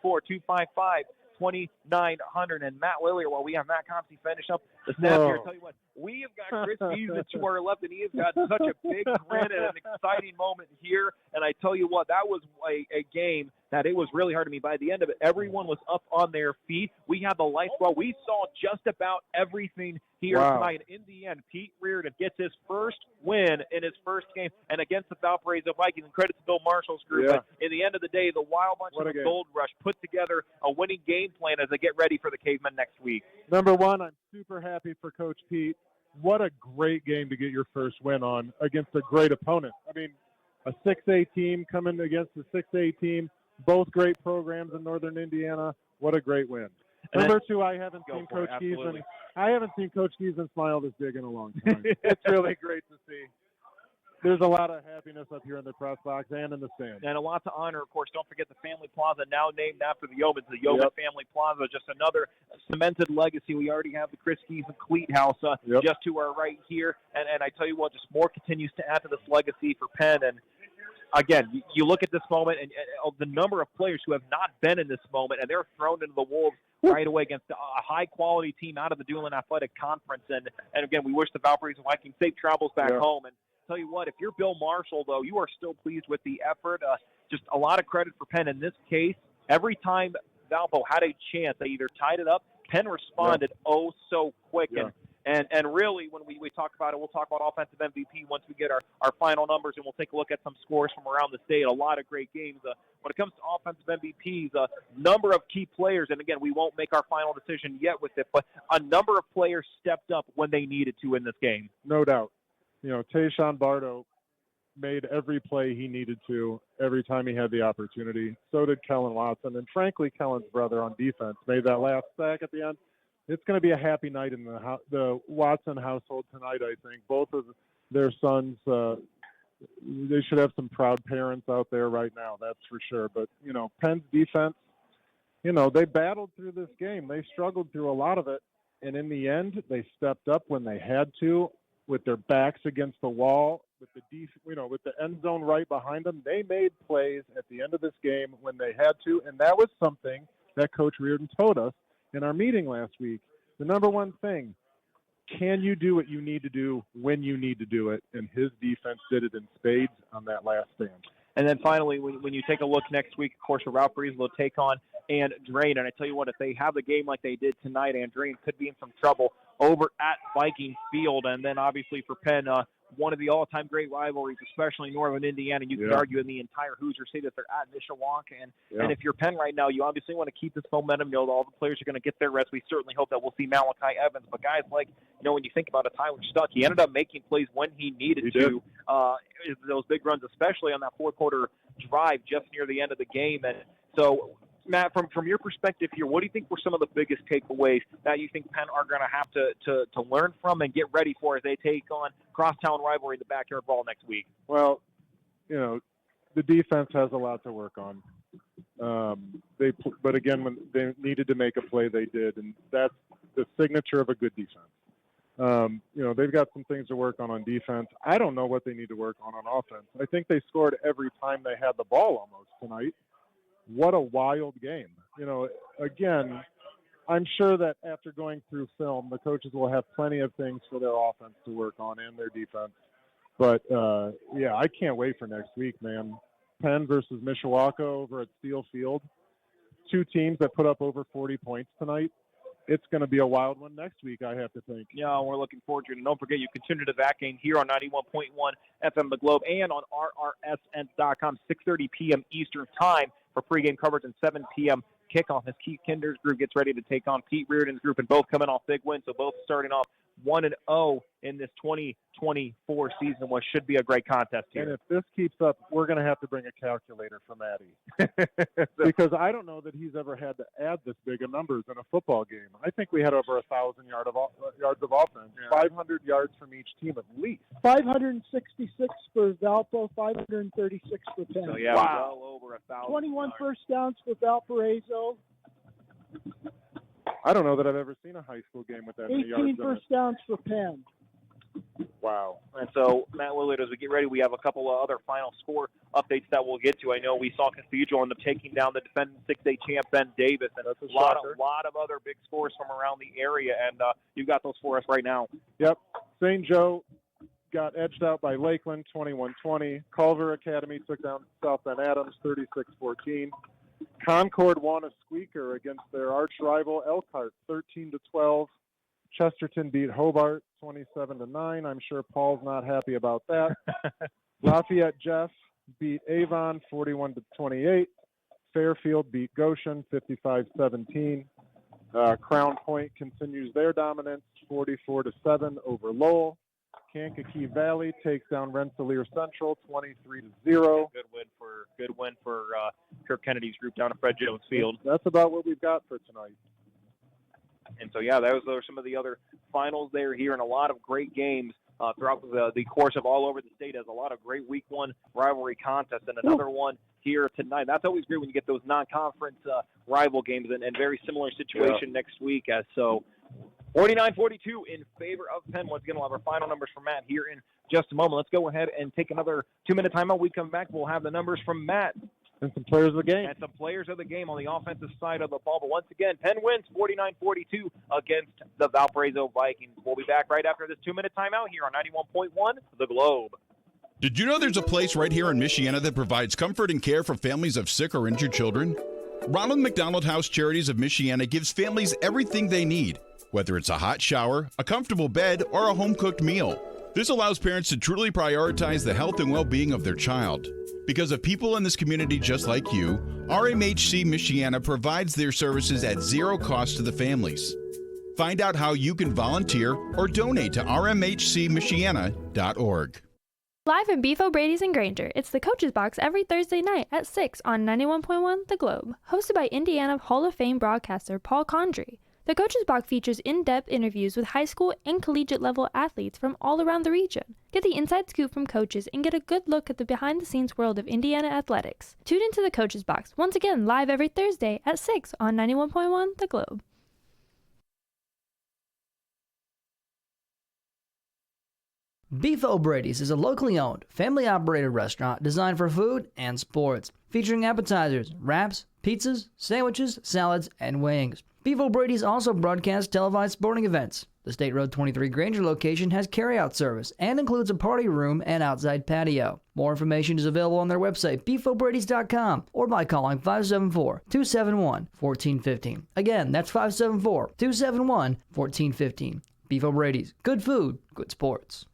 574-255-2900. And Matt Lilliard, while we have Matt Copsey finish up the staff here, I'll tell you what, we have got Chris Neal to our left, and he has got such a big grin and an exciting moment here. And I tell you what, that was a game that it was really hard to me. By the end of it, everyone was up on their feet. We had the lights well. We saw just about everything here tonight. In the end, Pete Reardon gets his first win in his first game and against the Valpariso Vikings. And credit to Bill Marshall's group.
Yeah.
But in the end of the day, the Wild Bunch of the Gold Rush put together a winning game plan as they get ready for the Cavemen next week.
Number one, I'm super happy for Coach Pete. What a great game to get your first win on against a great opponent. I mean, a 6A team coming against a 6A team, both great programs in Northern Indiana. What a great win. Number two, I haven't seen Coach Giesen smile this big in a long time. It's really great to see. There's a lot of happiness up here in the press box and in the stand.
And a lot to honor, of course. Don't forget the Family Plaza, now named after the Yeomans. The Yeoman Family Plaza, just another cemented legacy. We already have the Chris Giesen Cleat House just to our right here. And I tell you what, just more continues to add to this legacy for Penn. And again, you look at this moment and the number of players who have not been in this moment, and they're thrown into the wolves right away against a high-quality team out of the Dueling Athletic Conference. And again, we wish the Valpariso Vikings safe travels back home. And tell you what, if you're Bill Marshall, though, you are still pleased with the effort. Just a lot of credit for Penn. In this case, every time Valpo had a chance, they either tied it up, Penn responded so quick. And really, when we talk about it, we'll talk about offensive MVP once we get our final numbers, and we'll take a look at some scores from around the state. A lot of great games. When it comes to offensive MVPs, a number of key players, and again, we won't make our final decision yet with it, but a number of players stepped up when they needed to in this game.
No doubt. You know, Tayshawn Bardo made every play he needed to every time he had the opportunity. So did Kellen Watson. And frankly, Kellen's brother on defense made that last sack at the end. It's going to be a happy night in the Watson household tonight, I think. Both of their sons, they should have some proud parents out there right now, that's for sure. But, you know, Penn's defense, you know, they battled through this game. They struggled through a lot of it. And in the end, they stepped up when they had to, with their backs against the wall, with with the end zone right behind them. They made plays at the end of this game when they had to, and that was something that Coach Reardon told us in our meeting last week. The number one thing, can you do what you need to do when you need to do it? And his defense did it in spades on that last stand.
And then finally, when you take a look next week, of course, Valpariso will take on Andrain. And I tell you what, if they have the game like they did tonight, Andrain could be in some trouble over at Viking Field. And then obviously for Penn, one of the all-time great rivalries, especially in Northern Indiana. You could argue in the entire Hoosier State that they're at Mishawaka. And if you're Penn right now, you obviously want to keep this momentum. You know, all the players are going to get their rest. We certainly hope that we'll see Malachi Evans. But guys like, when you think about it, Tyler Stuck, he ended up making plays when he needed to. Those big runs, especially on that fourth-quarter drive just near the end of the game. And so, Matt, from your perspective here, what do you think were some of the biggest takeaways that you think Penn are going to have to learn from and get ready for as they take on crosstown rivalry in the backyard ball next week?
Well, the defense has a lot to work on. But again, when they needed to make a play, they did, and that's the signature of a good defense. They've got some things to work on defense. I don't know what they need to work on offense. I think they scored every time they had the ball almost tonight. What a wild game. Again, I'm sure that after going through film, the coaches will have plenty of things for their offense to work on and their defense. But, I can't wait for next week, man. Penn versus Mishawaka over at Steel Field. Two teams that put up over 40 points tonight. It's going to be a wild one next week, I have to think.
Yeah, we're looking forward to it. And don't forget, you can tune into that game here on 91.1 FM The Globe and on RRSN.com, 6:30 p.m. Eastern Time for pregame coverage and 7 p.m. kickoff as Keith Kinder's group gets ready to take on Pete Reardon's group, and both coming off big wins, so both starting off 1-0 in this 2024 season, what should be a great contest here.
And if this keeps up, we're going to have to bring a calculator for Matty. Because I don't know that he's ever had to add this big of numbers in a football game. I think we had over 1,000 yards of offense, 500 yards from each team at least.
566 for Valpo, 536 for Penn.
So, well over 1,000.
21 first downs for Valparaiso.
I don't know that I've ever seen a high school game with that many yards.
18 first downs for Penn.
Wow. And so, Matt Willard, as we get ready, we have a couple of other final score updates that we'll get to. I know we saw Cathedral end up taking down the defending 6A champ, Ben Davis, and a lot of other big scores from around the area, and you've got those for us right now.
Yep. St. Joe got edged out by Lakeland, 21-20. Culver Academy took down South Bend Adams, 36-14. Concord won a squeaker against their arch rival Elkhart, 13-12. Chesterton beat Hobart, 27-9. I'm sure Paul's not happy about that. Lafayette Jeff beat Avon, 41-28. Fairfield beat Goshen, 55-17. Crown Point continues their dominance, 44-7 over Lowell. Kankakee Valley takes down Rensselaer Central, 23-0.
Good win for Kirk Kennedy's group down at Fred Jones Field.
That's about what we've got for tonight.
And so, those are some of the other finals there here, and a lot of great games throughout the course of all over the state. Has a lot of great Week 1 rivalry contests, and another one here tonight. That's always great when you get those non-conference rival games, and very similar situation next week. 49-42 in favor of Penn. Once again, we'll have our final numbers from Matt here in just a moment. Let's go ahead and take another 2-minute timeout. We come back, we'll have the numbers from Matt.
And some players of the game.
And some players of the game on the offensive side of the ball. But once again, Penn wins 49-42 against the Valparaiso Vikings. We'll be back right after this 2-minute timeout here on 91.1 The Globe.
Did you know there's a place right here in Michiana that provides comfort and care for families of sick or injured children? Ronald McDonald House Charities of Michiana gives families everything they need, whether it's a hot shower, a comfortable bed, or a home-cooked meal. This allows parents to truly prioritize the health and well-being of their child. Because of people in this community just like you, RMHC Michiana provides their services at zero cost to the families. Find out how you can volunteer or donate to rmhcmichiana.org.
Live in Beef O'Brady's and Granger, it's the Coach's Box every Thursday night at 6 on 91.1 The Globe, hosted by Indiana Hall of Fame broadcaster Paul Condry. The Coach's Box features in-depth interviews with high school and collegiate-level athletes from all around the region. Get the inside scoop from coaches and get a good look at the behind-the-scenes world of Indiana athletics. Tune into the Coach's Box, once again live every Thursday at 6 on 91.1 The Globe.
Beef O'Brady's is a locally owned, family-operated restaurant designed for food and sports, featuring appetizers, wraps, pizzas, sandwiches, salads, and wings. Beef O'Brady's also broadcasts televised sporting events. The State Road 23 Granger location has carryout service and includes a party room and outside patio. More information is available on their website, beefobradys.com, or by calling 574-271-1415. Again, that's 574-271-1415. Beef O'Brady's. Good food, good sports.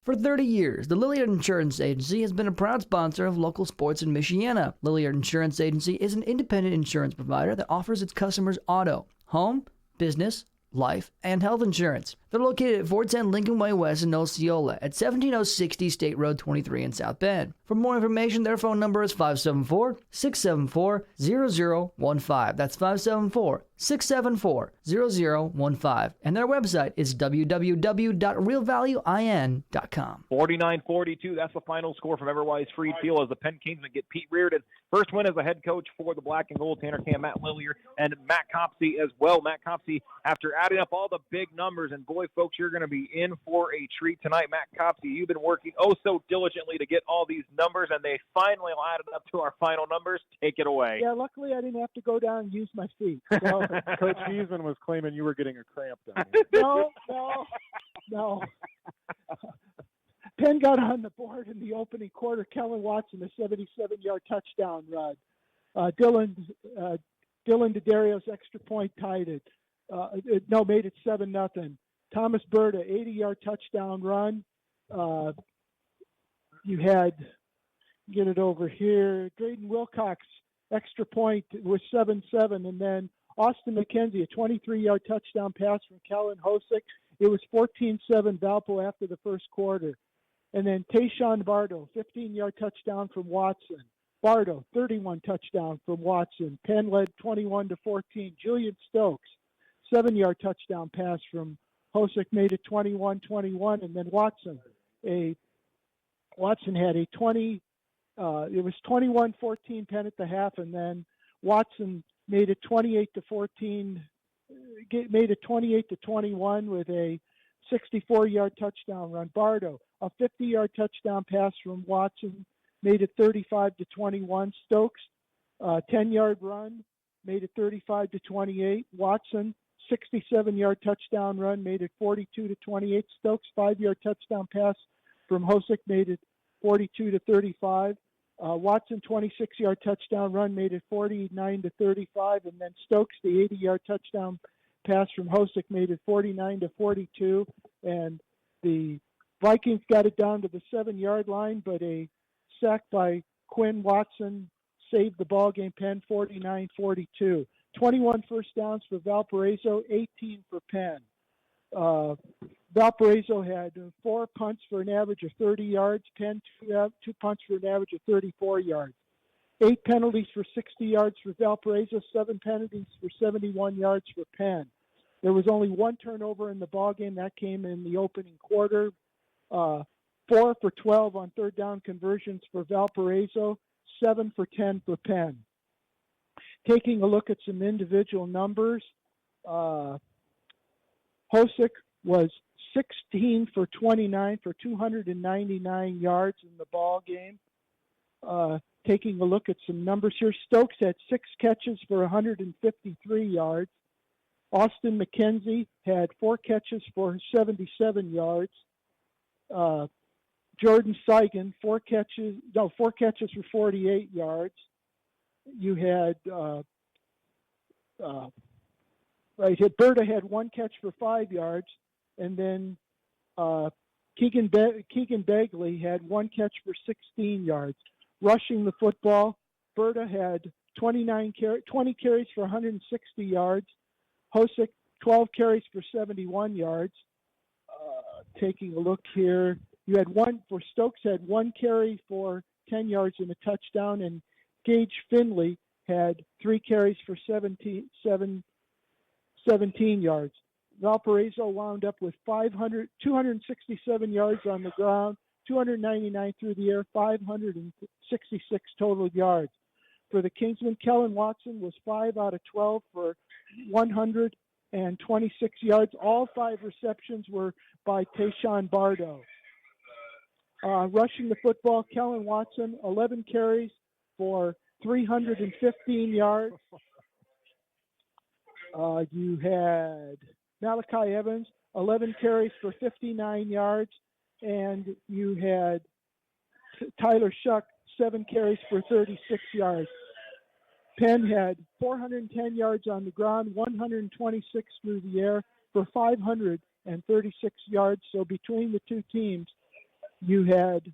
For 30 years, the Lilliard Insurance Agency has been a proud sponsor of local sports in Michiana. Lilliard Insurance Agency is an independent insurance provider that offers its customers auto, home, business, life, and health insurance. They're located at 410 Lincoln Way West in Osceola at 17060 State Road 23 in South Bend. For more information, their phone number is 574-674-0015. That's 574-674-0015. And their website is www.realvaluein.com.
49-42, that's the final score from Everwise Freed Field as the Penn Kingsmen get Pete Reardon. First win as a head coach for the Black and Gold. Tanner Cam, Matt Lillier, and Matt Copsey as well. Matt Copsey, after adding up all the big numbers, and boy, folks, you're going to be in for a treat tonight. Matt Copsey, you've been working so diligently to get all these numbers, and they finally added up to our final numbers. Take it away.
Yeah, luckily I didn't have to go down and use my feet.
Well, Coach Heisman was claiming you were getting a cramp down
No. Penn got on the board in the opening quarter. Kellen Watson, a 77-yard touchdown run. Dylan DeDario's extra point tied it. Made it 7-0. Thomas Berta, 80-yard touchdown run. You had, get it over here, Drayden Wilcox, extra point was 7-7. And then Austin McKenzie, a 23-yard touchdown pass from Kellen Hosick. It was 14-7 Valpo after the first quarter. And then Tayshawn Bardo, 15-yard touchdown from Watson. Bardo, 31 touchdown from Watson. Penn led 21-14. Julian Stokes, 7-yard touchdown pass from Hosick, made it 21-21. And then Watson had a 20. It was 21-14 Penn at the half, and then Watson made it 28-14. Made it 28-21 with a 64-yard touchdown run. Bardo, a 50-yard touchdown pass from Watson, made it 35-21. Stokes, 10-yard run, made it 35-28. Watson, 67-yard touchdown run, made it 42-28. Stokes, 5-yard touchdown pass from Hosick, made it 42-35. Watson, 26-yard touchdown run, made it 49-35. And then Stokes, the 80-yard touchdown pass from Hosick, made it 49-42. And the Vikings got it down to the 7-yard line, but a sack by Quinn Watson saved the ball game. Penn 49-42. 21 first downs for Valpariso, 18 for Penn. Valparaiso had 4 punts for an average of 30 yards. Penn, 2 punts for an average of 34 yards. 8 penalties for 60 yards for Valparaiso, 7 penalties for 71 yards for Penn. There was only 1 turnover in the ballgame. That came in the opening quarter. 4 for 12 on third down conversions for Valparaiso, 7 for 10 for Penn. Taking a look at some individual numbers, Hosick was 16 for 29 for 299 yards in the ball game. Taking a look at some numbers here, Stokes had 6 catches for 153 yards. Austin McKenzie had 4 catches for 77 yards. Jordan Seigan, 4 catches for 48 yards. You had Berta had 1 catch for 5 yards, and then Keegan Bagley had 1 catch for 16 yards. Rushing the football, Berta had 20 carries for 160 yards. Hosick, 12 carries for 71 yards. Taking a look here, Stokes had 1 carry for 10 yards and a touchdown, and Gage Finley had 3 carries for 17 yards. Valparaiso wound up with 267 yards on the ground, 299 through the air, 566 total yards. For the Kingsmen, Kellen Watson was 5 out of 12 for 126 yards. All 5 receptions were by Tayshawn Bardo. Rushing the football, Kellen Watson, 11 carries for 315 yards. You had Malachi Evans, 11 carries for 59 yards. And you had Tyler Shuck, 7 carries for 36 yards. Penn had 410 yards on the ground, 126 through the air for 536 yards. So between the two teams, you had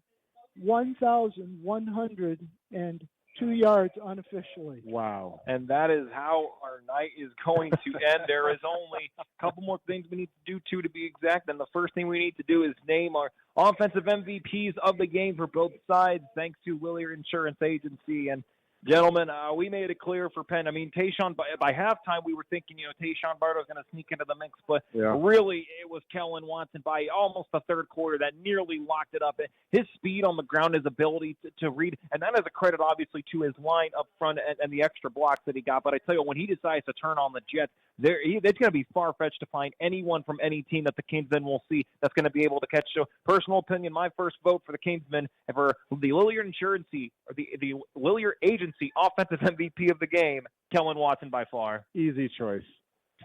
1,102 yards unofficially.
Wow.
And that is how our night is going to end. There is only a couple more things we need to do, two to be exact. And the first thing we need to do is name our offensive MVPs of the game for both sides, thanks to Willier Insurance Agency. And gentlemen, we made it clear for Penn. I mean, Tayshawn, by halftime, we were thinking, Tayshawn Bardo was going to sneak into the mix, but really it was Kellen Watson by almost the third quarter that nearly locked it up. His speed on the ground, his ability to read, and that is a credit, obviously, to his line up front and the extra blocks that he got. But I tell you, when he decides to turn on the Jets, it's going to be far-fetched to find anyone from any team that the Kingsmen will see that's going to be able to catch. So, personal opinion, my first vote for the Kingsmen and for the Willier Insurance or the Willier Agency offensive MVP of the game, Kellen Watson by far.
Easy choice.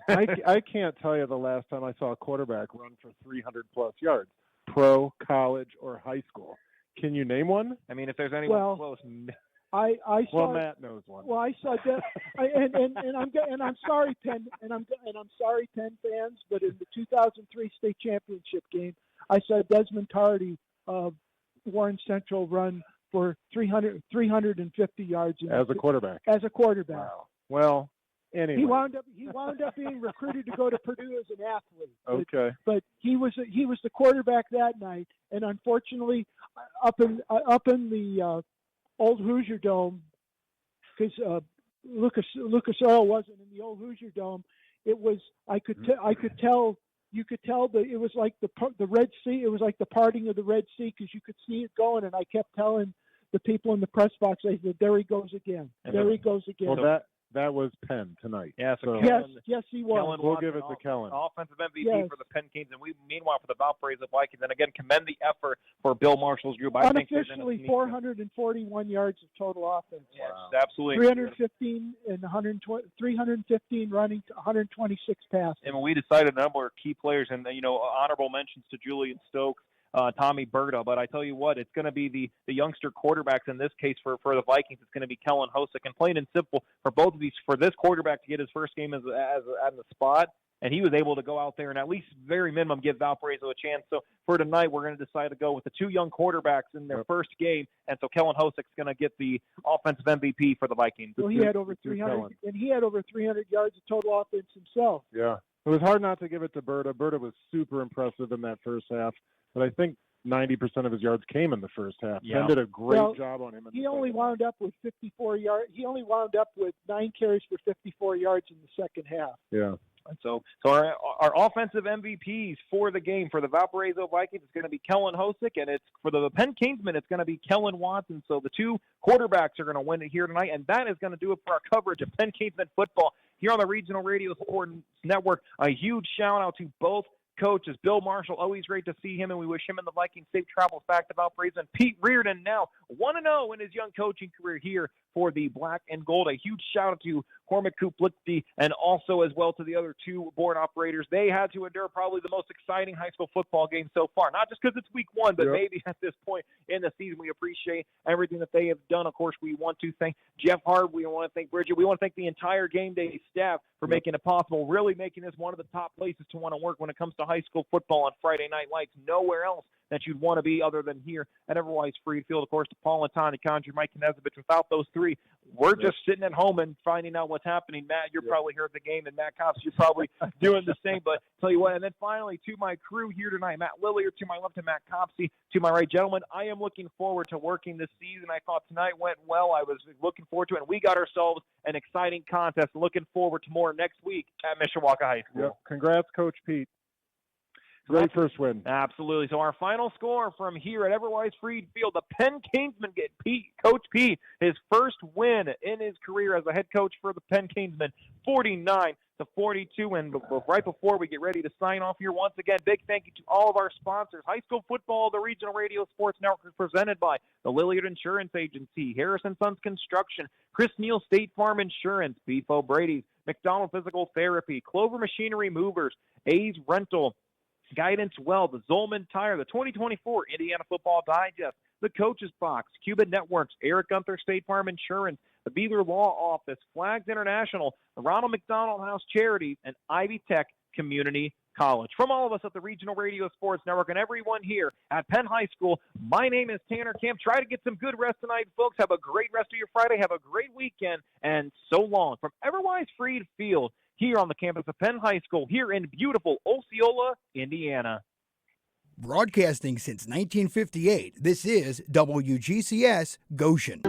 I can't tell you the last time I saw a quarterback run for 300-plus yards, pro, college, or high school. Can you name one?
I mean, if there's anyone close.
I saw.
Well, Matt knows one.
Well, I saw that, and I'm sorry, Penn, and I'm sorry, Penn fans, but in the 2003 state championship game, I saw Desmond Tardy of Warren Central run for 350 yards
as a quarterback.
As a quarterback.
Wow. Well, anyway,
he wound up being recruited to go to Purdue as an athlete.
Okay.
But he was the quarterback that night, and unfortunately, up in the old Hoosier Dome, because Lucas Oil wasn't in the old Hoosier Dome. It was you could tell that it was like the Red Sea. It was like the parting of the Red Sea because you could see it going. And I kept telling the people in the press box, I said, "There he goes again. There he goes again."
Well, that was Penn tonight.
Yeah, so
yes, he was.
Kellen
we'll
Watson,
give it to Kellen.
Offensive MVP for the Penn Kings, and we, meanwhile, for the Valpariso Vikings. And again, commend the effort for Bill Marshall's group.
Unofficially, 441 yards of total offense.
Yes, absolutely.
315 and 315 running, 126 passes.
And when we decided a number of key players, and honorable mentions to Julian Stokes, Tommy Berta, but I tell you what, it's going to be the youngster quarterbacks in this case for the Vikings. It's going to be Kellen Hosick, and plain and simple for both of these, for this quarterback to get his first game as on the spot, and he was able to go out there and at least very minimum give Valparaiso a chance. So for tonight, we're going to decide to go with the two young quarterbacks in their first game, and so Kellen Hosick's going to get the offensive MVP for the Vikings.
Well, he had over 300, and he had over 300 yards of total offense himself.
Yeah, it was hard not to give it to Berta. Berta was super impressive in that first half. But I think 90% of his yards came in the first half. Penn did a great job on him.
He only wound up with 54 yards. He only wound up with 9 carries for 54 yards in the second half.
Yeah.
So our offensive MVPs for the game for the Valparaiso Vikings is going to be Kellen Hosick, and it's for the Penn Kingsmen, it's going to be Kellen Watson. So the two quarterbacks are going to win it here tonight, and that is going to do it for our coverage of Penn Kingsmen football here on the Regional Radio Sports Network. A huge shout-out to both coaches. Bill Marshall, always great to see him, and we wish him and the Vikings safe travels back to Valparaiso. And Pete Reardon, now 1-0 in his young coaching career here for the Black and Gold. A huge shout out to Cormac Kuplitzky and also as well to the other two board operators. They had to endure probably the most exciting high school football game so far. Not just because it's week one, but maybe at this point in the season, we appreciate everything that they have done. Of course, we want to thank Jeff Hart. We want to thank Bridget. We want to thank the entire game day staff for making it possible, really making this one of the top places to want to work when it comes to high school football on Friday Night Lights. Nowhere else that you'd want to be other than here at Everwise Freed Field. Of course, to Paul Latani, Conjure, Mike Knezovich. Without those three, we're just sitting at home and finding out what's happening. Matt, you're probably here at the game, and Matt Cops, you're probably doing the same. But tell you what, and then finally to my crew here tonight, Matt Lillier to my left and Matt Copsey to my right. Gentlemen, I am looking forward to working this season. I thought tonight went well. I was looking forward to it, and we got ourselves an exciting contest. Looking forward to more next week at Mishawaka High School.
Yep. Congrats, Coach Pete. Great first win.
Absolutely. So our final score from here at Everwise Freed Field, the Penn Kingsmen get Coach Pete his first win in his career as a head coach for the Penn Kingsmen, 49 42. And right before we get ready to sign off here, once again, big thank you to all of our sponsors. High school football, the Regional Radio Sports Network, is presented by the Lilliard Insurance Agency, Harrison Sons Construction, Chris Neal State Farm Insurance, Beef O'Brady's, McDonald Physical Therapy, Clover Machinery Movers, A's Rental, Guidance Well, the Zolman Tire, the 2024 Indiana Football Digest, the Coaches Box, Cuban Networks, Eric Gunther State Farm Insurance, the Beeler Law Office, Flags International, the Ronald McDonald House Charities, and Ivy Tech Community College. From all of us at the Regional Radio Sports Network and everyone here at Penn High School, my name is Tanner Camp. Try to get some good rest tonight, folks. Have a great rest of your Friday. Have a great weekend, and so long. From Everwise Freed Field, here on the campus of Penn High School, here in beautiful Osceola, Indiana.
Broadcasting since 1958, this is WGCS Goshen.